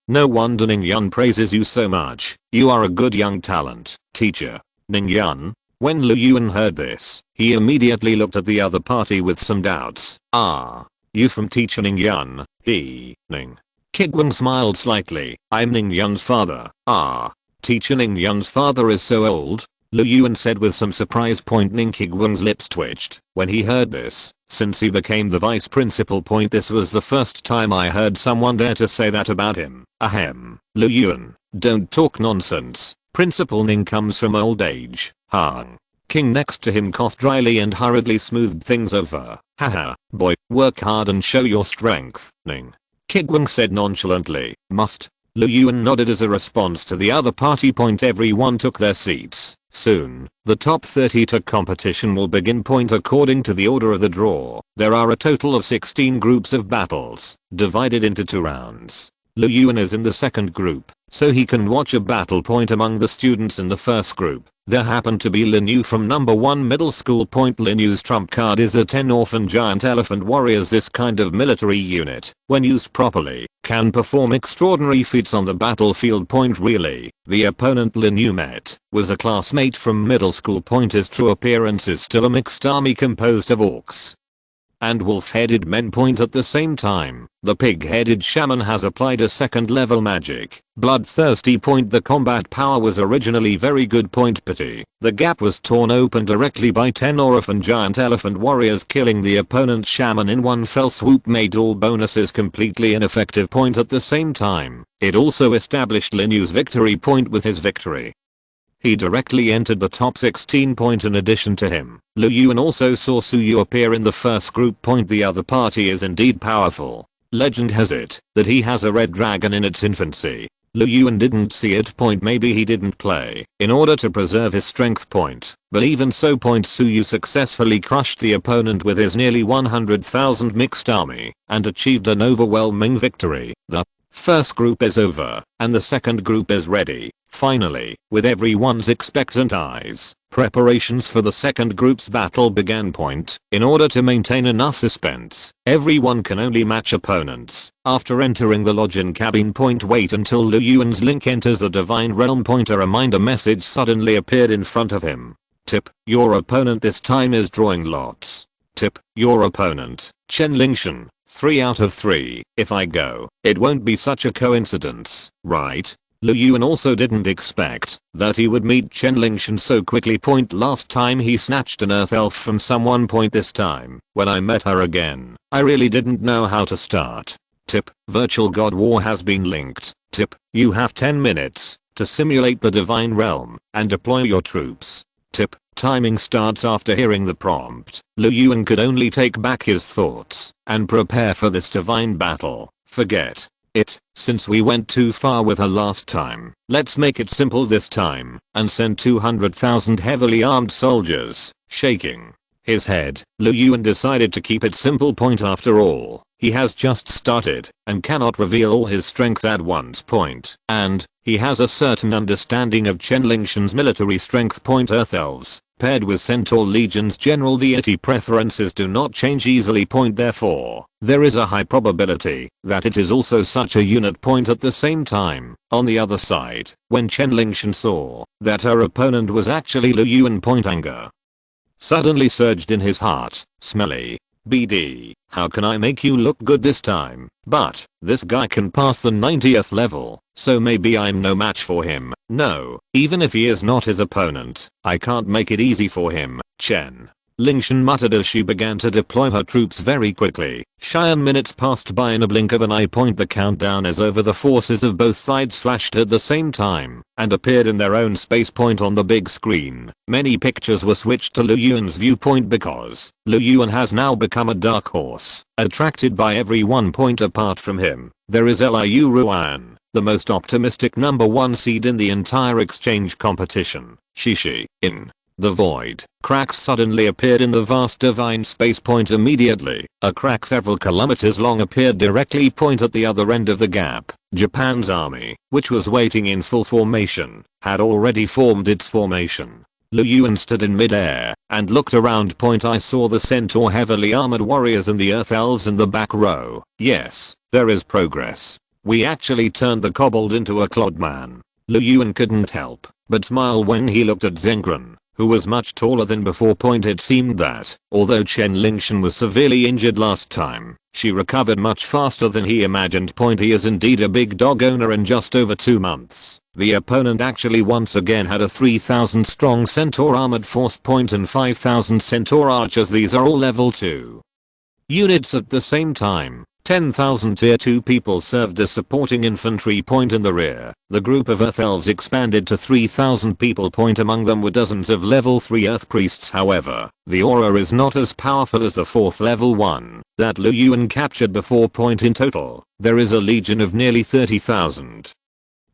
no wonder Ning Yuan praises you so much. You are a good young talent, teacher. Ning Yuan. When Lu Yuan heard this, he immediately looked at the other party with some doubts. You from teacher Ning Yuan? Ning Qiguang smiled slightly. I'm Ning Yuan's father. Teacher Ning Yuan's father is so old? Lu Yuan said with some surprise. Ning Qiguang's lips twitched when he heard this. Since he became the vice principal. This was the first time I heard someone dare to say that about him. Ahem. Lu Yuan, don't talk nonsense. Principal Ning comes from old age. King next to him coughed dryly and hurriedly smoothed things over. Haha, boy, work hard and show your strength. Ning Qiguang said nonchalantly. Must. Lu Yuan nodded as a response to the other party. Everyone took their seats. Soon, the top 30 to competition will begin. According to the order of the draw, there are a total of 16 groups of battles, divided into 2 rounds. Lu Yuan is in the second group, so he can watch a battle. Among the students in the first group, there happened to be Lin Yu from number 1 middle school. Lin Yu's trump card is a 10 orphan giant elephant warriors. This kind of military unit, when used properly, can perform extraordinary feats on the battlefield. Really, the opponent Lin Yu met was a classmate from middle school. His true appearance is still a mixed army composed of orcs and wolf-headed men. At the same time, the pig-headed shaman has applied a second level magic, bloodthirsty. The combat power was originally very good. Pity, the gap was torn open directly by 10 orphan giant elephant warriors. Killing the opponent's shaman in one fell swoop made all bonuses completely ineffective. At the same time, it also established Lin Yu's victory. With his victory, he directly entered the top 16. In addition to him, Lu Yuan also saw Su Yu appear in the first group. The other party is indeed powerful. Legend has it that he has a red dragon in its infancy. Lu Yuan didn't see it. Maybe he didn't play in order to preserve his strength. But even so, Su Yu successfully crushed the opponent with his nearly 100,000 mixed army and achieved an overwhelming victory. The first group is over, and the second group is ready. Finally, with everyone's expectant eyes, preparations for the second group's battle began. In order to maintain enough suspense, everyone can only match opponents after entering the login cabin. Wait until Lu Yuan's link enters the divine realm. A reminder message suddenly appeared in front of him. Tip, your opponent this time is drawing lots. Tip, your opponent, Chen Lingshan, 3 out of 3. If I go, it won't be such a coincidence, right? Lu Yuan also didn't expect that he would meet Chen Lingshan so quickly. Last time he snatched an earth elf from someone. This time, when I met her again, I really didn't know how to start. Tip, virtual god war has been linked. Tip, you have 10 minutes to simulate the divine realm and deploy your troops. Tip, timing starts after hearing the prompt. Lu Yuan could only take back his thoughts and prepare for this divine battle. Forget it, since we went too far with her last time. Let's make it simple this time, and send 200,000 heavily armed soldiers. Shaking his head, Lu Yuan decided to keep it simple. Point after all, he has just started, and cannot reveal all his strength at once. Point. And he has a certain understanding of Chen Lingshan's military strength. Point. Earth elves, paired with Centaur legions, general deity preferences do not change easily. Point. Therefore, there is a high probability that it is also such a unit. Point. At the same time, on the other side, when Chen Lingshan saw that her opponent was actually Lu Yuan. Point. Anger suddenly surged in his heart. Smelly BD, how can I make you look good this time? But this guy can pass the 90th level, so maybe I'm no match for him. No, even if he is not his opponent, I can't make it easy for him. Chen Lingshan muttered as she began to deploy her troops very quickly. Cheyenne minutes passed by in a blink of an eye. Point. The countdown is over. The forces of both sides flashed at the same time and appeared in their own space. Point. On the big screen, many pictures were switched to Lu Yuan's viewpoint because Lu Yuan has now become a dark horse, attracted by everyone. Point. Apart from him, there is Liu Ruan, the most optimistic number 1 seed in the entire exchange competition. Shishi. In the void, cracks suddenly appeared in the vast divine space. Point. Immediately, a crack several kilometers long appeared directly. Point. At the other end of the gap, Japan's army, which was waiting in full formation, had already formed its formation. Lu Yuan stood in midair and looked around. Point. I saw the Centaur heavily armored warriors and the Earth elves in the back row. Yes, there is progress. We actually turned the kobold into a clodman. Lu Yuan couldn't help but smile when he looked at Zengren, who was much taller than before. Point. It seemed that, although Chen Lingshan was severely injured last time, she recovered much faster than he imagined. Point. He is indeed a big dog owner. In just over 2 months, the opponent actually once again had a 3,000 strong Centaur armored force. Point. And 5,000 Centaur archers. These are all level 2 units. At the same time, 10,000 tier 2 people served as supporting infantry. Point. In the rear, the group of Earth elves expanded to 3,000 people. Point. Among them were dozens of level 3 Earth priests. However, the aura is not as powerful as the 4th level one that Lu Yuan captured before. Point. In total, there is a legion of nearly 30,000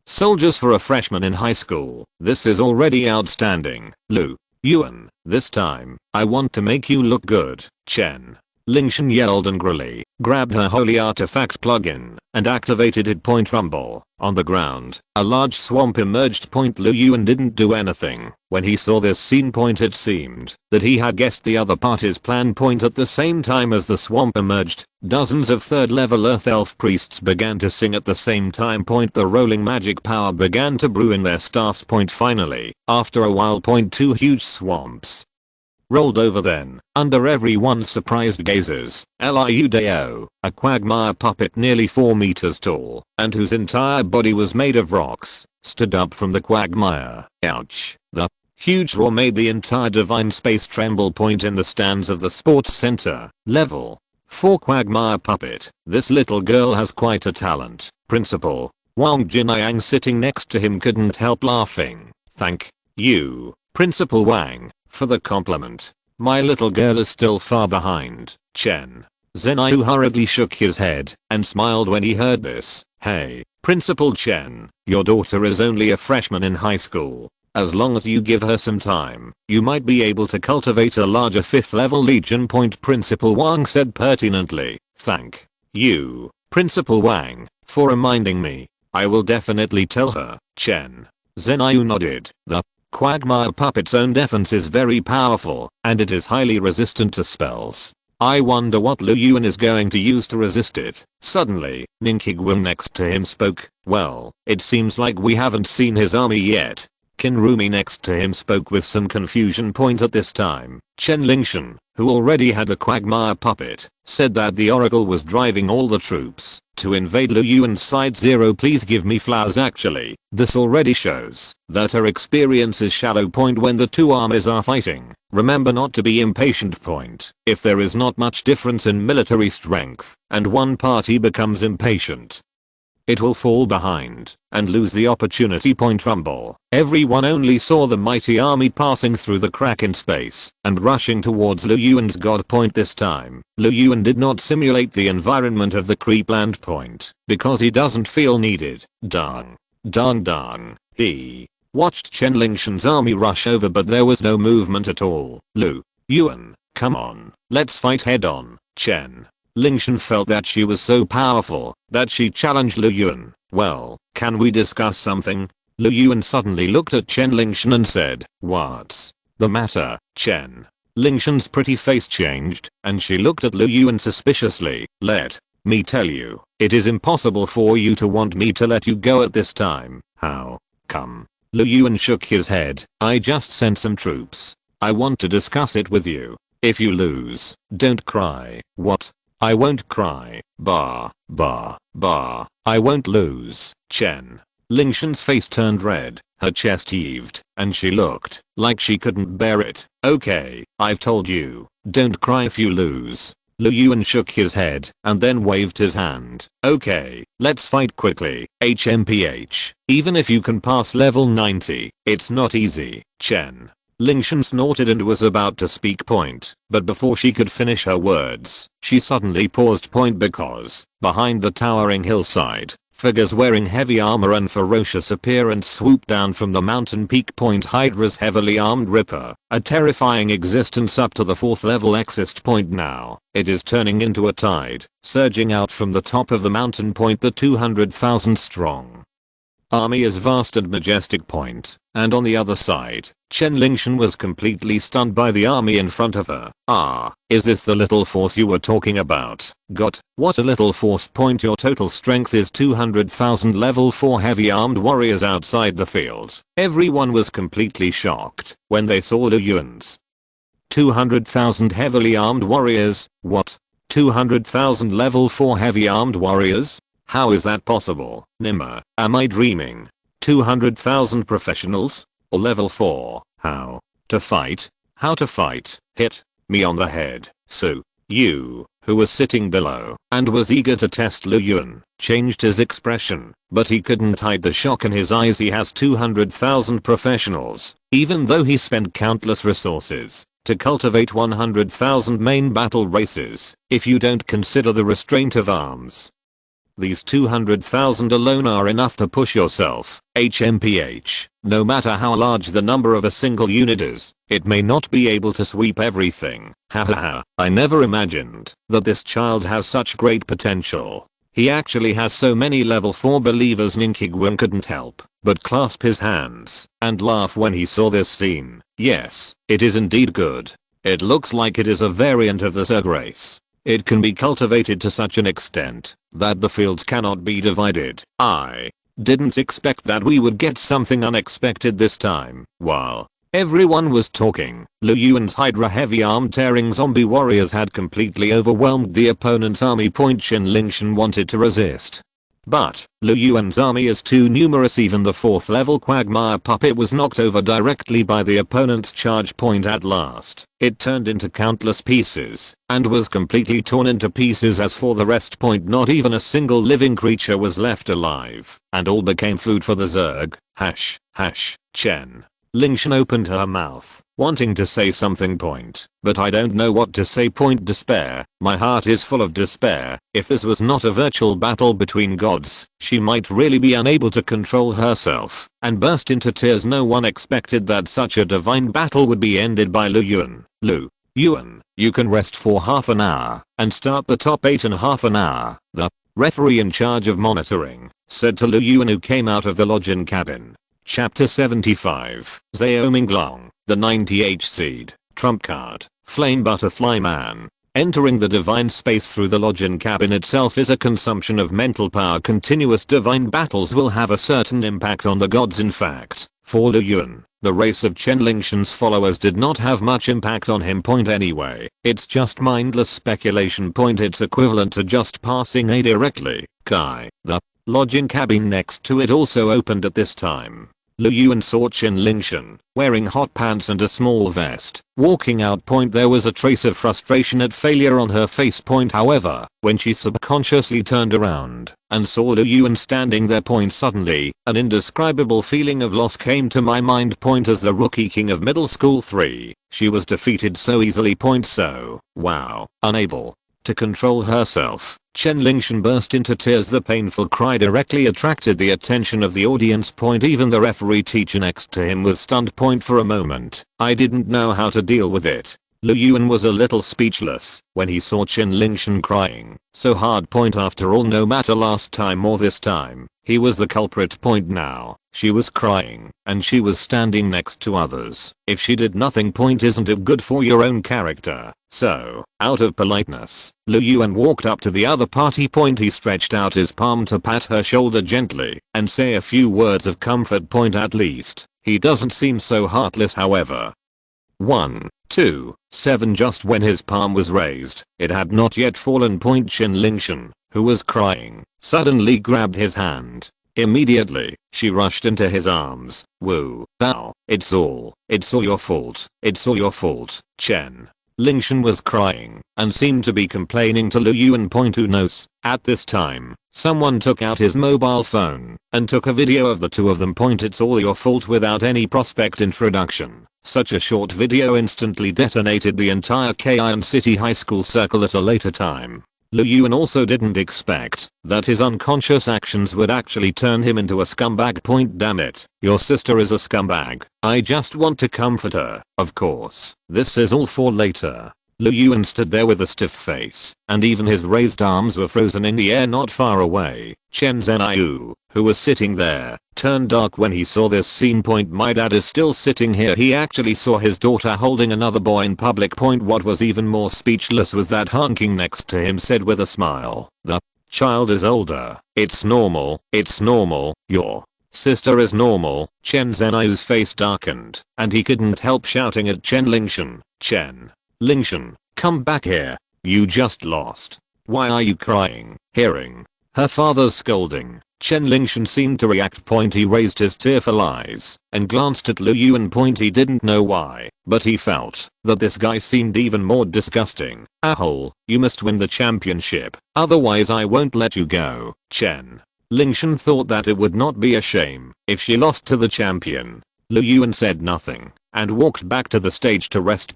soldiers for a freshman in high school. This is already outstanding. Lu Yuan, this time, I want to make you look good. Chen Lingshan yelled angrily, grabbed her holy artifact plugin, and activated it. Point. Rumble. On the ground, a large swamp emerged. Point. Lu Yuan didn't do anything when he saw this scene. Point. It seemed that he had guessed the other party's plan. Point. At the same time as the swamp emerged, dozens of 3rd level Earth elf priests began to sing at the same time. Point. The rolling magic power began to brew in their staffs. Point. Finally, after a while. Point. 2 huge swamps rolled over. Then, under everyone's surprised gazes, Liu Dao, a quagmire puppet nearly 4 meters tall, and whose entire body was made of rocks, stood up from the quagmire. Ouch. The huge roar made the entire divine space tremble. Point. In the stands of the sports center, level 4 quagmire puppet, this little girl has quite a talent. Principal Wang Jinliang, sitting next to him, couldn't help laughing. Thank you, Principal Wang, for the compliment. My little girl is still far behind. Chen Zhenyu hurriedly shook his head and smiled when he heard this. Hey, Principal Chen, your daughter is only a freshman in high school. As long as you give her some time, you might be able to cultivate a larger 5th level legion. Point. Principal Wang said pertinently. Thank you, Principal Wang, for reminding me. I will definitely tell her. Chen Zhenyu nodded. The quagmire puppet's own defense is very powerful, and it is highly resistant to spells. I wonder what Lu Yuan is going to use to resist it. Suddenly, Ninkigwon next to him spoke. Well, it seems like we haven't seen his army yet. Kinrumi next to him spoke with some confusion. Point. At this time, Chen Lingshan, who already had the quagmire puppet, said that the oracle was driving all the troops to invade Lu Yuan's side. 0. Please give me flowers. Actually, this already shows that her experience is shallow. Point. When the 2 armies are fighting, remember not to be impatient. Point. If there is not much difference in military strength and one party becomes impatient, it will fall behind and lose the opportunity point rumble. Everyone only saw the mighty army passing through the crack in space and rushing towards Lu Yuan's god point this time. Lu Yuan did not simulate the environment of the creep land point because he doesn't feel needed. Dang. He watched Chen Lingshan's army rush over, but there was no movement at all. Lu Yuan, come on, let's fight head on. Chen Lingshan felt that she was so powerful that she challenged Lu Yuan. Well, can we discuss something? Lu Yuan suddenly looked at Chen Lingshan and said, what's the matter? Chen Lingshan's pretty face changed and she looked at Lu Yuan suspiciously. Let me tell you, it is impossible for you to want me to let you go at this time. How come? Lu Yuan shook his head. I just sent some troops. I want to discuss it with you. If you lose, don't cry. What? I won't cry. Bah. I won't lose. Chen Lingshan's face turned red, her chest heaved, and she looked like she couldn't bear it. Okay, I've told you, don't cry if you lose. Lu Yuan shook his head and then waved his hand. Okay, let's fight quickly. HMPH. Even if you can pass level 90, it's not easy. Chen Lingshan snorted and was about to speak point, but before she could finish her words, she suddenly paused point because, behind the towering hillside, figures wearing heavy armor and ferocious appearance swooped down from the mountain peak point. Hydra's heavily armed Ripper, a terrifying existence up to the 4th level exist point now. It is turning into a tide, surging out from the top of the mountain point. The 200,000 strong army is vast and majestic point, and on the other side, Chen Lingshan was completely stunned by the army in front of her. Ah, is this the little force you were talking about? Got what? A little force point? Your total strength is 200,000 level 4 heavy armed warriors outside the field. Everyone was completely shocked when they saw Lu Yuan's 200,000 heavily armed warriors. What? 200,000 level 4 heavy armed warriors? How is that possible? Nimmer, am I dreaming? 200,000 professionals? Or level 4? How to fight? How to fight? Hit me on the head. So, you, who was sitting below and was eager to test Lu Yuan, changed his expression, but he couldn't hide the shock in his eyes. He has 200,000 professionals, even though he spent countless resources to cultivate 100,000 main battle races. If you don't consider the restraint of arms, these 200,000 alone are enough to push yourself. HMPH. No matter how large the number of a single unit is, it may not be able to sweep everything. Hahaha. I never imagined that this child has such great potential. He actually has so many level 4 believers. Ninkigwan couldn't help but clasp his hands and laugh when he saw this scene. Yes, it is indeed good. It looks like it is a variant of the Zerg race. It can be cultivated to such an extent that the fields cannot be divided. I didn't expect that we would get something unexpected this time. While everyone was talking, Lu Yuan's Hydra heavy armed tearing zombie warriors had completely overwhelmed the opponent's army. Chen Lingshan wanted to resist, but Lu Yuan's army is too numerous. Even the 4th level quagmire puppet was knocked over directly by the opponent's charge point. At last, it turned into countless pieces and was completely torn into pieces. As for the rest point, not even a single living creature was left alive, and all became food for the Zerg. Chen Lingshan opened her mouth, wanting to say something point, but I don't know what to say point. Despair. My heart is full of despair. If this was not a virtual battle between gods, she might really be unable to control herself and burst into tears. No one expected that such a divine battle would be ended by Lu Yuan. Lu Yuan, you can rest for half an hour and start the top 8 in half an hour. The referee in charge of monitoring said to Lu Yuan, who came out of the login cabin. Chapter 75. Zhao Minglong, the 90H seed, trump card, flame butterfly man. Entering the divine space through the login cabin itself is a consumption of mental power. Continuous divine battles will have a certain impact on the gods. In fact, for Lu Yuan, the race of Chen Lingshan's followers did not have much impact on him. Point anyway, it's just mindless speculation. Point, it's equivalent to just passing A directly. The login cabin next to it also opened at this time. Lu Yuan saw Chen Lingshan, wearing hot pants and a small vest, walking out. There was a trace of frustration at failure on her face. However, when she subconsciously turned around and saw Lu Yuan standing there. Suddenly, an indescribable feeling of loss came to my mind. As the rookie king of middle school 3, she was defeated so easily. So, wow, unable to control herself, Chen Lingshan burst into tears. The painful cry directly attracted the attention of the audience. Even the referee teacher next to him was stunned. For a moment, I didn't know how to deal with it. Lu Yuan was a little speechless when he saw Chen Lingshan crying so hard. After all, no matter last time or this time, he was the culprit. Now, she was crying and she was standing next to others. If she did nothing, isn't it good for your own character? So, out of politeness, Lu Yuan walked up to the other party. He stretched out his palm to pat her shoulder gently and say a few words of comfort. At least, he doesn't seem so heartless. However, 1, 2, 7. Just when his palm was raised, it had not yet fallen. Chen Lingshan, who was crying, suddenly grabbed his hand. Immediately, she rushed into his arms. Woo, ow, it's all your fault. It's all your fault. Chen Lingshan was crying and seemed to be complaining to Lu Yuan. Who knows? At this time, someone took out his mobile phone and took a video of the two of them. It's all your fault without any prospect introduction. Such a short video instantly detonated the entire Kian City High School circle. At a later time, Lu Yuan also didn't expect that his unconscious actions would actually turn him into a scumbag. Damn it, your sister is a scumbag. I just want to comfort her. Of course, this is all for later. Lu Yuan stood there with a stiff face, and even his raised arms were frozen in the air not far away. Chen Zhenyu, who was sitting there, turned dark when he saw this scene. My dad is still sitting here. He actually saw his daughter holding another boy in public. What was even more speechless was that honking next to him said with a smile, "The child is older. It's normal. It's normal. Your sister is normal." Chen Zhenyu's face darkened, and he couldn't help shouting at Chen Lingshan, "Chen Lingshan, come back here. You just lost. Why are you crying?" Hearing her father's scolding, Chen Lingshan seemed to react. He raised his tearful eyes and glanced at Lu Yuan. He didn't know why, but he felt that this guy seemed even more disgusting. "Ahole, you must win the championship, otherwise I won't let you go." Chen Lingshan thought that it would not be a shame if she lost to the champion. Lu Yuan said nothing and walked back to the stage to rest.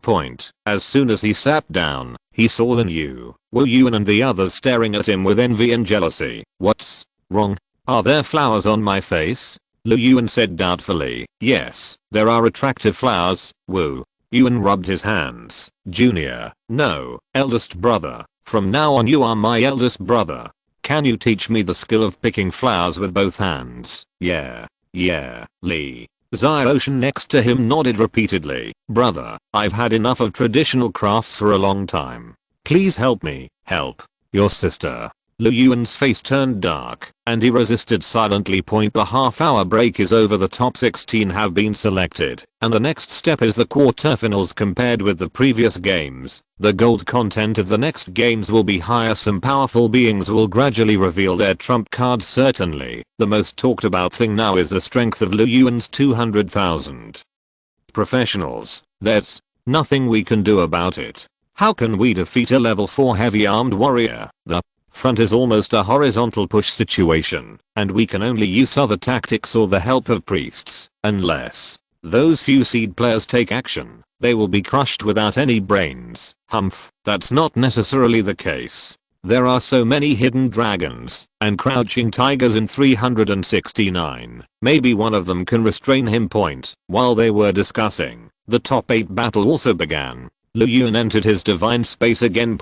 As soon as he sat down, he saw Wu Yuan and the others staring at him with envy and jealousy. "What's wrong? Are there flowers on my face?" Lu Yuan said doubtfully. "Yes, there are attractive flowers." Wu Yuan rubbed his hands. "Junior, no, eldest brother. From now on you are my eldest brother. Can you teach me the skill of picking flowers with both hands?" Yeah, Lee Ziocean next to him nodded repeatedly. "Brother, I've had enough of traditional crafts for a long time. Please help me, help your sister." Lu Yuan's face turned dark, and he resisted silently. The half-hour break is over. The top 16 have been selected, and the next step is the quarterfinals. Compared with the previous games, the gold content of the next games will be higher. Some powerful beings will gradually reveal their trump cards. Certainly, the most talked about thing now is the strength of Lu Yuan's 200,000. Professionals, there's nothing we can do about it. How can we defeat a level 4 heavy armed warrior? The front is almost a horizontal push situation, and we can only use other tactics or the help of priests. Unless those few seed players take action, they will be crushed without any brains. Humph, that's not necessarily the case. There are so many hidden dragons and crouching tigers in 369. Maybe one of them can restrain him. While they were discussing, the top 8 battle also began. Lu Yuan entered his divine space again.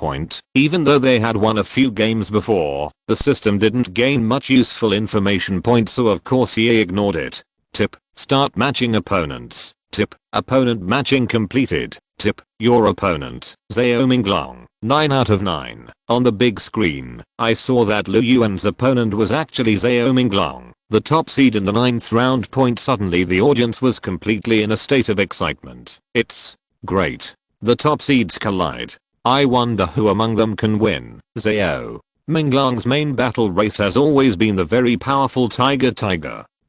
Even though they had won a few games before, the system didn't gain much useful information. So of course he ignored it. Tip, start matching opponents. Tip, opponent matching completed. Tip, your opponent, Zhao Minglong, 9 out of 9. On the big screen, I saw that Lu Yuan's opponent was actually Zhao Minglong, the top seed in the 9th round. Suddenly the audience was completely in a state of excitement. It's great. The top seeds collide. I wonder who among them can win. Zhao Minglong's main battle race has always been the very powerful Tiger.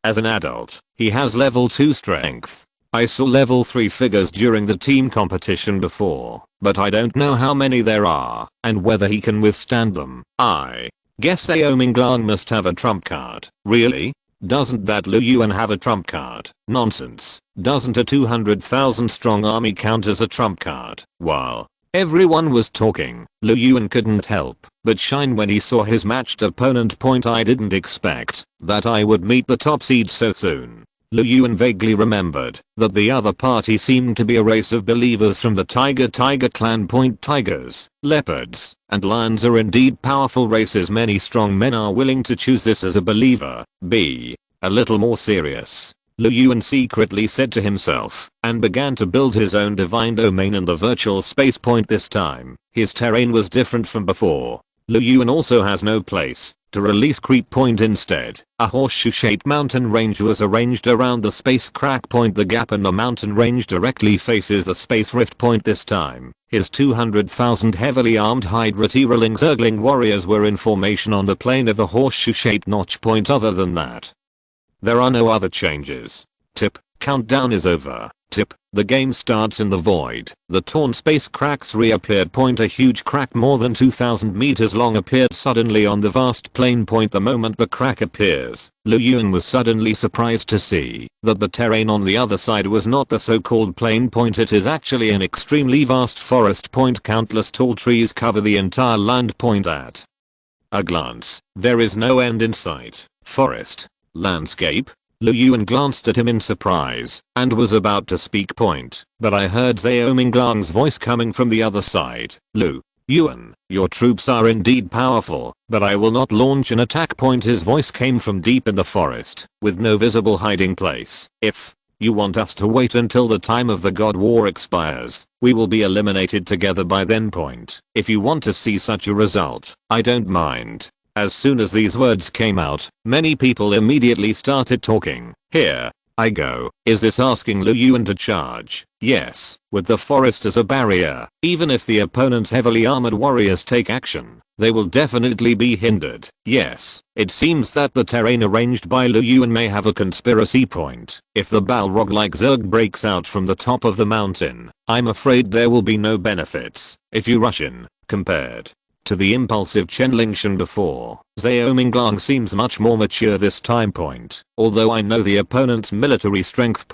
As an adult, he has level 2 strength. I saw level 3 figures during the team competition before, but I don't know how many there are, and whether he can withstand them. I guess Xiaominglang must have a trump card. Really? Doesn't that Lu Yuan have a trump card? Nonsense. Doesn't a 200,000 strong army count as a trump card? While everyone was talking, Lu Yuan couldn't help but shine when he saw his matched opponent. I didn't expect that I would meet the top seed so soon. Lu Yuan vaguely remembered that the other party seemed to be a race of believers from the Tiger clan. Tigers, leopards, and lions are indeed powerful races. Many strong men are willing to choose this as a believer. Be a little more serious, Lu Yuan secretly said to himself, and began to build his own divine domain in the virtual space. This time, his terrain was different from before. Lu Yuan also has no place to release creep. Instead, a horseshoe-shaped mountain range was arranged around the space crack. The gap in the mountain range directly faces the space rift. This time, his 200,000 heavily armed Hydra Tearling Zergling warriors were in formation on the plane of the horseshoe-shaped notch. Other than that, there are no other changes. Tip, countdown is over. Tip, the game starts in the void. The torn space cracks reappeared. A huge crack more than 2,000 meters long appeared suddenly on the vast plain. The moment the crack appears, Lu Yuan was suddenly surprised to see that the terrain on the other side was not the so-called plain. It is actually an extremely vast forest. Countless tall trees cover the entire land. At a glance, there is no end in sight. Forest, landscape. Lu Yuan glanced at him in surprise and was about to speak. But I heard Xiaominglang's voice coming from the other side. Lu Yuan, your troops are indeed powerful, but I will not launch an attack. His voice came from deep in the forest, with no visible hiding place. If you want us to wait until the time of the God War expires, we will be eliminated together by then. If you want to see such a result, I don't mind. As soon as these words came out, many people immediately started talking. Here I go. Is this asking Lu Yuan to charge? Yes, with the forest as a barrier, even if the opponent's heavily armored warriors take action, they will definitely be hindered. Yes, it seems that the terrain arranged by Lu Yuan may have a conspiracy. If the Balrog-like Zerg breaks out from the top of the mountain, I'm afraid there will be no benefits if you rush in, compared to the impulsive Chen Lingshan before. Xiaominglang seems much more mature this time. Although I know the opponent's military strength.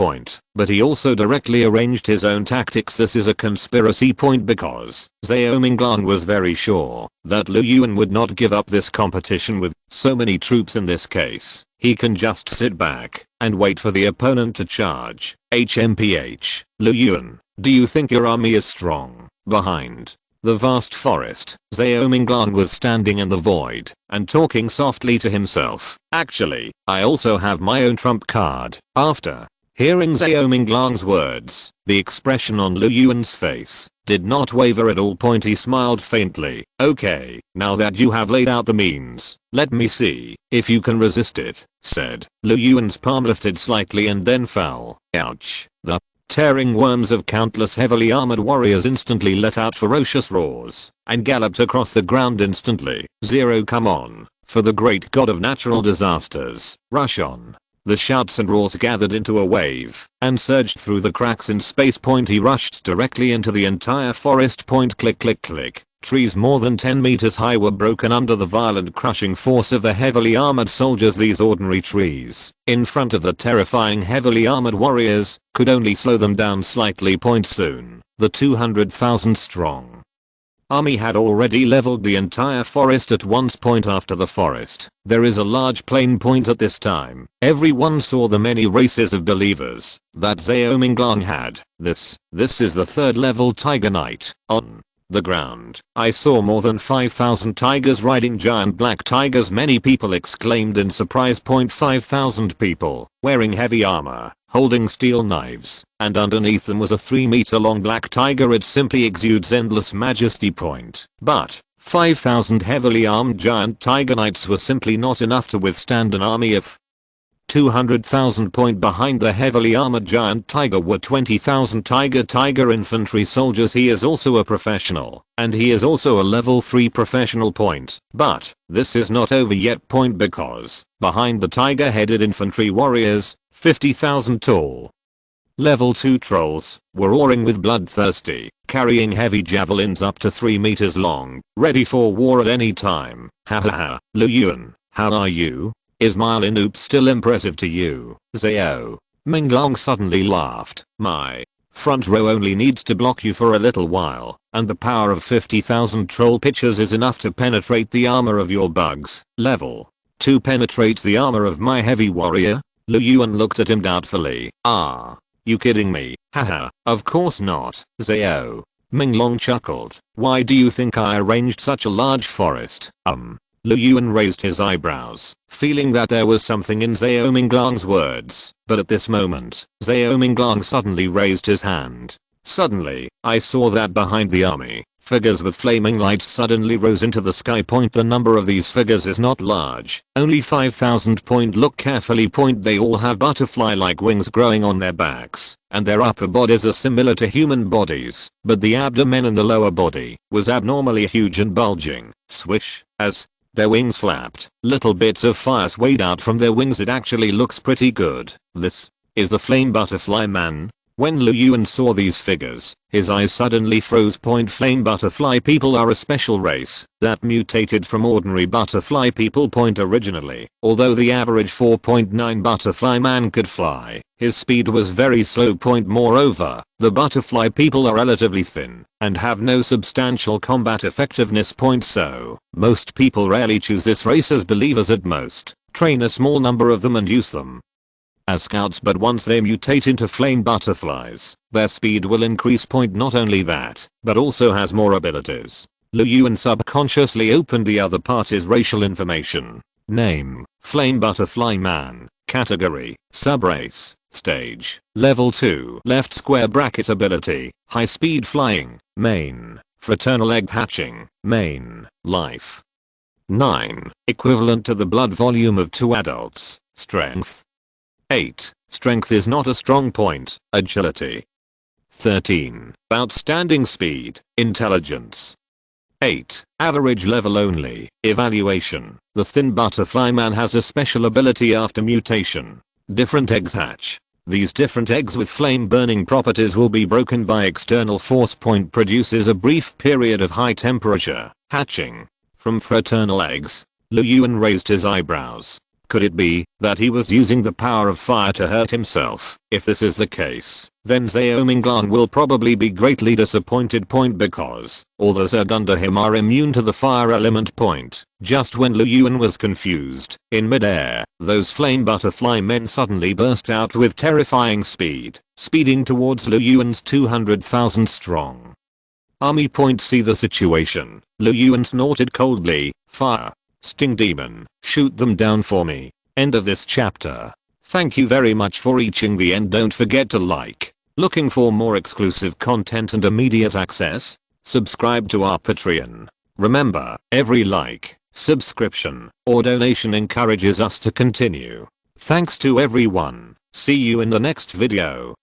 But he also directly arranged his own tactics. This is a conspiracy. Because Xiaominglang was very sure that Lu Yuan would not give up this competition with so many troops. In this case, he can just sit back and wait for the opponent to charge. HMPH, Lu Yuan, do you think your army is strong? Behind the vast forest, Xiaominglang was standing in the void and talking softly to himself. Actually, I also have my own trump card. After hearing Xiaominglang's words, the expression on Lu Yuan's face did not waver at all. He smiled faintly. Okay, now that you have laid out the means, let me see if you can resist it, said. Lu Yuan's palm lifted slightly and then fell. Ouch. The tearing worms of countless heavily armored warriors instantly let out ferocious roars and galloped across the ground instantly. Zero, come on, for the great god of natural disasters, rush on. The shouts and roars gathered into a wave and surged through the cracks in space. He rushed directly into the entire forest. Click click click. Trees more than 10 meters high were broken under the violent crushing force of the heavily armored soldiers. These ordinary trees, in front of the terrifying heavily armored warriors, could only slow them down slightly. Soon, the 200,000 strong army had already leveled the entire forest at once. After the forest, there is a large plain. At this time, everyone saw the many races of believers that Xiaominglang had. This is the 3rd level Tiger Knight. On the ground, I saw more than 5,000 tigers riding giant black tigers. Many people exclaimed in surprise. 5,000 people wearing heavy armor, holding steel knives, and underneath them was a 3-meter long black tiger. It simply exudes endless majesty. But 5,000 heavily armed giant tiger knights were simply not enough to withstand an army of 200,000 point behind the heavily armored giant tiger were 20,000 tiger infantry soldiers. He is also a professional, and he is also a level 3 professional point. But this is not over yet point, because behind the tiger headed infantry warriors, 50,000 tall level 2 trolls were roaring with bloodthirsty, carrying heavy javelins up to 3 meters long, ready for war at any time. Hahaha, Lu Yuan, how are you? Is my Linux still impressive to you, Zao? Minglong suddenly laughed. My front row only needs to block you for a little while, and the power of 50,000 troll pitchers is enough to penetrate the armor of your bugs. Level 2 penetrates the armor of my heavy warrior? Lu Yuan looked at him doubtfully. Ah, you kidding me? Haha, of course not, Zao. Minglong chuckled. Why do you think I arranged such a large forest? Lu Yuan raised his eyebrows, feeling that there was something in Zao Minglong's words, but at this moment, Zao Minglong suddenly raised his hand. Suddenly, I saw that behind the army, figures with flaming lights suddenly rose into the sky. Point, the number of these figures is not large, only 5,000. Point, look carefully. Point, they all have butterfly-like wings growing on their backs, and their upper bodies are similar to human bodies, but the abdomen and the lower body was abnormally huge and bulging. Swish, as their wings flapped, little bits of fire swayed out from their wings. It actually looks pretty good. This is the flame butterfly man. When Lu Yuan saw these figures, his eyes suddenly froze. Point, flame butterfly people are a special race that mutated from ordinary butterfly people. Point, originally, although the average 4.9 butterfly man could fly, his speed was very slow. Point, moreover, the butterfly people are relatively thin and have no substantial combat effectiveness. Point, so most people rarely choose this race as believers. At most, train a small number of them and use them as scouts, but once they mutate into flame butterflies, their speed will increase. Point, not only that, but also has more abilities. Lu Yuan subconsciously opened the other party's racial information. Name, flame butterfly man. Category, subrace. Stage, level 2. Left square bracket. Ability, high speed flying. Main, fraternal egg hatching. Main, life 9, equivalent to the blood volume of 2 adults. Strength 8. Strength is not a strong point. Agility 13. Outstanding speed. Intelligence 8. Average level only. Evaluation. The thin butterfly man has a special ability after mutation. Different eggs hatch. These different eggs with flame burning properties will be broken by external force. Point, produces a brief period of high temperature. Hatching from fraternal eggs. Lu Yuan raised his eyebrows. Could it be that he was using the power of fire to hurt himself? If this is the case, then Zao Minglong will probably be greatly disappointed. Point, because all the Zerg under him are immune to the fire element. Point, just when Lu Yuan was confused, in midair, those flame butterfly men suddenly burst out with terrifying speed, speeding towards Lu Yuan's 200,000 strong army. Point, see the situation. Lu Yuan snorted coldly. Fire. Sting demon, shoot them down for me. End of this chapter. Thank you very much for reaching the end. Don't forget to like. Looking for more exclusive content and immediate access? Subscribe to our Patreon. Remember, every like, subscription, or donation encourages us to continue. Thanks to everyone. See you in the next video.